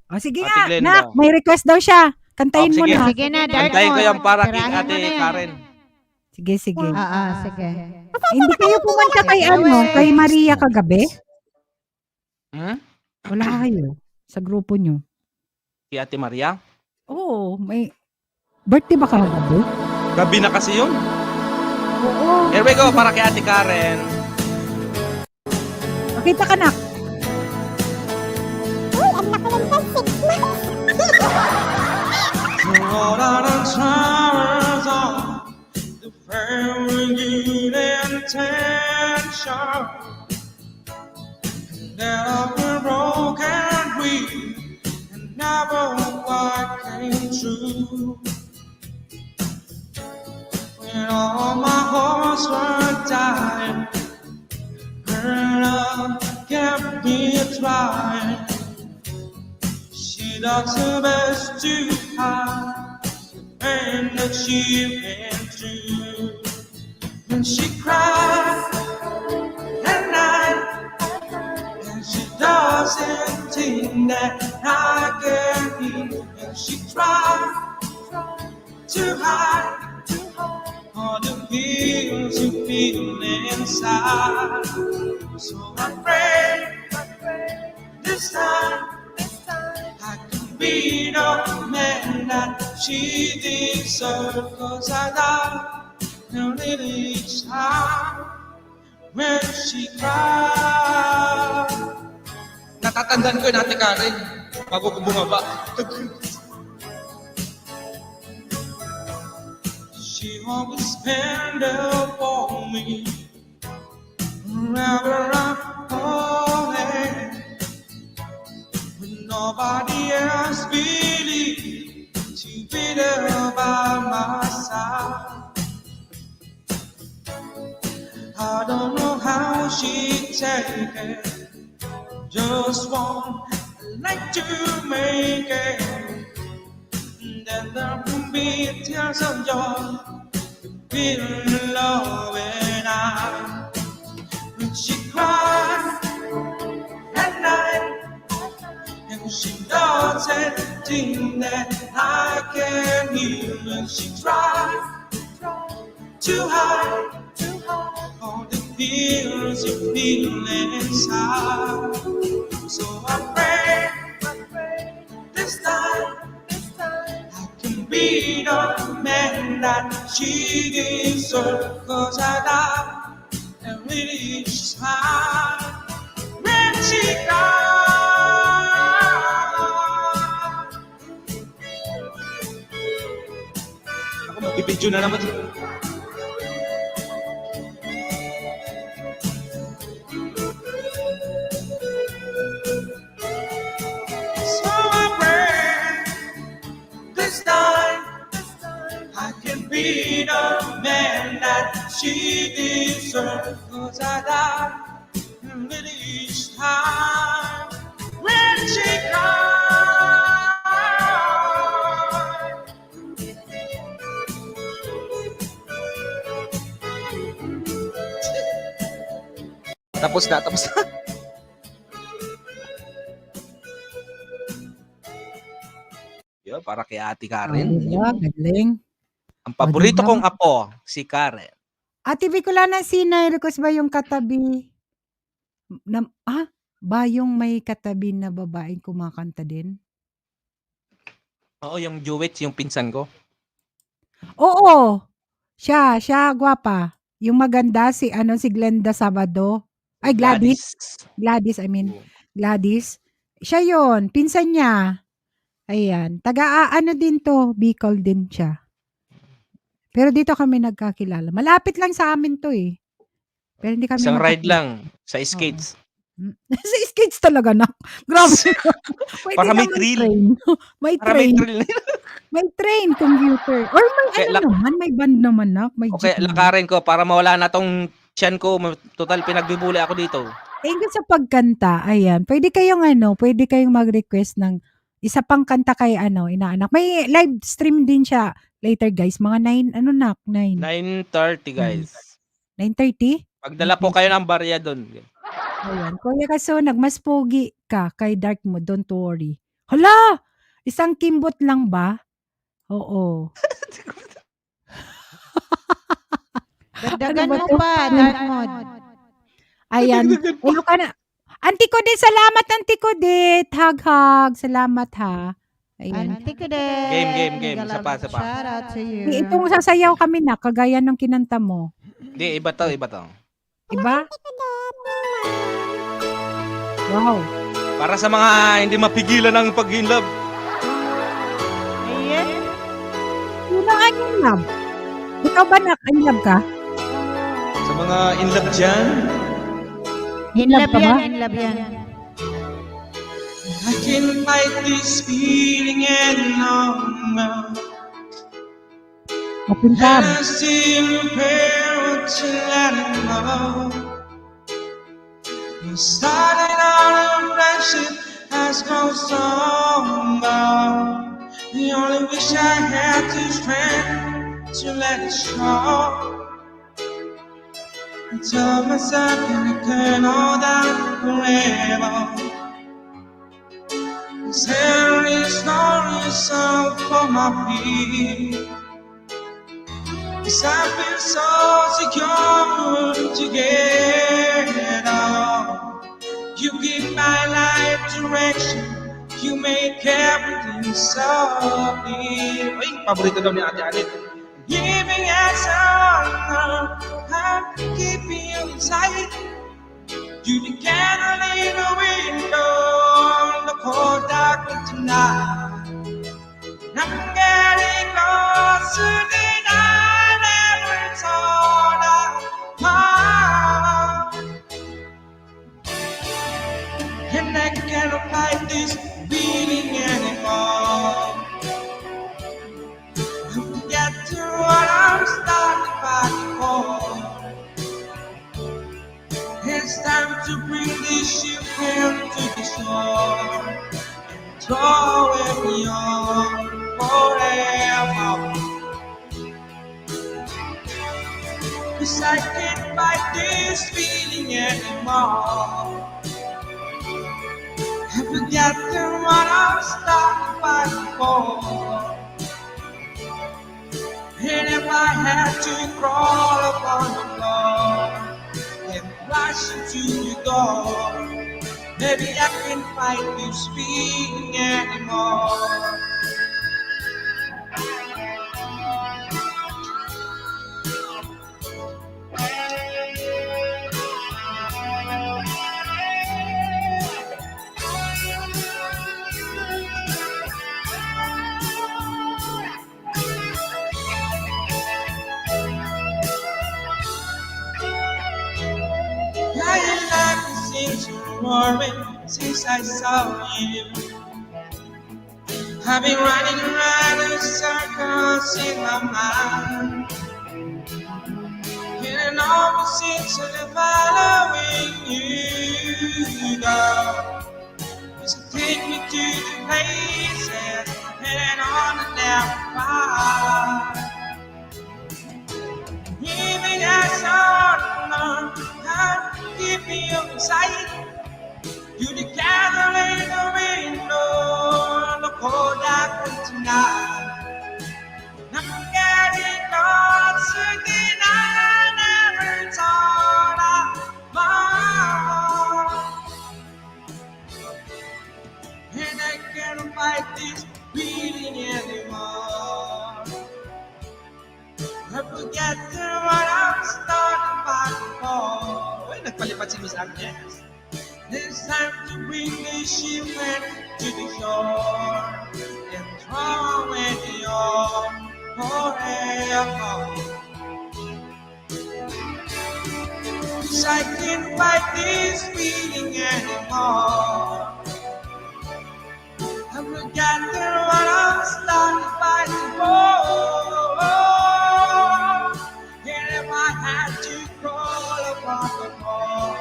Speaker 2: O sige
Speaker 9: Ate
Speaker 2: nga,
Speaker 9: Glenda.
Speaker 2: nak, may request daw siya. Kantahin mo
Speaker 9: sige.
Speaker 2: na.
Speaker 7: Sige na, dark
Speaker 9: Kantahin ko
Speaker 7: mode.
Speaker 9: yan para kay
Speaker 7: Tirahin mo
Speaker 9: Ate
Speaker 7: na yan.
Speaker 9: Karen.
Speaker 2: Sige, sige.
Speaker 7: Sige.
Speaker 2: Hindi kayo pumunta kay kay Maria kagabi?
Speaker 9: Hmm?
Speaker 2: Wala kayo sa grupo nyo.
Speaker 9: Kay Ate Maria?
Speaker 2: Oo, may birthday ba kagabi?
Speaker 9: Gabi na kasi yun.
Speaker 2: Oo.
Speaker 9: Here we go, para kay Ate Karen.
Speaker 2: Makita ka na.
Speaker 4: Uy, ang laki ng 6 months.
Speaker 8: What are the towers on the very intention that of a broken wheel and never quite came true. When all my hopes were dying, her love kept me trying. She does her best to hide the pain that she went through. And she cried at night, and she doesn't think that I can hear. And she tried to hide all the feels you feel inside. So I pray this time I can be the man that she deserves. 'Cause I love her really each time when she cries. Natatandaan ko yung Ate Karen bago ko bumaba. She always been there for me wherever I'm falling. When nobody else believed to be there by my side. I don't know how she take it, just one like to make it. Then there will be tears of joy, feel love and when she cried at night, and she doesn't think that I can hear. And she tried to hide all the fears you feel inside. So I pray this time I can be the man that she deserves. 'Cause I love her really each time when she cries. Ako magbibidyo na naman. So I pray this time I can be the man that she deserves. 'Cause I love her really each time when she cries.
Speaker 9: Tapos na, tapos na. Yun, para kay Ate Karen.
Speaker 2: Diba? Galing.
Speaker 9: Ang paborito
Speaker 2: diba?
Speaker 9: kong apo, si Karen.
Speaker 2: Ate Bicolana, Sinay, request ba yung katabi? Ba yung may katabi na babaeng kumakanta din?
Speaker 9: Oo, yung duet, yung pinsan ko.
Speaker 2: Oo. Siya, gwapa. Yung maganda, si Glenda Sabado. Ay, Gladys, I mean. Gladys. Siya yon, pinsan niya. Ayan. Taga-ano din to, Bicol din siya. Pero dito kami nagkakilala. Malapit lang sa amin to eh. Pero hindi kami
Speaker 9: Isang ride
Speaker 2: magkakilala.
Speaker 9: lang sa skates.
Speaker 2: Sa skates talaga na. Grabe. Pwede
Speaker 9: Para may
Speaker 2: naman
Speaker 9: thrill.
Speaker 2: train. May
Speaker 9: Para may
Speaker 2: train.
Speaker 9: thrill.
Speaker 2: May train, computer. Or may
Speaker 9: Kaya
Speaker 2: naman, may band naman na. May
Speaker 9: Okay,
Speaker 2: jeep naman.
Speaker 9: lakarin ko para mawala na tong tiyan ko. Total, pinagbibuli ako dito.
Speaker 2: Thank you sa pagkanta. Ayan. Pwede kayong mag-request ng isa pang kanta kay inaanak. May live stream din siya later guys. Mga 9.
Speaker 9: 9:30 guys.
Speaker 2: 9:30?
Speaker 9: Pagdala po kayo ng barya doon.
Speaker 2: Ayan. Kuya Kasunag, mas pogi ka kay Dark mo. Don't worry. Hala! Isang kimbot lang ba? Oo.
Speaker 7: Dagdagan
Speaker 2: Ano ba
Speaker 7: mo
Speaker 2: to?
Speaker 7: pa, dark mode.
Speaker 2: Ayan. Ulo ka na. Auntie ko din, salamat Auntie ko din. Hug. Salamat ha. Ayan.
Speaker 7: Auntie ko din.
Speaker 9: Game. Isa pa.
Speaker 7: Shout out to you.
Speaker 2: Itong sasayaw kami na, kagaya ng kinanta mo.
Speaker 9: Hindi, iba to.
Speaker 2: Diba? Wow.
Speaker 9: Para sa mga hindi mapigilan ng pag-inlove.
Speaker 7: Ayan.
Speaker 2: Yun ang in love. Ikaw ba in love ka?
Speaker 9: Sa mga inlove dyan.
Speaker 7: In love
Speaker 2: ka ba?
Speaker 7: yan, in love yan.
Speaker 8: I can't fight this feeling any longer.
Speaker 2: Open tab.
Speaker 8: I still repair what you let it go. You started out a friendship has grown stronger. The only wish I had to strength to let it show. I told myself I couldn't hold out forever. There is no reason for my fear. 'Cause I feel so secure together. You give my life direction. You make everything so clear.
Speaker 9: Ay, paborito daw ni Ate Alit.
Speaker 8: Giving us all I'm keeping you inside. You the candle in the window on the cold dark of tonight. I'm getting closer than I never thought I might. And I cannot fight this feeling anymore. Get to what I'm starting fighting for. It's time to bring this ship into the shore and throw it beyond forever. 'Cause I can't fight this feeling anymore. I forget what I'm starting fighting for. And if I had to crawl upon the floor and rush into your door, maybe I can't fight this feeling anymore. My life seems to worry since I saw you. I've been running around in circles in my mind, and all seems to be following you, girl. So take me to the places and on the never find. Giving us all I'm keeping me inside. You the candle in the window on the cold afternoon tonight. I'm getting lost something I never thought I'd find. And I can't fight this feeling anymore. I forget what I'm starting back before. Uy, nagpalipat si Miss Agnes. It's time to bring the ship to the shore and throw away the old forever. 'Cause I can't fight this feeling anymore. I forgot what I'm starting fighting for. And if I had to crawl upon the floor,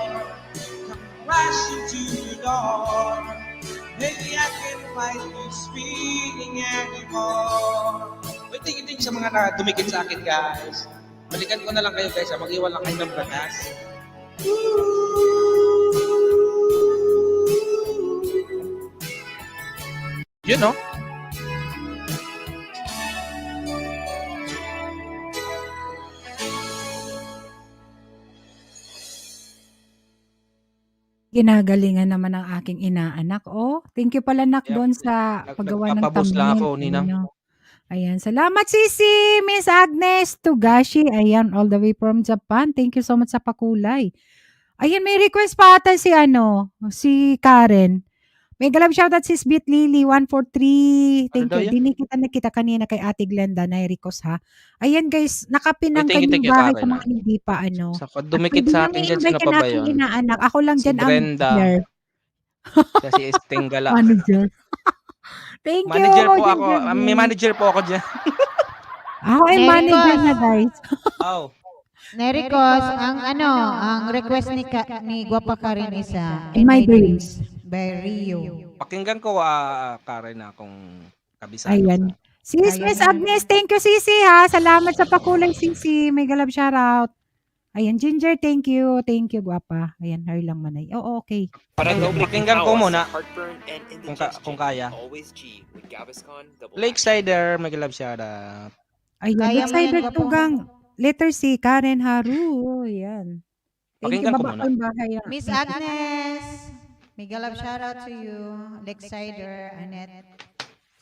Speaker 8: come crashing to the door, maybe I can fight this feeling anymore.
Speaker 9: Wait, tingin sa mga na dumikit sa akin, guys. Balikan ko na lang kayo, guys. Mag-iwan lang kayo ng batas. Yun, no?
Speaker 2: Ginagalingan naman ng aking inaanak. Oh, thank you pala nak
Speaker 9: Yeah.
Speaker 2: doon sa paggawa ng
Speaker 9: Nagpapaboost lang
Speaker 2: thumbnail.
Speaker 9: ako, Ninang.
Speaker 2: Ano. Ayan, salamat Sisi, Miss Agnes Tugashi. Ayan, all the way from Japan. Thank you so much sa pakulay. Ayan, may request pa ata si Karen. May galab shoutout si Sbit Lily 143. Thank
Speaker 9: daw
Speaker 2: you.
Speaker 9: yan?
Speaker 2: Nakita kanina kay Ate Glenda na request ha. Ayan guys, nakapinang
Speaker 9: Uy, thank
Speaker 2: kanyang
Speaker 9: you,
Speaker 2: bahay
Speaker 9: Karen,
Speaker 2: sa mga hindi pa
Speaker 9: Sa dumikit
Speaker 2: Pwede
Speaker 9: sa
Speaker 2: nyo
Speaker 9: akin dyan,
Speaker 2: i-invite
Speaker 9: sino pa
Speaker 2: ang
Speaker 9: ba
Speaker 2: aking
Speaker 9: yun?
Speaker 2: inaanak. Ako lang
Speaker 9: Si
Speaker 2: dyan ang
Speaker 9: Brenda.
Speaker 2: manager.
Speaker 9: Si Estingala.
Speaker 2: Manager. Thank you.
Speaker 9: Manager po
Speaker 2: Jen
Speaker 9: ako.
Speaker 2: Jen.
Speaker 9: May manager po ako dyan.
Speaker 2: Ako ay
Speaker 7: Nerikos.
Speaker 2: manager na guys.
Speaker 9: Oh.
Speaker 7: Nerikos, ang request ni Guapa Karen is
Speaker 2: In My Dreams.
Speaker 7: by Rio.
Speaker 9: Pakinggan ko, Karen, akong kabisado.
Speaker 2: Ayan. Sis, Miss Agnes, thank you Sisi ha. Salamat sa pakulay Sisi. May galab shoutout. Ayan, Ginger, thank you. Thank you, guwapa. Ayan, hair lang manay. Oo, okay.
Speaker 9: Pakinggan ko muna. Kung kaya. Lakesider, may galab shoutout.
Speaker 2: Ayan,
Speaker 7: Kaya mo
Speaker 2: excited
Speaker 7: yan,
Speaker 2: tugang. Letter C, Karen Haru. Ayan. Thank you,
Speaker 9: Pakinggan ko
Speaker 2: baba
Speaker 9: muna.
Speaker 2: ko yung bahay.
Speaker 7: Miss Agnes, Miguel shout out to you. Lakesider, Annette.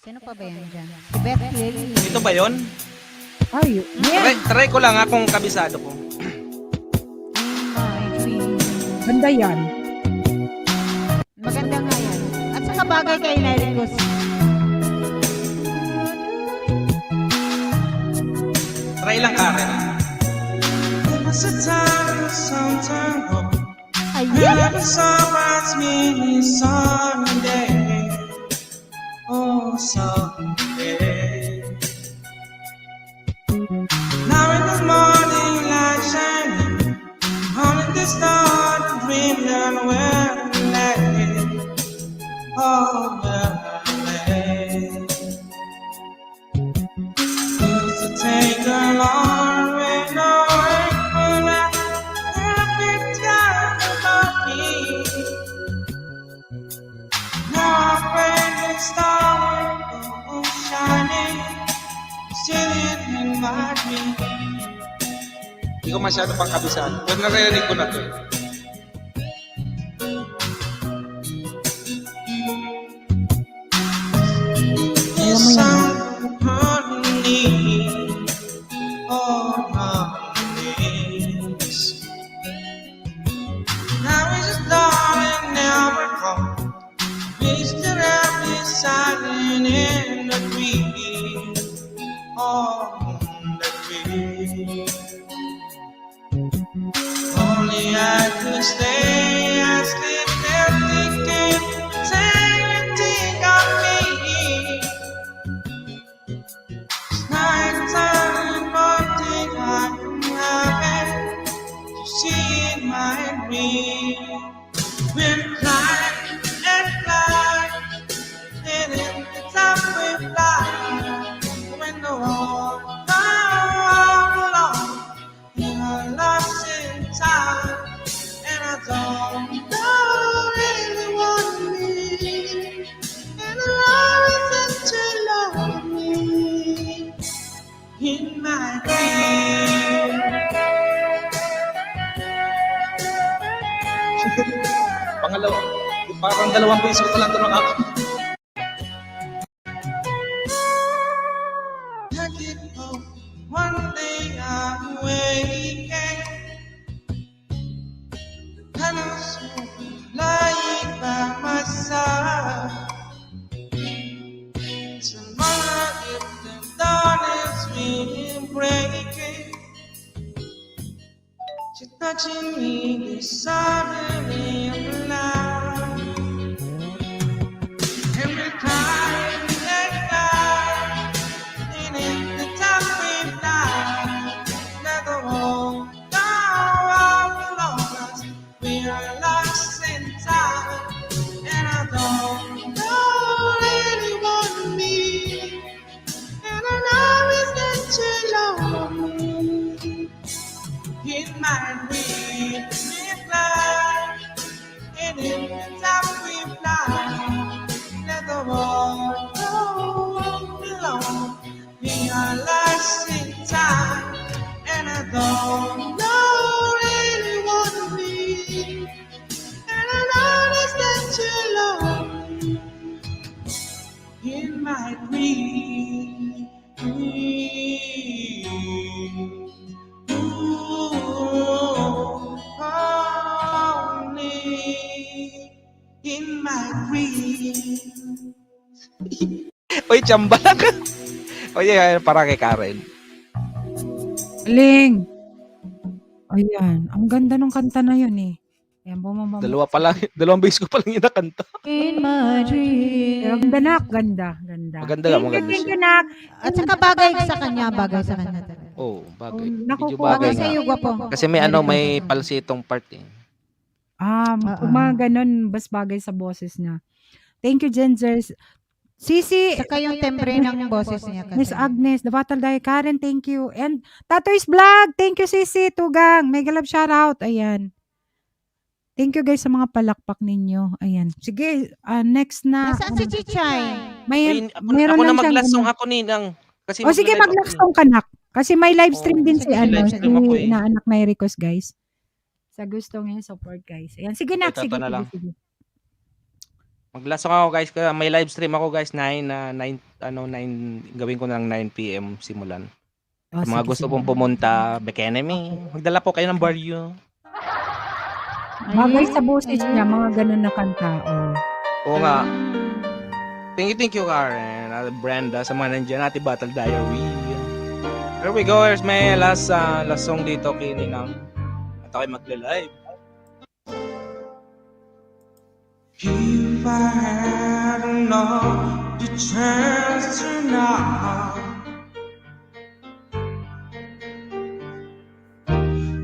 Speaker 7: Sino pa ba yan dyan? Si Beth Lily.
Speaker 9: Ito ba yun?
Speaker 2: Ay, yan.
Speaker 9: Try ko lang kung kabisado ko.
Speaker 7: My dream.
Speaker 2: Ganda yan.
Speaker 7: Maganda nga yan. At saka bagay kay Nerikos.
Speaker 9: Try lang, Karen.
Speaker 8: There was a time, some time ago,
Speaker 7: Ayan!
Speaker 8: never surprised me someday. Oh, someday. Now in the morning light shining, only the star to dream and where to lay. Oh, where to lay. Used to take a long way, no way for that. Every time about me. Now I'm afraid the star will go shining, still it in my dream.
Speaker 9: Hindi ko masyado pang kabisado. Pero naririnig ko na to.
Speaker 8: Yes, I'm honey, oh, honey. Now it's just darling, never come. Mr. Happy silent in the tree, on the tree. Only I
Speaker 9: dalawang beses ko lang ito nakakanta. One day I'm waking and I'm lying by my side. Tomorrow if the dawn is really breaking, she's touching me beside me alive. Every time that night, and in the time we die, let the world know all along us. We are lost in time, and I don't know anyone me, and I know it's not too long. It might be fly, and in the time we fly, let the world know all along. We are lost in time, and I don't know anyone me, and I know it's not too long. It might be only in my dreams. Oy, chamba lang ka. Oye, para kay Karen.
Speaker 2: Galing. Ayan, ang ganda ng kanta na yun eh. Ayan, bumababa.
Speaker 9: Dalawa pa lang, dalawang beses ko pa lang yung nakanta.
Speaker 5: In my
Speaker 2: Pero
Speaker 5: dreams.
Speaker 2: ganda nak, ganda, ganda.
Speaker 9: Maganda lang, maganda
Speaker 1: Thank
Speaker 9: siya.
Speaker 1: you, Nak.
Speaker 7: At saka bagay sa kanya talaga.
Speaker 9: Oo, bagay.
Speaker 1: Oh,
Speaker 9: Medyo
Speaker 1: nakukuha
Speaker 9: bagay
Speaker 7: Bagay
Speaker 9: nga.
Speaker 7: sa'yo, gwapo.
Speaker 9: Kasi may ano, may palsitong part eh.
Speaker 2: Kung mga ganun, bas bagay sa boses niya. Thank you, Genzers. Sisi,
Speaker 7: Saka yung tembre ng boses niya.
Speaker 2: Miss Agnes, The Battle Day, Karen, thank you. And Tatoy's Vlog, thank you, Sisi, Tugang. Mega love shoutout. Ayan. Thank you guys sa mga palakpak ninyo. Ayan. Sige, next na.
Speaker 7: Nasaan si Chichay?
Speaker 2: May,
Speaker 9: Ako
Speaker 2: meron
Speaker 9: na
Speaker 2: lang siyang
Speaker 9: maglasong
Speaker 2: ano.
Speaker 9: ako ninang. Kasi
Speaker 2: O sige,
Speaker 9: magla-live ako
Speaker 2: maglastong ka nak. Kasi may live stream din si
Speaker 7: sige,
Speaker 2: ano,
Speaker 9: live stream ako
Speaker 2: si
Speaker 9: eh.
Speaker 2: inaanak na Ericos, guys. Sa gusto niya support, guys. Ayan, sige nak,
Speaker 9: Ito
Speaker 2: sige,
Speaker 9: na lang.
Speaker 2: sige.
Speaker 9: Maglasong ako guys, kaya may live stream ako guys 9 gawin ko na lang 9 PM simulan.
Speaker 2: O,
Speaker 9: Sa mga
Speaker 2: sige,
Speaker 9: gusto
Speaker 2: sige.
Speaker 9: pong pumunta, Bekenemy, magdala po kayo ng baryo.
Speaker 2: Bagay sa boses niya, mga ganun na kanta.
Speaker 9: Oo nga. Thank you Karen, Brenda, sa mga nandiyan, Ate Battle Diary. Here we go, here's my last song dito kay Ninang. At ako'y magla-live. If I had enough the chance to now,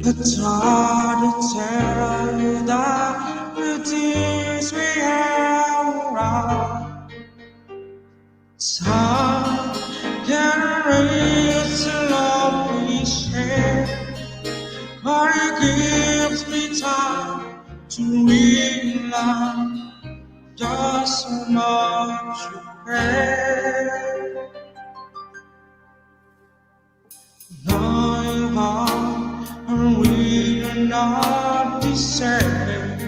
Speaker 9: but hard to tell you that the tears we have around. Time can erase the love we share, but it gives me time to realize just how much you care. Knowing how we do not deserve,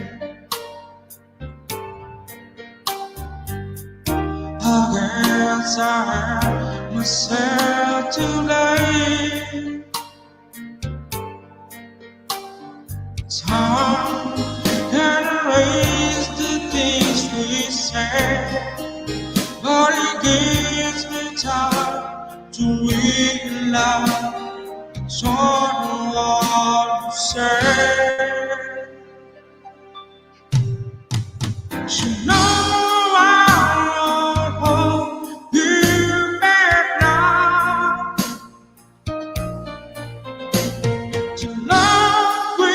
Speaker 9: I guess I hurt myself too late. Time can erase the things we said, but it gives me time to realize sort of what you said. You know I won't hold you back now. To love we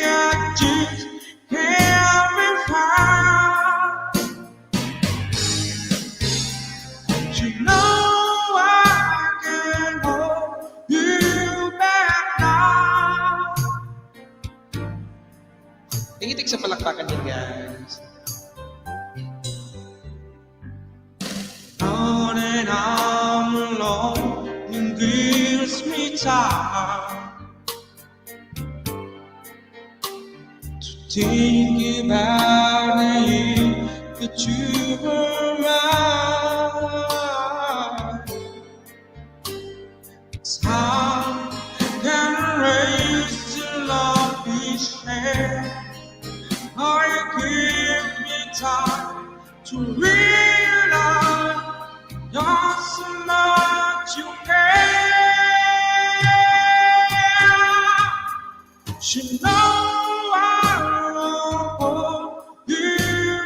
Speaker 9: I just can't be found. You know I can't hold you back now. Tingitik sa palakpakan din, guys. On and I'm alone, it gives me time to think about you
Speaker 8: to her eyes. Time can erase the love we share. Or you give me time to realize just so much you care. She know I won't hold you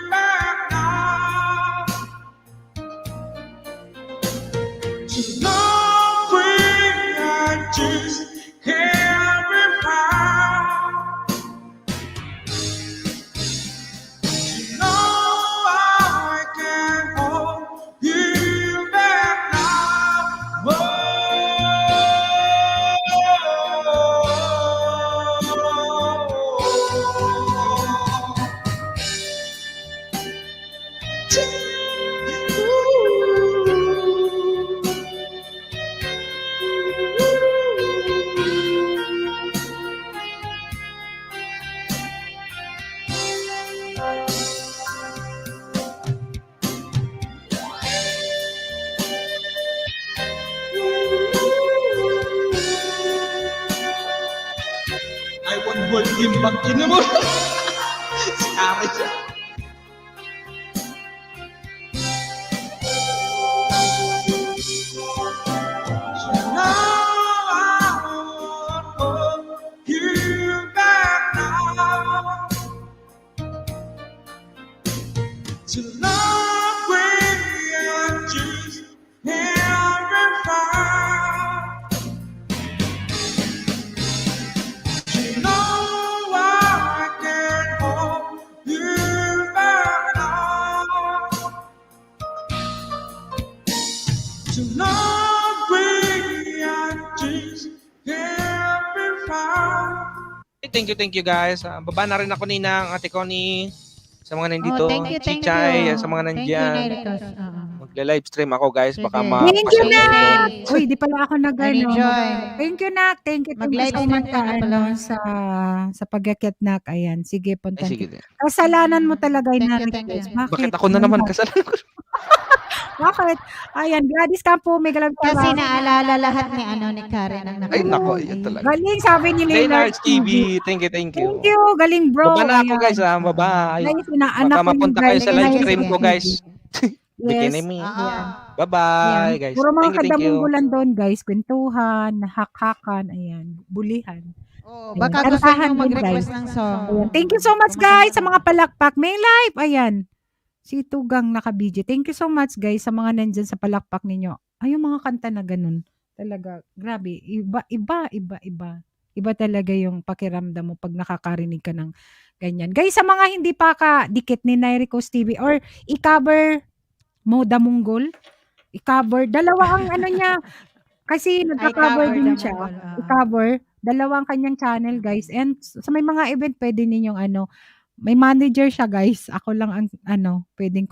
Speaker 8: back now. She know we are just carry out. She know I can't hold you back now. I won't hold him back anymore. Sorry siya. So now I won't hold you back now. To love we are just never found. You know I can't hold you back now. To love we are just never found.
Speaker 9: Thank you guys. Baba na rin ako ni ng ate Connie. Sa mga nandito,
Speaker 7: Thank you, thank
Speaker 9: Chichay,
Speaker 7: you.
Speaker 9: sa mga
Speaker 7: Thank you,
Speaker 9: nandyan.
Speaker 7: Nericos. Oo.
Speaker 9: Magle-live stream ako guys, baka
Speaker 7: Sige.
Speaker 1: Thank you,
Speaker 9: mapasya
Speaker 1: Nak!
Speaker 9: kayo.
Speaker 1: Uy, di pala ako
Speaker 7: Enjoy.
Speaker 1: Thank you, Nak. Thank you
Speaker 7: Mag-live
Speaker 1: so
Speaker 7: stream
Speaker 1: much
Speaker 7: ka na pala.
Speaker 1: sa pag-akit, Nak. Ayan, sige,
Speaker 9: Ay,
Speaker 1: puntan
Speaker 9: sige.
Speaker 1: kita. Kasalanan mo talaga,
Speaker 7: Thank you,
Speaker 1: Inari.
Speaker 7: thank you.
Speaker 9: Bakit ako na naman kasalanan ko?
Speaker 1: Bakit? Ayan, Gladys Campo, may galang
Speaker 7: Kasi naalala lahat ni ano ni Karen ang
Speaker 9: Ay,
Speaker 7: nakita.
Speaker 9: nako, yun talaga.
Speaker 1: Galing, sabi ni
Speaker 9: Leonard
Speaker 1: Leonard
Speaker 9: TV,
Speaker 1: TV.
Speaker 9: thank you.
Speaker 1: Thank you, galing bro.
Speaker 9: Baba na ako
Speaker 1: Ayan.
Speaker 9: guys, bye-bye.
Speaker 1: Guys, inaanak
Speaker 9: Baka
Speaker 1: ko yung
Speaker 9: mapunta kayo sa
Speaker 1: galing
Speaker 9: live
Speaker 1: na
Speaker 9: stream
Speaker 1: yun.
Speaker 9: ko guys. Bikini
Speaker 1: Yes.
Speaker 9: me.
Speaker 7: Oo.
Speaker 9: Bye-bye
Speaker 1: Ayan.
Speaker 9: guys.
Speaker 1: Puro mga
Speaker 9: Thank you.
Speaker 1: kadamunggulan doon, guys. Kwentuhan, hak-hakan, ayan, bulihan.
Speaker 7: Oh,
Speaker 1: Ayan,
Speaker 7: baka gusto
Speaker 1: kantahan
Speaker 7: niyo
Speaker 1: din,
Speaker 7: mag-request
Speaker 1: guys.
Speaker 7: ng song.
Speaker 1: Ayan. Thank you so much, guys, sa mga palakpak. May live. Ayan. Si Tugang naka-BJ. Thank you so much, guys, sa mga nandyan sa palakpak ninyo. Ay, yung mga kanta na ganun. Talaga, grabe. Iba. Iba talaga yung pakiramdam mo pag nakakarinig ka ng ganyan. Guys, sa mga hindi pa ka-dikit ni Nairicos TV or i-cover mo Damunggol, i-cover. Dalawa ang ano niya. Kasi nagka-cover
Speaker 7: cover
Speaker 1: din
Speaker 7: the
Speaker 1: siya.
Speaker 7: Mongol, oo.
Speaker 1: I-cover. Dalawang kanyang channel, guys. And sa may mga event, pwede ninyong may manager siya, guys. Ako lang ang pwedeng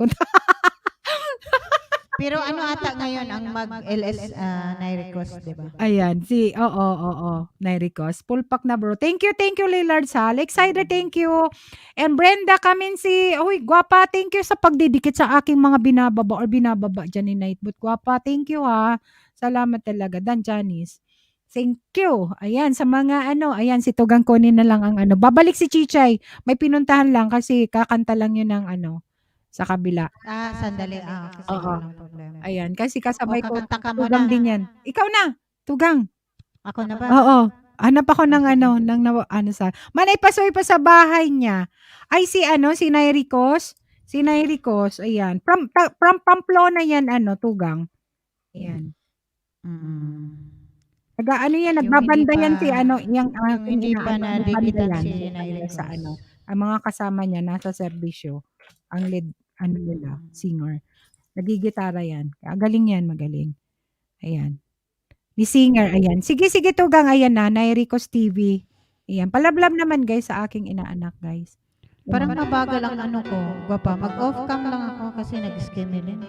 Speaker 7: Pero ano ata ngayon ang mag-LS Nairicos, di ba?
Speaker 1: Ayan, oo, Nairicos. Full pack na bro. Thank you, Lillard Sal. Excited, thank you. And Brenda Kaminsi, uy, gwapa, thank you sa pagdidikit sa aking mga binababa dyan ni Nightboot. Gwapa, thank you ha. Salamat talaga. Dan Janice. Thank you. Ayan, sa mga ayan, si Tugang Connie na lang ang Babalik si Chichay. May pinuntahan lang kasi kakanta lang yun ng sa kabila.
Speaker 7: Sandali. Okay, sige,
Speaker 1: Oo.
Speaker 7: walang problema.
Speaker 1: Ayan, kasi kasabay ko.
Speaker 7: kakanta ka mo
Speaker 1: Tugang
Speaker 7: na.
Speaker 1: din yan. Ikaw na, Tugang.
Speaker 7: Ako na ba?
Speaker 1: Oo. Hanap ako ng Manay pasoy pa sa bahay niya. Ay, si Nairicos. Si Nairicos, ayan. From Pamplona yan, Tugang. Ayan.
Speaker 7: Yung
Speaker 1: Nagbabanda
Speaker 7: hindi
Speaker 1: yan
Speaker 7: pa-
Speaker 1: si
Speaker 7: yung hindi pa nadikitan
Speaker 1: yan.
Speaker 7: si Nairicos.
Speaker 1: Sa ang mga kasama niya nasa serbisyo. Ang lead, nila, singer. Nagigitara yan. Galing yan, magaling. Ayan. Ni singer, ayan. Sige, Tugang, ayan na, Nairicos TV. Ayan, palablab naman guys sa aking inaanak guys.
Speaker 7: Parang mabagal ang ano ko. Gwapa, mag-off cam lang ako kasi nag-schedule din.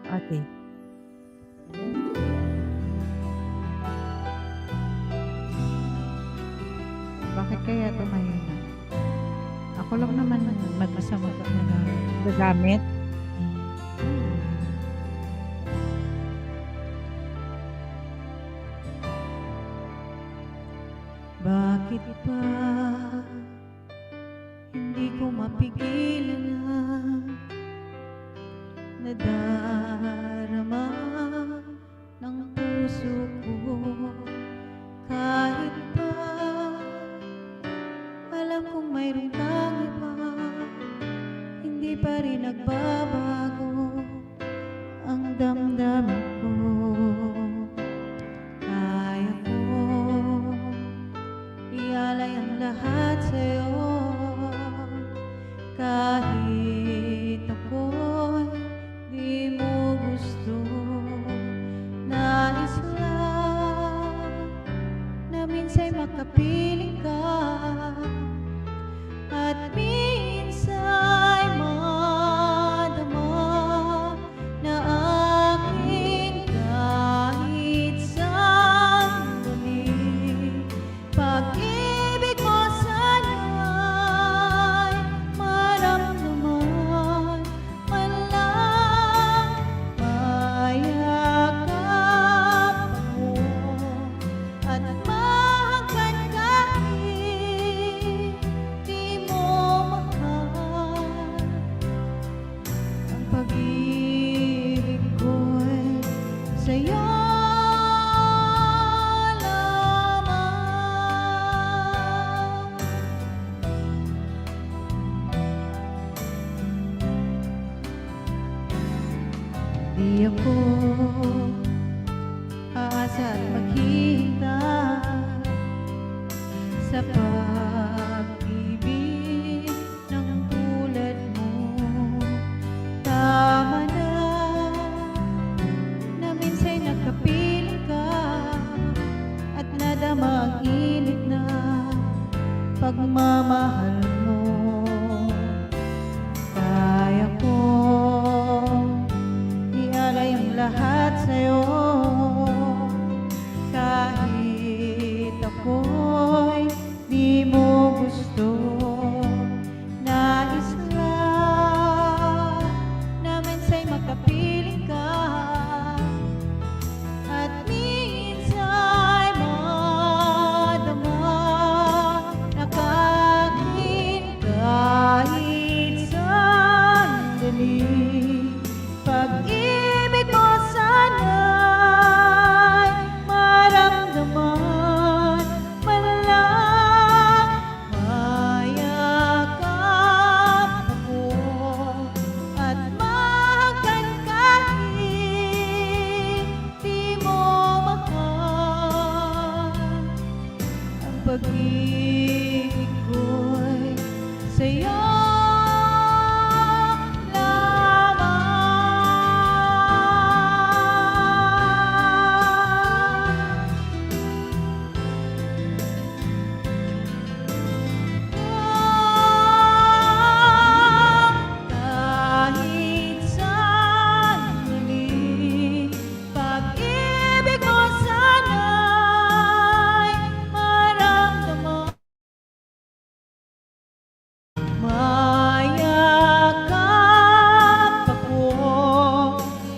Speaker 1: Okay.
Speaker 7: Bakit kaya ito mahina? Ako
Speaker 2: Ako lang naman mag-isa
Speaker 1: Gagamit.
Speaker 3: Bakit ba hindi ko mapigilan ang nadarama ng puso ko? Kahit pa alam kong mayroon kang iba, hindi pa rin nagbabago ang damdamin ko. Kaya ko ialay ang lahat sa'yo, kahit ako'y di mo gusto. Nais lang na minsa'y makapiling ka, at minsa'y madama na aking kahit sandali. Pag-ibig mo sana'y maramdaman, man lang mayakap mo at mahanggan kahit di mo mahal. Ang pag-ibig ko'y sa'yo lamang. Di ako aasa at maghihintay sa pag-ibig ng tulad mo. Tama na minsa'y nakapiling ka at nadama ang init na pagmamahal mo. Kaya ko ialay ang lahat sa'yo, kahit ako'y di mo gusto. Nais lang na minsa'y makapiling ka, at minsa'y madama na kahit sandali. Pag-ibig mo sana'y maramdaman, man lang mayakap ako at mahanggan kahit di mo mahal. Ang pag-ibig ko'y sa'yo kahit sandali. Pag-ibig mo sana'y maramdaman, mayakap ako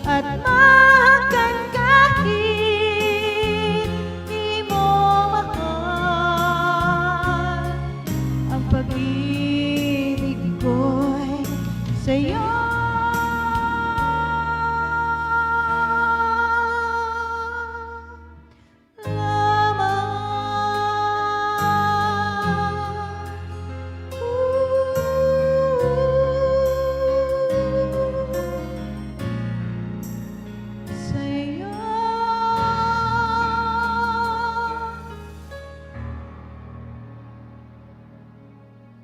Speaker 3: at mahanggan kahit di mo mahal. Ang pag-ibig ko'y sa'yo lamang. Sa'yo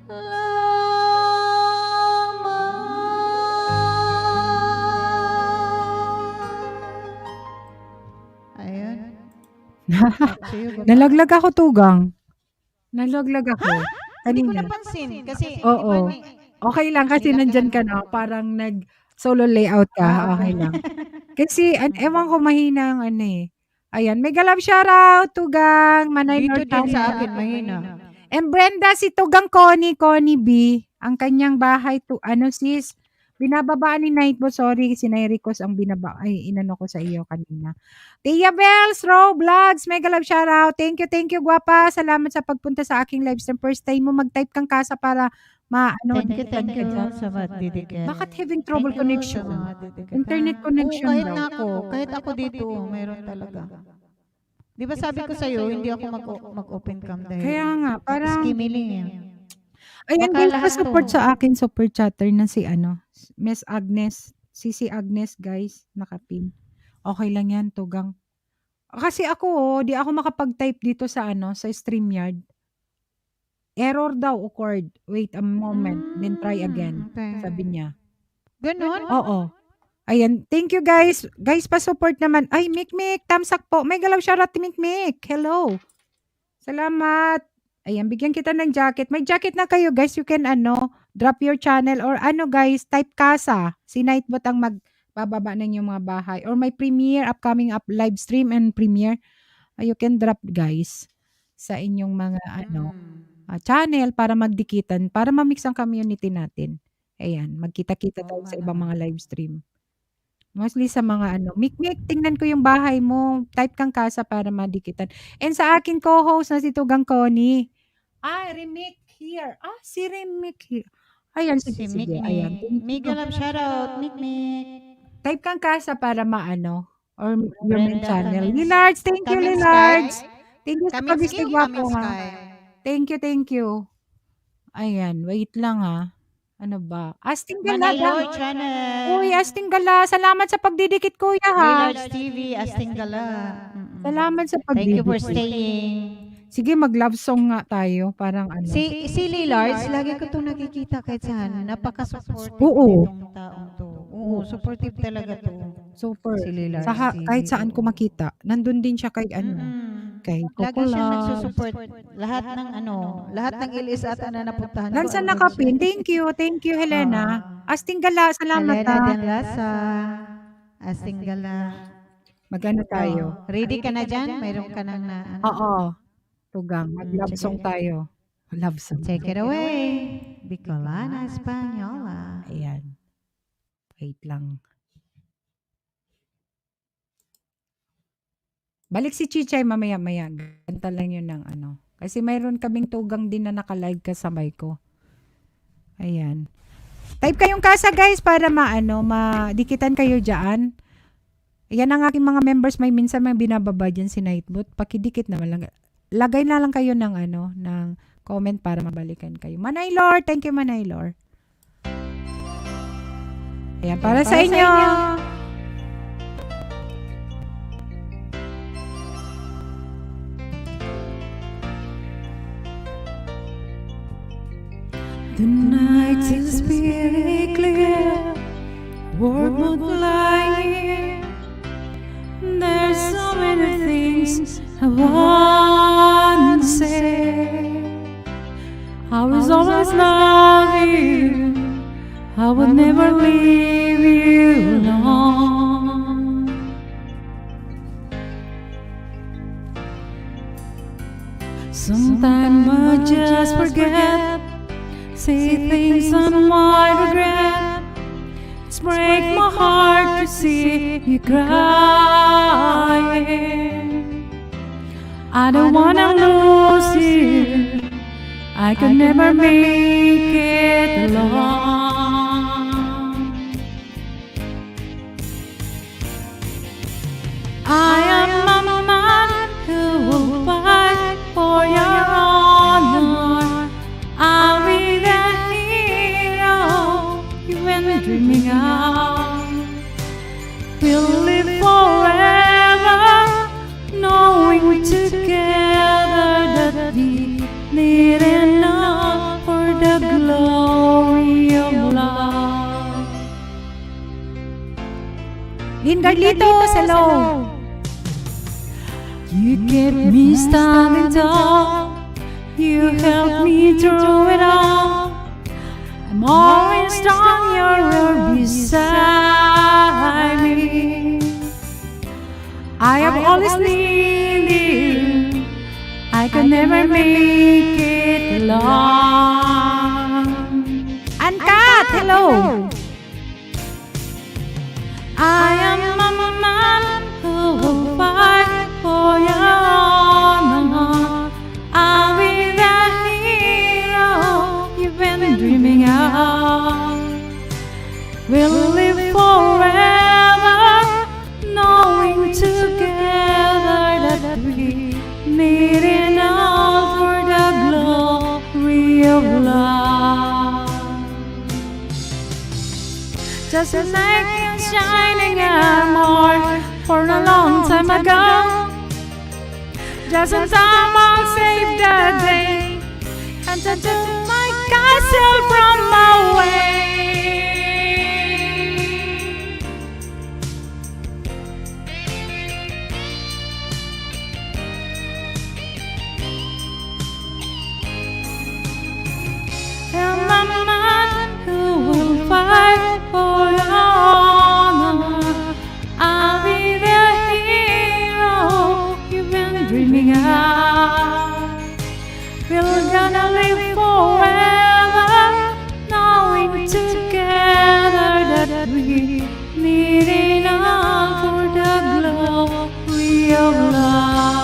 Speaker 3: lamang. Ayun.
Speaker 2: Nalaglag ako, Tugang. Nalaglag ako.
Speaker 3: Hindi ko
Speaker 2: Kanina.
Speaker 3: napansin kasi
Speaker 2: Oo. Okay lang kasi nandyan ka na. Parang nag-solo layout ka. Okay lang. Kasi, ewan ko mahina ang ano eh. Ayan. Mega love shoutout, Tugang. Manay
Speaker 7: Dito
Speaker 2: North
Speaker 7: din sa
Speaker 2: Canada.
Speaker 7: akin, mahina.
Speaker 1: And Brenda, si Tugang Connie B, ang kanyang bahay to, ano sis, binababaan ni Nightbot, sorry, si Nairicos ang inano ko sa iyo kanina. Tia Bells, Raw Vlogs, mega love shoutout. Thank you, gwapa. Salamat sa pagpunta sa aking live stream. First time mo mag-type kang kasa para
Speaker 7: Thank you
Speaker 1: dyan.
Speaker 7: sa magdidikit.
Speaker 1: Bakit having trouble
Speaker 7: Thank you
Speaker 1: connection?
Speaker 7: sa mga didikit.
Speaker 1: Internet connection
Speaker 7: Oo, kahit
Speaker 1: daw.
Speaker 7: na ako, kahit ako dito, meron talaga. Di ba sabi ko sa'yo, hindi ako mag-open cam dahil
Speaker 1: Kaya nga, parang,
Speaker 7: skimiling yan.
Speaker 1: ayan,
Speaker 7: Baka
Speaker 1: guys,
Speaker 7: lahat
Speaker 1: pa-support
Speaker 7: to.
Speaker 1: sa akin, super chatter na si Miss Agnes, si Agnes, guys, nakapin. Okay lang yan, Tugang. Kasi ako, di ako makapag-type dito sa sa StreamYard. Error daw occurred. Wait a moment, then try again.
Speaker 7: Okay.
Speaker 1: Sabi niya.
Speaker 7: Ganon?
Speaker 1: Oo. Ayan, thank you guys. Guys, pa-support naman. Ay, Mikmik, tamsak po. May galaw shoutout to Mikmik. Hello. Salamat. Ayan, bigyan kita ng jacket. May jacket na kayo, guys. You can, drop your channel or guys, type kasa. Si Nightbot ang magbababa ng yung mga bahay. Or may premiere, upcoming live stream and premiere. You can drop, guys, sa inyong mga, channel para magdikitan, para ma-mix ang community natin. Ayan, magkita-kita tayo sa ibang mga live stream. Mostly sa mga Mikmik, tingnan ko yung bahay mo. Type kang kasa para madikitan. And sa akin co-host na si Tugang Connie. Remik here. Si Remik here. Ayan,
Speaker 7: Si
Speaker 1: sige. Ayan.
Speaker 7: Mikmik. Mega love shoutout, Mikmik.
Speaker 1: Type kang kasa para or your
Speaker 7: Brenda,
Speaker 1: channel.
Speaker 7: Kamins-
Speaker 1: Lillards, thank you,
Speaker 7: Kamins
Speaker 1: Lillards.
Speaker 7: Sky?
Speaker 1: Thank you sa
Speaker 7: Kamins
Speaker 1: pag-istig
Speaker 7: Sky o
Speaker 1: po
Speaker 7: Kamins
Speaker 1: ha.
Speaker 7: Sky?
Speaker 1: Thank you. Ayan, wait lang ha. Ano ba? Asting Gala.
Speaker 7: Manaloy channel.
Speaker 1: Uy, Asting Gala. Salamat sa pagdidikit, kuya ha.
Speaker 7: Maynard's TV, Astinggala.
Speaker 1: Salamat sa
Speaker 7: Thank you for
Speaker 1: pagdidikit.
Speaker 7: staying.
Speaker 1: Sige, mag-love song nga tayo. Parang
Speaker 7: Si Lillards, lagi ko itong nakikita kahit saan. Napaka-supportive
Speaker 1: Oo.
Speaker 7: nitong taong to. Oo, supportive talaga to.
Speaker 1: super.
Speaker 7: Si Lillards TV.
Speaker 1: Kahit saan ko makita. Nandun din siya kay kay
Speaker 7: Lagi
Speaker 1: Coco
Speaker 7: siya
Speaker 1: Loves.
Speaker 7: nagsusupport. Lahat ng lahat ng ilis ata na napuntahan ko.
Speaker 1: Lansa nakapin. Thank you, Helena. Asting Gala, salamat
Speaker 7: Helena
Speaker 1: ha.
Speaker 7: Denlasa. Astinggala.
Speaker 1: Magano tayo?
Speaker 7: Ready ka na dyan? Mayroon ka nang na
Speaker 1: Oo. Tugang, mag-love song tayo. Love song.
Speaker 7: Take it away. Bicolana Española.
Speaker 1: Ayan. Wait lang. Balik si Chichay mamaya-maya. Ganta lang yun ng Kasi mayroon kaming tugang din na naka-live kasabay ko. Ayan. Type kayong kasa guys para madikitan kayo dyan. Ayan ang aking mga members. May minsan may binababa dyan si Nightbot. Pakidikit naman lang. Lagay na lang kayo ng ng comment para mabalikan kayo. Manay Lord, thank you Manay Lord. Ayan, para sa inyo.
Speaker 3: The night is very clear, world would lie here. There's so many things I want to say. I was always love you, I would never leave you alone. Sometimes I just forget, say things I might regret. It's break my heart to see you crying. I don't wanna lose you, I could never make it alone. I am a man who will fight for your honor. I'll be the hero you've been dreaming of. We'll live forever, knowing we're together that we need enough for the glory of love.
Speaker 1: Lynn Carlitos, hello.
Speaker 3: You kept me standing tall, you helped me through it all. I'm always strong, you're beside me.
Speaker 1: I have always needed you.
Speaker 3: I I could never make it long.
Speaker 2: Uncut, hello.
Speaker 3: I am a man who will fight for your honor. I'll be the hero you've been dreaming of. We'll live forever, knowing together that we need enough for the glory of love. Just like in shining armor for a long time ago, just in time I'll save the day and to do my castle from my way. I'm a man who will fight for your honor. I'll be the hero you've been dreaming of. We're gonna live forever, knowing together that we need enough for the glory of love.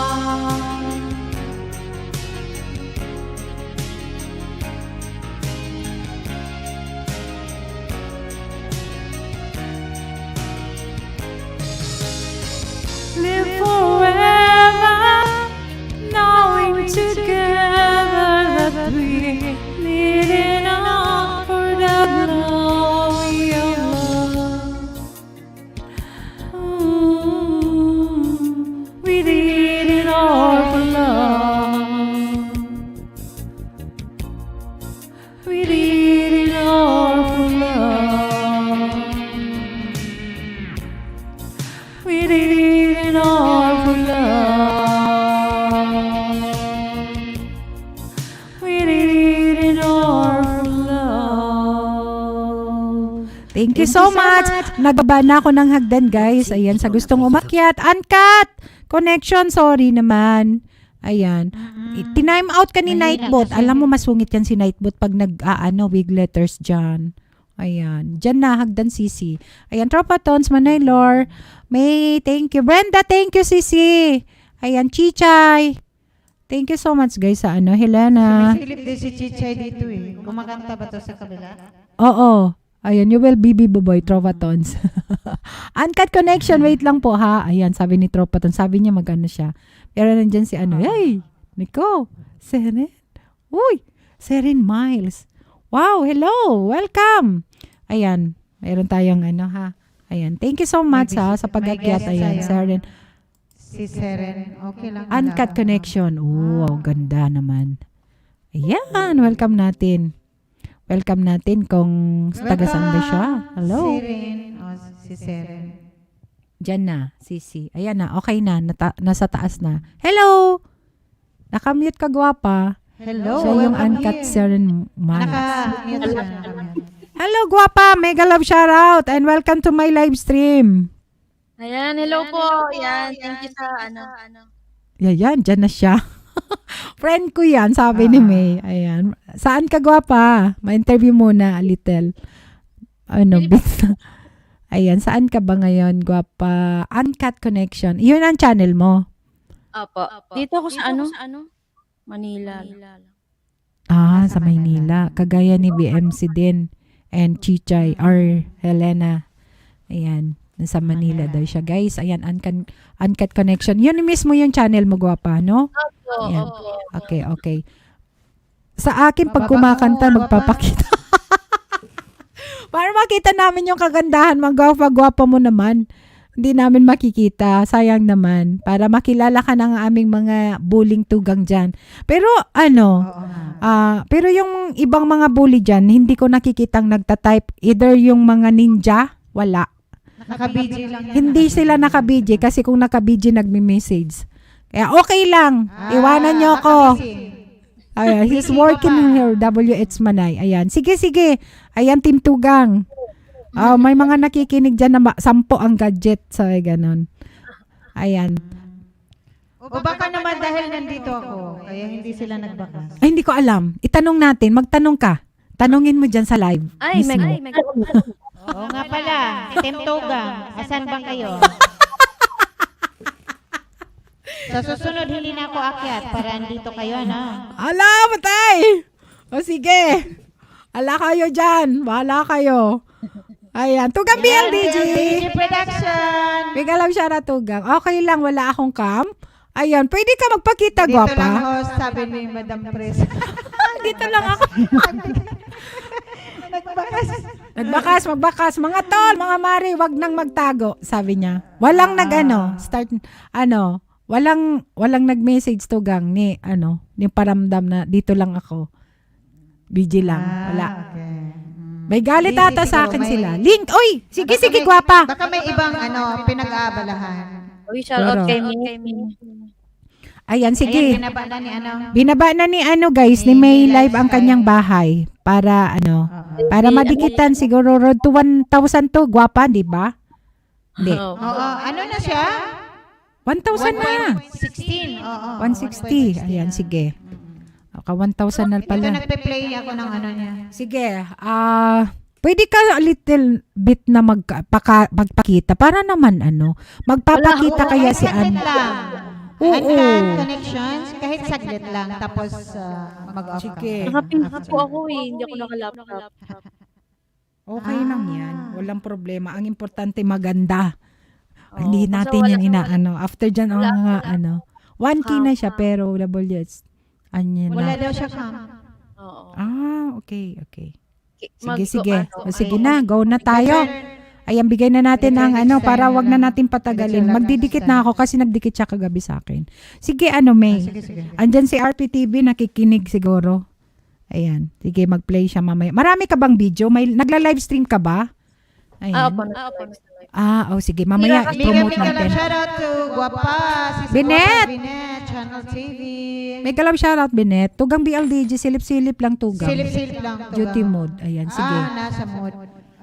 Speaker 3: Live forever, knowing together that we need enough for the glory of love. We did it all for love. We did it all for love. We did it all for love. We did it all for love.
Speaker 2: Thank you so much. Nagbaba na ako ng hagdan, guys. Ayan, sa gustong umakyat. Uncut connection, sorry naman. Ayan. Tinime out ka ni Nightbot. Alam mo, masungit yan si Nightbot pag wig letters dyan. Ayan. Dyan na, hagdan Sisi. Ayan, Tropa Tons, Manay Lore. May, thank you. Brenda, thank you, Sisi. Ayan, Chichay. Thank you so much, guys, sa Helena.
Speaker 7: Sumisilip din si Chichay dito eh. Kumakanta ba to sa kabila?
Speaker 2: Oo. Ayan, you will be Boboy, Tropa Tons. Uncut connection, wait lang po ha. Ayan, sabi ni Tropa Tons. Sabi niya magano siya. Pero nandyan si hey, Nico, Seren. Uy, Seren Miles. Wow, hello, welcome. Ayan, mayroon tayong ha. Ayan, thank you so much sa pag-akyat. Ayan, Seren.
Speaker 7: Si Seren, okay lang.
Speaker 2: Uncut connection. Wow, ganda naman. Ayan, welcome natin. Welcome natin kung taga saan ba siya. Hello.
Speaker 7: Si Seren.
Speaker 2: Diyan na, Sisi. Ayan na, okay na. Nasa taas na. Hello! Nakamute ka, gwapa.
Speaker 7: Hello.
Speaker 2: Siya yung
Speaker 7: welcome
Speaker 2: Uncut
Speaker 7: here.
Speaker 2: Seren Miles.
Speaker 7: Naka-mute siya. naka-mute.
Speaker 2: Hello, gwapa! Mega love shoutout and welcome to my live stream.
Speaker 10: Ayan, hello po. Ayan, thank you sa
Speaker 2: Yan, dyan na siya. Friend ko yan, sabi ni May. Ayan. Saan ka, gwapa? Ma-interview muna a little. Bits. Ayan, saan ka ba ngayon, gwapa? Uncut Connection. Yun ang channel mo.
Speaker 10: Opo. Dito ako sa Manila.
Speaker 2: Sa Maynila. Kagaya ni BMC din. And Chichay or Helena. Ayan. Nasa Manila daw siya. Guys, ayan, Uncut Connection. Yun mismo yung channel mo, gwapa, no?
Speaker 10: Opo,
Speaker 2: Ayan.
Speaker 10: opo.
Speaker 2: Okay. Sa akin, pag kumakanta, magpapakita. Para makita namin yung kagandahan, gwapa mo naman. Hindi namin makikita. Sayang naman. Para makilala ka ng aming mga bullying tugang dyan. Pero pero yung ibang mga bully dyan, hindi ko nakikitang nagtatype. Either yung mga ninja, wala.
Speaker 7: Naka-BG lang yan.
Speaker 2: Hindi sila naka-BG kasi kung naka-BG nagme-message. Kaya okay lang. Iwanan nyo ako. Ayan, he's working here, WH Manay. Ayan. Sige. Ayan, Team Tugang. May mga nakikinig dyan na 10 ang gadget. So, ganon. Ayan.
Speaker 1: O baka naman dahil nandito ako, kaya hindi sila nagbakas.
Speaker 2: Ay, hindi ko alam. Itanong natin. Magtanong ka. Tanungin mo dyan sa live.
Speaker 5: Ay,
Speaker 2: mismo.
Speaker 1: Oo nga pala, Team Tugang, asan ba kayo? Sa susunod, hindi na ako akyat para andito kayo, no?
Speaker 2: Ala, matay! O sige. Ala kayo dyan. Bahala kayo. Ayan. Tugang BLDG.
Speaker 1: BLDG Production!
Speaker 2: Big alam siya na Tugang. Okay lang, wala akong cam. Ayan, pwede ka magpakita,
Speaker 1: Dito lang
Speaker 2: gwapa.
Speaker 1: host, sabi ni Madam Pres.
Speaker 2: Dito lang ako.
Speaker 1: Nagbakas.
Speaker 2: Magbakas. Mga tol, mga mari, wag nang magtago, sabi niya. Walang walang nag-message Tugang ni, ni paramdam na dito lang ako. BG lang, wala.
Speaker 1: Okay.
Speaker 2: May galit
Speaker 1: Hindi,
Speaker 2: ata sa
Speaker 1: siguro
Speaker 2: akin
Speaker 1: may-
Speaker 2: sila. Link, oy, sige,
Speaker 1: Baka may-
Speaker 2: gwapa.
Speaker 1: Baka may ibang pinag-aabalahan.
Speaker 5: Uy, shoutout
Speaker 2: Pero-
Speaker 5: kay Mimi.
Speaker 2: Ayan,
Speaker 1: Ayan,
Speaker 2: sige.
Speaker 1: binaba na ni
Speaker 2: Binaba na ni guys, ni May Live ang kanyang bahay para para madikitan siguro road to 1,000 to, gwapa, di ba? Hindi.
Speaker 5: Oo.
Speaker 1: Oo, ano na siya?
Speaker 2: 1,000 na.
Speaker 1: 1.16. Oo.
Speaker 2: 160. Ayan, sige. Okay, 1,000 na
Speaker 1: Ito
Speaker 2: pala.
Speaker 1: nagpe-play ako ng ano niya.
Speaker 2: Sige, pwede ka a little bit na magpakita para naman magpapakita kaya si
Speaker 1: Saglit
Speaker 2: Ann.
Speaker 1: lang.
Speaker 2: Oo.
Speaker 1: Uncut connections, kahit saglit lang. Tapos mag-off ka.
Speaker 2: Sige.
Speaker 5: Nakapinha po ako eh. Hindi ako nakalaptop.
Speaker 2: Okay lang yan. Walang problema. Ang importante maganda. Hindi
Speaker 5: basta
Speaker 2: natin
Speaker 5: wala-
Speaker 2: yan inaano. After dyan,
Speaker 5: wala.
Speaker 2: 1K na siya pero WS. Anya
Speaker 1: Wala
Speaker 2: na.
Speaker 1: daw siya cam.
Speaker 5: Oo.
Speaker 2: Okay.
Speaker 5: Mag-
Speaker 2: Sige.
Speaker 5: ano,
Speaker 2: O, sige na, go na tayo. Ayan, bigay na natin ang para wag na natin patagalin. Magdidikit na ako kasi nagdikit siya kagabi sa akin. Sige, May.
Speaker 1: Sige.
Speaker 2: Andyan si RPTV, nakikinig siguro. Ayan. Sige, mag-play siya mamaya. Marami ka bang video? Nagla-live stream ka ba? Ayan.
Speaker 5: Opo.
Speaker 2: Sige. Mamaya, i-promote
Speaker 1: Bigyan
Speaker 2: natin.
Speaker 1: shoutout to Guapa, si
Speaker 2: Binet!
Speaker 1: Binet, Channel TV.
Speaker 2: May galam shoutout, Binet. Tugang BLDG, silip-silip lang tugang.
Speaker 1: Silip-silip lang.
Speaker 2: Duty mode. Ayan, sige.
Speaker 1: Nasa mood.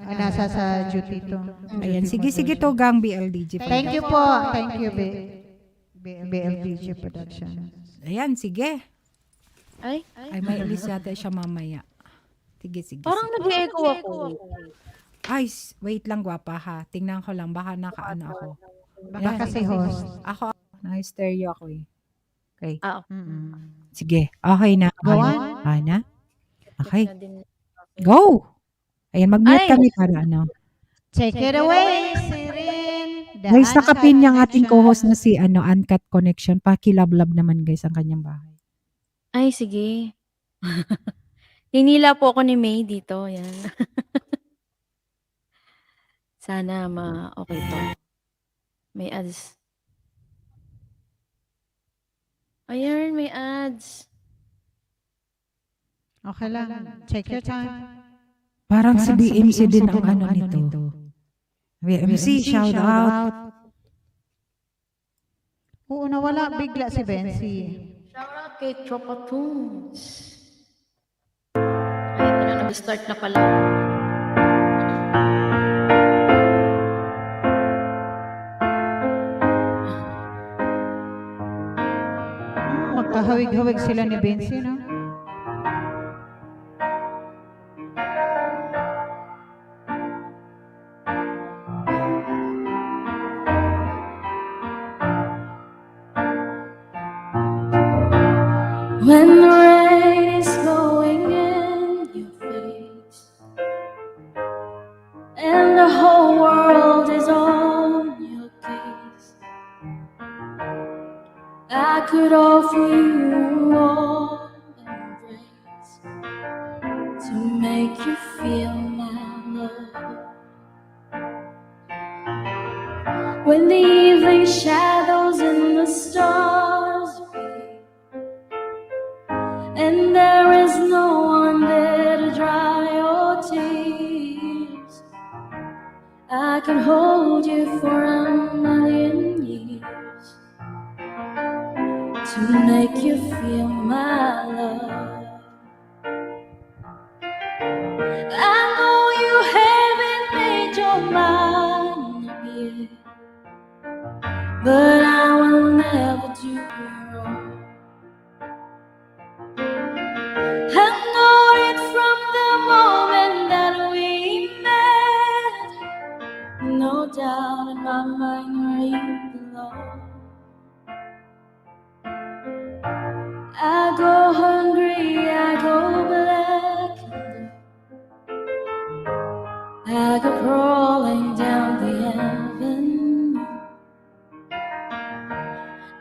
Speaker 1: Nasa sa duty to.
Speaker 2: Ayan, sige, tugang BLDG.
Speaker 1: Thank you po. Thank you, BLDG Production.
Speaker 2: Ayan, sige.
Speaker 5: Ay,
Speaker 2: May alis yata siya mamaya. Sige.
Speaker 5: parang nag-echo ako.
Speaker 2: Ay, wait lang, gwapa ha. Tingnan ko lang, baka nakaano ako.
Speaker 1: Baka kasi host.
Speaker 2: Ako, na-stereo ako eh. Okay. Sige, okay na.
Speaker 1: Go on.
Speaker 2: Na? Okay. Go! Ayan, mag-mute
Speaker 5: Ay!
Speaker 2: kami para
Speaker 1: Take it away, Sirin.
Speaker 2: Guys, nakapin yung ating co-host na si Uncut Connection. Pakilablab naman guys ang kanyang bahay.
Speaker 5: Ay, sige. Hinila po ako ni May dito. Yan. Sana okay to. May ads. Ayan, may ads.
Speaker 1: Okay lang. Take your time.
Speaker 2: Parang si BMC din ang nito. BMC, shout out.
Speaker 1: Oo, nawala bigla si Bensi.
Speaker 5: Shoutout kay Tropa Tunes. Ay, nag-start na pala.
Speaker 1: Magkahawig-hawig sila ni Bensi, no?
Speaker 5: When the rain is blowing in your face and the whole world is on your case, I could offer you a warm embrace to make you feel my love. When the evening shadows and the stars appear, and there is no one there to dry your tears, I can hold you for a million years to make you feel my love. I know you haven't made your mind up yet, but I will never do you wrong. I know it from the moment that we met. No doubt in my mind where you belong. I go hungry, I go black, I go crawling down the avenue.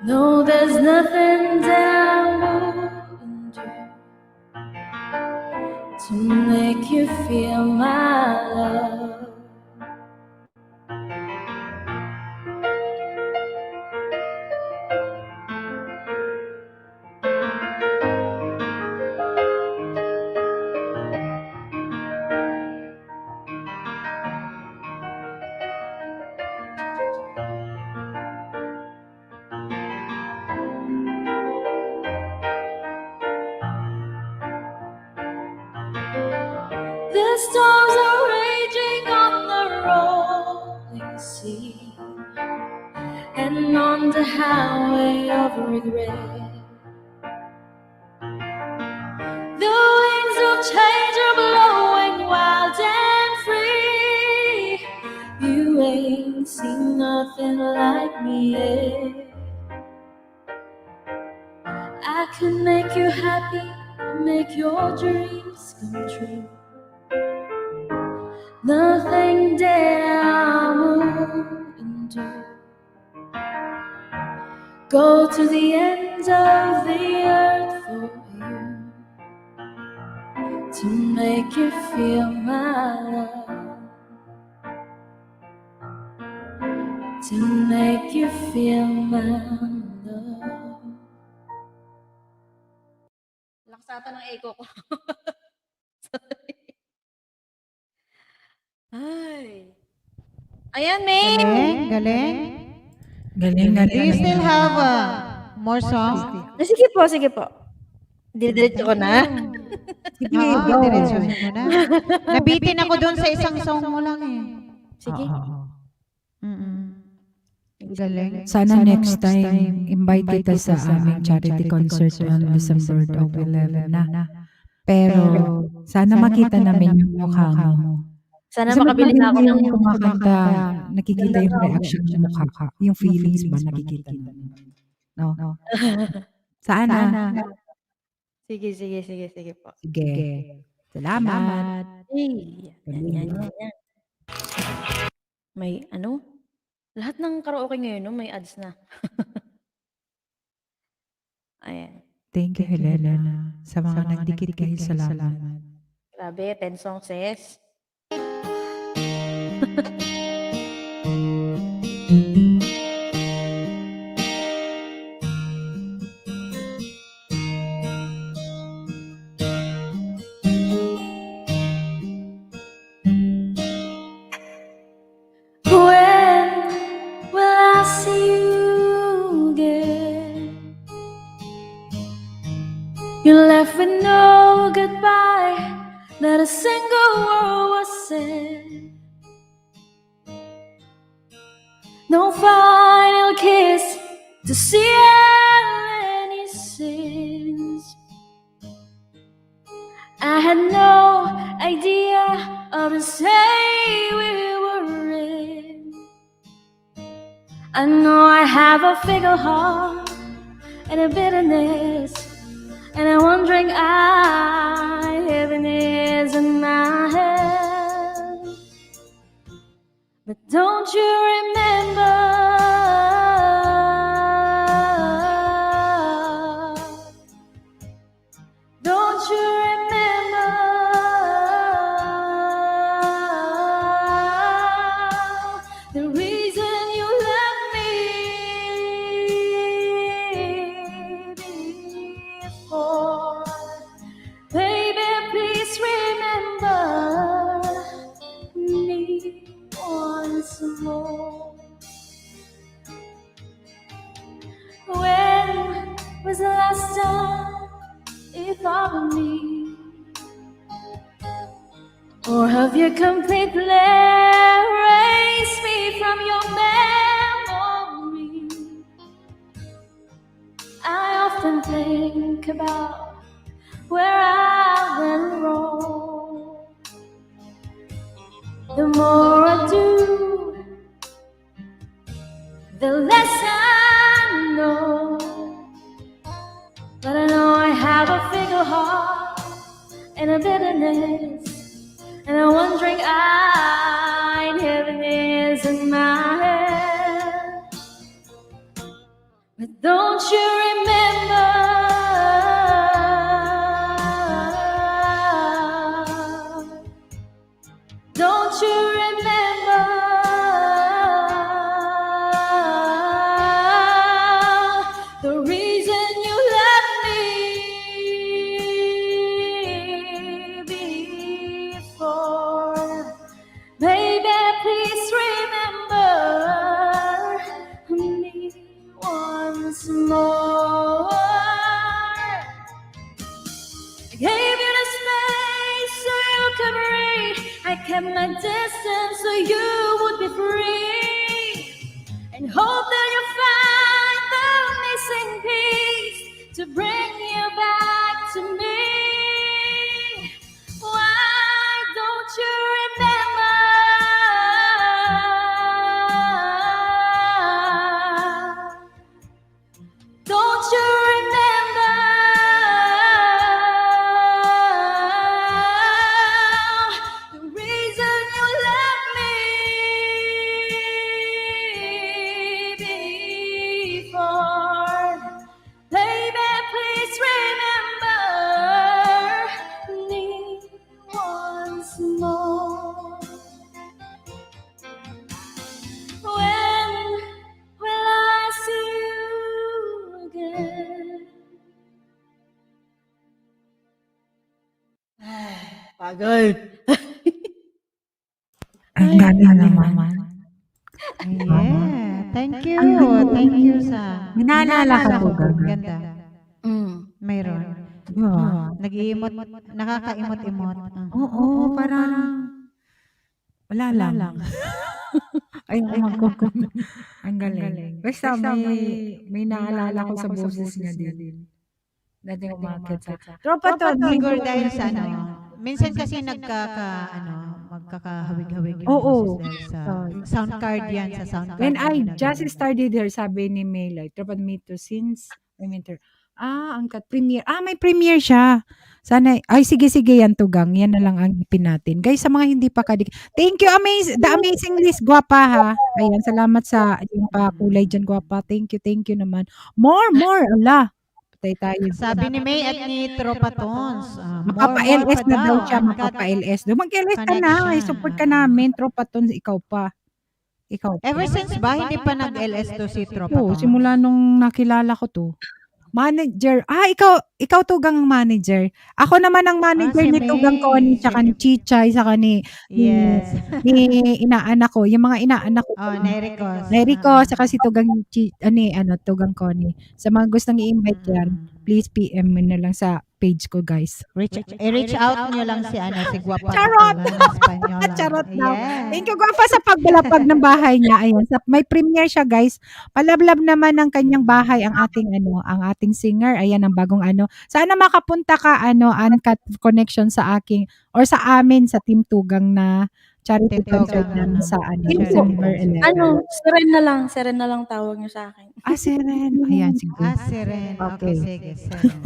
Speaker 5: No, there's nothing that I wouldn't do to make you feel my love. The storms are raging on the rolling sea and on the highway of regret. The winds of change are blowing wild and free. You ain't seen nothing like me yet. I can make you happy, make your dreams come true. Nothing that I wouldn't do. Go to the ends of the earth for you, to make you feel my love, to make you feel my love. Lakas ata ng echo ko. Sorry. Ay. Ayan, May.
Speaker 7: Galing.
Speaker 2: Galing,
Speaker 7: Do you still have more songs?
Speaker 5: Sige po. Didiretso ko na.
Speaker 2: Sige,
Speaker 7: Oo,
Speaker 2: go.
Speaker 7: diretsuhin mo na. Nabitin ako doon sa isang song mo lang eh.
Speaker 5: Sige.
Speaker 7: Galing.
Speaker 2: Sana next time, invite kita sa aming charity concert on December 11 na. Pero, sana makita namin yung mukha mo.
Speaker 5: Sana
Speaker 2: Kasi
Speaker 5: makabili na ako ng
Speaker 2: yung kumakanta, nakikita yung reaction ng mukha ka. Yung feelings ba nakikita namin. No? Sana.
Speaker 5: Sige po.
Speaker 2: Sige. Salamat.
Speaker 5: Ay, yan. May lahat ng karaoke ngayon, no, may ads na. Ayan.
Speaker 2: Thank you, Helena. Sa mga nagdikit kayo, salamat.
Speaker 5: Grabe, 10 songs, sis. When will I see you again? You left with no goodbye, not a single word was said. No final kiss to seal any sins. I had no idea of the state we were in. I know I have a fickle heart and a bitterness, and I'm wondering heaviness in my head. But don't you remember? Don't you remember the reason you left me before? Baby, please remember me once more. When was the last time you thought of me? Or have you completely erased me from your memory? often think about where I went wrong. The more I do, the less I know. But I know I have a fickle heart and a bitterness, and I'm wondering I heaviness in my head. But don't you remember? Don't you remember the reason you left me before? Baby, please remember me once more. I gave you the space so you could breathe. I kept my distance so you would be free, and hope that you find the missing piece to bring you back to me. Why don't you remember? Don't you remember the reason you left me before? Baby, please remember me once more. When will I see you again?
Speaker 10: Pagod.
Speaker 2: Ang ganda naman.
Speaker 1: Yeah. Thank you. Thank you sa...
Speaker 2: May naalala ka po,
Speaker 1: Ganda.
Speaker 2: Gaga?
Speaker 1: Ganda. Mayroon. Nag-iimot, nakaka-imot-imot.
Speaker 2: Oo, parang wala lang. Ayoko mag-comment. Ang galing. Basta may naalala ko sa boses niya din. Dati umakit sa... Tropa to.
Speaker 1: Siguro dahil sa minsan kasi magkakahawig-hawig yung
Speaker 2: Oo.
Speaker 1: boses dahil sa sound card yan, sa sound card.
Speaker 2: When I
Speaker 1: na
Speaker 2: just
Speaker 1: ginagawa.
Speaker 2: started here, sabi ni Maylay, tropa me to since I mentor. Angkat premiere. May premiere siya. Sana, sige, yan tugang. Yan na lang ang ipin natin. Guys, sa mga hindi pa kadik. Thank you, the amazing Liz. Gwapa ha. Ayan, salamat sa yung pakulay dyan, gwapa. Thank you naman. More. Ala. Patay tayo.
Speaker 1: Sabi ni May at ni Tropa Tons.
Speaker 2: Mapapa-LS na daw siya. Mapapa-LS. Mag-LS ka na.
Speaker 1: Connection.
Speaker 2: I-support ka namin. Tropa Tons, ikaw pa.
Speaker 1: Ever since ba, hindi pa nag-LS to si Tropa
Speaker 2: Oo,
Speaker 1: Tons?
Speaker 2: simula nung nakilala ko to. Manager. Ikaw tugang ang manager. Ako naman ang manager
Speaker 1: si
Speaker 2: ni Tugang
Speaker 1: May.
Speaker 2: Connie, tsaka ni Chichay, tsaka ni
Speaker 1: Yes.
Speaker 2: inaanak ko. Yung mga inaanak ko.
Speaker 1: Oh, Nericos.
Speaker 2: Neriko, tsaka si Tugang Tugang Connie. Sa mga gustong i-invite yan, please PM mo na lang sa page ko, guys.
Speaker 1: I-reach out nyo lang si Guapa.
Speaker 2: Charot! Charot daw. Thank you, Gwapa, sa pagbalapag ng bahay niya. Ayan, may premiere siya, guys. Palablab naman ng kanyang bahay ang ating singer. Ayan, ang bagong Sana makapunta ka, uncut connection sa aking, or sa amin, sa Team Tugang na charity
Speaker 1: Team
Speaker 2: concert
Speaker 1: Tugang.
Speaker 2: namin sa December 11.
Speaker 10: Seren na lang tawag niyo sa akin.
Speaker 2: Seren. Ayan, sige.
Speaker 1: Seren. Okay, sige, Seren.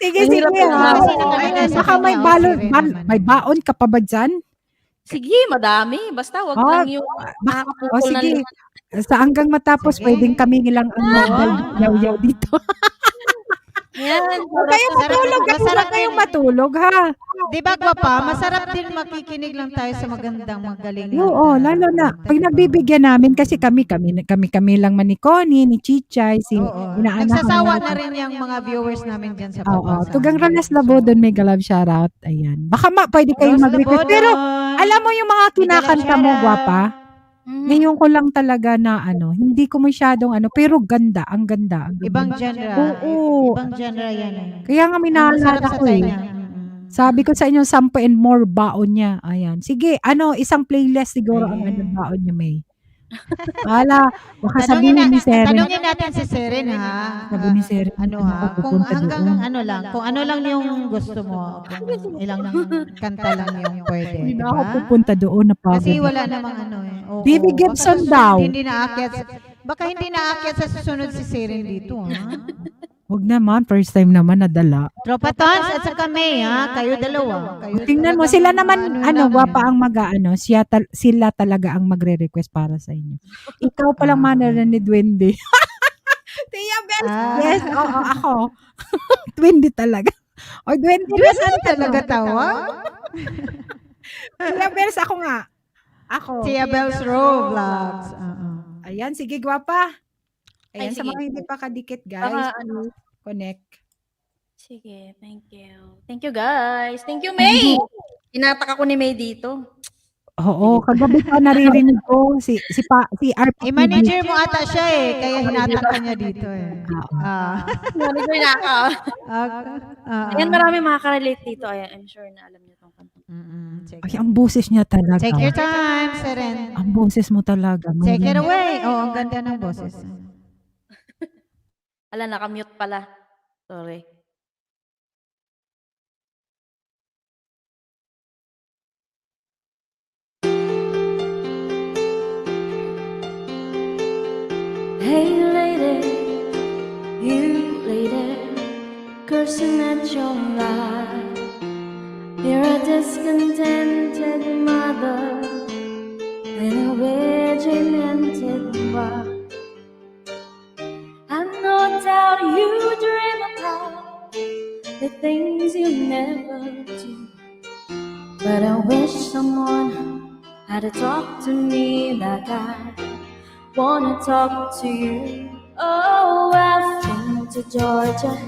Speaker 2: Sige.
Speaker 10: Mahirap yun, ha?
Speaker 2: Ayan, baka may may baon ka pa ba dyan?
Speaker 10: Sige, madami. Basta wag
Speaker 2: Oh,
Speaker 10: lang yung nakakapukol na
Speaker 2: sige.
Speaker 10: lang.
Speaker 2: Sa hanggang matapos,
Speaker 1: Sige.
Speaker 2: pwedeng kami nilang yaw-yaw dito.
Speaker 10: Yan.
Speaker 2: Huwag kayong matulog. Huwag kayong matulog, ha?
Speaker 1: Di ba, Guapa? Masarap din makikinig lang tayo sa magandang magaling.
Speaker 2: Oo, lalo na. Pag nagbibigyan namin, kasi kami lang man ni Connie, ni Chichay, si inaanak
Speaker 1: Nagsasawa
Speaker 2: namin.
Speaker 1: na rin yung mga viewers namin dyan sa
Speaker 2: Oo,
Speaker 1: baba.
Speaker 2: Tugang Ranas Labodon, mega love shoutout. Ayan. Baka pwede kayong mag-request. Pero, alam mo yung mga kinakanta mo, Gwapa? Ngayon ko lang talaga na hindi ko masyadong pero ganda, ang ganda. Ang ganda.
Speaker 1: Ibang genre.
Speaker 2: Oo.
Speaker 1: Ibang genre yan eh.
Speaker 2: Kaya nga minaalala
Speaker 1: Masarap sa
Speaker 2: ko
Speaker 1: tenga.
Speaker 2: Sabi ko sa inyo, 10 and more baon niya. Ayan. Sige, isang playlist siguro ang baon niya, May. Wala, baka sabihin ni Seren.
Speaker 7: Tanungin natin si Seren ha.
Speaker 2: Sabi ni Seren,
Speaker 7: Ano
Speaker 2: ako
Speaker 7: ha, kung
Speaker 2: pupunta
Speaker 7: hanggang
Speaker 2: doon.
Speaker 7: kung ano lang yung gusto mo, kung ilang kanta lang yung pwede,
Speaker 2: Hindi
Speaker 7: di
Speaker 2: na ako
Speaker 7: ba?
Speaker 2: pupunta doon, napagod.
Speaker 7: Kasi wala namang ano eh. Oo,
Speaker 2: Bibi
Speaker 7: baka
Speaker 2: Gibson
Speaker 7: sa susunod
Speaker 2: daw.
Speaker 7: Baka hindi naakyat sa susunod si Seren dito ha.
Speaker 2: Huwag naman, first time naman nadala.
Speaker 7: Tropa Tons at saka May ha, kayo dalawa. Kayo
Speaker 2: Tingnan mo,
Speaker 7: talagang
Speaker 2: sila naman,
Speaker 7: lang
Speaker 2: gwapa
Speaker 7: eh.
Speaker 2: ang mag-ano, sila talaga ang magre-request para sa inyo. Ikaw palang manara ni Duwende. Tia Bel, yes, oo, ako. Duwende talaga. O, Duwende na saan
Speaker 7: Talaga tawa?
Speaker 2: Tia Bels, ako nga. Ako.
Speaker 7: Tia Bells Row Vlogs.
Speaker 2: Ayan, sige, gwapa. Ayan,
Speaker 10: Ay,
Speaker 2: sa
Speaker 10: sige.
Speaker 2: mga hindi pa kadikit, guys.
Speaker 10: Baka ano.
Speaker 2: Connect.
Speaker 10: Sige, thank you. Thank you guys. Thank you, May! Inatak ako ni May dito.
Speaker 2: Oo, kagabi pa naririnig ko si RP.
Speaker 7: I-manager mo ata siya eh, kaya hinatak ka niya dito eh.
Speaker 10: Manager na ako. Ayan, marami makaka-relate dito. Ayan, I'm sure na alam niyo tong kanta.
Speaker 2: Ay, ang boses niya talaga.
Speaker 7: Take your time, Seren.
Speaker 2: Ang boses mo talaga.
Speaker 7: Take it away. Oh, ang ganda ng boses.
Speaker 10: Ala, nakamute pala. Sorry. Hey lady, you lady, cursing at your life. You're a discontented mother and a regimented wife. I no doubt you dream about the things you never do, but I wish someone had to talk to me like I wanna talk to you. Oh, I've been to Georgia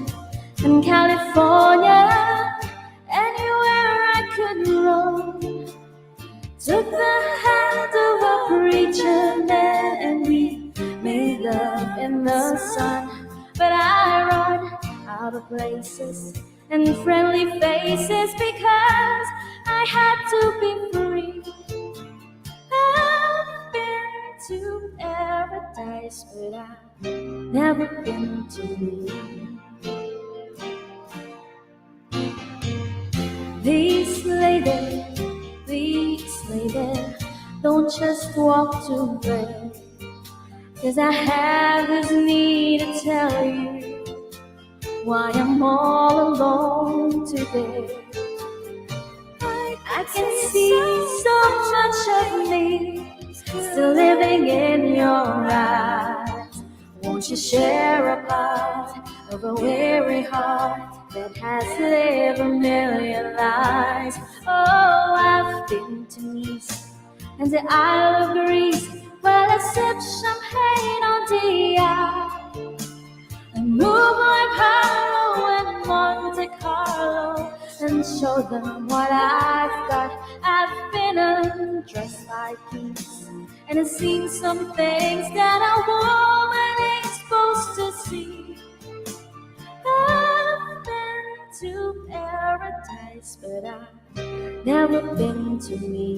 Speaker 10: and California, anywhere I could roam. Took the hand of a preacher man and we made love in the sun. But I run out of places and friendly faces because I had to be free. I've been to paradise, but I've never been to you. Please, lady, don't just walk to bed, 'cause I have this need to tell you why I'm all alone today. I can see so much of me still living in your eyes. Won't you share a part of a weary heart that has lived a million lives? Oh, I've been to Nice and the Isle of Greece, where I sip champagne on the Isle and move like Harlow and Monte Carlo and show them what I've got. I've been undressed like geese and I've seen some things that a woman ain't supposed to see. I've been to paradise, but I've never been to me.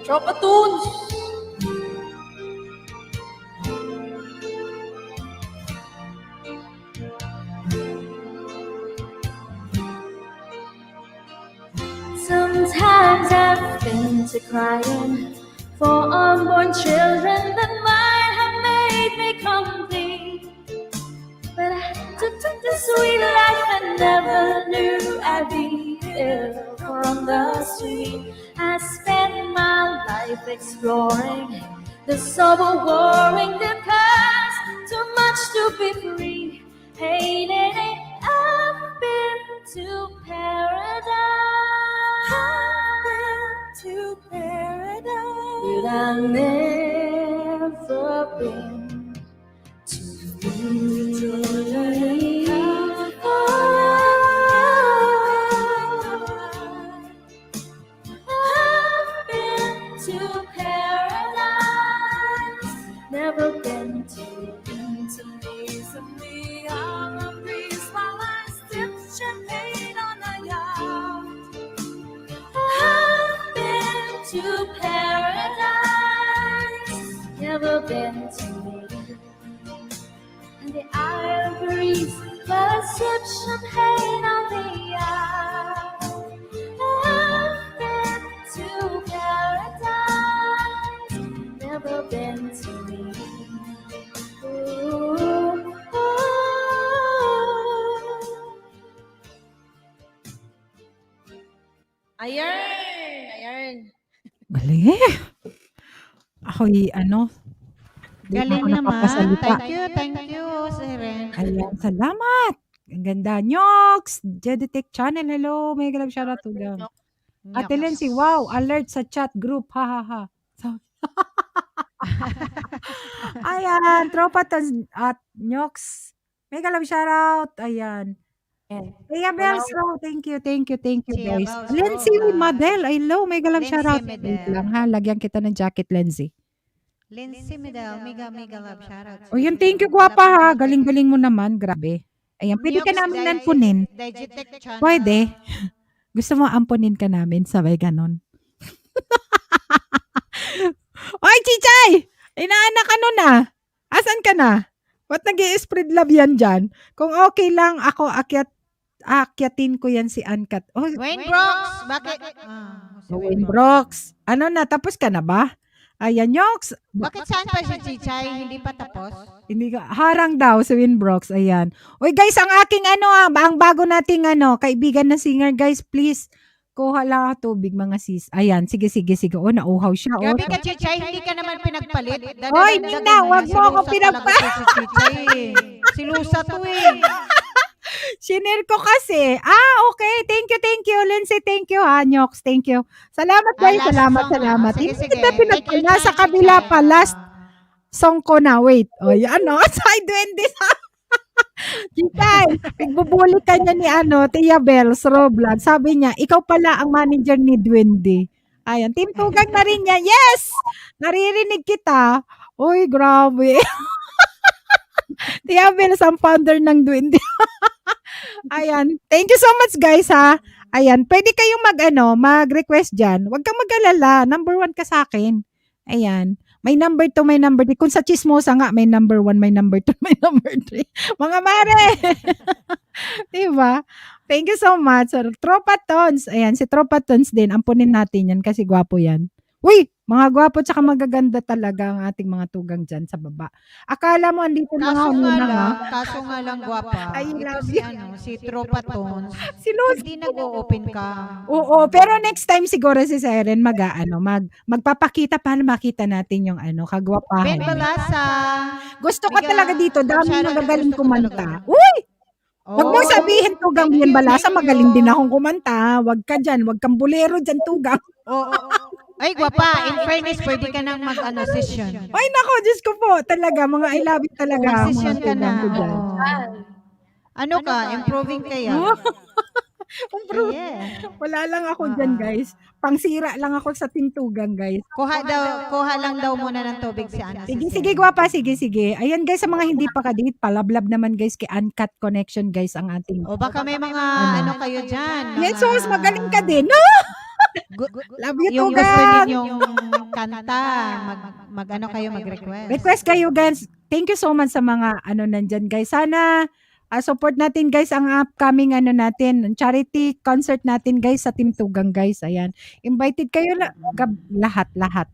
Speaker 10: Tropa Tunes! Sometimes I've been to crying for unborn children that might have made me complete. But I took the sweet life and never knew I'd be ill from the street. I spent my life exploring the sober warring that cost too much to be free. Hey, lady, I've been to paradise. I've been to paradise, but I've never been to me. I've been to paradise, never been to me. I'm a breeze. been to me. In the Isle breeze, while I sip champagne on the isle. I've been to paradise, never been to me. Ooh, ooh.
Speaker 5: Ayan.
Speaker 2: Galing. Ako'y di na
Speaker 7: Galing
Speaker 2: ako
Speaker 7: naman.
Speaker 2: nakapasalita.
Speaker 7: Thank you, Siren.
Speaker 2: Ayan, salamat. Ang ganda. Nyox, Jeditech Channel. Hello. May galap shoutout to them. Ate Lency, wow, alert sa chat group. Ha, ha, ha. So, ayan, tropa at Nyox. May galap shoutout. Ayan. Tia Bells, thank you,
Speaker 7: Tia
Speaker 2: guys.
Speaker 7: Bells,
Speaker 2: Lency Madel, hello, may galap
Speaker 7: Lency
Speaker 2: shoutout.
Speaker 7: Madel.
Speaker 2: Wait lang ha, lagyan kita ng jacket, Lency.
Speaker 7: Lindsay Medel, mega love shoutout.
Speaker 2: O yun, thank you, gwapa ha. Galing-galing mo naman, grabe. Ayan, pwede ka namin ampunin.
Speaker 7: Digitech channel.
Speaker 2: Pwede. Gusto mo ampunin ka namin, sabay ganon. Oy, Chichay! Inaanak ka nun ah. Asan ka na? Ba't nag-i-spread love yan dyan? Kung okay lang, ako akyatin ko yan si Ankat. Oh,
Speaker 7: Wayne Brooks, bakit? Si
Speaker 2: Wayne Brooks. Ano na, tapos ka na ba? Ayan, Yox.
Speaker 7: Bakit saan pa si Chichay? Hindi pa tapos?
Speaker 2: Hindi ka, harang daw si Wayne Brooks. Ayan. Uy, guys, ang aking ang bago nating kaibigan na singer, guys, please. Kuha lang tubig, mga sis. Ayan, sige. Oh, nauhaw siya.
Speaker 7: Gabi ka, Chichay, hindi ka naman pinagpalit.
Speaker 2: Oy, Nina, wag mo ako pinagpalit.
Speaker 7: Si Chichay eh. Si Lusa to eh.
Speaker 2: Shinare ko kasi. Okay. Thank you. Lindsay, thank you ha. Nyox, thank you. Salamat guys.
Speaker 7: last
Speaker 2: Salamat.
Speaker 7: song. Sige,
Speaker 2: Hindi
Speaker 7: sige.
Speaker 2: kita pinagpala.
Speaker 7: Take your
Speaker 2: Nasa
Speaker 7: time,
Speaker 2: kabila
Speaker 7: Chichay.
Speaker 2: pa. Last song ko na. Wait. O, yan Side Wendy. Chichay, pigbubuli ka niya ni Tia Bells, Roblox. Sabi niya, ikaw pala ang manager ni Duwende. Ayan. Team Tugang na rin niya. Yes! Naririnig kita. Uy, grabe. Tia Bells ang founder ng Duwende. Ayan. Thank you so much guys ha. Ayan. Pwede kayong mag-request dyan. Huwag kang mag-alala. Number 1 ka sa akin. Ayan. May number 2, may number 3. Kung sa chismosa nga, may number 1, may number 2, may number 3. Mga mare! Diba? Thank you so much. So, Tropa Tons. Ayan, si Tropa Tons din. Ampunin natin yan kasi gwapo yan. Uy! Mga gwapo tsaka magaganda talaga ang ating mga tugang dyan sa baba. Akala mo andito na
Speaker 7: Kaso
Speaker 2: ako
Speaker 7: nga
Speaker 2: muna
Speaker 7: lang,
Speaker 2: ha?
Speaker 7: gwapa.
Speaker 2: I
Speaker 7: Ito
Speaker 2: love
Speaker 7: si
Speaker 2: you.
Speaker 7: si Tropa Tones.
Speaker 2: Si Luz.
Speaker 7: Hindi nag-o-open ka.
Speaker 2: Oo, pero next time siguro si Seren magpapakita para makita natin yung
Speaker 7: Ben
Speaker 2: kagwapahan.
Speaker 7: Balasa.
Speaker 2: Gusto ko
Speaker 7: Biga,
Speaker 2: talaga dito, dami
Speaker 7: shoutout
Speaker 2: magagaling
Speaker 7: gusto ko
Speaker 2: kumanta.
Speaker 7: talaga.
Speaker 2: Uy!
Speaker 7: Oh.
Speaker 2: Wag mo sabihin tugang
Speaker 7: Thank
Speaker 2: yan
Speaker 7: you,
Speaker 2: balasa,
Speaker 7: thank you.
Speaker 2: magaling din akong kumanta. Wag ka dyan, wag kang bulero dyan tugang.
Speaker 7: Oo. Ay, gwapa. In fairness, pwede ka nang session.
Speaker 2: Ay nako, Diyos ko po, talaga, mga I love it talaga. Mga
Speaker 7: Mag-session ka na.
Speaker 2: tugang ko dyan.
Speaker 7: Oo. Ano ka? Improving kaya? Yeah.
Speaker 2: Wala lang ako dyan guys. Pangsira lang ako sa tintugang guys.
Speaker 7: Kuha lang daw muna ng tubig si Ana.
Speaker 2: Sige, gwapa, sige. Ayan guys, sa mga hindi pa kadate, palablab naman guys kay Uncut Connection guys ang ating.
Speaker 7: O baka may mga kayo dyan.
Speaker 2: Yes, sos, magaling ka din. No? Love you
Speaker 7: Yung gusto
Speaker 2: tugang.
Speaker 7: ninyong kanta, kayo mag-request.
Speaker 2: Request kayo guys. Thank you so much sa mga nandyan guys. Sana support natin guys ang upcoming natin, charity concert natin guys sa Team Tugang guys. Ayan. Invited kayo lahat.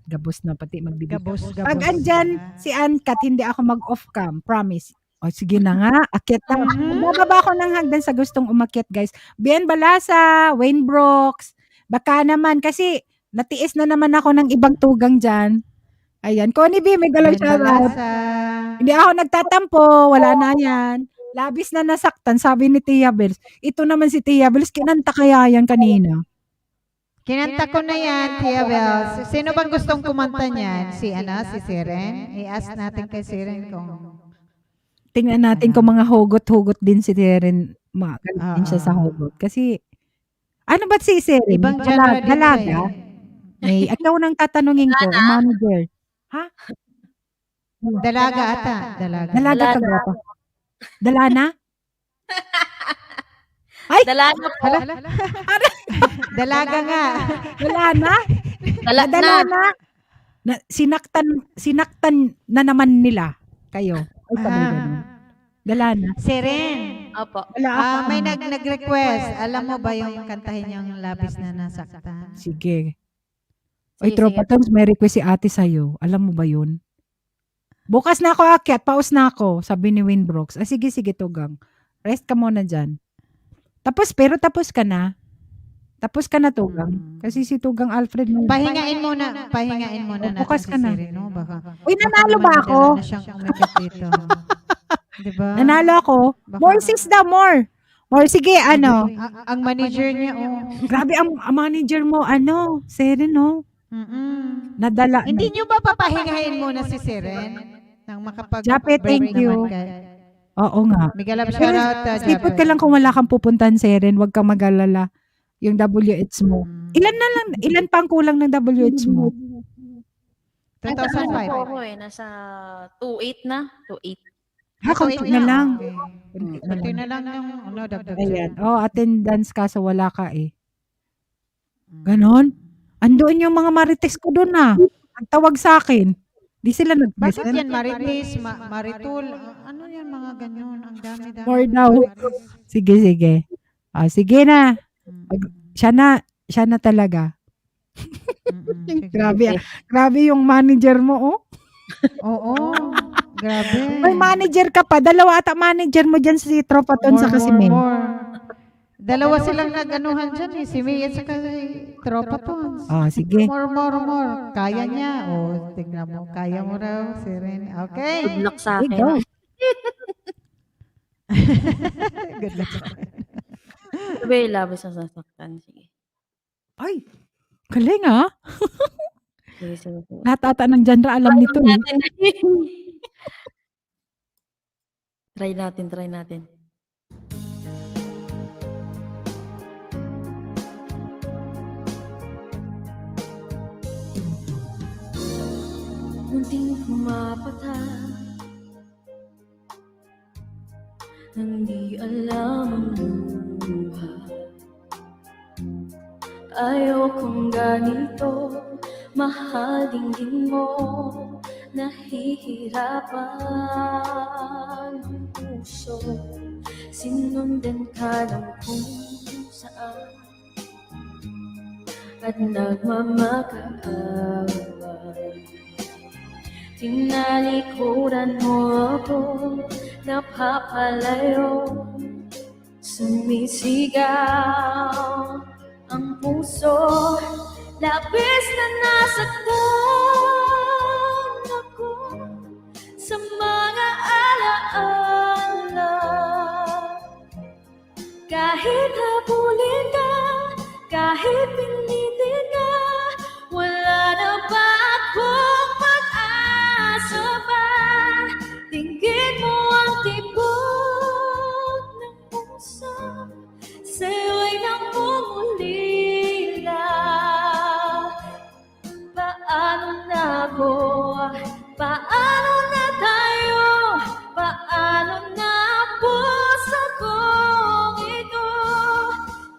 Speaker 2: Gabos na pati magbibigay.
Speaker 7: Gabos.
Speaker 2: Pag andyan si Ankat, hindi ako mag-off cam. Promise. O sige na nga, akyat na. Bababa ako ng hagdan sa gustong umakyat guys. Bien Balasa, Wayne Brooks. Baka naman kasi natiis na naman ako ng ibang tugang dyan. Ayan. Connie B, may galaw siya. Hindi ako nagtatampo. Wala na yan. Labis na nasaktan, sabi ni Tia Bells. Ito naman si Tia Bells, kinanta kaya yan kanina.
Speaker 7: Kinanta ko na yan, Tia Bells. Sino bang gustong kumanta niyan? Si Siren? I-ask natin kay Siren kung...
Speaker 2: Tingnan natin kung mga hugot-hugot din si Siren. Magaling din siya sa hugot. Kasi, ano ba't si Siren?
Speaker 7: Ibang genre din
Speaker 2: Dalaga?
Speaker 7: siya
Speaker 2: Ikaw nang tatanungin ko, ang manager. Ha?
Speaker 7: Dalaga ata.
Speaker 2: Dalaga ka ba? Dalana? Ay!
Speaker 5: Dalana po.
Speaker 7: Dalaga nga.
Speaker 2: Dalana?
Speaker 5: Dalana.
Speaker 2: Dalana? Na, sinaktan na naman nila kayo. Ay, sabay ganun. Wala na.
Speaker 7: Seren.
Speaker 10: Opo.
Speaker 2: Wala ako.
Speaker 7: May nag-request. Alam mo ba yung kantahin yung labis na nasaktan?
Speaker 2: Sige.
Speaker 7: Sige,
Speaker 2: Oy, Tropa
Speaker 7: sige.
Speaker 2: Tons, may request si ate sa'yo. Alam mo ba yun? Bukas na ako akyat, paus na ako, sabi ni Wayne Brooks. Ah, sige, Tugang. Rest ka muna dyan. Tapos ka na. Tapos ka na, Tugang. Kasi si Tugang Alfred mo.
Speaker 7: Pahingain muna natin
Speaker 2: bukas
Speaker 7: si
Speaker 2: ka na.
Speaker 7: Seren, no? Baka
Speaker 2: Uy, nanalo ba ako?
Speaker 7: madala na siyang umikot dito. Diba?
Speaker 2: Nanalo ako.
Speaker 7: Baka-
Speaker 2: More sis daw, more. More, sige, ano.
Speaker 7: Ang manager niya,
Speaker 2: Grabe, ang manager mo, ano, Seren, no? Nadala.
Speaker 7: Hindi nyo ba papahingahin muna si Seren? Nang
Speaker 2: Jape, thank you. Oo nga.
Speaker 7: Migalap
Speaker 2: Pero
Speaker 7: shoutout.
Speaker 2: sipot ka lang kung wala kang pupuntahan, Seren. Huwag kang mag-alala. Yung WH mo. Ilan pa ang kulang ng WH mo?
Speaker 7: 2005.
Speaker 10: Ako nasa 2.8 na. 2.8.
Speaker 2: Ha, konti na lang.
Speaker 7: Konti na lang yung dagdag.
Speaker 2: Ayan. Oh, attendance ka so wala ka eh. Ganon? Andoon yung mga marites ko doon na. Nagtawag sa akin. Di sila
Speaker 7: Bakit
Speaker 2: nag-present.
Speaker 7: yan? Marites, Maritul. Ano yan mga ganyan? Ang dami-dami.
Speaker 2: More daw. Sige. Ah, sige na. Siya na talaga. Grabe yung manager mo, oh.
Speaker 7: Oo. Grabe.
Speaker 2: May manager ka pa. Dalawa ata manager mo dyan si Tropa Ton sa kasi May.
Speaker 7: Dalawa silang nag-anuhan dyan eh. Si May at saka si Tropa Tons.
Speaker 2: Ah, sige.
Speaker 7: More. Kaya niya. O, tignan mo. Kaya mo raw, Seren. Okay.
Speaker 10: Good luck sa
Speaker 2: Sige,
Speaker 10: akin.
Speaker 2: go.
Speaker 7: Good luck.
Speaker 10: Ano ba yung labis na sasaktan? Sige.
Speaker 2: Ay, galing ah.
Speaker 10: Sige.
Speaker 2: Lahat ata ng genre alam nito eh.
Speaker 10: Try natin. Munting pumapatay nang di alam ang buhay. Ayaw kong ganito, mahal dinggin mo, nahihirapan ang puso. Sinundan ka ng kung saan at nagmamakaawa. Tinalikuran mo ako, napapalayo, sumisigaw ang puso. Labis na nasaktan ako sa mga alaala. Kahit habulin ka, kahit pilitin ka, wala na ba akong pag-asa pa? Tingin mo ang tibok ng puso, sa'yo'y namumulila. Paano na ako? Paano na tayo? Paano na ang puso kong ito?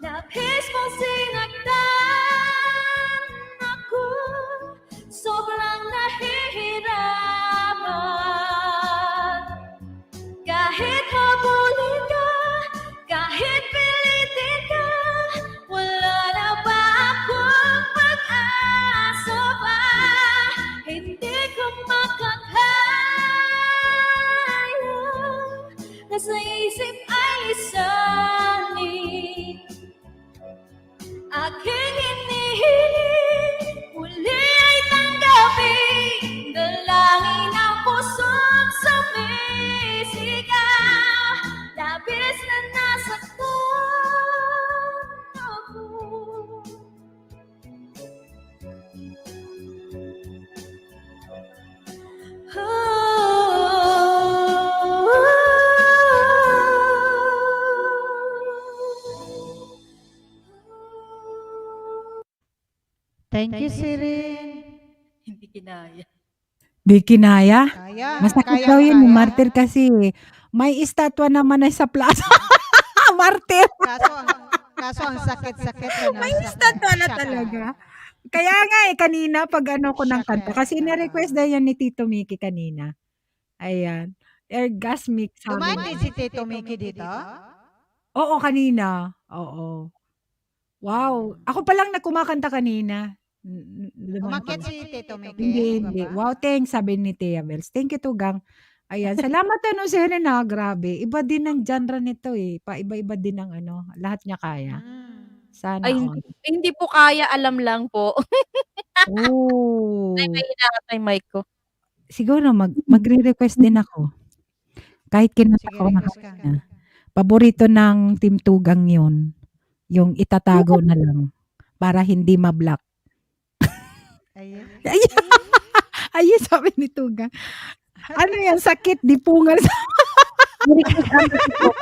Speaker 10: Labis mo sinagdan ako, sobrang nahihirapan. Kahit habulin ka, kahit pilitin ka, wala na ba akong pag-asa pa? Hindi ko makakaya, nasa isip ay lisanin. Aking hinihiling, muli ay tanggapin, dalangin ang puso't sumisigaw. Labis na nasaktan ako.
Speaker 7: Thank you, Seren.
Speaker 10: Hindi kinaya.
Speaker 2: Di kinaya.
Speaker 7: Kaya.
Speaker 2: Masakit daw yun, martir kasi. May estatwa naman ay sa plaza. Martir.
Speaker 7: Kaso, Kaso ang sakit-sakit na
Speaker 2: May
Speaker 7: nasa
Speaker 2: instant wala
Speaker 7: siya ka.
Speaker 2: talaga. Kaya nga kanina pag ano ko ng kanta, kasi ni-request na yan ni Tito Mickey kanina. Ayan. Orgasmic
Speaker 7: Dumaan
Speaker 2: sabi.
Speaker 7: din si Tito Mickey dito?
Speaker 2: Oo, kanina. Oo. Wow. Ako pa lang na kumakanta kanina.
Speaker 7: Umakyat si Tito Mickey?
Speaker 2: Hindi. Wow, thanks, sabi ni Tia Bells. Thank you, Tugang. Ayan, salamat Serena, grabe. Iba din ang genre nito eh. Paiba-iba din ang lahat niya kaya. Sana
Speaker 5: Ay,
Speaker 2: all.
Speaker 5: hindi po kaya, alam lang po.
Speaker 2: Oh.
Speaker 5: Ay, may hinahangat na yung mic ko.
Speaker 2: Siguro magre-request din ako. Kahit kinanta
Speaker 7: Sige,
Speaker 2: ko na
Speaker 7: request ka.
Speaker 2: kanina. Paborito ng Team Tugang yun. Yung itatago na lang. Para hindi ma-block.
Speaker 7: Ayun.
Speaker 2: Ayun, sabi ni Tugang. Ano yan, sakit, dipungan sa...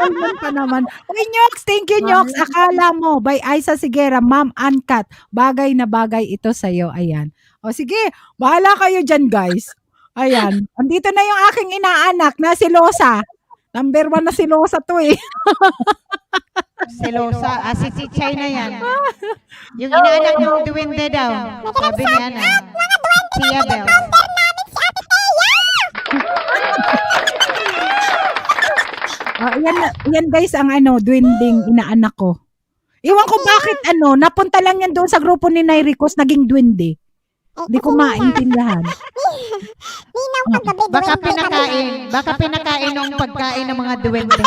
Speaker 2: Kalman pa naman. Uy, Nyox, thank you, Nyox. Akala mo, by Aiza Sigera, Ma'am Uncut. Bagay na bagay ito sa'yo. Ayan. O sige, bahala kayo dyan, guys. Ayan. Andito na yung aking inaanak na si Losa. Number 1 na si Losa to eh.
Speaker 7: Selosa. Si Chichay na yan. Yung inaanak ng duwende daw. Sabi ni Ana. Tia Bell.
Speaker 2: Yan guys ang dwinding inaanak ko. Iwan ko bakit napunta lang yan doon sa grupo ni Nairicos, naging dwindi. Hindi ko maintindihan.
Speaker 4: Ninang paggabi,
Speaker 7: Baka pinakain ng pagkain ng mga duwende.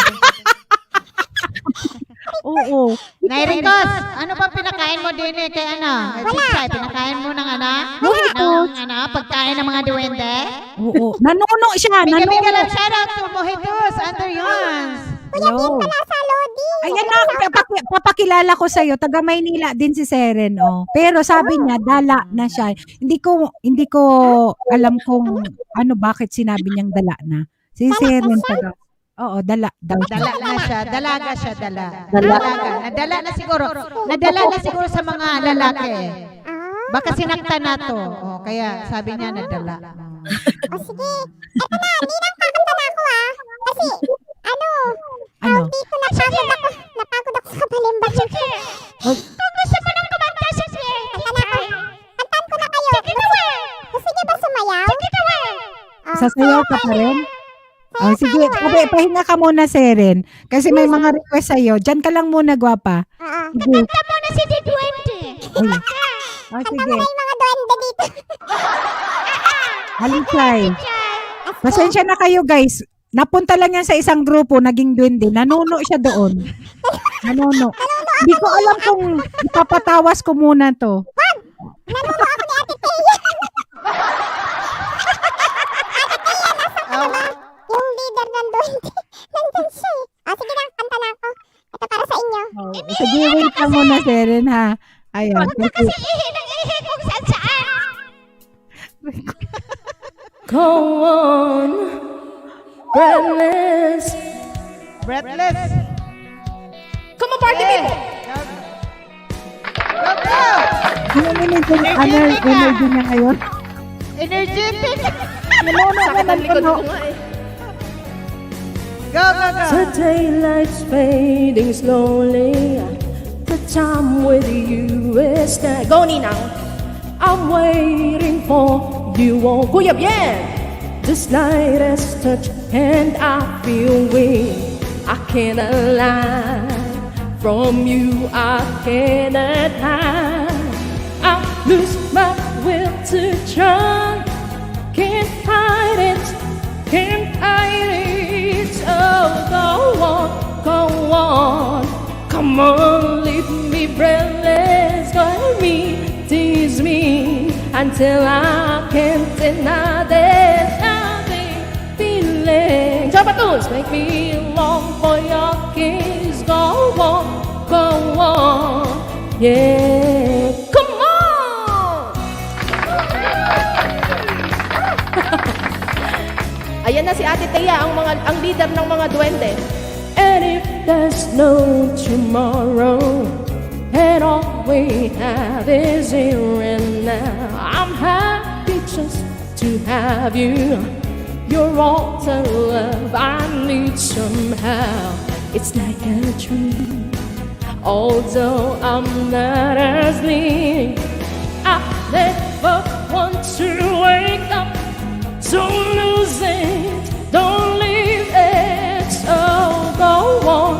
Speaker 2: Oo.
Speaker 7: Nairikos, ano ba pinakain mo din kay Chichay, pinakain mo ng pagkain ng mga duwende?
Speaker 2: Oo. Nanuno siya.
Speaker 7: Bigyan lang shoutout to Mojitos, Under Yons.
Speaker 2: Hello.
Speaker 4: sa Lodi.
Speaker 2: Ayan na, papakilala ko sa'yo. Taga Maynila din si Seren. Oh. Pero sabi niya, dala na siya. Hindi ko alam kung bakit sinabi niyang dala na. Si Seren taga. Oo, dala daw siya.
Speaker 7: Dala na siya, dalaga siya, dalaga. Nadala na siguro sa mga lalaki. Baka sinakta na to. Kaya sabi niya nadala.
Speaker 4: O sige, eto na, Ninang kakanta na ako Kasi, dito napagod ako sa kabalimba. Kung gusto mo nang kumanta, sige. Kantan ko na kayo. Gusto niyo ba sumayaw?
Speaker 2: Sasayaw ka pa rin? Oh, sige, pahinga ka muna, Seren. Kasi may mga request sa'yo. Diyan ka lang muna, gwapa. Sige.
Speaker 4: Kanta muna si Duwende.
Speaker 2: Oh,
Speaker 4: Kanta
Speaker 2: sige.
Speaker 4: mo na yung mga duwende dito.
Speaker 2: Halisay. Pasensya na kayo, guys. Napunta lang yan sa isang grupo, naging duwende. Nanuno siya doon. Nanuno. Hindi ko alam kung ipapatawas ko muna to.
Speaker 4: Nanuno ako ni Ate Tia. Yung leader ng duwende. Nandun siya sige na, kanta na ako. Ito para sa inyo.
Speaker 2: Sige, wait lang muna, Seren, ha? Ayan.
Speaker 4: Ihi ng ihi kung saan.
Speaker 5: Go on, breathless.
Speaker 7: Breathless.
Speaker 5: Come on, party people!
Speaker 7: Go!
Speaker 2: Energy niya ngayon.
Speaker 7: Energetic.
Speaker 5: Sakit ang likod ko nga
Speaker 7: Go!
Speaker 5: The daylight's fading slowly. The time with you is that. Go, Ninang. I'm waiting for you. Oh, Kuya Bien. The slightest touch and I feel weak. I cannot lie. From you I cannot hide. I lose my will to try. Can't hide it. Can't hide it. Oh, go on. Come on, leave me breathless. Guide me, tease me until I can't deny this happy feeling. Japatos, make me long for your kiss. Go on, yeah. Come on! Ayan na si Ate Tia, ang leader ng mga duwende. And if there's no tomorrow, and all we have is here and now, I'm happy just to have you. You're all the love I need somehow. It's like a dream. Although I'm not asleep, I never want to wake up. Don't lose it, don't leave it. So go on,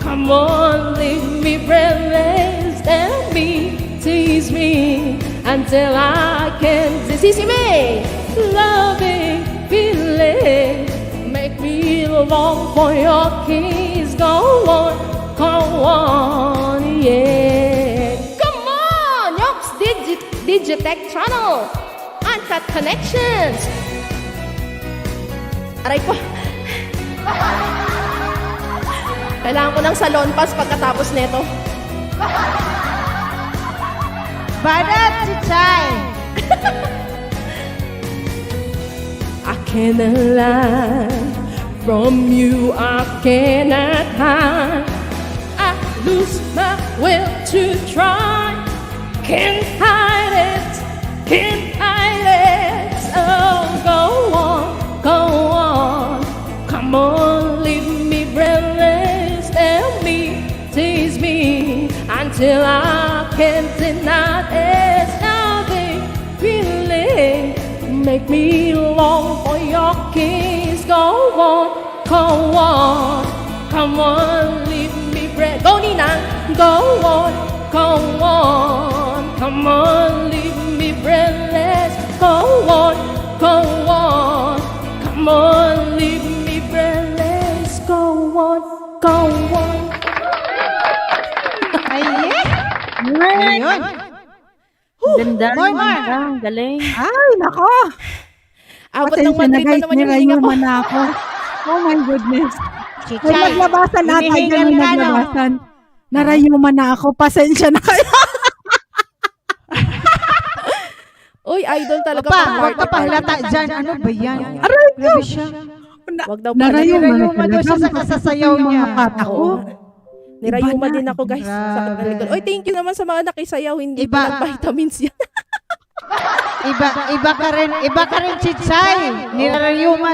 Speaker 5: come on, leave me breathless. Tell me, tease me until I can see me. Loving, feeling, make me long for your kiss. Go on, yeah. Come on, Yops Digitech Channel. Uncut Connections. Aray ko. Kailangan ko ng salon pass pagkatapos nito.
Speaker 7: Banat si Chay.
Speaker 5: I cannot lie from you, I cannot hide. I lose my will to try. Can't hide it, can't hide it. So go on, come on, leave me breathless. Tell me, tease me until I can't deny it. Nothing really make me long for your kiss. Go on, come on, leave me breath. Go Nina, go on, come on, leave me breathless. Go on, come on, leave me breathless. Go on.
Speaker 7: Ayun.
Speaker 3: Ganda.
Speaker 7: More.
Speaker 3: Ang galing.
Speaker 2: Ay, nako.
Speaker 5: Abot ng
Speaker 2: Pasensya na
Speaker 5: Madrid pa
Speaker 2: guys,
Speaker 5: naman yung hininga ko.
Speaker 2: nirayuman na ako. Oh my goodness.
Speaker 7: Si
Speaker 2: May
Speaker 7: Chay.
Speaker 2: naglabasan lahat. Ay,
Speaker 7: hinihingal
Speaker 2: may
Speaker 7: ka, no?
Speaker 2: naglabasan. Narayuman na ako. Pasensya na kayo.
Speaker 5: Uy, idol talaga
Speaker 7: Pa,
Speaker 5: pang
Speaker 7: wag ka
Speaker 5: party.
Speaker 7: pahalata dyan. Ano ba yan?
Speaker 2: Aray ko.
Speaker 7: Grabe siya.
Speaker 5: Wag daw
Speaker 2: Narayuman na
Speaker 7: Nirayuman daw siya sa kasasayaw niya.
Speaker 2: Ako.
Speaker 5: Oo. Nirayuma
Speaker 2: Iba na.
Speaker 5: din ako guys. Sa
Speaker 7: Grabe.
Speaker 5: likod. Oy, thank you naman sa mga nakisayaw. Hindi
Speaker 7: Iba.
Speaker 5: pa vitamins yan.
Speaker 7: Iba ka rin si Chay. Nirarayuma.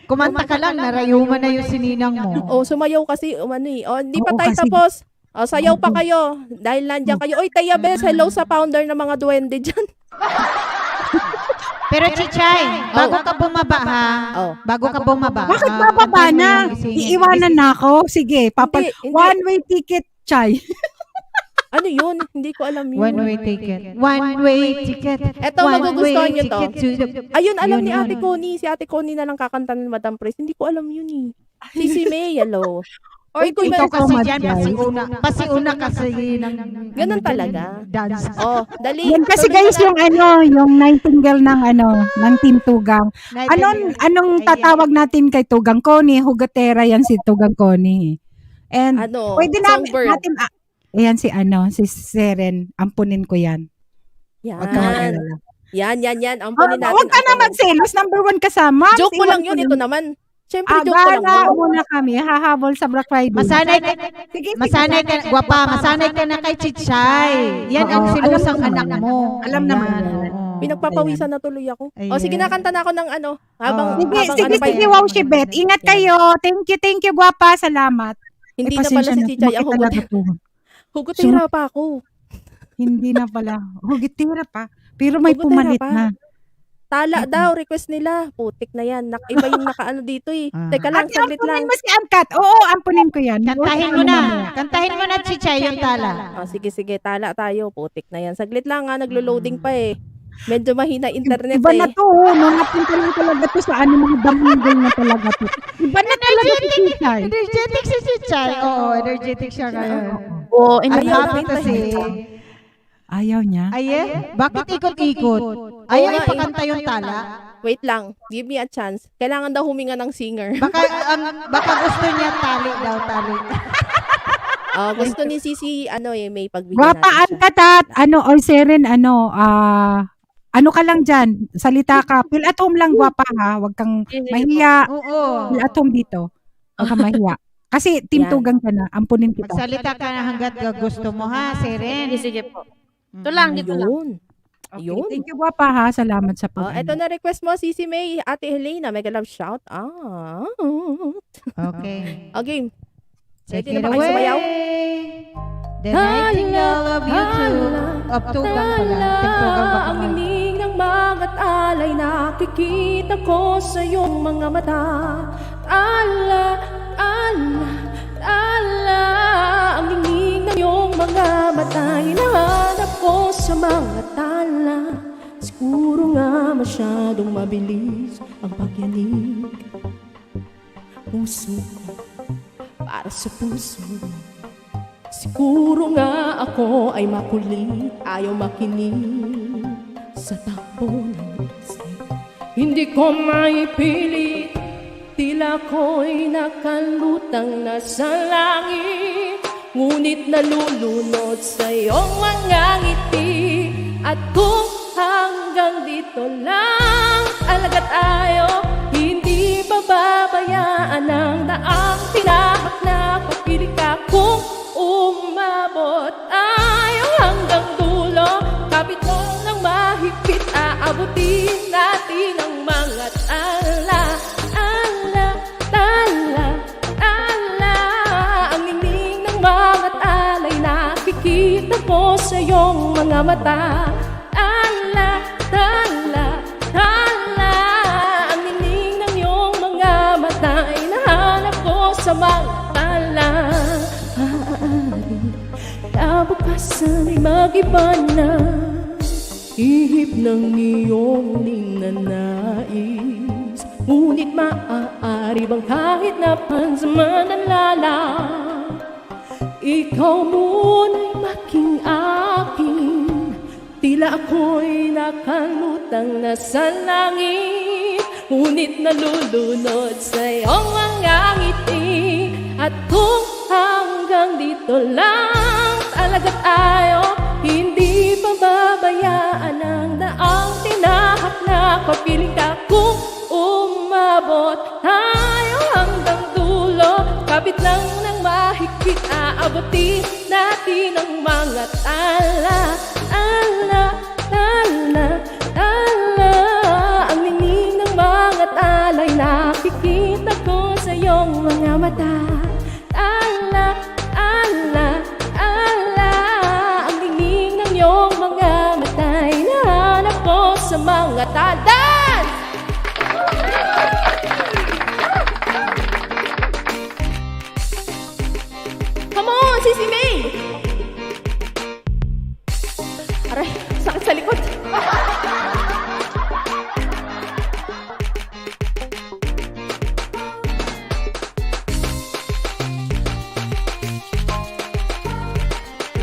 Speaker 7: Kumanta ka lang, narayuma na yung sininang mo.
Speaker 5: Oh, sumayaw kasi hindi pa
Speaker 2: Oo,
Speaker 5: tayo
Speaker 2: kasi-
Speaker 5: tapos. Oh, sayaw pa kayo. Dahil nandiyan kayo. Oy, Taya Bes, hello sa founder ng mga duwende dyan.
Speaker 7: Pero Chichay, bago ka bumaba ha.
Speaker 5: Oh.
Speaker 7: Bago ka bumaba.
Speaker 2: Bakit bababa
Speaker 7: kantahin mo
Speaker 2: na?
Speaker 7: yung isingit.
Speaker 2: Iiwanan na ako. Sige,
Speaker 5: Hindi.
Speaker 2: one-way ticket, Chay.
Speaker 5: Ano yun? Hindi ko alam yun.
Speaker 7: One-way ticket. One-way ticket.
Speaker 5: Eto, magugustuhan nyo to.
Speaker 7: Ticket to the-
Speaker 5: Ayun, alam
Speaker 7: Yun,
Speaker 5: ni
Speaker 7: yun.
Speaker 5: Ate Connie. Si Ate Connie na lang kakanta ng Madam Pres. Hindi ko alam yun eh. Si May, hello.
Speaker 7: Oy,
Speaker 5: Uy,
Speaker 7: ikaw
Speaker 2: ikaw
Speaker 7: kasi
Speaker 2: ka
Speaker 7: dyan,
Speaker 2: mag-guys.
Speaker 7: pasiuna kasi ng
Speaker 5: Ganun
Speaker 7: ano,
Speaker 5: talaga.
Speaker 7: dance.
Speaker 5: Oh, dali.
Speaker 2: Yan kasi
Speaker 5: Tuloy
Speaker 2: guys
Speaker 5: na.
Speaker 2: yung nightingale ng Team Tugang. Anong tatawag natin kay Tugang Connie? Hugatera yan si Tugang Connie. And
Speaker 5: Ano,
Speaker 2: pwede
Speaker 5: songbird.
Speaker 2: natin ayan si Seren. Ampunin ko yan. Huwag ka mag-alala.
Speaker 5: Yan. Ampunin natin.
Speaker 2: Huwag ka na
Speaker 5: ampunin.
Speaker 2: magselos. Number 1 ka sa ma'am.
Speaker 5: Joke ko lang yun. Ito naman. Siyempre, joke ko lang
Speaker 2: Gala
Speaker 5: yun.
Speaker 2: muna kami. Hahabol sa Black Friday. Sige,
Speaker 7: Masanay ka, gwapa, masanay ka na kay Chichay. Yan ang
Speaker 2: Oo,
Speaker 7: sinusang
Speaker 2: alam ko
Speaker 7: anak
Speaker 2: naman.
Speaker 7: mo.
Speaker 2: Alam
Speaker 7: Ayan,
Speaker 2: naman.
Speaker 7: oo.
Speaker 5: Pinagpapawisan na tuloy ako.
Speaker 7: Ayan.
Speaker 5: O, sige, nakanta na ako ng ano. Habang,
Speaker 2: Sige,
Speaker 5: habang
Speaker 2: sige,
Speaker 5: ano pa
Speaker 2: sige,
Speaker 5: yun.
Speaker 2: wow, Shibet. Ingat kayo. Thank you, guwapa. Salamat.
Speaker 5: Hindi
Speaker 2: Ay,
Speaker 5: na pala
Speaker 2: pasensya
Speaker 5: si Chichay ang
Speaker 2: Bakit talaga to?
Speaker 5: hugutira pa ako.
Speaker 2: Hindi na pala. Hugitira pa. Pero may
Speaker 5: Hugutira
Speaker 2: pumalit
Speaker 5: pa.
Speaker 2: na.
Speaker 5: Tala daw, request nila. Putik na yan. Iba yung nakaano dito eh. Teka lang, saglit lang.
Speaker 2: Ampunin mo si Angkat. Oo, ampunin ko yan.
Speaker 7: Kantahin mo na. Kantahin mo na, Chichay, yung tala.
Speaker 5: Oh, sige, tala tayo. Putik na yan. Saglit lang nga, naglo-loading pa eh. Medyo mahina internet
Speaker 2: Iba
Speaker 5: eh.
Speaker 2: na to. Napunta lang talaga to sa mga damingol na talaga to. Iba na talaga si Chichay.
Speaker 7: Energetic si Chichay. Oo, energetic siya ngayon.
Speaker 3: Oo,
Speaker 7: Ang
Speaker 5: Ayaw
Speaker 7: happy
Speaker 5: namin
Speaker 7: kasi.
Speaker 2: Ayaw niya.
Speaker 7: Aye, bakit ikot-ikot? Ayaw
Speaker 5: nga eh.
Speaker 7: ipakanta yung tala?
Speaker 5: Wait lang, give me a chance. Kailangan daw huminga ng singer.
Speaker 7: Baka gusto niya tali daw, tali.
Speaker 5: Gusto ni Sisi, may pagbigyan
Speaker 2: Guwapa,
Speaker 5: natin siya.
Speaker 2: Angkat at Seren, ano ka lang dyan, salita ka. Feel at home lang, guwapa ha. Huwag kang mahiya.
Speaker 7: Oo.
Speaker 2: Feel at home dito. Huwag kang mahiya. Kasi Team
Speaker 5: Yan.
Speaker 2: Tugang ka na. Ampunin kita.
Speaker 7: Magsalita ka na hanggat gusto mo ha, Seren.
Speaker 3: Sige po. Ito lang, dito lang.
Speaker 5: Ayun.
Speaker 2: Okay,
Speaker 5: Yun.
Speaker 2: thank you, guwapa ha. Salamat sa
Speaker 5: Ito na request mo, Sisi May, Ate Helena, mega love shout out.
Speaker 7: Okay.
Speaker 5: Okay. Ready na ba kayo sumayaw?
Speaker 7: The Nightingale of YouTube. Of Tugang pala. Tigtugang ba
Speaker 5: Ang inig ng mga alay nakikita ko sa iyong mga mata. Ala, ala, ala. Ang inig ng iyong mga mata hinahanap ko sa mga tala. Siguro nga masyadong mabilis ang pagyanig. Puso ko para sa puso. Siguro nga ako ay makulit, ayaw makinig sa takbo ng isip. Hindi ko maipilit, tila ko'y nakalutang nasa langit. Ngunit nalulunod sa iyong mga ngiti. At kung hanggang dito lang talaga tayo, hindi babayaan ang daang tinahak na papiling ka. Kung umabot tayo hanggang dulo, kapit mo ng mahigpit, aabutin natin ang mga tala. Ala, tala, tala. Ang ining ng mga talay nakikita ko sa iyong mga mata. Tala, tala, tala. Ang ining ng iyong mga mata ay nahanap ko sa mga tala. Nabukasan ay mag-iba na ihip ng iyong ninanais. Ngunit maaari bang kahit na pansamanalala, ikaw muna'y maging akin. Tila ako'y nakalutang nasa langit, ngunit nalulunod sa iyong mga ngiti. At kung hanggang dito lang talaga tayo, hindi pababayaan ang daang tinahak na papiling ka. Kung umabot tayo hanggang dulo, kapit lang ng mahigpit, aabutin natin ang mga tala. Tala, tala, tala. Ang nining ng mga talay nakikita ko sa iyong mga mata. Ala, ala, ala. Ang tingin ng iyong mga mata'y nahanap ko sa mga talan. Come on, Sisi May! Aray, sakit sa likod.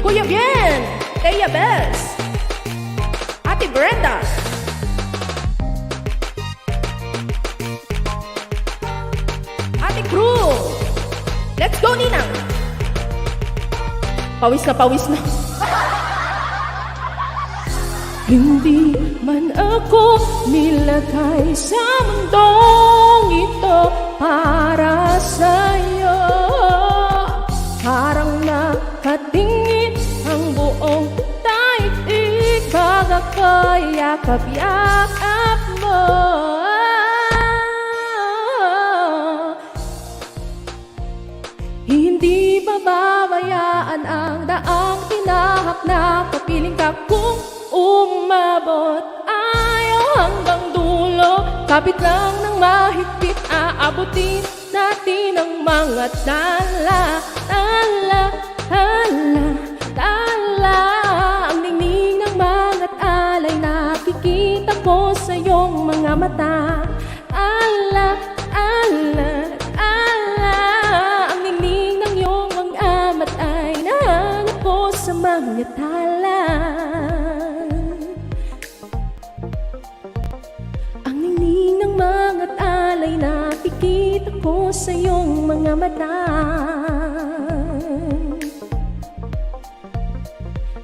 Speaker 5: Kuya Bien, Teya Bess, Ate Brenda, Ate Cruz. Let's go, Ninang. Pawis na. Hindi man ako nilagay sa mundong ito para sa'yo. Parang nakatingin ang buong daigdig, kagakayakap-yakap mo. Hindi babayaan ang daang tinahak na papiling ka. Kung umabot ayaw hanggang dulo, kapit lang ng mahigpit, aabutin natin ang mga tala. Tala, tala, tala. Ang ningning ng mga alay nakikita ko sa iyong mga mata. Tala, tala, tala. Ang ningning ng iyong mga mata'y nahanap ko sa mga tala. Ang ningning ng mga alay nakikita ko sa iyong mga mata.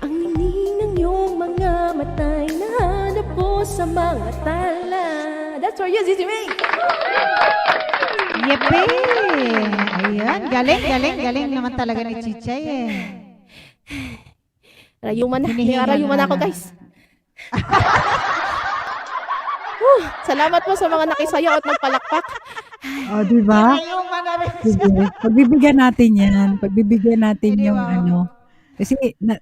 Speaker 5: Ang ningning ng iyong mga mata'y nahanap ko sa mga tala. That's for you, Zizi May!
Speaker 7: Yepe! Ayan, galing naman talaga ni Chichay eh.
Speaker 5: Rayuman na.
Speaker 7: Hinihingal
Speaker 5: Rayuman
Speaker 7: na
Speaker 5: ako,
Speaker 7: na.
Speaker 5: guys. Salamat po sa mga nakisayaw at nagpalakpak.
Speaker 2: O, di ba?
Speaker 7: Yung manari.
Speaker 2: Sige. Pagbibigyan natin yan. Pagbibigyan natin
Speaker 7: Hindi,
Speaker 2: yung
Speaker 7: wow.
Speaker 2: ano. Kasi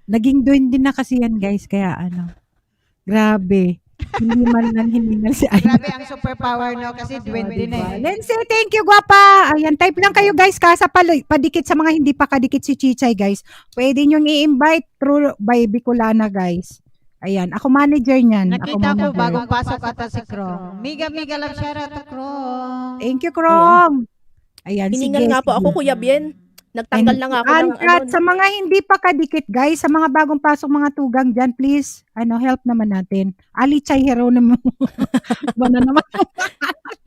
Speaker 2: naging doon din na kasi yan guys. Kaya ano. Grabe. Hindi man lang hiningal si Aina.
Speaker 7: Grabe ang superpower, no? Kasi duwende na eh.
Speaker 2: Lense, thank you, guwapa. Ayan, type lang kayo guys, kasa padikit sa mga hindi pa kadikit si Chichay guys. Pwede nyo i-invite through by Bicolana guys. Ayan, ako manager niyan.
Speaker 7: Nakita ko
Speaker 2: ako manager.
Speaker 7: bagong pasok ata si Krong. Miga love shoutout to Krong.
Speaker 2: Thank you, Krong. Ayan,
Speaker 5: Hiningal nga po ako, Kuya Bien. Nagtanggal na nga ako ng
Speaker 2: At sa mga hindi pa kadikit guys, sa mga bagong pasok mga tugang dyan, please, help naman natin. Ali Chay Heronimo. Bana naman.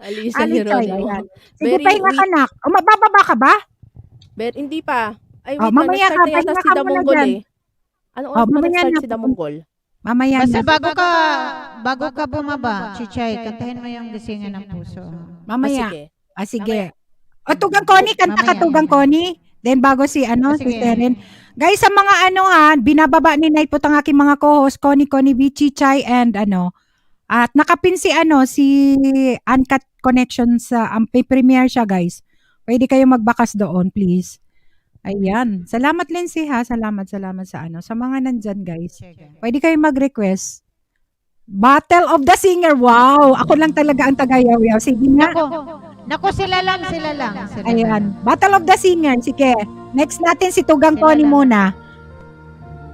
Speaker 5: Alisa
Speaker 2: Ali Chay,
Speaker 5: Heronimo.
Speaker 2: ayan. Sige,
Speaker 5: Very
Speaker 2: pahinga
Speaker 5: weak.
Speaker 2: ka na. O, mabababa ka ba?
Speaker 5: But hindi pa. Ay,
Speaker 2: Oh,
Speaker 5: wait
Speaker 2: mamaya
Speaker 5: nag-start
Speaker 2: ka,
Speaker 5: na yata
Speaker 2: pahinga
Speaker 5: si
Speaker 2: ka muna
Speaker 5: Damonggol
Speaker 2: dyan.
Speaker 5: eh. Ano
Speaker 2: Oh,
Speaker 5: oras ba
Speaker 2: mamaya
Speaker 5: nag-start
Speaker 2: na.
Speaker 5: si Damonggol?
Speaker 2: Mamaya
Speaker 7: Basta
Speaker 2: na.
Speaker 7: bago ka bumaba, Chichay, kantahin mo yung gisingan ng puso.
Speaker 2: Mamaya.
Speaker 5: Sige.
Speaker 2: Sige. O, Tugang Connie, kanta ka
Speaker 7: Mamaya,
Speaker 2: Tugang Connie. Then bago si si Seren. Guys, sa mga binababa ni Night po ang aking mga co-host, Connie, Vici, Chai, and at nakapin si si Uncut Connection sa, may premiere siya guys. Pwede kayo magbakas doon, please. Ayan. Salamat Lindsay ha. Salamat sa sa mga nandyan guys. Pwede kayo mag-request. Battle of the Singer. Wow! Ako lang talaga ang tagayaw-yaw. Sige nga.
Speaker 7: Naku, sila lang.
Speaker 2: Ayan. Battle of the Singer. Sige. Next natin si Tugang
Speaker 7: Sila
Speaker 2: Connie
Speaker 7: lang.
Speaker 2: muna.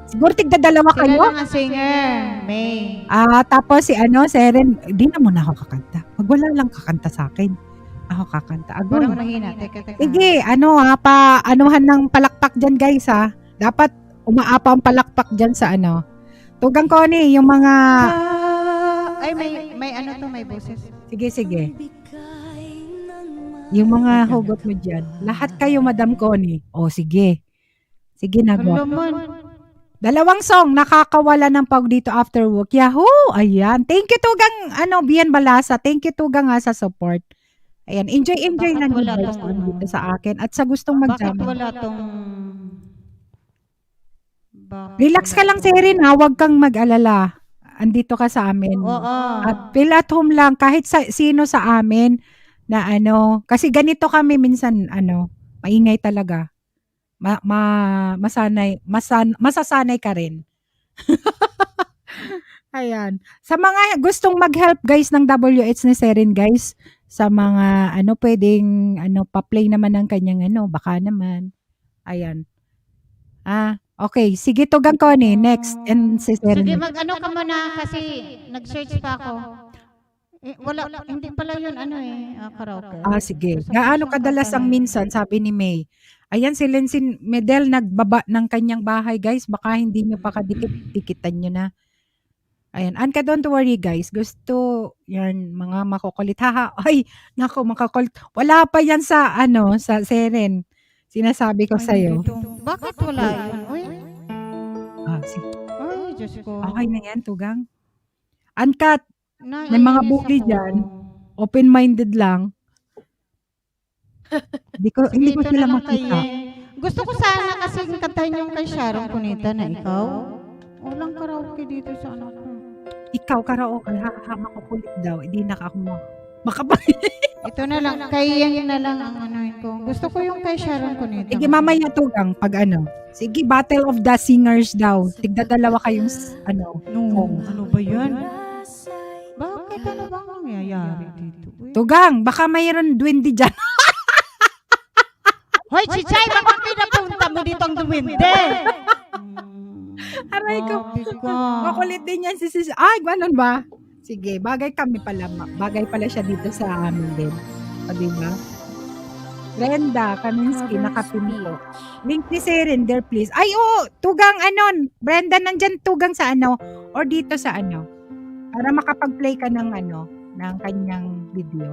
Speaker 2: Siguro tigdadalawa
Speaker 7: Sila
Speaker 2: kayo.
Speaker 7: lang ang singer. May.
Speaker 2: Tapos si Seren. Di na muna ako kakanta. Pag wala lang kakanta sa akin. Ako kakanta. Agoy.
Speaker 7: Parang mahina. Teka.
Speaker 2: Sige. Anuhan ng palakpak dyan guys ha. Dapat umaapa ang palakpak dyan sa Tugang Connie, yung mga...
Speaker 7: Ay, may may boses.
Speaker 2: Sige. Yung mga hugot mo dyan. Lahat kayo, Madam Connie. O, sige. Sige na, go.
Speaker 7: Naman.
Speaker 2: 2 song, nakakawala ng pag dito after work. Yahoo! Ayan. Thank you, Tugang, Bian Balasa. Thank you, Tugang, sa support. Ayan. Enjoy
Speaker 7: Bakit
Speaker 2: lang
Speaker 7: wala
Speaker 2: guys
Speaker 7: tong
Speaker 2: dito sa akin. At sa gustong
Speaker 7: Bakit
Speaker 2: mag-jam.
Speaker 7: wala tong...
Speaker 2: Relax ka lang, Serin, ha? Huwag kang mag-alala. Andito ka sa amin.
Speaker 7: Oo.
Speaker 2: At feel at home lang kahit sino sa amin na kasi ganito kami minsan maingay talaga. Masasanay ka rin. Ayan. Sa mga gustong mag-help guys ng WH ni Serin guys, sa mga pwedeng pa-play naman ng kanyang baka naman. Ayan. Okay, sige Tugang Connie, next and si Serin.
Speaker 7: Sige, ka muna kasi nag-search pa ako. Hindi pala yun karaoke.
Speaker 2: Sige. Gaano kadalas ang minsan, sabi ni May. Ayan, si Lensin Medel nagbaba ng kanyang bahay, guys. Baka hindi nyo pa kadikit-dikitan nyo na. Ayan. Anka, don't worry, guys. Gusto, yan, mga makukulit. Haha, ay, naku, makakulit. Wala pa yan sa, sa Seren. Sinasabi ko sa'yo.
Speaker 7: Bakit wala yun? Uy,
Speaker 2: Sige.
Speaker 7: ay, Diyos ko.
Speaker 2: Okay na yan, Tugang. Uncut.
Speaker 7: Naiinis
Speaker 2: May mga bully
Speaker 7: ako.
Speaker 2: dyan. Open-minded lang. Hindi ko
Speaker 7: Dito
Speaker 2: sila
Speaker 7: na lang kay
Speaker 2: makita.
Speaker 7: Gusto ko sana kasi kantahin yung kay Sharon Cuneta na ikaw. Walang karaoke dito sa anak ko.
Speaker 2: Ikaw, karaoke, makukulit daw. Hindi na ako makapag-
Speaker 7: Ito na lang, kay yan na lang ang ko. Gusto ko yung kay Sharon Cuneta.
Speaker 2: Sige, mamaya Tugang, pag Sige, Battle of the Singers daw. Tigdadalawa kayong,
Speaker 7: No, ano ba yan? Bakit ano bang nangyayari dito? Uy.
Speaker 2: Tugang, baka mayroon duwende dyan.
Speaker 7: Hoy, si Chay, bakit pinapunta mo dito ang duwende?
Speaker 2: Aray ko.
Speaker 7: Grabe ka.
Speaker 2: Makulit din yan si Sis. Ay, ganun ba? Sige, bagay kami pala. Bagay pala siya dito sa amin din. O, diba? Brenda Kaminsky, nakapin po. Link ni Seren there, please. Ay, Tugang, Brenda, nandyan Tugang sa or dito sa para makapag-play ka ng ng kanyang video.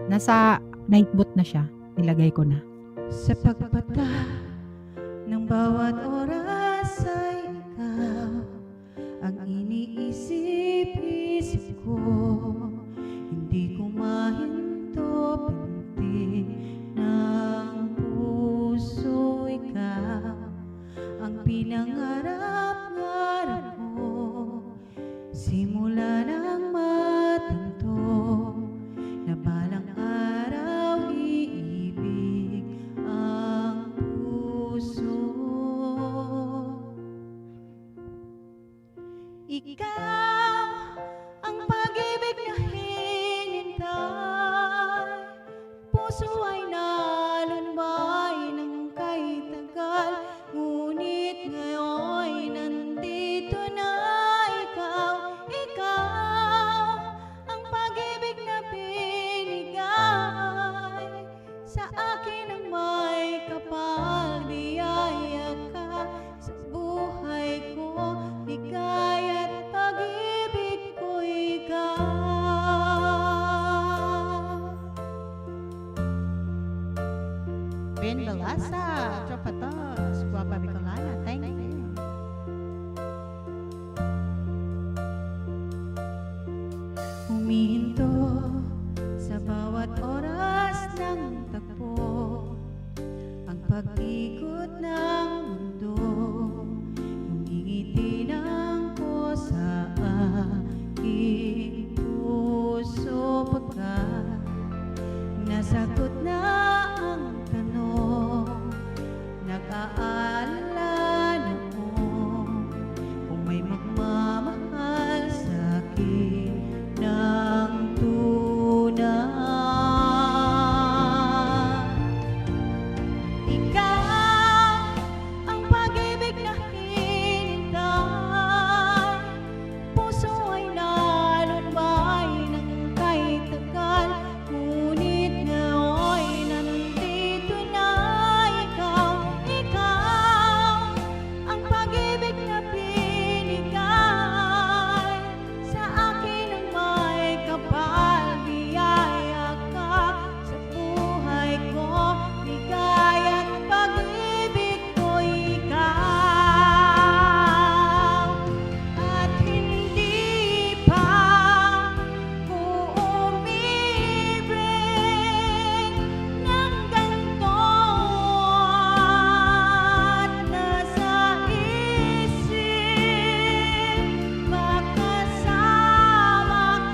Speaker 2: Nasa nightbot na siya. Nilagay ko na.
Speaker 7: Sa pagpata ng bawat oras ay ikaw ang iniisip-isip ko. Hindi ko mahinto pinti ng puso ikaw ang
Speaker 10: puso ay nalumbay ng kay tagal, ngunit ngayon nandito na ikaw, ang pag-ibig na binigay sa akin ang may kapal, biyaya ka sa buhay ko, ligaya at pag-ibig ko ikaw.
Speaker 7: Ben Balasa, Tropa Tos, Guapa Bicolana, thank you.
Speaker 10: Humihinto sa bawat oras ng tagpo, ang pag-ikot ng mundo, humingiti ng ko sa aking puso, pagkat nasagot na ang tanong, nag-aalala noon kung may magmamahal sa akin ng tunay. Ikaw ang pag-ibig na hinintay, puso ay nalumbay ng kay tagal, ngunit ngayon nandito na ikaw, ang pag-ibig na binigay sa akin ang may kapal, biyaya ka sa buhay ko, ligaya at pag-ibig ko ikaw. At hindi pa ko umibig ng ganito, at nasa isip makasama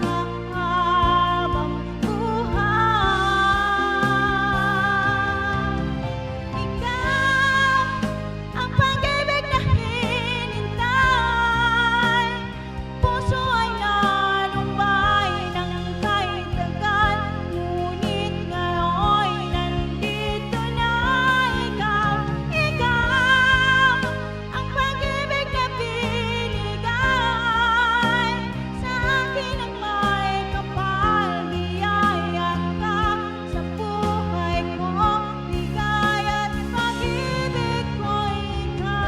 Speaker 10: ka habang buhay. Ikaw ang pag-ibig na hinintay, puso ay nalumbay ng kay tagal, ngunit ngayon nandito na ikaw, ang pag-ibig na binigay sa akin ang may kapal, biyaya ka sa buhay ko, ligaya at pag-ibig ko ikaw.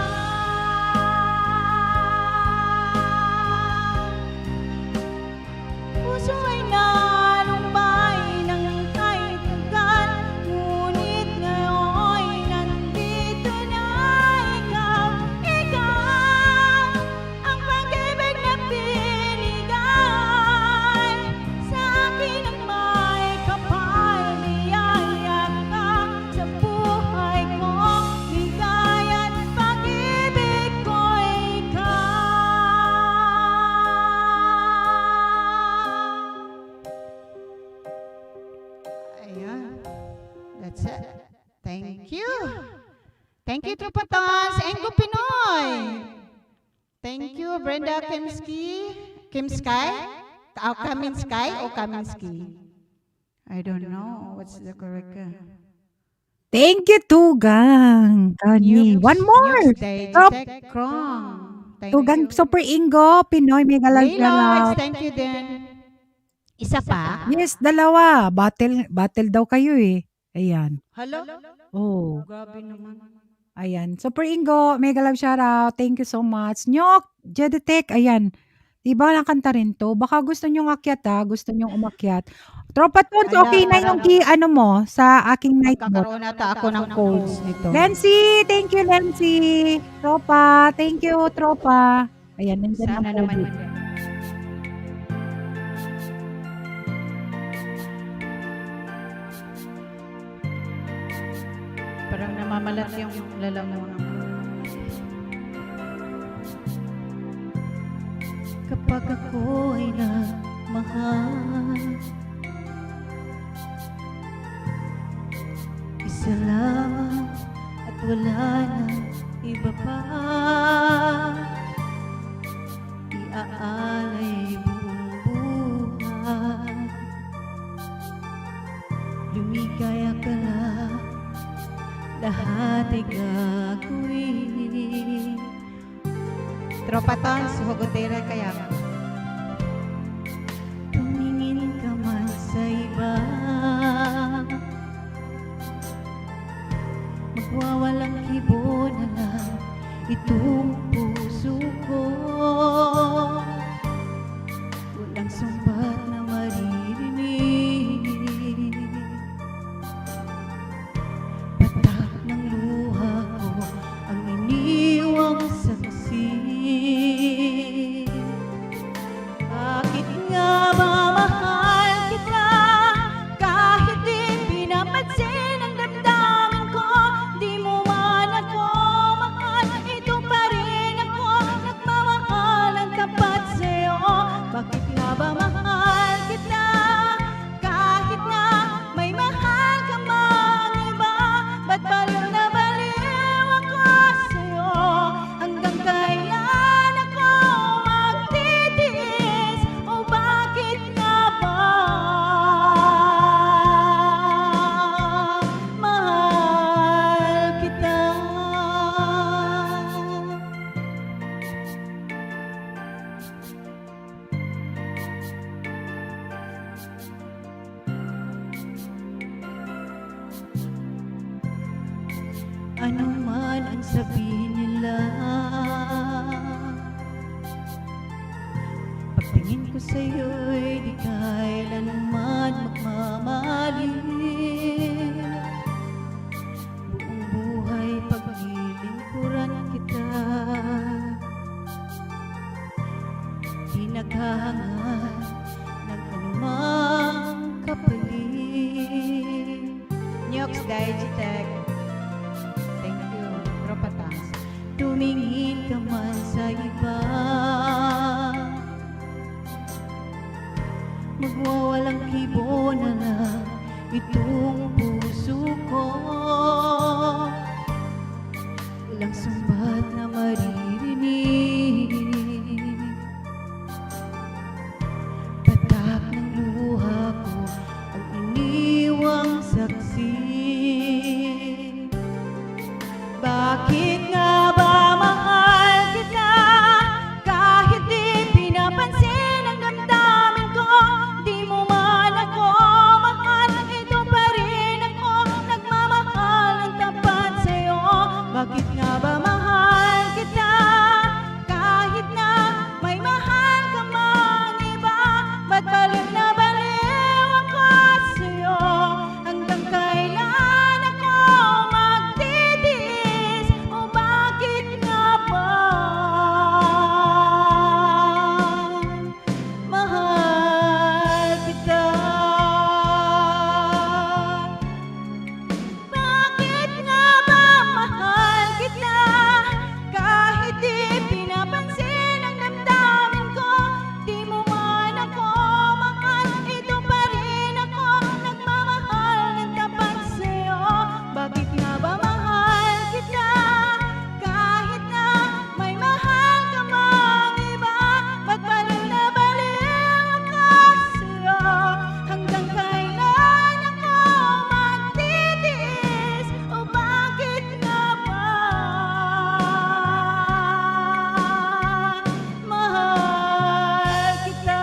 Speaker 10: Puso ay nalumbay ng kay tagal, ngunit ngayon nandito na ikaw, ang pag-ibig na binigay sa akin ang may kapal, biyaya ka sa buhay ko, ligaya at pag-ibig ko ikaw.
Speaker 7: Ayan. That's it. Thank you. Thank you, Tropa Tos, Enggo Pinoy. Thank you, Brenda Kimsky. Kimsky? Kaminsky o Kaminsky? I don't know. What's the correct?
Speaker 2: Thank you, Tugang. Kani. One more. Trop. Tugang Super Ingo, Pinoy, Mega Love
Speaker 7: Lord, thank you din. Isa pa?
Speaker 2: Yes, dalawa. Battle daw kayo eh. Ayan.
Speaker 7: Hello?
Speaker 2: Oh.
Speaker 7: Grabe naman.
Speaker 2: Ayan. Super Ingo, mega love shoutout. Thank you so much. Nyok, Jedetech, ayan. Diba nakanta rin to? Baka gusto nyong akyat gusto nyong umakyat. Tropa Tons,
Speaker 7: Ala,
Speaker 2: okay na yung ano mo sa aking night bot.
Speaker 7: Kakaroon nata ako ng codes nito.
Speaker 2: Lency, thank you Lency. Tropa, thank you Tropa. Ayan, nandyan
Speaker 7: Sana
Speaker 2: ang
Speaker 7: naman.
Speaker 2: COVID.
Speaker 7: Parang namamalat yung lalamunan.
Speaker 10: Kapag ako'y nagmahal, isa lang at wala nang iba pa, iaalay buong buhay, lumigay
Speaker 3: kaya ka na lahat ay gagawin.
Speaker 7: Tropa Tons, hugotera kaya ka.
Speaker 3: Tumingin ka man sa iba, magwawalang kibo na lang itong puso ko. Walang sumbat na maririnig, patak ng luha ko ang iniwang saksi. Bakit nga ba mahal kita kahit di pinapansin ang damdamin ko? Di mo man ako mahal, ito pa rin ako nagmamahal ng tapat sa'yo. Bakit nga ba mahal kita kahit na may mahal ka mang iba? Ba't baliw na baliw ako sa'yo? Hanggang kailan ako magtitiis? O bakit nga ba mahal kita? Ano man ang sabihin nila, pagtingin ko sa'yo'y di kailanman magmamahalin. Buong buhay paglilingkuran kita, di naghahangad ng anumang kapalit.
Speaker 7: Nyox Digitech. Thank you, Tropa Tons.
Speaker 3: Tumingin ka man sa iba, magwawalang kibo na lang itong puso ko. Walang sumbat na maririnig, patak ng luha ko ang iniwang saksi. Bakit nga ba mahal kita kahit di pinapansin ang damdamin ko? Di mo man ako mahal, ito pa rin ako nagmamahal ng tapat sa'yo. Bakit nga ba mahal kita kahit na may mahal ka mang iba? Ba't baliw na baliw ako sa'yo? Hanggang kailan ako magtitiis? O bakit nga ba mahal kita? Bakit nga ba mahal kita kahit di pinapansin ang damdamin ko? Di mo man ako mahal, ito pa rin ako nagmamahal ng tapat sa'yo. Bakit nga ba mahal kita kahit na may mahal ka mang iba? Ba't baliw na baliw ako sa'yo? Hanggang kailan ako magtitiis? O bakit nga ba mahal kita?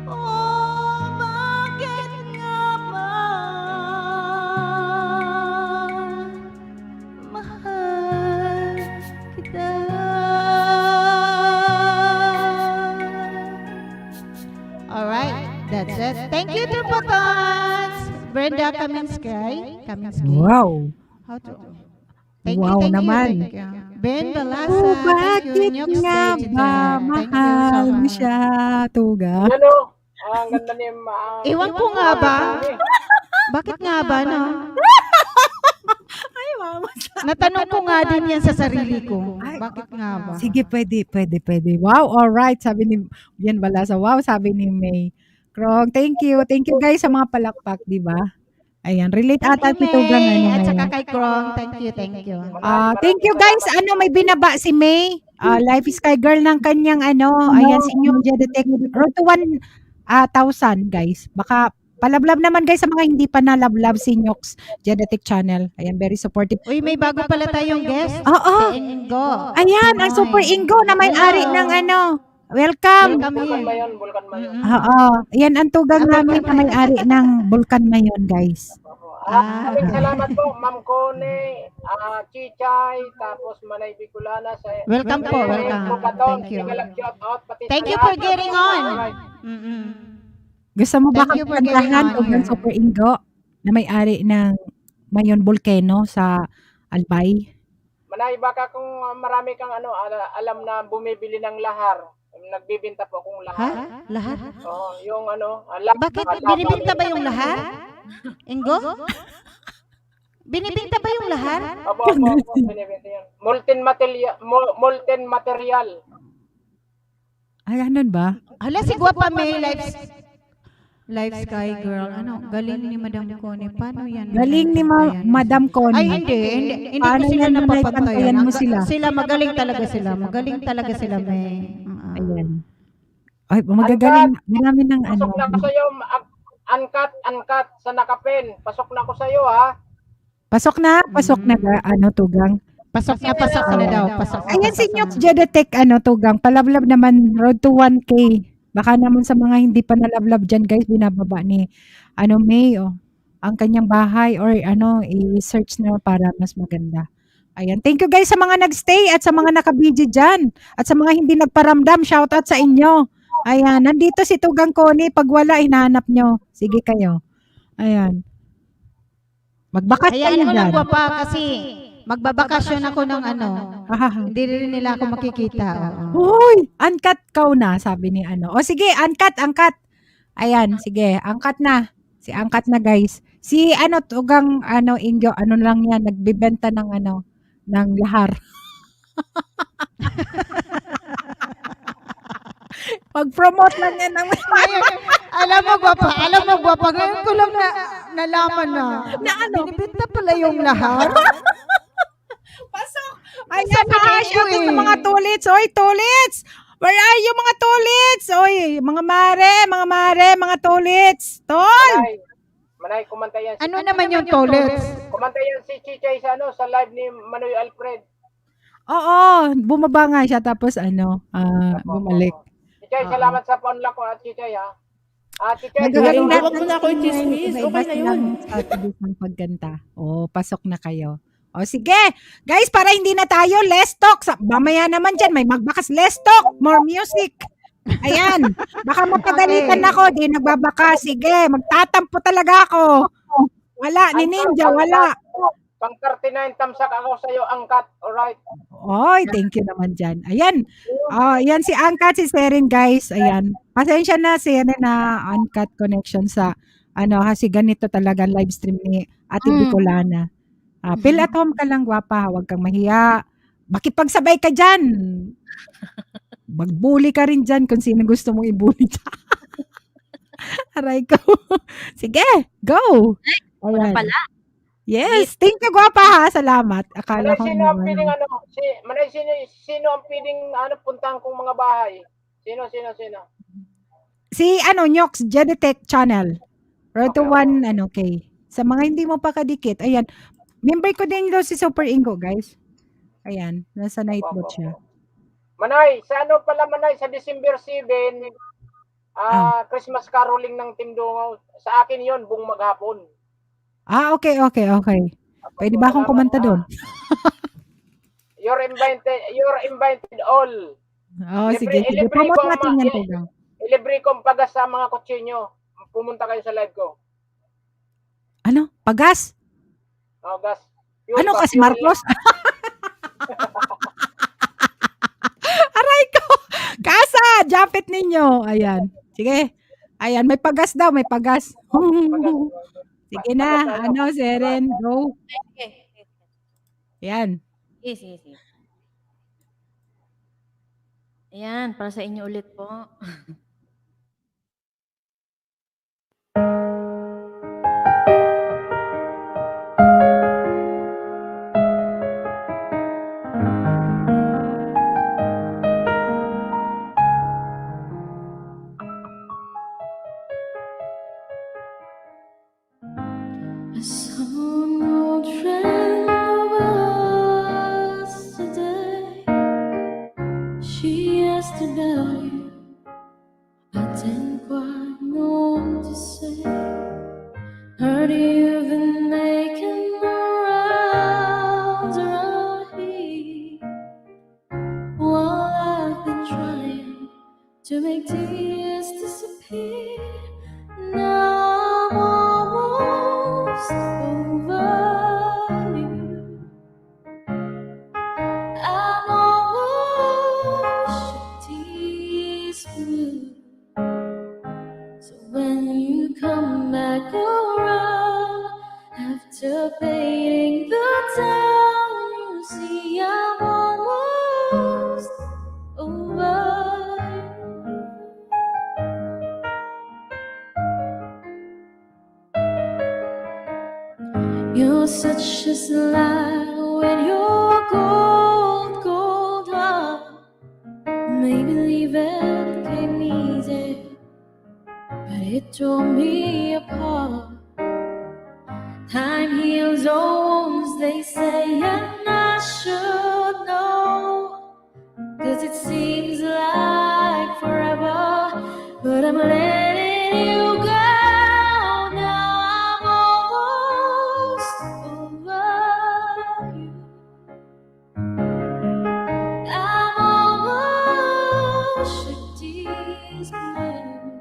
Speaker 3: O bakit nga ba mahal kita?
Speaker 7: Alright, that's it. Thank you, Tropa Tons. Brenda Kaminsky.
Speaker 2: Wow.
Speaker 7: How to?
Speaker 2: Wow naman.
Speaker 7: Thank you. Ben Balasa.
Speaker 2: Oh,
Speaker 7: Thank you.
Speaker 2: bakit
Speaker 7: Nyox
Speaker 2: nga
Speaker 7: Digitech.
Speaker 2: ba
Speaker 7: Thank you so
Speaker 2: mahal mo
Speaker 7: much.
Speaker 2: siya, Tuga?
Speaker 9: Ano? Ang ganda ni
Speaker 7: Ewan ko nga ba? Bakit nga ba, no?
Speaker 2: Ay, mama.
Speaker 7: Natanong ko nga din yan sa sarili ko.
Speaker 2: Ay,
Speaker 7: Bakit nga ba?
Speaker 2: Sige, pwede. Wow, alright. Sabi ni Yan Balasa. Wow, sabi ni May. Krong, thank you. Thank you guys sa mga palakpak, di ba? Ayan, relate
Speaker 7: Thank
Speaker 2: ata
Speaker 7: you,
Speaker 2: si Tugang
Speaker 7: May.
Speaker 2: ano
Speaker 7: At saka
Speaker 2: ngayon.
Speaker 7: kay Krong. Thank you, thank you.
Speaker 2: Thank you guys. May binaba si May. Life is Sky Girl ng kanyang ayan si New Jedetech Road to 1,000 guys. Baka palablab naman guys sa mga hindi pa nalablab si Nyox Jedetech channel. Ayan, very supportive.
Speaker 7: Uy, may bago pala tayong guest.
Speaker 2: Oo.
Speaker 7: Si Ingo.
Speaker 2: Ayan, ang Super Ingo na may-ari ng Welcome.
Speaker 7: Welcome
Speaker 9: Vulkan
Speaker 7: here.
Speaker 9: Mayon, Vulkan Mayon.
Speaker 2: Oo. Ayan ang tugang namin na may-ari ng Bulkan Mayon guys.
Speaker 9: Maraming salamat po, Ma'am Cone, Chichay, tapos Manay Bicolana.
Speaker 7: Welcome po, welcome. Thank you. Thank you for getting on. Mm-mm.
Speaker 2: Gusto mo ba
Speaker 7: Thank you for getting
Speaker 2: kantahan
Speaker 7: on
Speaker 2: tugang
Speaker 7: here.
Speaker 2: Super Ingo na may-ari ng Mayon Volcano sa Albay?
Speaker 9: Manay, baka kung marami kang alam na bumibili ng lahar, nagbibinta po akong
Speaker 7: Ha?
Speaker 9: lahar.
Speaker 7: Lahat?
Speaker 9: Oo, yung
Speaker 7: Bakit? Binibinta ba yung lahat? Ingo? Binibinta ba yung lahat?
Speaker 9: Opo, binibinta yan. Molten material.
Speaker 2: Ay, anon ba?
Speaker 7: Hala, si Guapa May, Life Sky Girl. Galing ni Madam Connie. Paano yan?
Speaker 2: Galing ni Madam
Speaker 7: Ay,
Speaker 2: Connie.
Speaker 7: hindi ko
Speaker 2: Paano
Speaker 7: sila
Speaker 2: yan, Manay?
Speaker 7: napapagtayan.
Speaker 2: Pantayan mo sila.
Speaker 7: Sila, magaling talaga sila. Magaling talaga sila, May.
Speaker 2: Ayan. Ay, magagaling. Marami ng
Speaker 9: Pasok na ako sa'yo, uncut sa nakapen. Pasok na ako sa'yo, ha?
Speaker 2: Pasok na tugang.
Speaker 7: Pasok na daw.
Speaker 2: Ayan si Nyox Jedetech, tugang. Palablab naman, road to 1K. Baka naman sa mga hindi pa nalablab dyan, guys, binababa ni, May, ang kanyang bahay or i-search na para mas maganda. Ayan. Thank you guys sa mga nagstay at sa mga nakabidyo dyan. At sa mga hindi nagparamdam, shoutout sa inyo. Ayan. Nandito si Tugang Connie. Pag wala, hinahanap nyo. Sige kayo. Ayan. Magbakas kayo
Speaker 7: Hayaan mo lang,
Speaker 2: dyan.
Speaker 7: Guapa, kasi magbabakasyon ako ng hindi rin nila ako makikita.
Speaker 2: Uy, uncut ka na, sabi ni O sige, uncut. Ayan, sige, uncut na. Si uncut na, guys. Si Tugang Ingo, lang yan, nagbebenta ng ng lahar. Pag-promote lang yan ng
Speaker 7: Alam mo, Guapa, ngayon ko lang nalaman na binibenta pala yung lahar.
Speaker 2: Pasok. Ayan na, shout out sa mga tulits. Oy, tulits! Where are you, mga tulits? Oy, mga mare, mga tulits. Tol!
Speaker 9: Manay, kumanta yan.
Speaker 7: Ano naman yung toilets?
Speaker 9: Kumanta yan si Chichay sa live ni Manoy Alfred.
Speaker 2: Oo, bumaba nga siya tapos bumalik.
Speaker 9: Chichay, salamat sa paunlak ko at Chichay, ha? Chichay,
Speaker 2: Nagagaling na.
Speaker 5: Huwag mo na ako i-chismis. Okay na yun.
Speaker 2: Ng pagganta. Pasok na kayo. Sige. Guys, para hindi na tayo, let's talk. Mamaya naman dyan, may magbakas. Let's talk. More music. Ayan. Baka mapagalitan ako. Di nagbabaka. Sige. Magtatampo talaga ako. Wala. Ni Ninja. Wala.
Speaker 9: Pang 39 tamsak ako sa'yo, angkat. Alright.
Speaker 2: Oy, thank you naman dyan. Ayan. Yan si Angkat, si Seren, guys. Ayan. Pasensya na, Seren, na Angkat connection sa, kasi ganito talaga live stream ni Ate Bicolana. Feel at home ka lang, Guapa. Huwag kang mahiya. Makipagsabay ka dyan. Magbully ka rin dyan kung sino gusto mong ibully dyan. Aray ko. Sige, go. Ayan. Yes, thank you, Guapa, ha. Salamat. Akala ko
Speaker 9: Sino ang piling Manay, sino ang piling puntahan kong mga bahay? Sino?
Speaker 2: Si Nyox Jedetech channel. Road to 1, okay. Sa mga hindi mo pa kadikit, ayan. Member ko din daw si Super Ingo, guys. Ayan, nasa night mode siya.
Speaker 9: Manay, sa Manay, sa December 7, Christmas caroling ng Tindungaw. Sa akin yon buong maghapon.
Speaker 2: Okay. Pwede ba akong kumanta doon?
Speaker 9: You're invited all.
Speaker 2: Sige. Promote natin yan, Tugang.
Speaker 9: Ilibre kong pagas sa mga kutsinyo. Pumunta kayo sa live ko.
Speaker 2: Pagas?
Speaker 9: Gas.
Speaker 2: Kasi Marcos? Aray ko! Kasa! Japit ninyo. Ayan. Sige. Ayan, may pagas daw. May pagas. Sige na. Seren? Go. Ayan.
Speaker 10: Yes. Ayan, para sa inyo ulit po. I saw an old friend of us today. She asked about you. I didn't quite know what to say. Heard you've been making the rounds around here while I've been trying to make tears disappear. Now I'm almost over you. I'm almost your tears blue. So when you come back around after painting the town, you see I'm almost over you. You're such a slide with your cold, cold heart. Made me believe it came easy, but it tore me apart. Time heals all wounds, they say, and I should know, 'cause it seems like forever, but I'm letting you go. Now I'm almost over you. I'm almost your tears blue.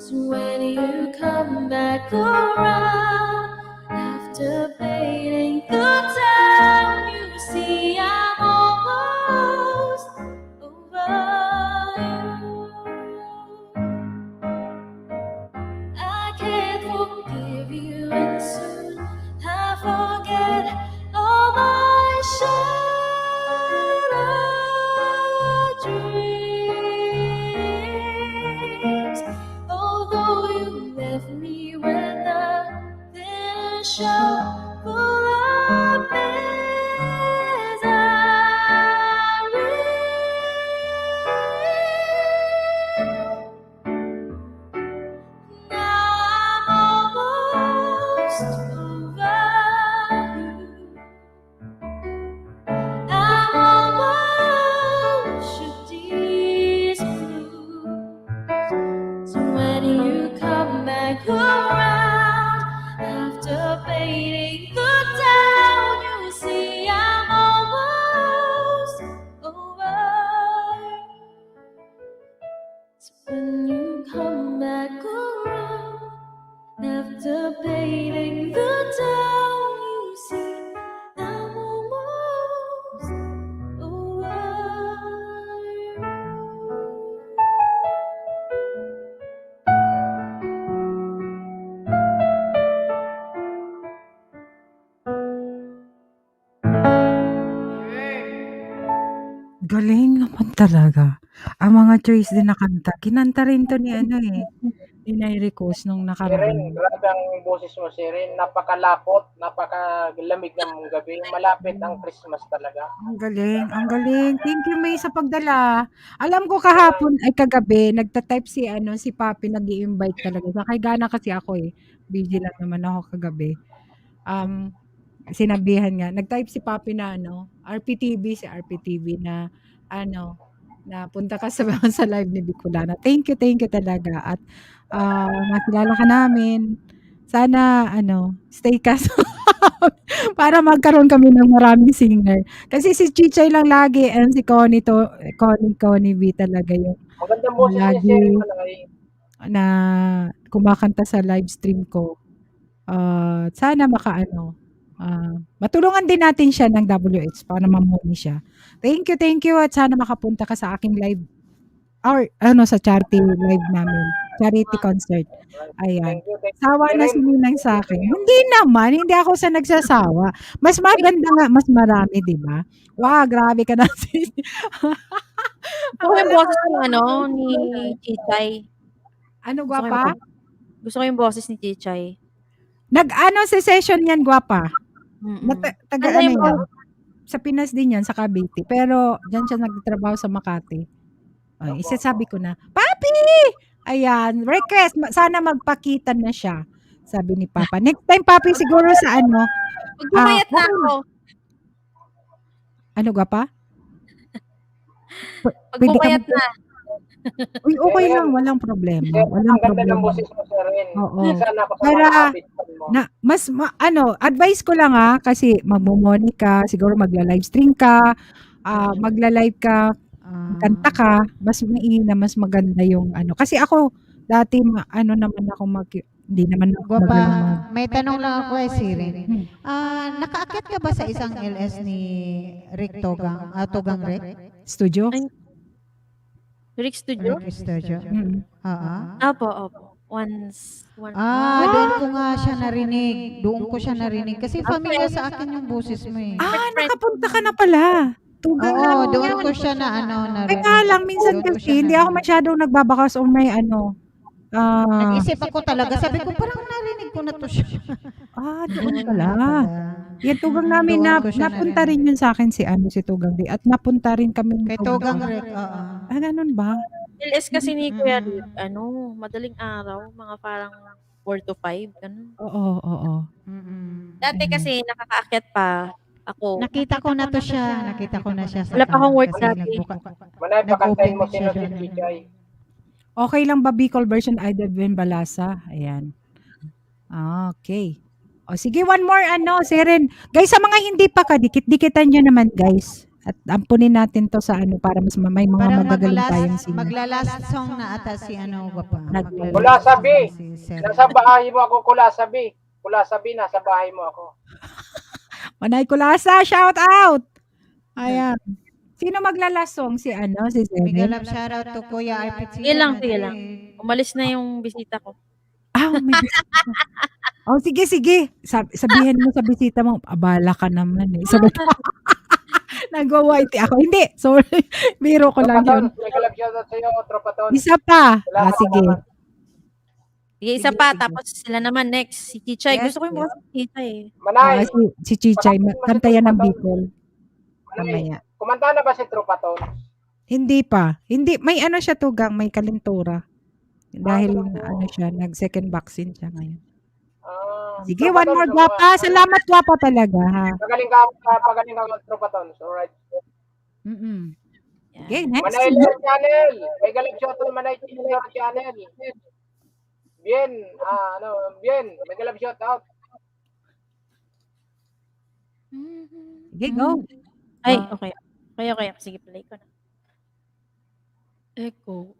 Speaker 10: So when you come back around after painting the town, you see I'm almost over you. I can't forgive you, and soon I forget all my shattered dreams. Although you left me with nothing short full of misery. Now I'm almost over you. I'm almost your tears blue. So when you come back around after painting the town, you see I'm almost over you. So when you come back around after painting the town, you see I'm almost over you.
Speaker 2: Galing naman talaga. Ang mga choice din na kanta, kinanta rin 'to ni ano, eh, ni Nairi Cruz nung
Speaker 11: Siren,
Speaker 2: nakaraan.
Speaker 11: grabe ang boses mo, Siren. Napakalapot, napakalamig ng gabi. Malapit ang Christmas talaga.
Speaker 2: Ang galing, ang galing. Thank you, May, sa pagdala. Alam ko kahapon ay kagabi nagta-type si ano, si Papi, nag-i-invite talaga. Nakahigana kasi ako, eh. Busy lang naman ako kagabi. Sinabihan nga, nag-type si Papi na ano, si RPTV na ano, na punta ka sa sa live ni Bicolana. Thank you talaga at nakilala ka namin. Sana ano, stay ka para magkaroon kami ng maraming singer. Kasi si Chichay lang lagi and si Connie V talaga yung
Speaker 11: Magandang boses ni
Speaker 2: lagi
Speaker 11: Siren Malay.
Speaker 2: na kumakanta sa live stream ko. Sana matulungan din natin siya ng WH para mamuni siya. Thank you at sana makapunta ka sa aking live or ano sa charity live namin. Charity concert. Ayan.
Speaker 11: Thank you.
Speaker 2: Sawa na si Ninang sa akin. Hindi naman, hindi ako sa nagsasawa. Mas maganda nga, mas marami, 'di ba? Wow, grabe ka na.
Speaker 5: Gusto ko yung boses ng ano, ni Chichay.
Speaker 2: Ano,
Speaker 5: Gusto ko yung
Speaker 2: gwapa?
Speaker 5: Gusto ko yung boses ni Chichay.
Speaker 2: Nag-ano sa session yan, gwapa?
Speaker 5: Mm.
Speaker 2: Taga
Speaker 5: Ano
Speaker 2: ano
Speaker 5: yung
Speaker 2: yan? Sa Pinas din yan, sa Cavite. Pero dyan siya nagtatrabaho sa Makati. Ay, isasabi ko na, Papi! Ayan, request. Sana magpakita na siya
Speaker 1: Sabi ni Papa. Next time, Papi, siguro sa ano.
Speaker 12: Pag pumayat na
Speaker 1: okay.
Speaker 12: ako.
Speaker 1: Ano ka pa?
Speaker 12: Pag
Speaker 1: Pwede ka
Speaker 12: pumayat
Speaker 1: mag-
Speaker 12: na.
Speaker 1: Uy, okay
Speaker 11: Sir,
Speaker 1: lang. Walang problema.
Speaker 11: Sir,
Speaker 1: Walang
Speaker 11: ang ganda ng
Speaker 1: problema.
Speaker 11: boses mo, Sir Ren.
Speaker 1: Oo.
Speaker 11: Sana ako sa
Speaker 1: Para-
Speaker 11: mga habit mo.
Speaker 1: Advice ko lang kasi magmumoni ka, siguro magla-live stream ka, magla-live ka, kanta ka, mas maina, mas maganda yung ano. Kasi ako, dati, naman ako hindi naman ako
Speaker 7: Gwapa,
Speaker 1: magaling
Speaker 7: may tanong lang ako ay Sirin.
Speaker 1: Hmm.
Speaker 7: Nakaakyat ka ba sa isang LS ni Rick Togang? Togang Rick?
Speaker 1: studio.
Speaker 12: Ay, Rick Studio?
Speaker 7: Rick Studio.
Speaker 1: Mm.
Speaker 7: Oo.
Speaker 12: Opo. Once.
Speaker 7: Doon ko nga siya narinig. Doon ko siya narinig. Kasi familiar sa akin yung boses mo eh.
Speaker 1: Nakapunta ka na pala. Tugang
Speaker 7: Oo,
Speaker 1: na.
Speaker 7: doon ko siya narinig.
Speaker 1: Kaya lang, minsan
Speaker 7: Doon ko
Speaker 1: kasi,
Speaker 7: siya
Speaker 1: hindi ako
Speaker 7: narinig.
Speaker 1: masyadong nagbabakas o may
Speaker 7: Nag-isip ako talaga. Sabi ko, parang narinig ko na to siya.
Speaker 1: doon pala. Yan, tugang namin,
Speaker 7: Doon ko siya
Speaker 1: napunta
Speaker 7: narinig.
Speaker 1: rin yun sa akin si Tugang Di. At napunta rin kami.
Speaker 7: Kay Togang Rick, oo.
Speaker 1: Ganun ba?
Speaker 12: LS kasi ni Kuya Rick, madaling araw, mga parang 4 to 5, ganun.
Speaker 1: Oo.
Speaker 12: Dati kasi nakakaakyat pa ako.
Speaker 7: Nakita ko na to siya. Nakita ko na siya.
Speaker 12: Wala pa akong work
Speaker 7: kasi
Speaker 12: dati.
Speaker 11: Manay, pakantayin mo
Speaker 7: Nag-open
Speaker 11: sino
Speaker 7: siya
Speaker 11: si
Speaker 7: doon.
Speaker 11: Vijay.
Speaker 1: Okay lang ba Bicol version Ida Ben Balasa? Ayan. Okay. O sige, one more Seren. Guys, sa mga hindi pa dikit-dikitan nyo naman guys. At ampunin natin to sa para mas may mga
Speaker 7: Parang
Speaker 1: magagaling tayong singer.
Speaker 7: magla-last song na ata si Gwapa.
Speaker 1: Nag-
Speaker 11: Wala sabi.
Speaker 7: Si Sir.
Speaker 11: Nasa bahay mo ako, Kulasabi. Kulasabi, nasa bahay mo ako.
Speaker 1: Manay Kulasa, shout out! Ayan. Sino maglalas song? Si Si Seren?
Speaker 7: Miguel Love, shoutout to Kuya RPT.
Speaker 12: Sige lang. Umalis na yung bisita ko.
Speaker 1: May bisita. Sige. Sabihin mo sa bisita mo, abala ka naman eh. Sabi nagwa-white ako. Hindi, sorry. Biro ko lang yun.
Speaker 11: Tropaton, may galap shoutout sa'yo, Tropaton.
Speaker 1: Isa pa.
Speaker 11: Salamat,
Speaker 1: Sige.
Speaker 11: salamat.
Speaker 12: Sige, isa pa, tapos sila naman next. Si Chichay.
Speaker 1: Yes,
Speaker 12: Gusto ko yung mga si Chichay eh.
Speaker 11: Manay,
Speaker 1: Si Chichay, kanta yan ng Bicol.
Speaker 11: Manay,
Speaker 1: Mamaya.
Speaker 11: kumanta na ba si Tropaton?
Speaker 1: Hindi pa. Hindi, may siya tugang, may kalintura. Dahil siya, nag-second vaccine siya ngayon. Sige, one more gwapa. Salamat gwapa talaga ha.
Speaker 11: Pagaling ka, Tropaton. Alright.
Speaker 1: Okay, next.
Speaker 11: Manay Lord Channel. May galap shoutout, Manay Lord Channel. Bien, bien. May galap shoutout.
Speaker 1: Sige, go.
Speaker 12: Ay, okay. Okay. Sige, play ko na. Echo.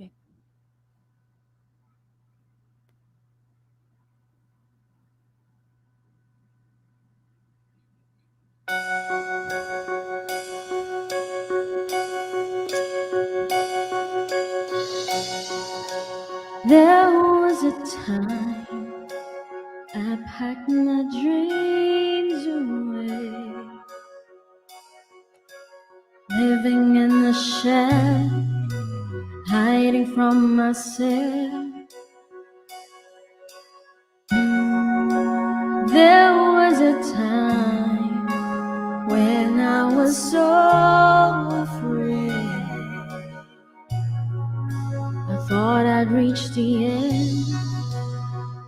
Speaker 10: There was a time I packed my dreams away, living in the shed, hiding from myself. There was a time when I was so afraid. I thought I'd reach the end,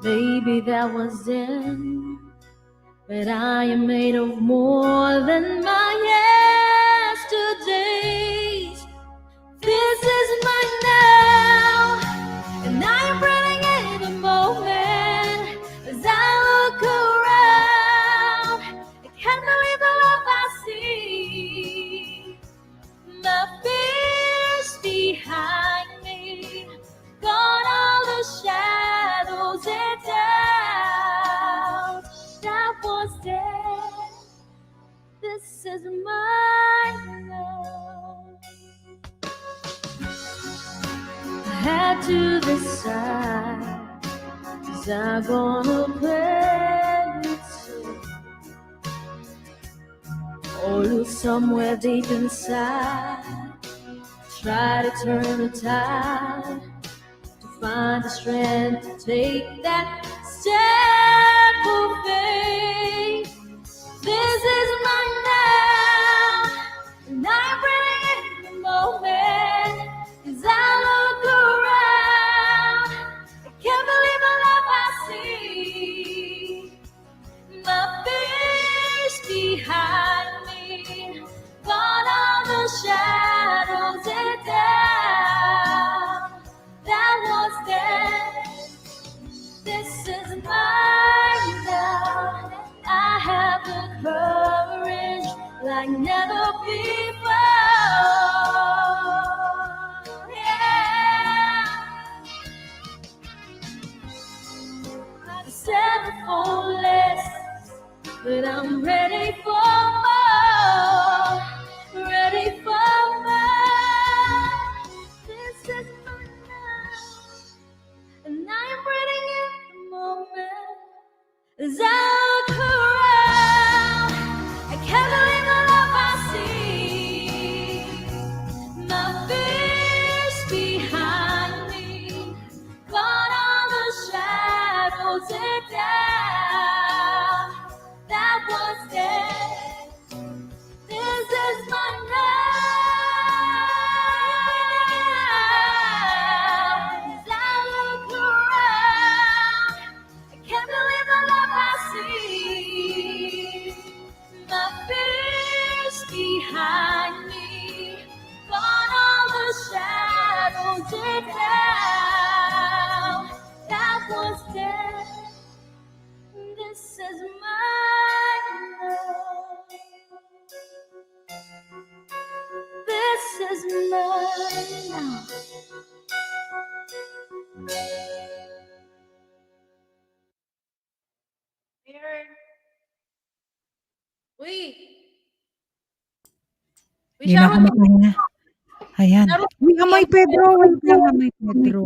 Speaker 10: maybe that was then. But I am made of more than my yesterdays. This is my now, and I'm running in the moment. As I look around, I can't believe the love I see. My fears behind me, gone all the shadows and doubt that was there. This is my love. I had to decide, is I gonna play it safe or lose somewhere deep inside? Try to turn the tide, to find the strength to take that step of faith. This is my now, and I'm ready in the moment. As I look around, I can't believe the love I see. hopeless, but I'm ready for more, ready for more. This is my now, and I'm breathing in the moment. As I look around, I can't believe the love I see. My fears behind me, gone all the shadows are down. That was dead. This is my now. As I look around, I can't believe the love I see. My fears behind me, gone all the shadows are down. That was dead. This is my love. This is my now.
Speaker 12: Uy! Uy,
Speaker 2: Hindi na ako
Speaker 12: shower ka.
Speaker 2: makahinga. Ayan. Uy, Amoy
Speaker 12: Yan.
Speaker 2: Pedro. Wait lang, Amoy Pedro.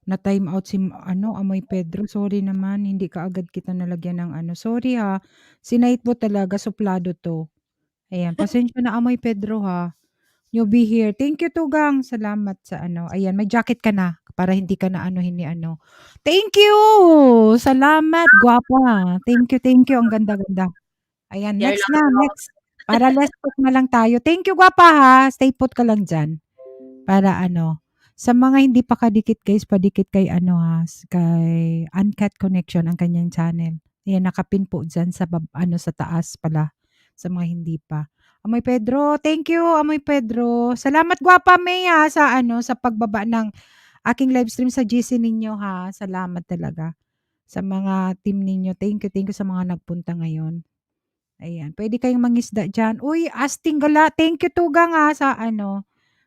Speaker 2: Na-time out si Amoy Pedro. Sorry naman, hindi ka agad kita nalagyan ng Sorry ha. Si Nightbot talaga, suplado to. Ayan, pasensya na Amoy Pedro ha. You'll be here. Thank you, Tugang. Salamat sa Ayan, may jacket ka na para hindi ka na hindi Thank you! Salamat, guwapa. Thank you. Ang ganda-ganda. Ayan,
Speaker 12: Yar
Speaker 2: next
Speaker 12: lang.
Speaker 2: na, next. Para less talk na lang tayo. Thank you, guwapa ha. Stay put ka lang dyan. Para sa mga hindi pa kadikit guys, padikit kay kay Uncut Connection ang kanyang channel. Ayan, nakapin po dyan sa sa taas pala sa mga hindi pa. Amoy Pedro, thank you Amoy Pedro. Salamat guwapa May ha, sa sa pagbaba ng aking live stream sa GC ninyo ha. Salamat talaga sa mga team ninyo. Thank you sa mga nagpunta ngayon. Ayan, pwede kayong mangisda dyan. Uy, Asting Gala, thank you Tugang ha sa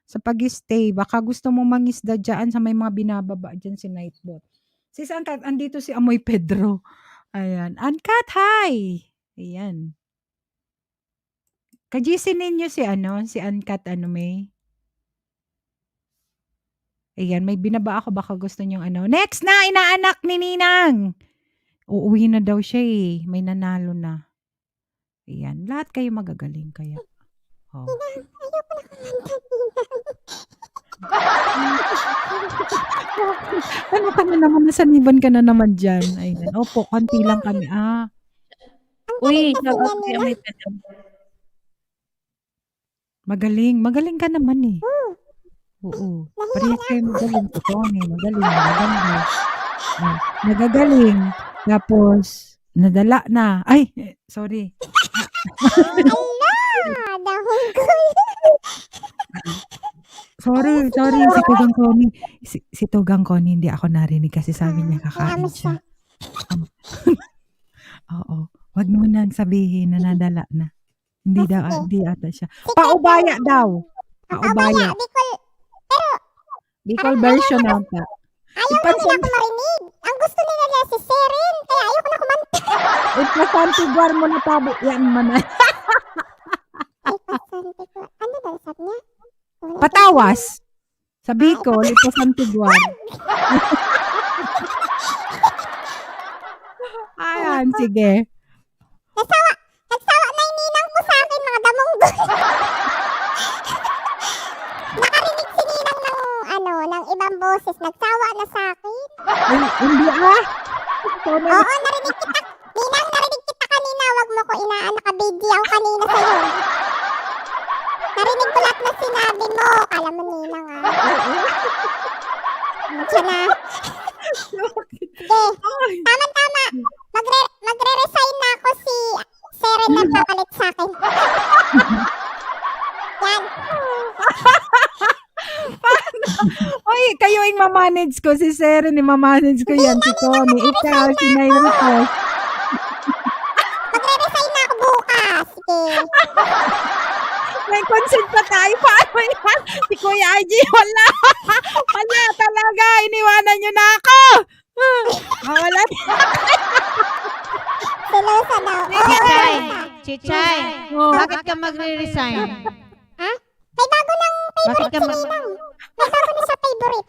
Speaker 2: sa pag-stay. Baka gusto mong mangisda dyan sa may mga binababa dyan si Nightbot. Sis Uncut, andito si Amoy Pedro. Ayan. Uncut, hi! Ayan. Kajisi ninyo si si Uncut May. Ayan, may binaba ako. Baka gusto nyong Next na, inaanak ni Ninang! Uuwi na daw siya eh. May nanalo na. Ayan, lahat kayo magagaling kaya. Oh. Ano ka na naman? Nasaniban ka na naman dyan. Ayan. Opo, konti lang kami.
Speaker 12: Uy, shout out kay Amoy Pedro.
Speaker 2: Magaling. Magaling ka naman eh. Oo. Parehas kayo magaling. Totoo magaling. Nagagaling. Tapos, nadala na. Ay, sorry.
Speaker 4: Dahon ko.
Speaker 2: Sorry. Si Tugang Connie. Si Tugang Connie, hindi ako narinig kasi sabi niya kakain siya. Oo. Wag mo nang sabihin na nadala na. Hindi ata siya. Paubaya daw. Paubaya. Bicol version ata.
Speaker 4: Ayaw na nila ako marinig. Ang gusto nila si Seren. Kaya ayaw ko na kumanta.
Speaker 2: Ipasantiguar mo na tabi. Yan man na.
Speaker 4: Ipasantiguar. Ano daw sabi niya?
Speaker 2: Patawas. Sa Bicol, ipasantiguar. Ayan, sige.
Speaker 4: Nagsawa na yung ninang ko sa akin, mga damong doon. Nakarinig si ninang ng ibang boses. Nagsawa na sa akin.
Speaker 2: Hindi
Speaker 4: Oo, narinig kita. Ninang, narinig kita kanina. Wag mo ko naka-video kanina sa'yo. Narinig ko lahat na sinabi mo. Kala mo ninang Siya na. Tama-tama. Magre-resign na ako si Seren na papalit sa akin. Yan.
Speaker 2: Oy, kayo yung mamanage ko. Si Seren, mamanage ko yan. Si Connie, ikaw, si Nairito.
Speaker 4: Magre-resign na ako bukas. Sige.
Speaker 2: May consent pa tayo. Paano yan? Si Kuya IG, wala. Wala talaga. Iniwanan nyo na ako. Wala.
Speaker 7: Chichay,
Speaker 1: Oh.
Speaker 7: bakit ka magre-resign?
Speaker 4: Ha? May bago ng
Speaker 7: Bakit
Speaker 4: favorite
Speaker 7: ka
Speaker 4: si
Speaker 7: mag...
Speaker 4: Ninang. May bago na sa favorite.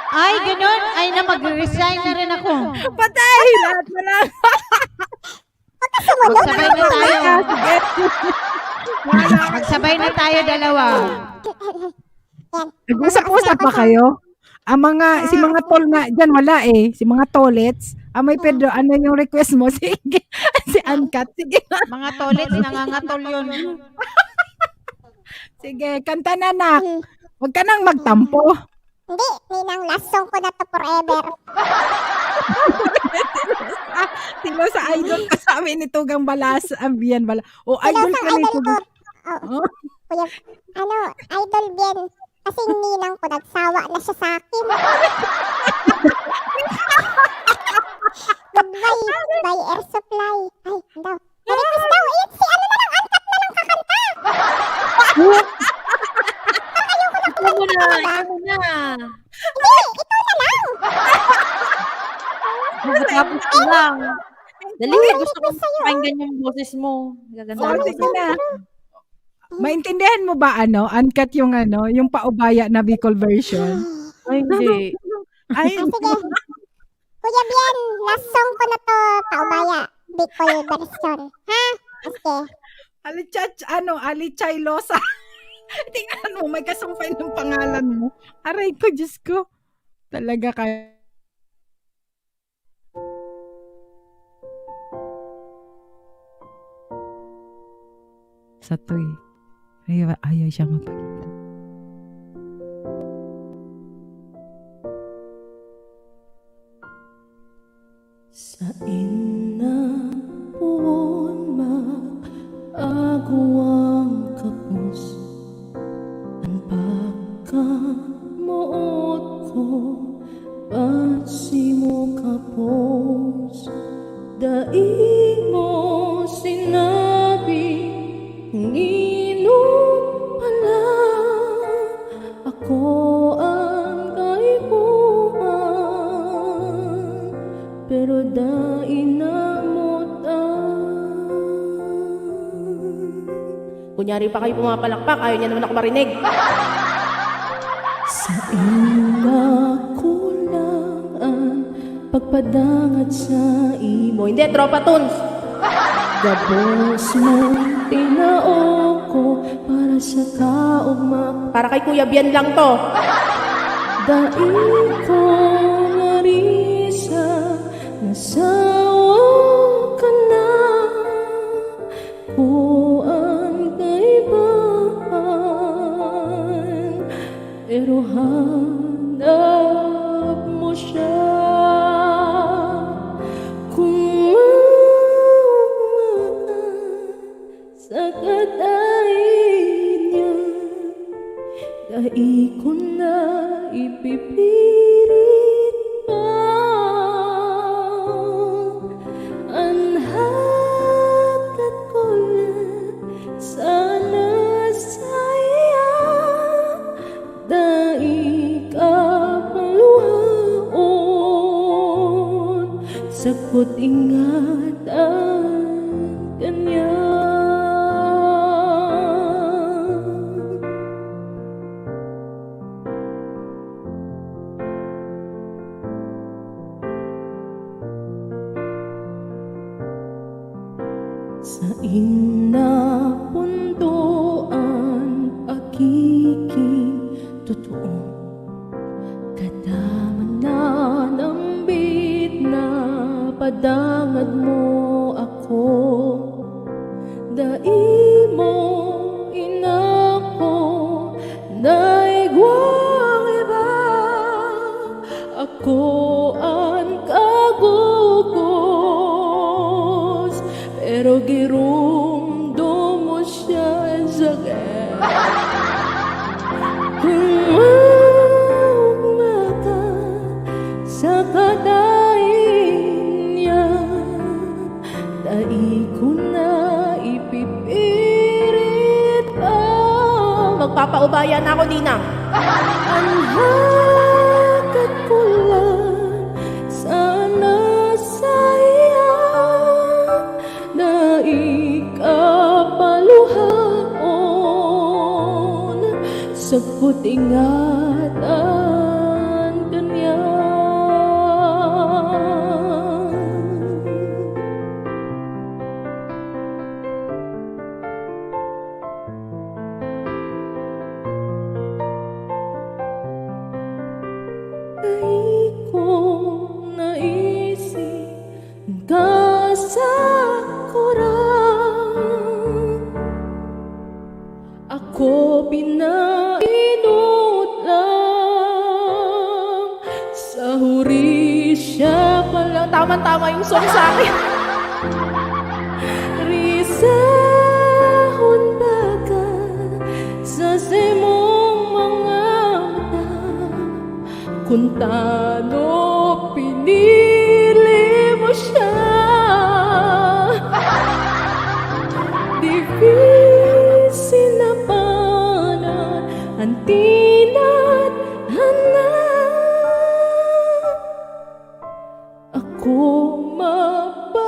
Speaker 7: Ay, ganun. Ay na, magre-resign na rin ako.
Speaker 1: Patay! Lahat na lang.
Speaker 7: Magsabay na tayo.
Speaker 1: Wala.
Speaker 7: Magsabay na tayo dalawa.
Speaker 4: Yan.
Speaker 1: Nag-usap-usap ba kayo? Ang mga, si mga tol nga, dyan wala eh. Si mga tolets. May Pedro, ano yung request mo? Sige. Si Uncut. Sige.
Speaker 7: Mga toilet, nangangatol yun.
Speaker 1: Sige, kanta na nak. Huwag ka nang magtampo.
Speaker 4: Hindi, Ninang, last song ko na to forever.
Speaker 1: Sino sa idol kasama ni Tugang Balas, Ambian Bala. O
Speaker 4: Hello
Speaker 1: idol
Speaker 4: sa
Speaker 1: ka ni
Speaker 4: idol ko.
Speaker 1: Tugang.
Speaker 4: Oh, kuya, idol Bien. Kasi Ninang ko, nagsawa na siya sa akin. Goodbye, by Air Supply. Ay, daw. Na-request daw, eh, si ano na lang, Uncut na lang kakanta.
Speaker 12: Ikaw muna, ikaw muna.
Speaker 4: Hindi, ito na lang.
Speaker 12: Matapos ko lang. Dali, gusto ko
Speaker 4: request sa'yo.
Speaker 12: pakinggan yung boses mo. Gaganda
Speaker 1: Oh,
Speaker 12: ang
Speaker 1: sige
Speaker 12: boses
Speaker 1: na.
Speaker 12: mo.
Speaker 1: Maintindihan mo ba Uncut yung paubaya na Bicol version?
Speaker 12: Ay, hindi.
Speaker 1: Ay,
Speaker 4: Sige. Kuya Bien, last song ko na to, paubaya. Bicol version. Ha? Sige.
Speaker 1: Alichay Losa. Tingnan mo, may kasumpay ng pangalan mo. Aray ko, Diyos ko. Talaga kaya. Sa to eh. Ayaw siya mapakita.
Speaker 5: Sa ina puon mag-agawang kapos ang pagkamuot ko pansimo kapos daig mo sinabi ngino pala ako ang kaibuhan pero dain na kunyari pa kayo pumapalakpak, ayaw niya naman ako marinig. Sa ina kulangan, pagpadangat sa imo. Hindi, Tropa Tunes. Gabos mo, tinao ko para sa kaugma. Para kay Kuya Bien lang to. Daig ko narisa, nasawa ka na. Pero hanap mo siya kung mamaka sa kadain niya dahil ko na ipipirit pa anhakat ko lang sana saya dahil kapaluhaon sakot ingat ang kanya. Sa inapunduan pagiging totoo kadaman na ng bit na padangad mo ako dai mo inako naigwang iba ako ang kagugos pero girumdo mo siya sa maka sa kadain niya dai ko na ipipirit pa magpapaubaya na ako Ninang ang hakat ko lang sana saya na basta't ingatan ka niya. Di ko naisip kasakuran, ako pinainot lang sa hurisya pala. Tama-tama yung song sa akin. Risahon baga sa simong mga mata, kung tano pinili mo siya. Difícil na panan ang tinadhana, ako mapahunod,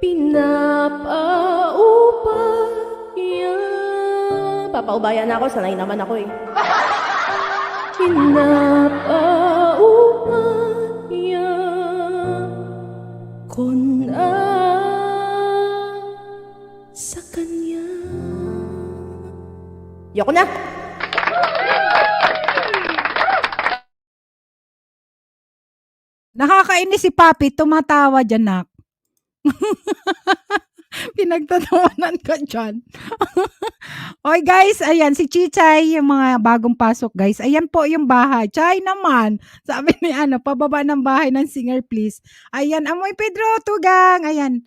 Speaker 5: pinapaubayan. Papaubayan ako, sanay naman ako eh. Pinapaubayan ko na sa kanya. Yoko na!
Speaker 2: Nakakainis si Papi, tumatawa dyan, nak. Pinagtatawanan ka dyan. Oy guys, ayan, si Chichay, yung mga bagong pasok guys. Ayan po yung bahay. Chay naman. Sabi ni pababa ng bahay ng singer please. Ayan, amoy Pedro, tugang. Ayan.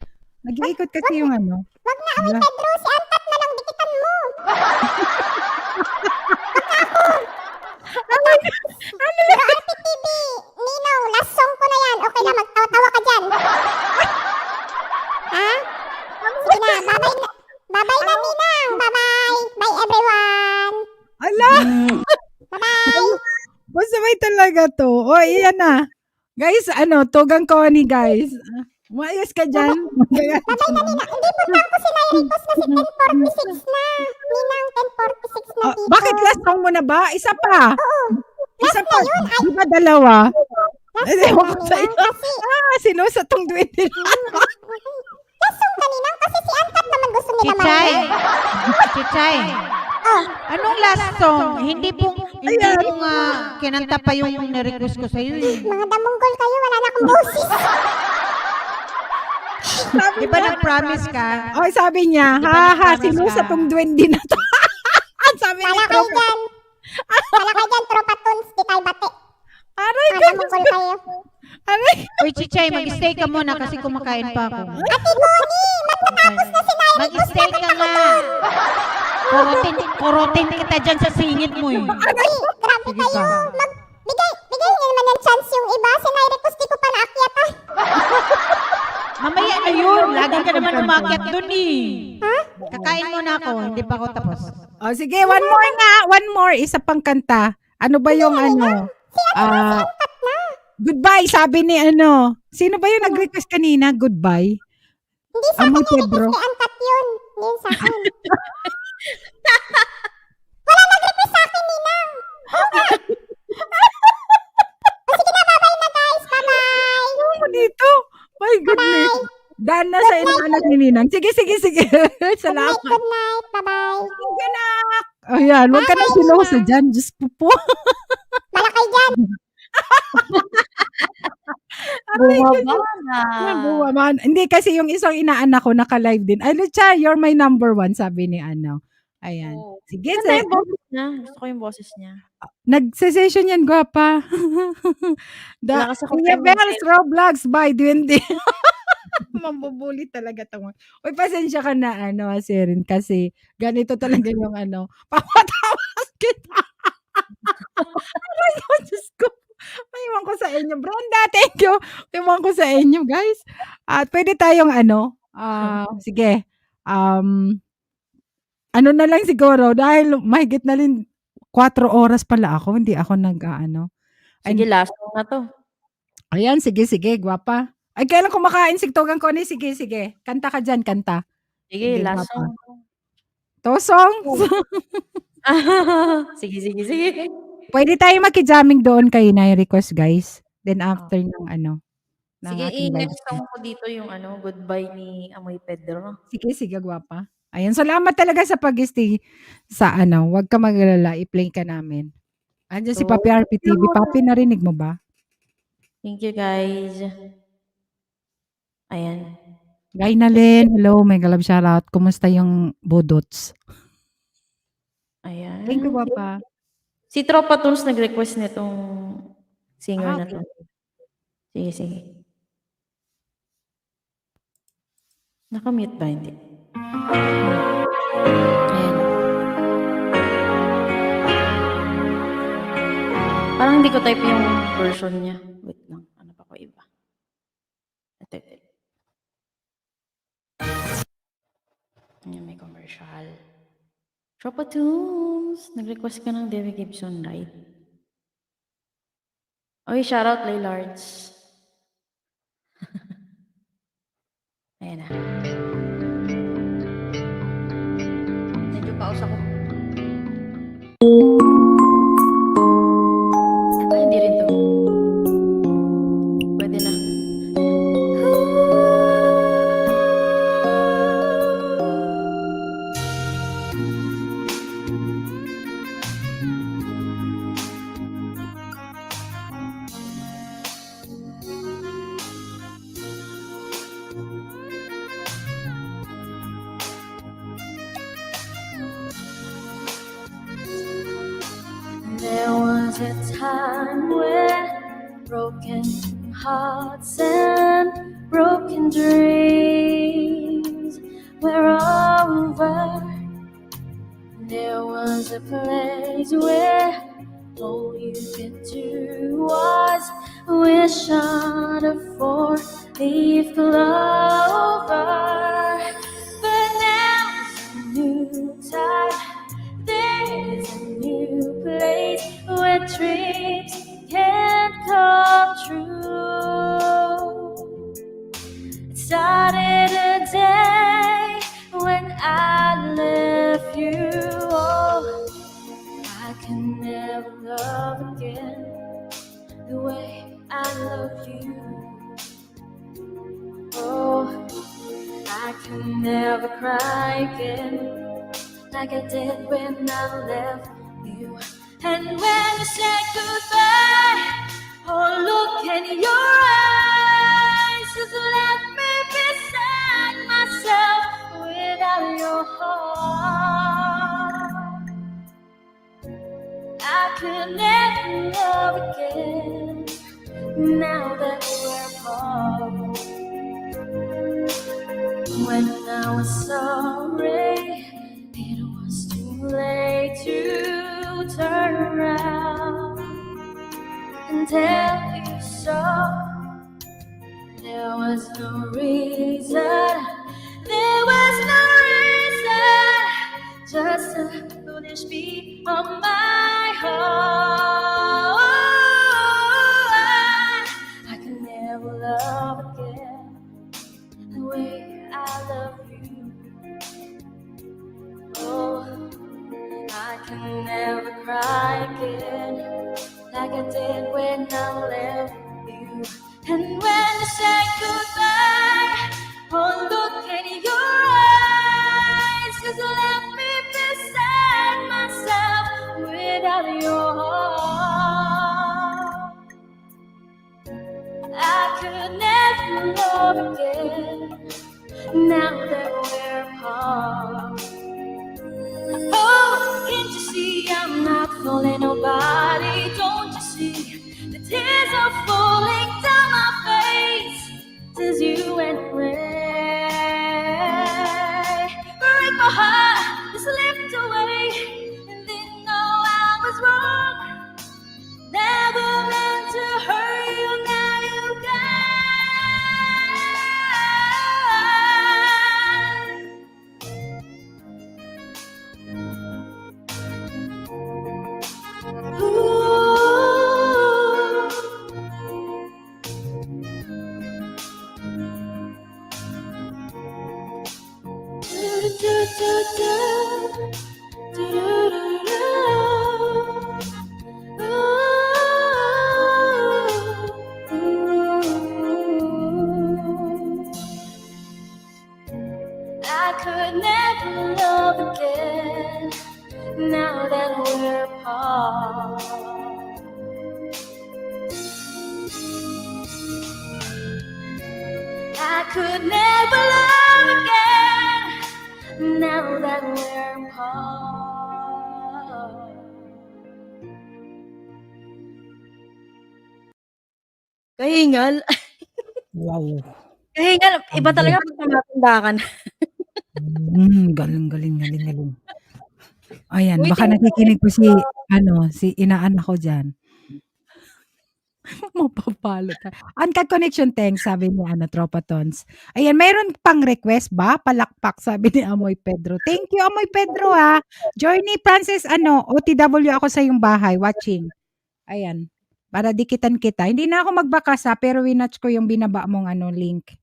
Speaker 2: Nag-iikot kasi yung ano.
Speaker 4: Wag na, amoy Pedro, si Antat na lang dikitan mo. Pero RPTV, Ninaw, last song ko na yan. Okay na, magtawa-tawa ka dyan. Ha? Sige na, bye-bye na. Bye-bye na, Ninang. Bye-bye. Bye, everyone.
Speaker 2: Ala!
Speaker 4: Bye-bye.
Speaker 2: Masabay talaga to. O, iyan na. Guys, tugang Connie guys. Umayos ka dyan.
Speaker 4: Bye-bye na, Ninang. Hindi po na ako si Lyricus kasi 10:46 na. Ninang, 10:46 na dito.
Speaker 2: Bakit last song mo na ba? Isa pa.
Speaker 4: Oo.
Speaker 2: Isa
Speaker 4: Last
Speaker 2: pa.
Speaker 4: na yun. Ay,
Speaker 2: Di ba dalawa?
Speaker 4: last
Speaker 2: Ewan
Speaker 4: na,
Speaker 2: ko sa
Speaker 4: Ninang.
Speaker 2: iyo.
Speaker 4: Kasi,
Speaker 2: Sinusatong duwin nila.
Speaker 4: last song na, Ninang. Kasi si Antat naman gusto nila
Speaker 7: Chichay.
Speaker 4: marinig.
Speaker 7: Chichay.
Speaker 4: Oh,
Speaker 7: Anong last song? Hindi po nga kinanta pa yung na-request ko sa iyo.
Speaker 4: mga damunggol kayo. Wala na akong boses.
Speaker 7: Di ba nag-promise ka?
Speaker 2: Oy, sabi niya,
Speaker 7: Di ba
Speaker 2: haha,
Speaker 7: nag-promise
Speaker 2: sinusatong duwende na to. Sabi ni
Speaker 4: Wala kayo
Speaker 2: Tropa.
Speaker 4: dyan. Wala kayo dyan, tropa tunes. Di tayo bate.
Speaker 2: Aray
Speaker 4: Mga
Speaker 2: ka.
Speaker 4: damunggol kayo.
Speaker 2: Aray.
Speaker 7: Uy, Chichay, mag-stay ka muna kasi kumakain pa ako.
Speaker 4: Ate Connie, matapos na si Lyricus.
Speaker 7: Mag-stay ka nga. Kurutin kita dyan sa singit mo eh.
Speaker 4: Ay, grabe
Speaker 7: Sige
Speaker 4: kayo.
Speaker 7: pa.
Speaker 4: Bigay niyo naman ng chance yung iba. Si Lyricus, di ko pa naakyat ah.
Speaker 7: Mamaya na yun. Lagi ka naman umakyat dun eh. Kakain muna ako. Hindi pa ako tapos.
Speaker 2: Oh, sige, one more nga. One more. Isa pang kanta. Ano ba yung goodbye, sabi ni Sino ba yung nag-request kanina? Goodbye?
Speaker 4: Hindi sa akin
Speaker 2: Amoy
Speaker 4: nirikos
Speaker 2: Pedro.
Speaker 4: ni Antat yun. Yun sa akin. Wala nag-request sa akin, Ninang. Sige na, bye-bye na guys. Bye-bye.
Speaker 2: Ano dito? My goodness. Dan na sa inaanak ni Ninang. Sige. Salamat.
Speaker 4: Good night. Bye-bye.
Speaker 2: Sige, nak. Ayan, huwag ka na silosa dyan. Diyos po po.
Speaker 4: Malakay dyan.
Speaker 2: Buwaman. Hindi kasi yung isang inaanak ko naka-live din. Ay, Lucha, you're my number one, sabi ni Ayan. Sige,
Speaker 12: Ganda yung boses niya. Gusto ko yung boses niya.
Speaker 2: nag-session yan, gwapa.
Speaker 12: Wala kasi akong
Speaker 2: Kuya
Speaker 12: time
Speaker 2: Bells, Roblox, by Duwende. Mambubuli talaga tong. Uy, pasensya ka na, Serin, kasi ganito talaga yung papatawas kita. Aray ko, Diyos ko. Maiwan ko sa inyo. Brenda, thank you. Maiwan ko sa inyo, guys. At pwede tayong sige. Ano na lang siguro, dahil mahigit na rin 4 oras pala ako, hindi ako
Speaker 12: Sige, last song na to.
Speaker 2: Ayan, sige, gwapa. Ay, kailan kumakain sigtogan ko ni? Sige. Kanta ka dyan, kanta.
Speaker 12: Sige,
Speaker 1: Sige,
Speaker 12: last
Speaker 1: gwapa.
Speaker 12: song.
Speaker 2: Tosong.
Speaker 12: Sige, sige, sige.
Speaker 2: Pwede tayo makijamming doon kay na-request, guys. Then after ng ng
Speaker 12: Sige,
Speaker 2: ating live
Speaker 12: next
Speaker 2: stream.
Speaker 12: song ko dito yung Goodbye ni Amoy Pedro.
Speaker 2: Sige, sige, gwapa. Ayan, salamat talaga sa pag-stay sa wag ka mag-alala, i-play ka namin. Andiyan si Papi RPTV. Papi, narinig mo ba?
Speaker 12: Thank you, guys. Ayan.
Speaker 2: Guy Nalin, hello, mega love shoutout. Kumusta yung budots?
Speaker 12: Ayan.
Speaker 2: Thank you, gwapa.
Speaker 12: Si Tropa Tunes nag-request nitong singer na
Speaker 2: Okay.
Speaker 12: to. Sige, sige. Nakamute ba? Hindi. Ayan. Parang hindi ko type yung version niya. Wait lang. Ano pa ko iba? Ito. Ayan, may commercial. Tropa Tunes, nag-request ka ng Debbie Gibson, right? Okay, shoutout Laylards. Ayan na. Medyo pause ako. Ay, hindi rin to. Pwede na.
Speaker 10: There was a time when broken hearts and broken dreams were over. There was a place where all you could do was wish on a four-leaf clover. But now it's a new time. There's a new place where dreams can come true. It started a day when I left you. Oh, I can never love again the way I love you. Oh, I can never cry again like I did when I left you. And when you said goodbye, oh, look in your eyes, just let me beside myself without your heart. I could never love again now that we're apart. When I was sorry, it was too late to turn around and tell you so. There was no reason, there was no reason, just a foolish beat on my heart. I can never love again the way I love you. Oh, I can never cry again like I did when I left you. And when you say goodbye, oh, look in your eyes, just let me beside myself without your heart. I could never love again now that we're apart. Oh, can't you see I'm not fooling nobody? Don't you see the tears are falling down my face as you went away? Break my heart, just slipped away, and didn't know I was wrong. Never meant to hurt you, now you we're apart. I could never love again now that we're apart.
Speaker 12: Kahingal.
Speaker 2: Wow.
Speaker 12: Kahingal. Iba talaga pag tumatanda ka na.
Speaker 2: Galing, galing, galing, galing. Ayan,
Speaker 12: Uy,
Speaker 2: baka
Speaker 12: thank you.
Speaker 2: nakikinig po si inaanak ko dyan. Mapapalo tayo. Uncut connection, thanks, sabi ni Tropa Tons. Ayan, mayroon pang request ba? Palakpak, sabi ni Amoy Pedro. Thank you, Amoy Pedro, ha. Journey Francis, OTW ako sa iyong bahay, watching. Ayan, para dikitan kita. Hindi na ako magbakas, ha, pero winatch ko yung binaba mong link.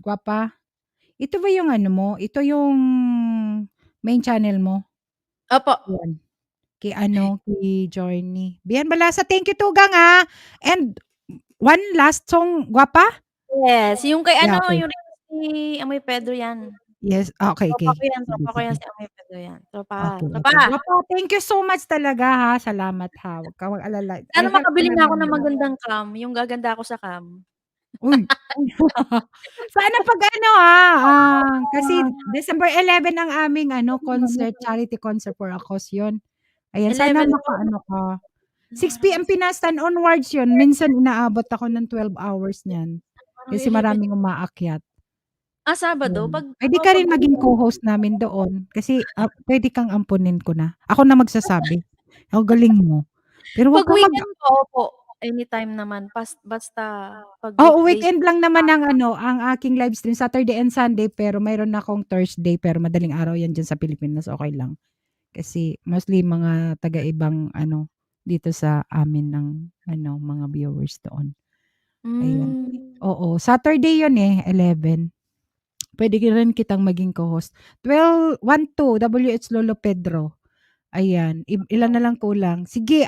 Speaker 2: Gwapa. Ito ba yung mo? Ito yung main channel mo?
Speaker 12: Opo.
Speaker 2: Yan. Kay Journey. Bian Balasa, thank you Tugang, ha. And one last song, Gwapa?
Speaker 12: Yes, yung kay
Speaker 2: Yeah, okay.
Speaker 12: yung request ni Amoy Pedro yan.
Speaker 2: Yes, okay.
Speaker 12: Tropa ko yan
Speaker 2: Sige.
Speaker 12: si Amoy Pedro yan. Tropa.
Speaker 2: Okay.
Speaker 12: Tropa.
Speaker 2: Gwapa, thank you so much talaga, ha. Salamat, ha. Huwag ka mag-alala.
Speaker 12: Sana makabili na ako ng magandang cam. Yung gaganda ako sa cam.
Speaker 2: Uy. Sana pag kasi December 11 ang aming concert, charity concert for a cause yun. Ayan, sana
Speaker 12: 11
Speaker 2: ka. 6 PM Pinas Time onwards yun. Minsan inaabot ako ng 12 hours niyan. Kasi maraming umaakyat.
Speaker 12: Sabado?
Speaker 2: Pwede ka rin maging co-host namin doon. Kasi pwede kang ampunin ko na. Ako na magsasabi. Ang galing mo. Pero wag
Speaker 12: Pag
Speaker 2: ka
Speaker 12: weekend po, anytime naman. Basta pag
Speaker 2: weekend lang naman ang aking live stream, Saturday and Sunday, pero mayroon akong Thursday, pero madaling araw yan dyan sa Pilipinas, okay lang. Kasi mostly mga taga-ibang dito sa amin ng mga viewers doon. Ayan. Oo, Saturday yun 11. Pwede rin kitang maging co-host. 1-2, WH Lolo Pedro. Ayan, ilan na lang kulang. Sige,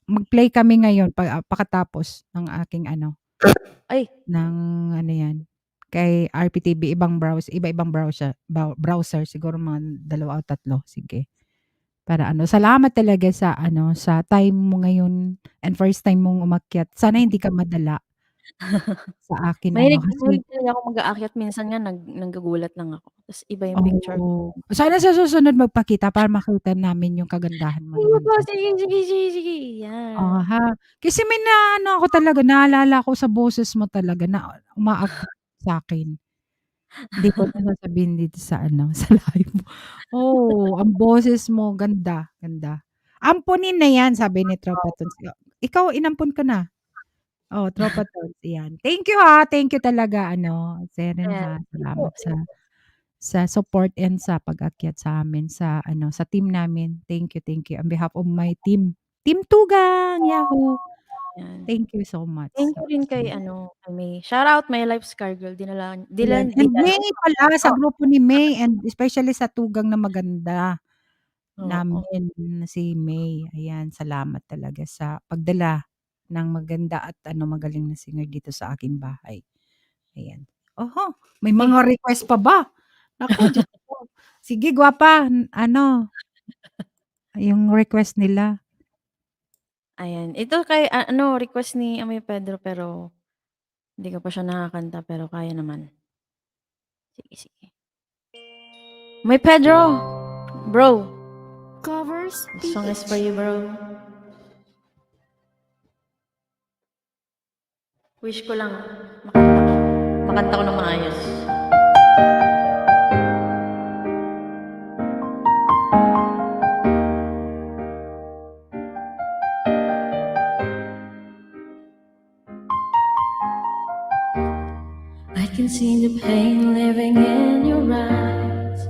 Speaker 2: mag-play kami ngayon pagkatapos ng aking ng yan. Kay RPTV, iba-ibang browser, siguro mga 2 o 3, sige. Para salamat talaga sa sa time mo ngayon and first time mong umakyat. Sana hindi ka madala sa akin
Speaker 12: Mahilig
Speaker 2: kasi
Speaker 12: talaga ako mag-aakyat. Minsan nga nanggugulat lang ako. Tapos iba yung picture.
Speaker 2: Sana sa susunod magpakita para makita namin yung kagandahan mo.
Speaker 12: Sige. Yan.
Speaker 2: Kasi may ako talaga, naalala ko sa boses mo talaga na umaakyat sa akin. Hindi ko na sasabihin dito sa sa live mo. Ang boses mo, ganda. Ampunin na yan, sabi ni Tropa Tons. Ikaw, inampun ka na. Tropa Tons, yan. Thank you, ha. Thank you talaga, Seren, ha. Salamat sa support and sa pag-akyat sa amin, sa team namin. Thank you. On behalf of my team. Team Tugang, Yahoo!
Speaker 12: Yan.
Speaker 2: Thank you so much.
Speaker 12: Thank you rin kay May. Shout out My Life Scar Girl.
Speaker 2: And May pala, sa grupo ni May, and especially sa Tugang na maganda namin, si May. Ayan, salamat talaga sa pagdala ng maganda at magaling na singer dito sa aking bahay. Ayan. May mga request pa ba? Naku, Diyos ko. Sige, Gwapa, yung request nila.
Speaker 12: Ayan. Ito kay request ni Amoy Pedro, pero hindi ko pa siya nakakanta, pero kaya naman. Sige. Amoy Pedro, bro.
Speaker 10: Covers.
Speaker 12: This song is for you, bro. Wish ko lang makanta ko ng maayos.
Speaker 10: I can see the pain living in your eyes,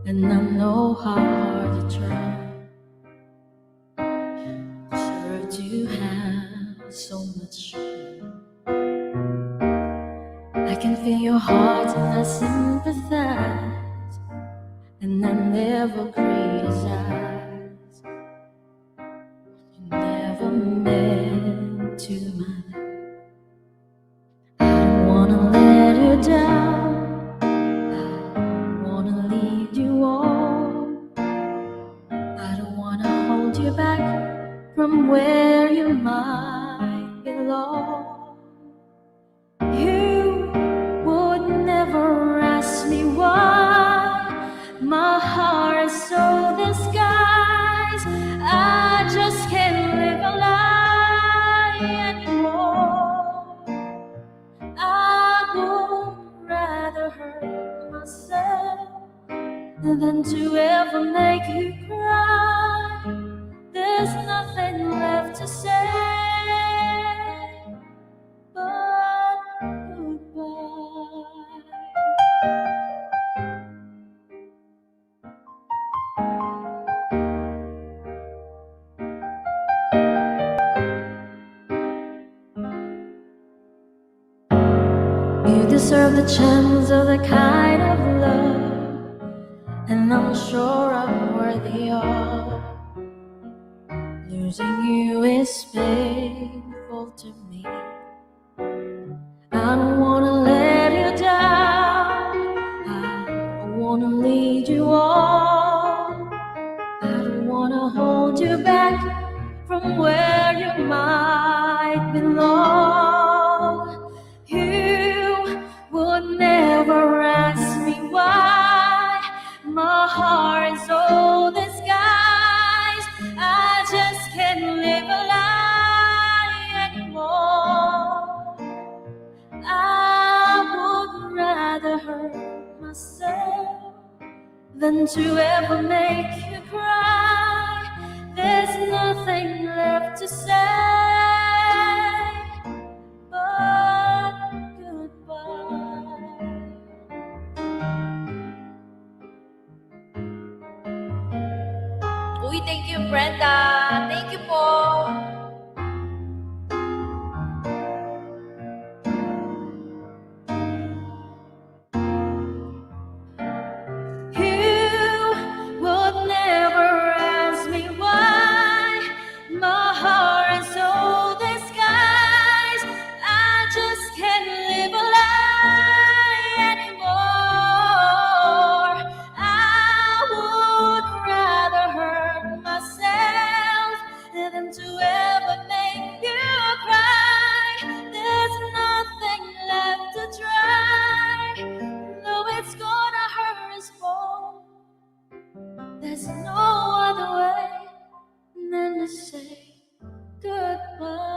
Speaker 10: and I know how hard you try. Sure to have so much. I can feel your heart and I sympathize, and I never criticize. You never meant to mind. I don't wanna let you down. I don't wanna lead you on. back from where you might belong. You would never ask me why my heart is so disguised. I just can't live a lie anymore. I would rather hurt myself than to ever make you cry. There's nothing left to say but goodbye. You deserve the chance of the kind of love, and I'm sure I'm worthy of. Losing you is painful to me. I don't wanna let you down. I don't wanna lead you on. I don't wanna hold you back from where you might belong. You would never ask me why my heart is so disguised. I just can't live a lie anymore. I would rather hurt myself than to ever make you cry. There's nothing left to say but goodbye.
Speaker 5: Uy, thank you, Brenda. Thank you po.
Speaker 10: You would never ask me why my heart is so disguised. I just can't live a lie anymore. I would rather hurt myself than to ever make you cry. There's nothing left to try. No, it's gonna hurt us both. There's no other way than to say goodbye.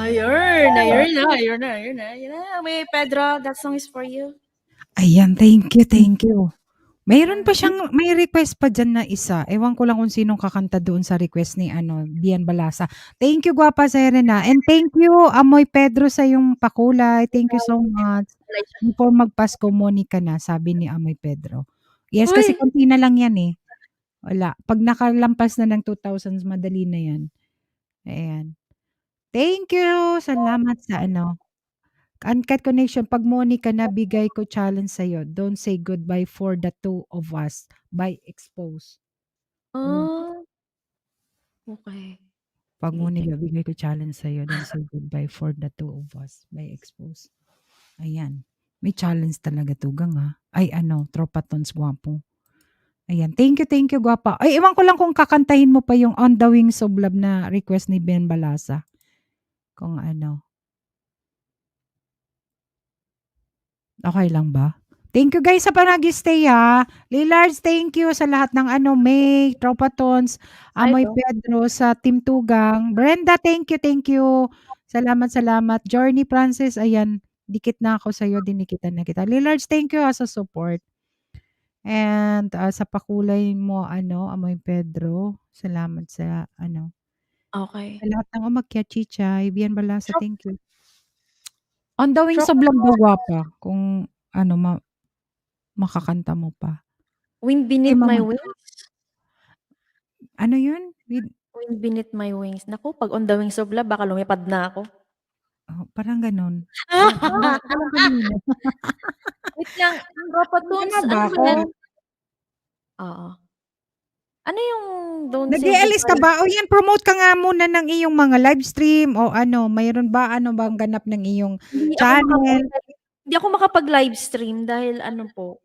Speaker 12: Ayun na. May Pedro, that song is for you.
Speaker 2: Ayan, thank you. Mayroon pa siyang may request pa diyan na isa. Ewan ko lang kung sinong kakanta doon sa request ni Bian Balasa. Thank you, Gwapa Serena. And thank you, Amoy Pedro, sa yung pakulay. Thank you so much. Before magpasko, Monica na, sabi ni Amoy Pedro. Yes, kasi
Speaker 12: Uy!
Speaker 2: konti na lang yan eh. Wala. Pag nakalampas na ng 2000s, madali na yan. Ayan. Thank you. Salamat sa Uncut Connection. Pag Monica na, bigay ko challenge sa'yo. Don't say goodbye for the two of us by Expose.
Speaker 12: Okay.
Speaker 2: Pag Monica, bigay ko challenge sa'yo. Don't say goodbye for the two of us by Expose. Ayan. May challenge talaga, Tugang ha. Ay, Tropa Tons Guwapo. Ayan. Thank you, Gwapa. Ay, ewan ko lang kung kakantahin mo pa yung On the Wings of Love na request ni Ben Balasa. Kung Okay lang ba? Thank you guys sa panag-stay ha. Lillards, thank you sa lahat ng May, Tropa Tons, Amoy Pedro, sa Team Tugang. Brenda, thank you. Salamat. Journey Francis, ayan. Dikit na ako sa'yo, dinikitan na kita. Lillards, thank you sa support. And sa pakulay mo, Amoy Pedro. Salamat sa
Speaker 12: Okay.
Speaker 2: sa lahat ng umakyat, Chichay, Bian Balasa, thank you. On the Wings of Love daw, Gwapa. Kung makakanta mo pa.
Speaker 12: Wind Beneath My Wings.
Speaker 2: Ano yun?
Speaker 12: Wind Beneath My Wings. Naku, pag On the Wings of Love, baka lumipad na ako.
Speaker 2: Parang ganon.
Speaker 12: Wait lang. Tropa Tons,
Speaker 2: ba ako?
Speaker 12: Oo. Ano yung Don't Say
Speaker 2: Nag-i-alis ka
Speaker 12: Goodbye?
Speaker 2: ba? O yan, promote ka nga muna ng iyong mga live stream o mayroon ba? Ano bang ganap ng iyong channel?
Speaker 12: Hindi ako makapag-livestream dahil ano po,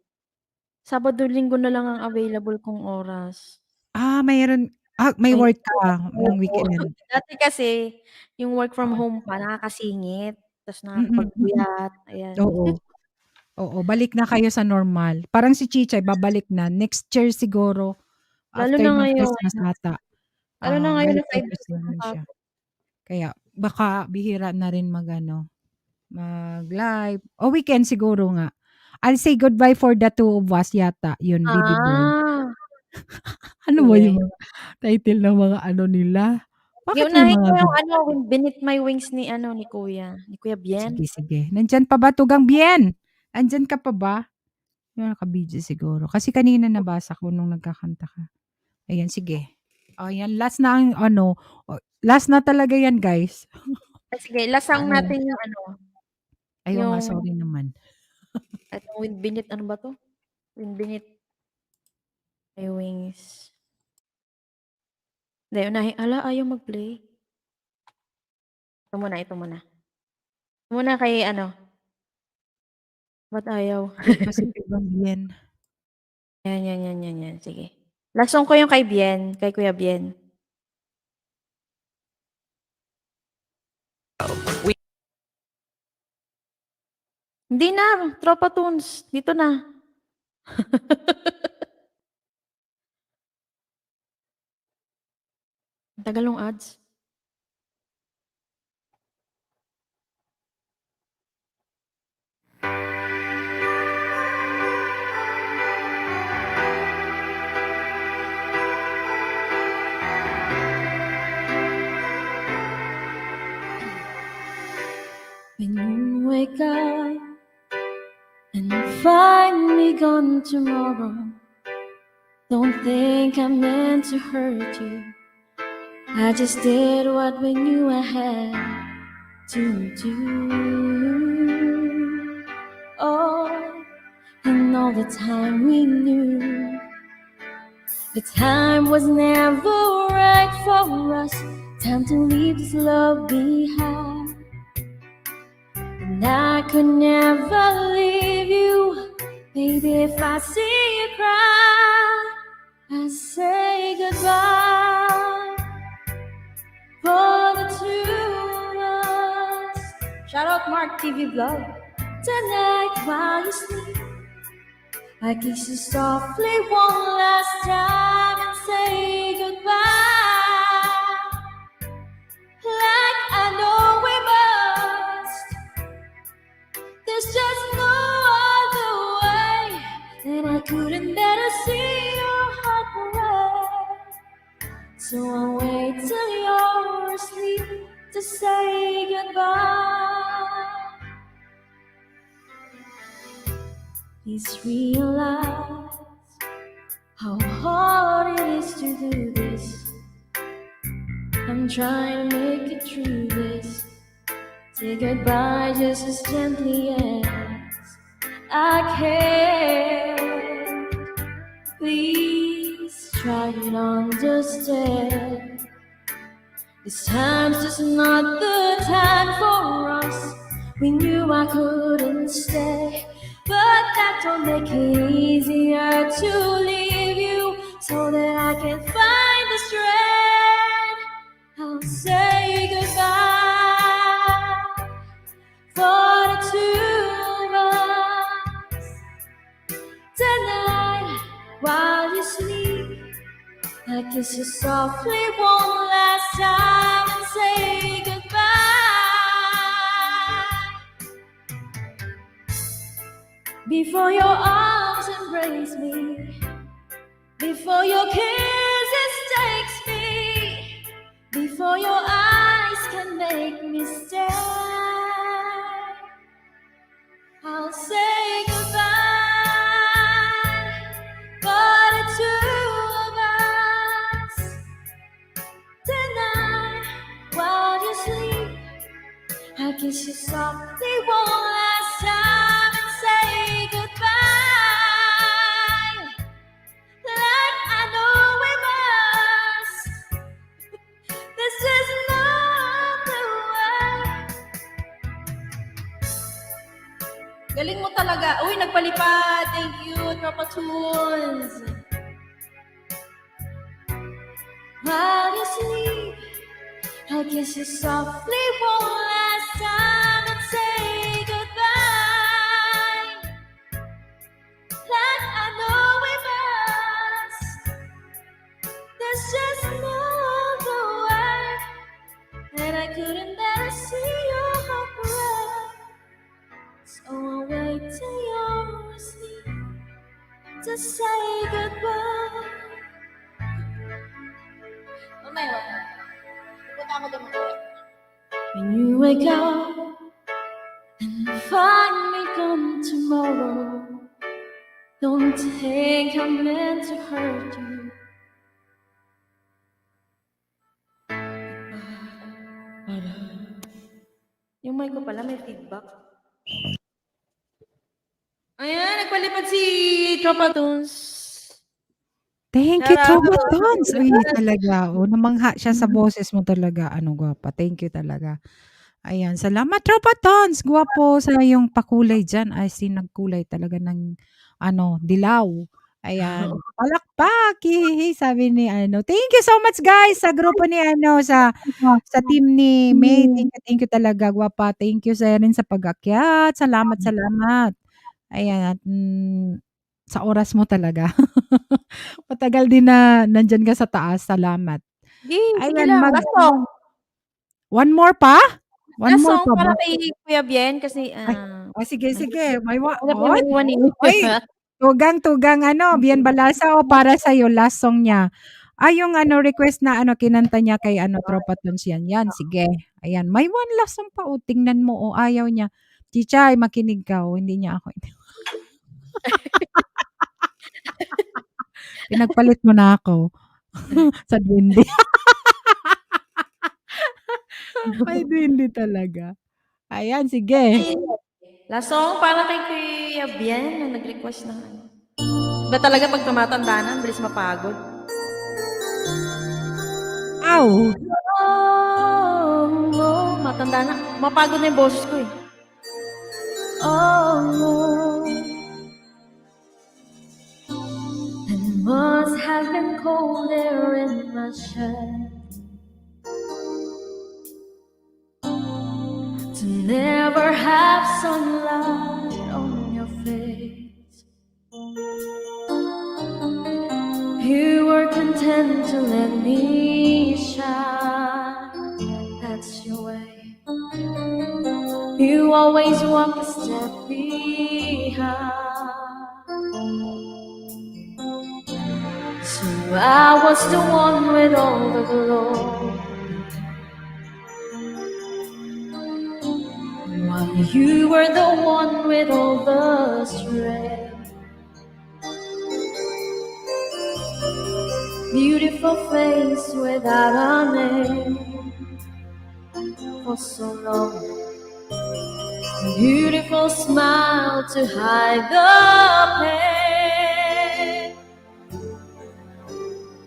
Speaker 12: Sabado, Linggo na lang ang available kong oras.
Speaker 2: May
Speaker 12: May
Speaker 2: work ka ng
Speaker 12: opo.
Speaker 2: weekend.
Speaker 12: Dati kasi yung work from home pa nakakasingit, ta's
Speaker 2: Mm, mm.
Speaker 12: nakakapagpuyat, ayan.
Speaker 2: Oo. Oo, balik na kayo sa normal. Parang si Chichay babalik na next year siguro
Speaker 12: Lalo
Speaker 2: after
Speaker 12: na
Speaker 2: ng
Speaker 12: ngayon
Speaker 2: Christmas ata,
Speaker 12: lalo na ngayon
Speaker 2: balik
Speaker 12: na
Speaker 2: daw
Speaker 12: 5 days
Speaker 2: kasi
Speaker 12: na
Speaker 2: naman siya.
Speaker 12: matapos.
Speaker 2: Kaya baka bihira na rin mag-ano, mag-live o weekend siguro nga. I'll say goodbye for the two of us yata, yun, Bibi Boy.
Speaker 12: Ah,
Speaker 2: Ano ba
Speaker 12: sige.
Speaker 2: yung mga title ng mga ano nila? Bakit may
Speaker 12: Iunahin
Speaker 2: mga
Speaker 12: ko yung
Speaker 2: gan
Speaker 12: ano, Beneath My Wings ni ano, ni Kuya Bien.
Speaker 2: Sige, sige. Nandiyan pa ba Tugang Bien? Andiyan ka pa ba? Yung naka-busy siguro. Kasi kanina nabasa ko nung nagkakanta ka. Ayan, sige. O yan, last na ang ano, last na talaga yan guys.
Speaker 12: Sige, lasang
Speaker 2: Oo.
Speaker 12: natin yung ano,
Speaker 2: Ay, oo nga,
Speaker 12: yung
Speaker 2: sorry naman.
Speaker 12: etong With Beneath ano ba 'to? With Beneath My Wings. Hindi, ayaw mag-play. Ito muna. Ito muna kay ano, ba't ayaw?
Speaker 2: Ay, pa si Tugang Bien.
Speaker 12: Yan, sige. Last song ko yung kay Kuya Bien. Hindi na, Tropa Tunes, dito na. Ang tagal nung ads.
Speaker 10: When you wake up and you find me gone tomorrow, don't think I meant to hurt you. I just did what we knew I had to do. Oh, and all the time we knew the time was never right for us. Time to leave this love behind. And I could never leave you, baby. If I see you cry, I say goodbye for the two of us.
Speaker 12: Shout out Mark TV Vlog.
Speaker 10: Tonight while you sleep, I kiss you softly one last time and say goodbye. Like I know we must. There's just no other way, and I couldn't bear to see your heart break. So I'll wait till you're asleep to say goodbye. Please realize how hard it is to do this. I'm trying to make it through this. Say goodbye just as gently as I can. Please try and understand. This time's just not the time for us. We knew I couldn't stay, but that don't make it easier to leave you, so that I can find the strength. I'll say goodbye for the two of us. Tonight while you sleep, I kiss you softly one last time and say goodbye. Before your arms embrace me, before your kisses takes me, before your eyes can make me stay, I'll say goodbye for the two of us. Tonight while you sleep, I kiss you softly one last time and say goodbye. Like I know we must. This is not the way,
Speaker 5: Galing mo talaga. Uy, nagpalipad. Thank you, Tropa Tunes.
Speaker 10: While you sleep, I'll kiss you softly one last time and say goodbye. Like I know we must. There's just no other way, and I couldn't bear to see your heart break. So I'll wait till you're asleep to say goodbye.
Speaker 5: Mamaya. Pupunta ako doon mag-uwi.
Speaker 10: When you wake up and find me come tomorrow, don't think I meant to hurt you.
Speaker 5: Yung mic ko pala may feedback. Ayan, nagpalipad si Tropa Tunes.
Speaker 2: Thank you,
Speaker 5: Shout out.
Speaker 2: Tropa Tons. Uy, talaga. O, namangha siya sa boses mo talaga. Ano, gwapa. Thank you talaga. Ayan, salamat, Tropa Tons. Gwapo sa yung pakulay dyan. Ay, nagkulay talaga ng, dilaw. Ayan. Palakpak. Hihihi, sabi ni, Thank you so much, guys, sa grupo ni, sa team ni May. Thank you talaga, gwapa. Thank you sa rin sa pag-akyat. Salamat, salamat. Ayan, at sa oras mo talaga. Matagal din na nandiyan ka sa taas. Salamat.
Speaker 5: Sige
Speaker 2: Ayan,
Speaker 5: lang. Last song.
Speaker 2: One more pa? One
Speaker 5: Last
Speaker 2: more
Speaker 5: song
Speaker 2: pa
Speaker 5: para
Speaker 2: ba?
Speaker 5: kay Kuya Bien kasi
Speaker 2: Sige, sige. May
Speaker 5: hanap niya may iwan eh.
Speaker 2: Oy, tugang, Bien Balasa o para sa'yo, last song niya. Yung request na kinanta niya kay Tropa Tunes yan. Yan, sige. Ayan, may one last song pa. O, tingnan mo. O, ayaw niya. Chichay, makinig ka. O, hindi niya ako. Pinagpalit mo na ako. Sa Dwindi. May Dwindi talaga. Ayan, sige.
Speaker 5: Last song para kay Kuya Bien na nag-request ng ano. Iba talaga pag tumatanda na, bilis mapagod.
Speaker 2: Ow!
Speaker 5: Oh, matanda na. Mapagod na yung boses ko eh.
Speaker 10: Oh, and must have been cold there in my shed to never have sunlight on your face. You were content to let me shine. That's your way. You always walk a step behind. So I was the one with all the glory, while you were the one with all the strength. Beautiful face without a name for so long. Beautiful smile to hide the pain.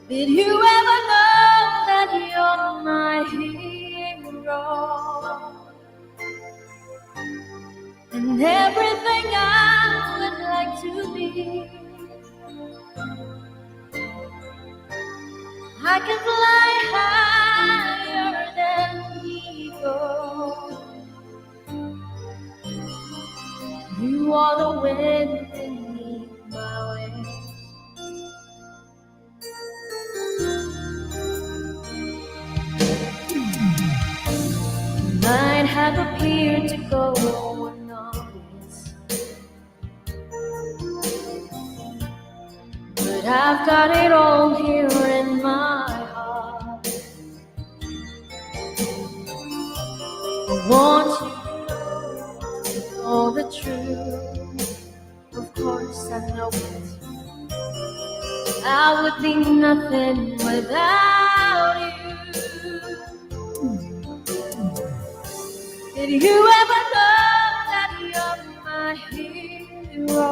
Speaker 10: Did you ever know that you're my hero? And everything I would like to be. I can fly higher than eagles. You are the wind beneath my wings. Might have appeared to go unnoticed, but I've got it all here in my heart. I want you all the truth, of course I know it. I would be nothing without you. Did you ever know that you're my hero?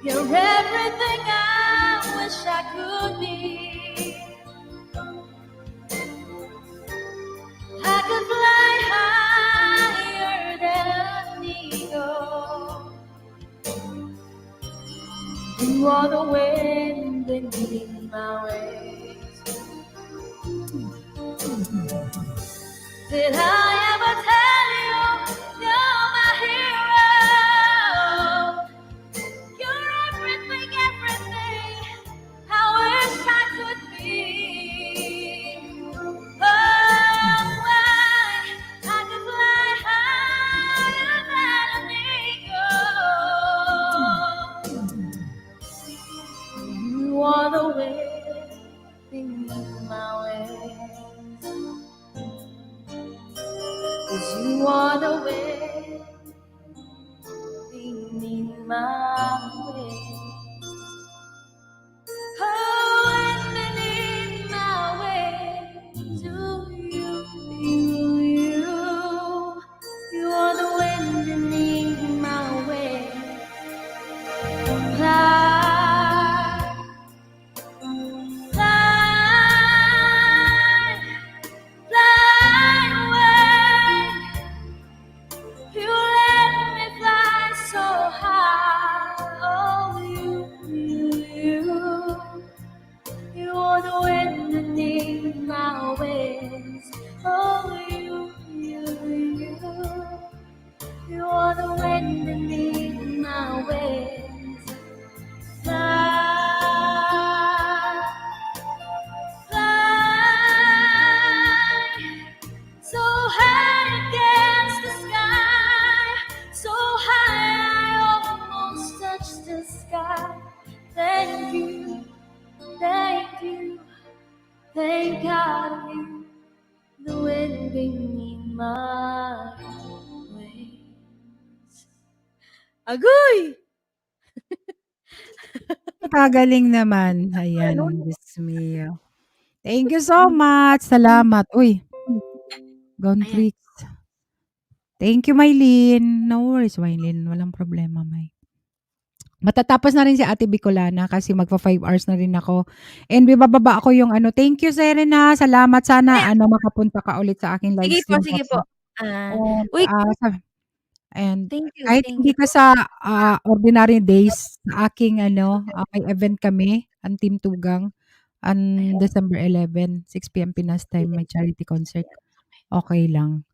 Speaker 10: You're everything I wish I could be. I could fly higher You are the wind beneath my wings. Did I ever tell you you're my hero? You're everything, everything I wish I could be. Oh, I could fly higher than an eagle. You are the wind beneath my wings. 'Cause you are the wind beneath my wings. Oh, and beneath my wings, you are the wind beneath my wings. Fly, fly, fly away. You let me fly so high. Oh, you are the wind beneath my wings. Oh, you are the wind beneath my wings. Fly, fly, so high against the sky, so high I almost touch the sky. Thank you, thank you, thank God you, the wind beneath my wings. Agoy!
Speaker 2: Kagaling naman. Ayan, Diyos mio. Thank you so much. Salamat. Uy, gone
Speaker 12: Ayan.
Speaker 2: tricks. Thank you, Maylin. No worries, Maylin. Walang problema, May. Matatapos na rin si Ate Bicolana kasi magpa 5 hours na rin ako. And bibababa ako yung ano. Thank you, Serena. Salamat. Sana makapunta ka ulit sa aking live
Speaker 12: Sige po,
Speaker 2: stream.
Speaker 12: sige po.
Speaker 2: And,
Speaker 12: Uy,
Speaker 2: and
Speaker 12: thank you,
Speaker 2: kahit
Speaker 12: thank
Speaker 2: hindi
Speaker 12: you.
Speaker 2: ka sa ordinary days, sa aking may event kami, ang Team Tugang, on December 11, 6 p.m. Pinas time, may charity concert. Okay lang.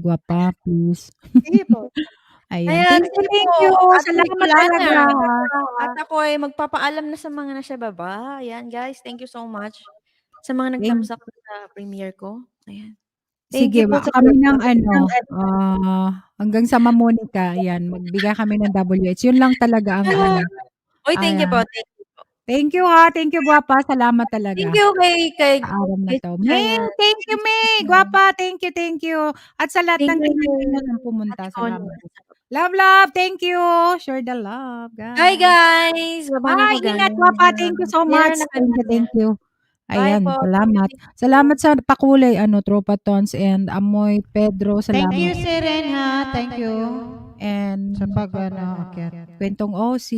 Speaker 2: Gwapa, please.
Speaker 12: Sige po.
Speaker 2: Ayan.
Speaker 12: Ayan,
Speaker 2: Thank
Speaker 12: sige
Speaker 2: you.
Speaker 12: po, Ate
Speaker 2: Salamat
Speaker 12: Bicolana.
Speaker 2: talaga.
Speaker 12: At ako ay magpapaalam na sa mga nasa baba. Ayan, guys, thank you so much sa mga
Speaker 2: Thank
Speaker 12: nag-thumbs up sa premiere ko. Ayan. Thank
Speaker 2: Sige,
Speaker 12: you po sa
Speaker 2: kami ng hanggang sa Mamonica, yan, magbigay kami ng WH. Yun lang talaga ang
Speaker 12: Uy, thank you po,
Speaker 2: ayan.
Speaker 12: thank you po.
Speaker 2: Thank you ha, thank you Gwapa, salamat talaga.
Speaker 12: Thank you kay
Speaker 2: Sa araw na to. May,
Speaker 12: Ayan.
Speaker 2: thank you May, Gwapa, thank you. At sa lahat ng
Speaker 12: Thank you,
Speaker 2: Pilipinas na pumunta,
Speaker 12: Ate Connie.
Speaker 2: salamat. Love, thank you. Share the love, guys.
Speaker 12: Bye, guys. Baba na
Speaker 2: Bye,
Speaker 12: ako,
Speaker 2: ingat
Speaker 12: guys.
Speaker 2: Gwapa, thank you so
Speaker 12: Meron
Speaker 2: much.
Speaker 12: na kami.
Speaker 2: Thank you.
Speaker 12: Bye
Speaker 2: Ayan,
Speaker 12: po.
Speaker 2: salamat. Salamat sa pakulay, Tropa Tons and Amoy Pedro, salamat.
Speaker 1: Thank you, Serena. Thank you.
Speaker 2: And
Speaker 1: Sa pag-akyat.
Speaker 2: Kwentong OC,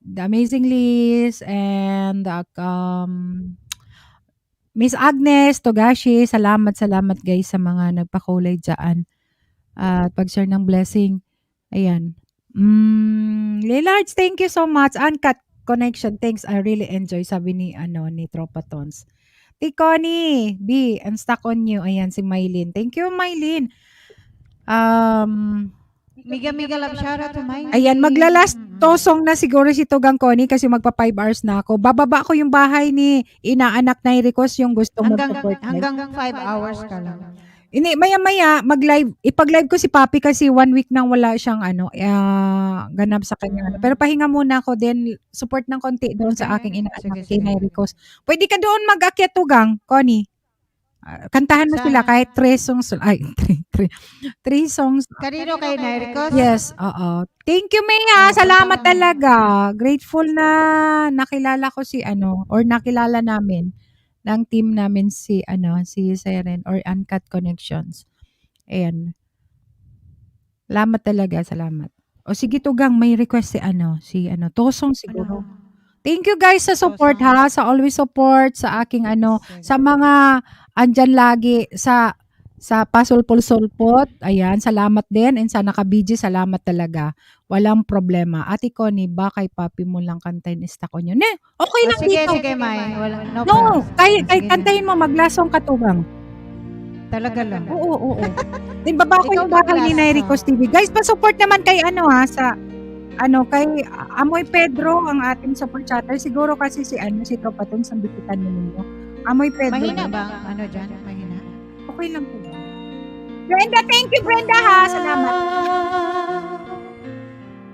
Speaker 2: The Amazing Liz, and Miss Agnes Togashi, salamat guys sa mga nagpakulay dyan. At pag-share ng blessing. Ayan. Lilards, thank you so much. Uncut connection, thanks. I really enjoy, sabi ni Tropa Tons. Connie, B, I'm stuck on you. Ayan, si Maylin. Thank you, Maylin.
Speaker 1: Miga love, shout out to Miley.
Speaker 2: Ayan, maglalast tosong na siguro si Tugang Connie kasi magpa 5 hours na ako. Bababa ko yung bahay ni inaanak na i-request yung gusto mag-support.
Speaker 1: Hanggang 5 hours ka lang.
Speaker 2: Hindi, maya-maya, ipag-live ko si Papi kasi 1 week nang wala siyang ganap sa kanya. Pero pahinga muna ako, then support ng konti doon sa aking inaanak kay request. Pwede ka doon mag-akyat, Tugang, Connie. Kantahan mo sila kahit 3 songs. Ay, 3 songs.
Speaker 1: Kanino kayo na-request?
Speaker 2: Yes, oo. Thank you, Maya. Salamat talaga. Grateful na nakilala ko si or nakilala namin ng team namin si Seren or Uncut Connections. Ayan. Salamat talaga, salamat. O sige Tugang, may request si Tosong siguro. Thank you guys sa support sa always support sa aking sa mga andyan lagi sa Sa pasulpol-sulpot, ayan, salamat din. And sa naka-BG, salamat talaga. Walang problema. Ate Connie, ba kay papi mo lang kantayin istak on yun? Okay lang
Speaker 7: Sige,
Speaker 2: dito.
Speaker 7: sige, May. Wala, no
Speaker 2: No,
Speaker 7: problem.
Speaker 2: kay
Speaker 7: Sige na.
Speaker 2: kantahin mo, maglasong katugang.
Speaker 7: Talaga lang.
Speaker 2: Oo. Din baba ko
Speaker 7: Ikaw
Speaker 2: yung bakal ni
Speaker 7: maglaso.
Speaker 2: Nairicos TV. Guys, pa-support naman kay kay Amoy Pedro, ang ating super chatter. Siguro kasi si Tropaton sa bikitan ninyo. Amoy Pedro.
Speaker 7: Mahina ba? Ano dyan? Mahina?
Speaker 2: Okay lang po. Brenda, thank you Brenda ha. Salamat.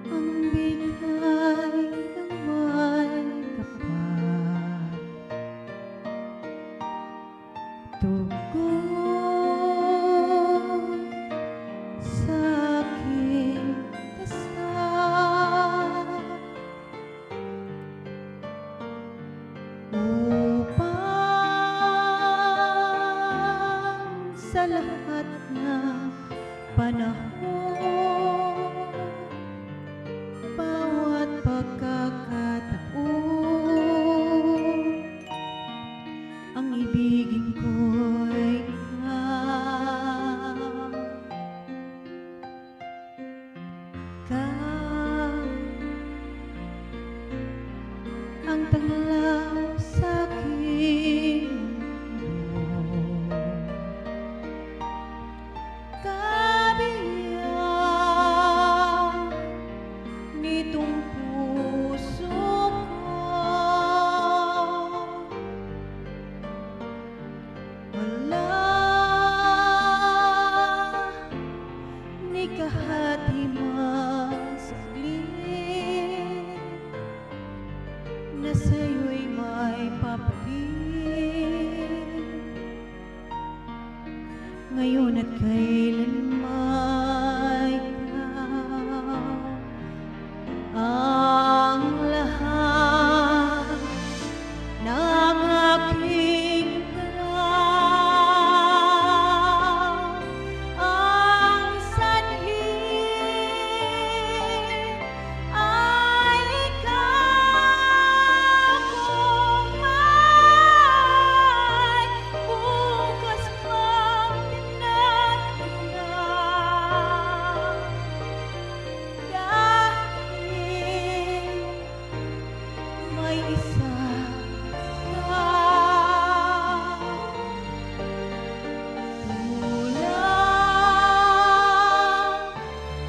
Speaker 10: Ang bigay ng may kapal, tugon sa aking dasal, upang sa lahat ng panahon, bawat pagkakataon, ang ibigin ko'y ikaw. Ikaw ang tanglaw sa aking mundo, kabiyak nitong puso ko. Wala ni kahati mang saglit na sa'yo'y may papalit, ngayon at kailanman ikaw ang lahat ng aking dalaw, ang sanhi ay ikaw. Kung may bukas pang tinatanggap, dahil may isa ka. Kulang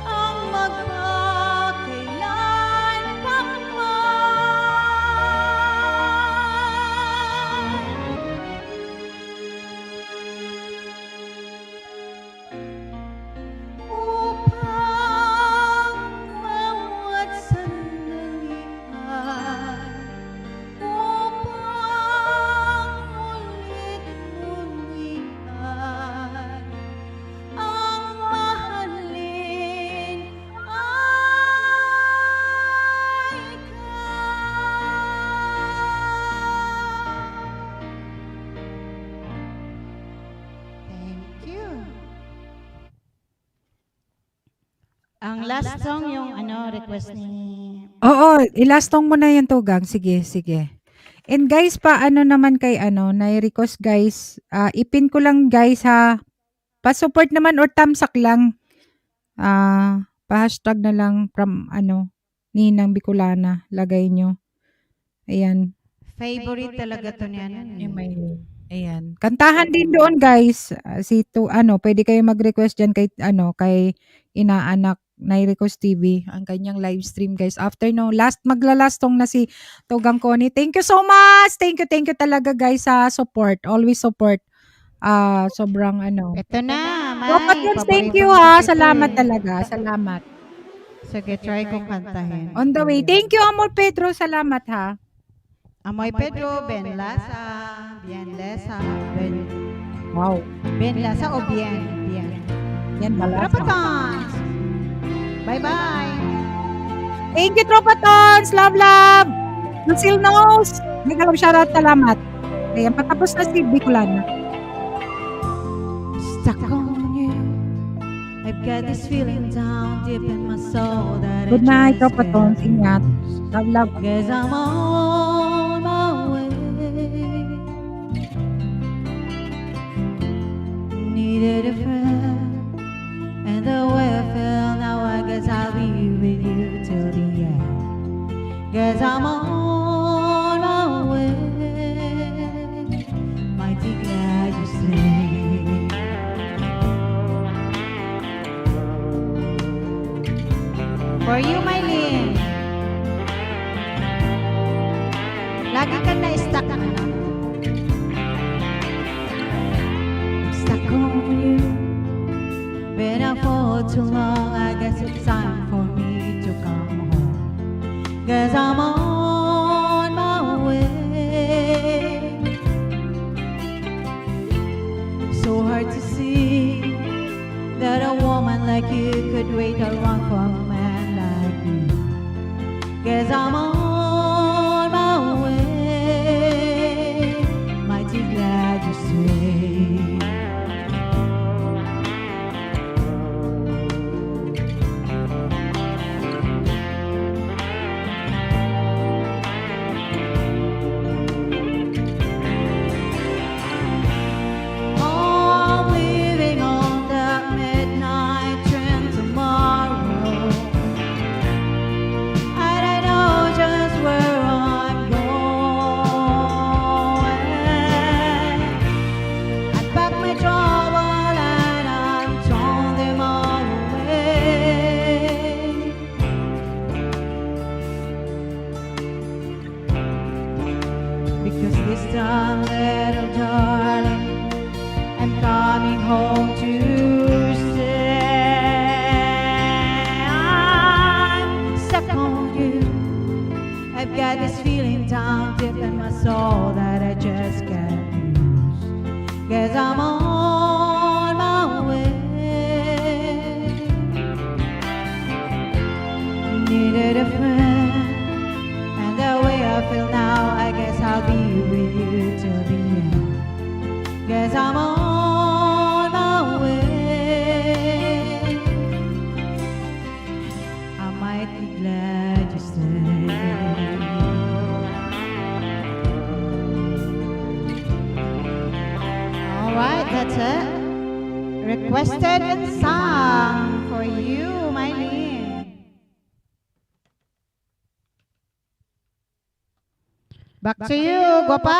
Speaker 10: ang magpakailan upang bawat sandali ay upang ulit-muli ay ang mahalin ay
Speaker 7: Thank you. Ang last song yung request ni...
Speaker 2: Oo, ilastong mo na yung tugang. Sige. And guys, naman kay Nairicos guys, ipin ko lang guys ha. Pa-support naman or tamsak lang. Pa-hashtag na lang from Ninang Bicolana. Lagay nyo. Ayan.
Speaker 7: Favorite talaga to ni
Speaker 2: Ayan. Kantahan din doon guys. Pwede kayo mag-request diyan kay Inaanak Nairicos TV, ang kanyang live stream guys. After maglalastong na si Tugang Connie. Thank you so much. Thank you talaga guys sa support. Always support. Sobrang
Speaker 7: Ito na, May.
Speaker 2: Dapat yun, thank you
Speaker 7: Paborito
Speaker 2: ha.
Speaker 7: ko
Speaker 2: Salamat
Speaker 7: ito eh.
Speaker 2: talaga. Salamat.
Speaker 7: Sige, try kong kantahin.
Speaker 2: On the way. Thank you, Amor Pedro. Salamat ha.
Speaker 7: Amoy Pedro, Ben Lasa, Bien Lasa,
Speaker 2: Wow.
Speaker 7: Ben Lasa o Bien?
Speaker 2: Yan balasa.
Speaker 7: Rapatons! Bye-bye!
Speaker 2: Thank you, Tropatons! Love! Lucille knows! Mega love shoutout, salamat. Ayan, patapos na si Bicolana.
Speaker 10: Stuck on you. I've got this feeling down deep in my soul that
Speaker 2: Good
Speaker 10: it
Speaker 2: night,
Speaker 10: just
Speaker 2: Tropatons.
Speaker 10: can't
Speaker 2: Ingat. Love.
Speaker 10: Guess I'm on my way. Need
Speaker 3: needed a friend, and the way I feel now, I guess I'll be with you till the end. Guess I'm on my way. Mighty glad you stayed.
Speaker 1: For you, Mylene. Lagi ka na-stuck ano?
Speaker 3: Stuck on you. Been out for too long, I guess it's time for me to come home. Cause I'm on my way. So hard to see that a woman like you could wait around for a man like me. Cause I'm on my way. Mighty glad you stayed. I'm leaving on that midnight train tomorrow, and I know just where I'm going. I pack my trouble and I'm thrown them all away. Because this time, little darling, I'm coming home to stay. I'm stuck on you. I've got this feeling down deep in my soul that I just can't lose. Cause I'm on my way. Needed a friend, and the way I feel now, I guess I'll be with you till the end. Guess I'm on my way. I might be glad you stayed.
Speaker 1: Alright, that's it. Requested and sung for you, Mylene. Back to you, Guapa.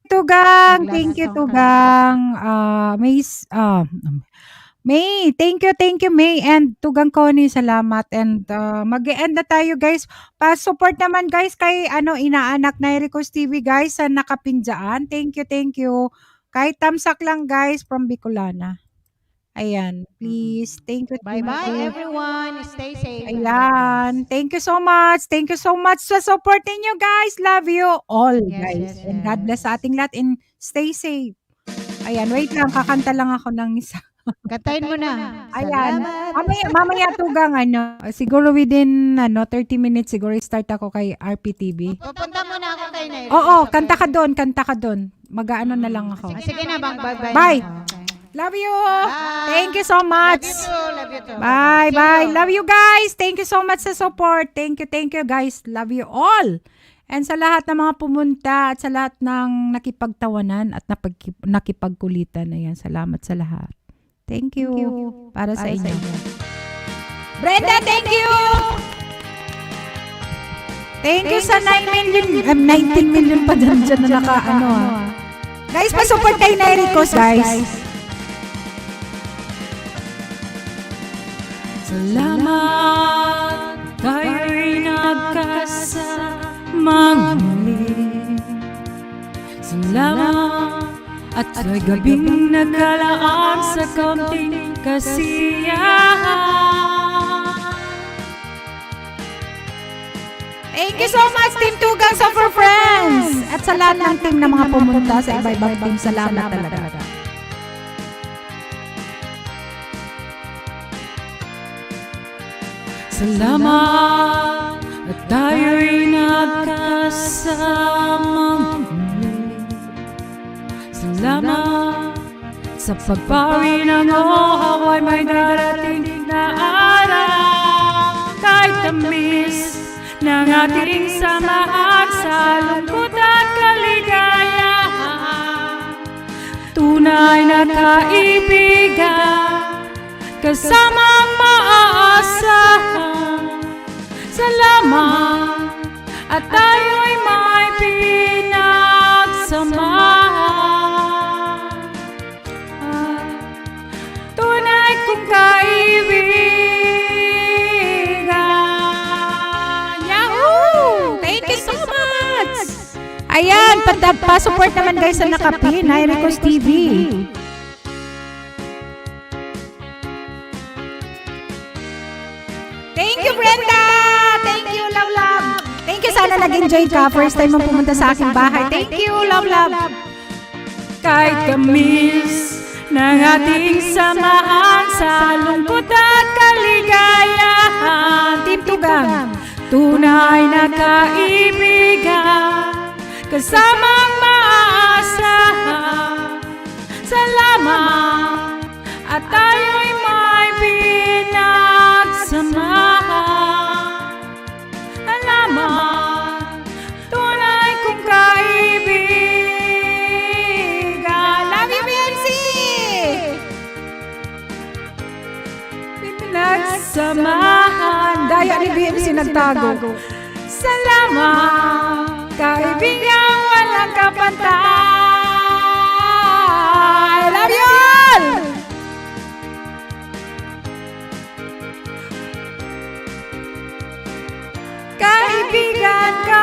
Speaker 2: Tugang, thank you, Tugang. May, thank you, May. And Tugang Connie, salamat. And mag-e-end na tayo, guys. Pa-support naman, guys, kay inaanak na Ericos TV, guys, sa nakapinjaan. Thank you. Kahit tamsak lang, guys, from Bicolana. Ayan, please. Thank you.
Speaker 1: Bye-bye, everyone. Stay safe.
Speaker 2: Ayan. Thank you so much. Thank you so much sa support ninyo, guys. Love you all, guys. And God bless sa ating lahat and stay safe. Ayan, wait lang. Kakanta lang ako ng isa.
Speaker 1: Kantahin mo na.
Speaker 2: Ayan.
Speaker 1: Salamat.
Speaker 2: Mamaya Tugang, siguro within 30 minutes, siguro start ako kay RPTV.
Speaker 1: Pupunta muna ako kay Nairis.
Speaker 2: Oo, kanta ka doon. Mag-ano na lang ako.
Speaker 1: Sige na, bye-bye.
Speaker 2: Bye.
Speaker 1: Okay.
Speaker 2: Love you. Thank you so much.
Speaker 1: Love you too.
Speaker 2: Bye. Love you guys. Thank you so much sa support. Thank you guys. Love you all. And sa lahat ng mga pumunta at sa lahat ng nakipagtawanan at nakipagkulitan. Ayan, salamat sa lahat. Thank you. Para sa inyo. Brenda, thank you. Thank you sa 9 million. 19 million pa dyan na Guys, pa-support kay Nericos, guys.
Speaker 3: Salamat, tayo'y nagkasamang muli. Salamat, at sa gabing nagkalaan sa kaunting kasiyahan.
Speaker 2: Thank you so much, Team Tugang sa For Friends! At sa lahat ng team na mga pumunta sa iba-ibang team, salamat talaga.
Speaker 3: Salamat, at tayo'y nagkasamang muli. Salamat, sa pagpawi ng ako'y may darating na araw. Kahit tamis ng ating samahan sa lungkot at kaligayahan, tunay tunay na kaibigan, kasamang maaasahan. Salamat at tayo'y may pinagsamahan. Tunay kong kaibigan.
Speaker 2: Yahoo! Thank you so much! Ayan, pa-support naman guys sa nakapin, Iricos TV. Thank you, Brenda! Thank you, love, love! Thank you, sana nag-enjoy ka. First time mong pumunta sa aking bahay. Thank you, love, love!
Speaker 3: Kahit kamis ng ating samahan sa lungkot at kaligayahan,
Speaker 2: Team Tugang.
Speaker 3: tunay na kaibigan, kasamang maaasahan. Salamat at tayo'y may pinagsamahan. Salamat, tunay kong kaibigan.
Speaker 2: Love you, Beyonce!
Speaker 3: Pinagsamahan.
Speaker 2: Daya ni BMC nagtago.
Speaker 3: Salamat, kaibigan walang kapantay.
Speaker 2: Love you all!
Speaker 3: Kaibigan ka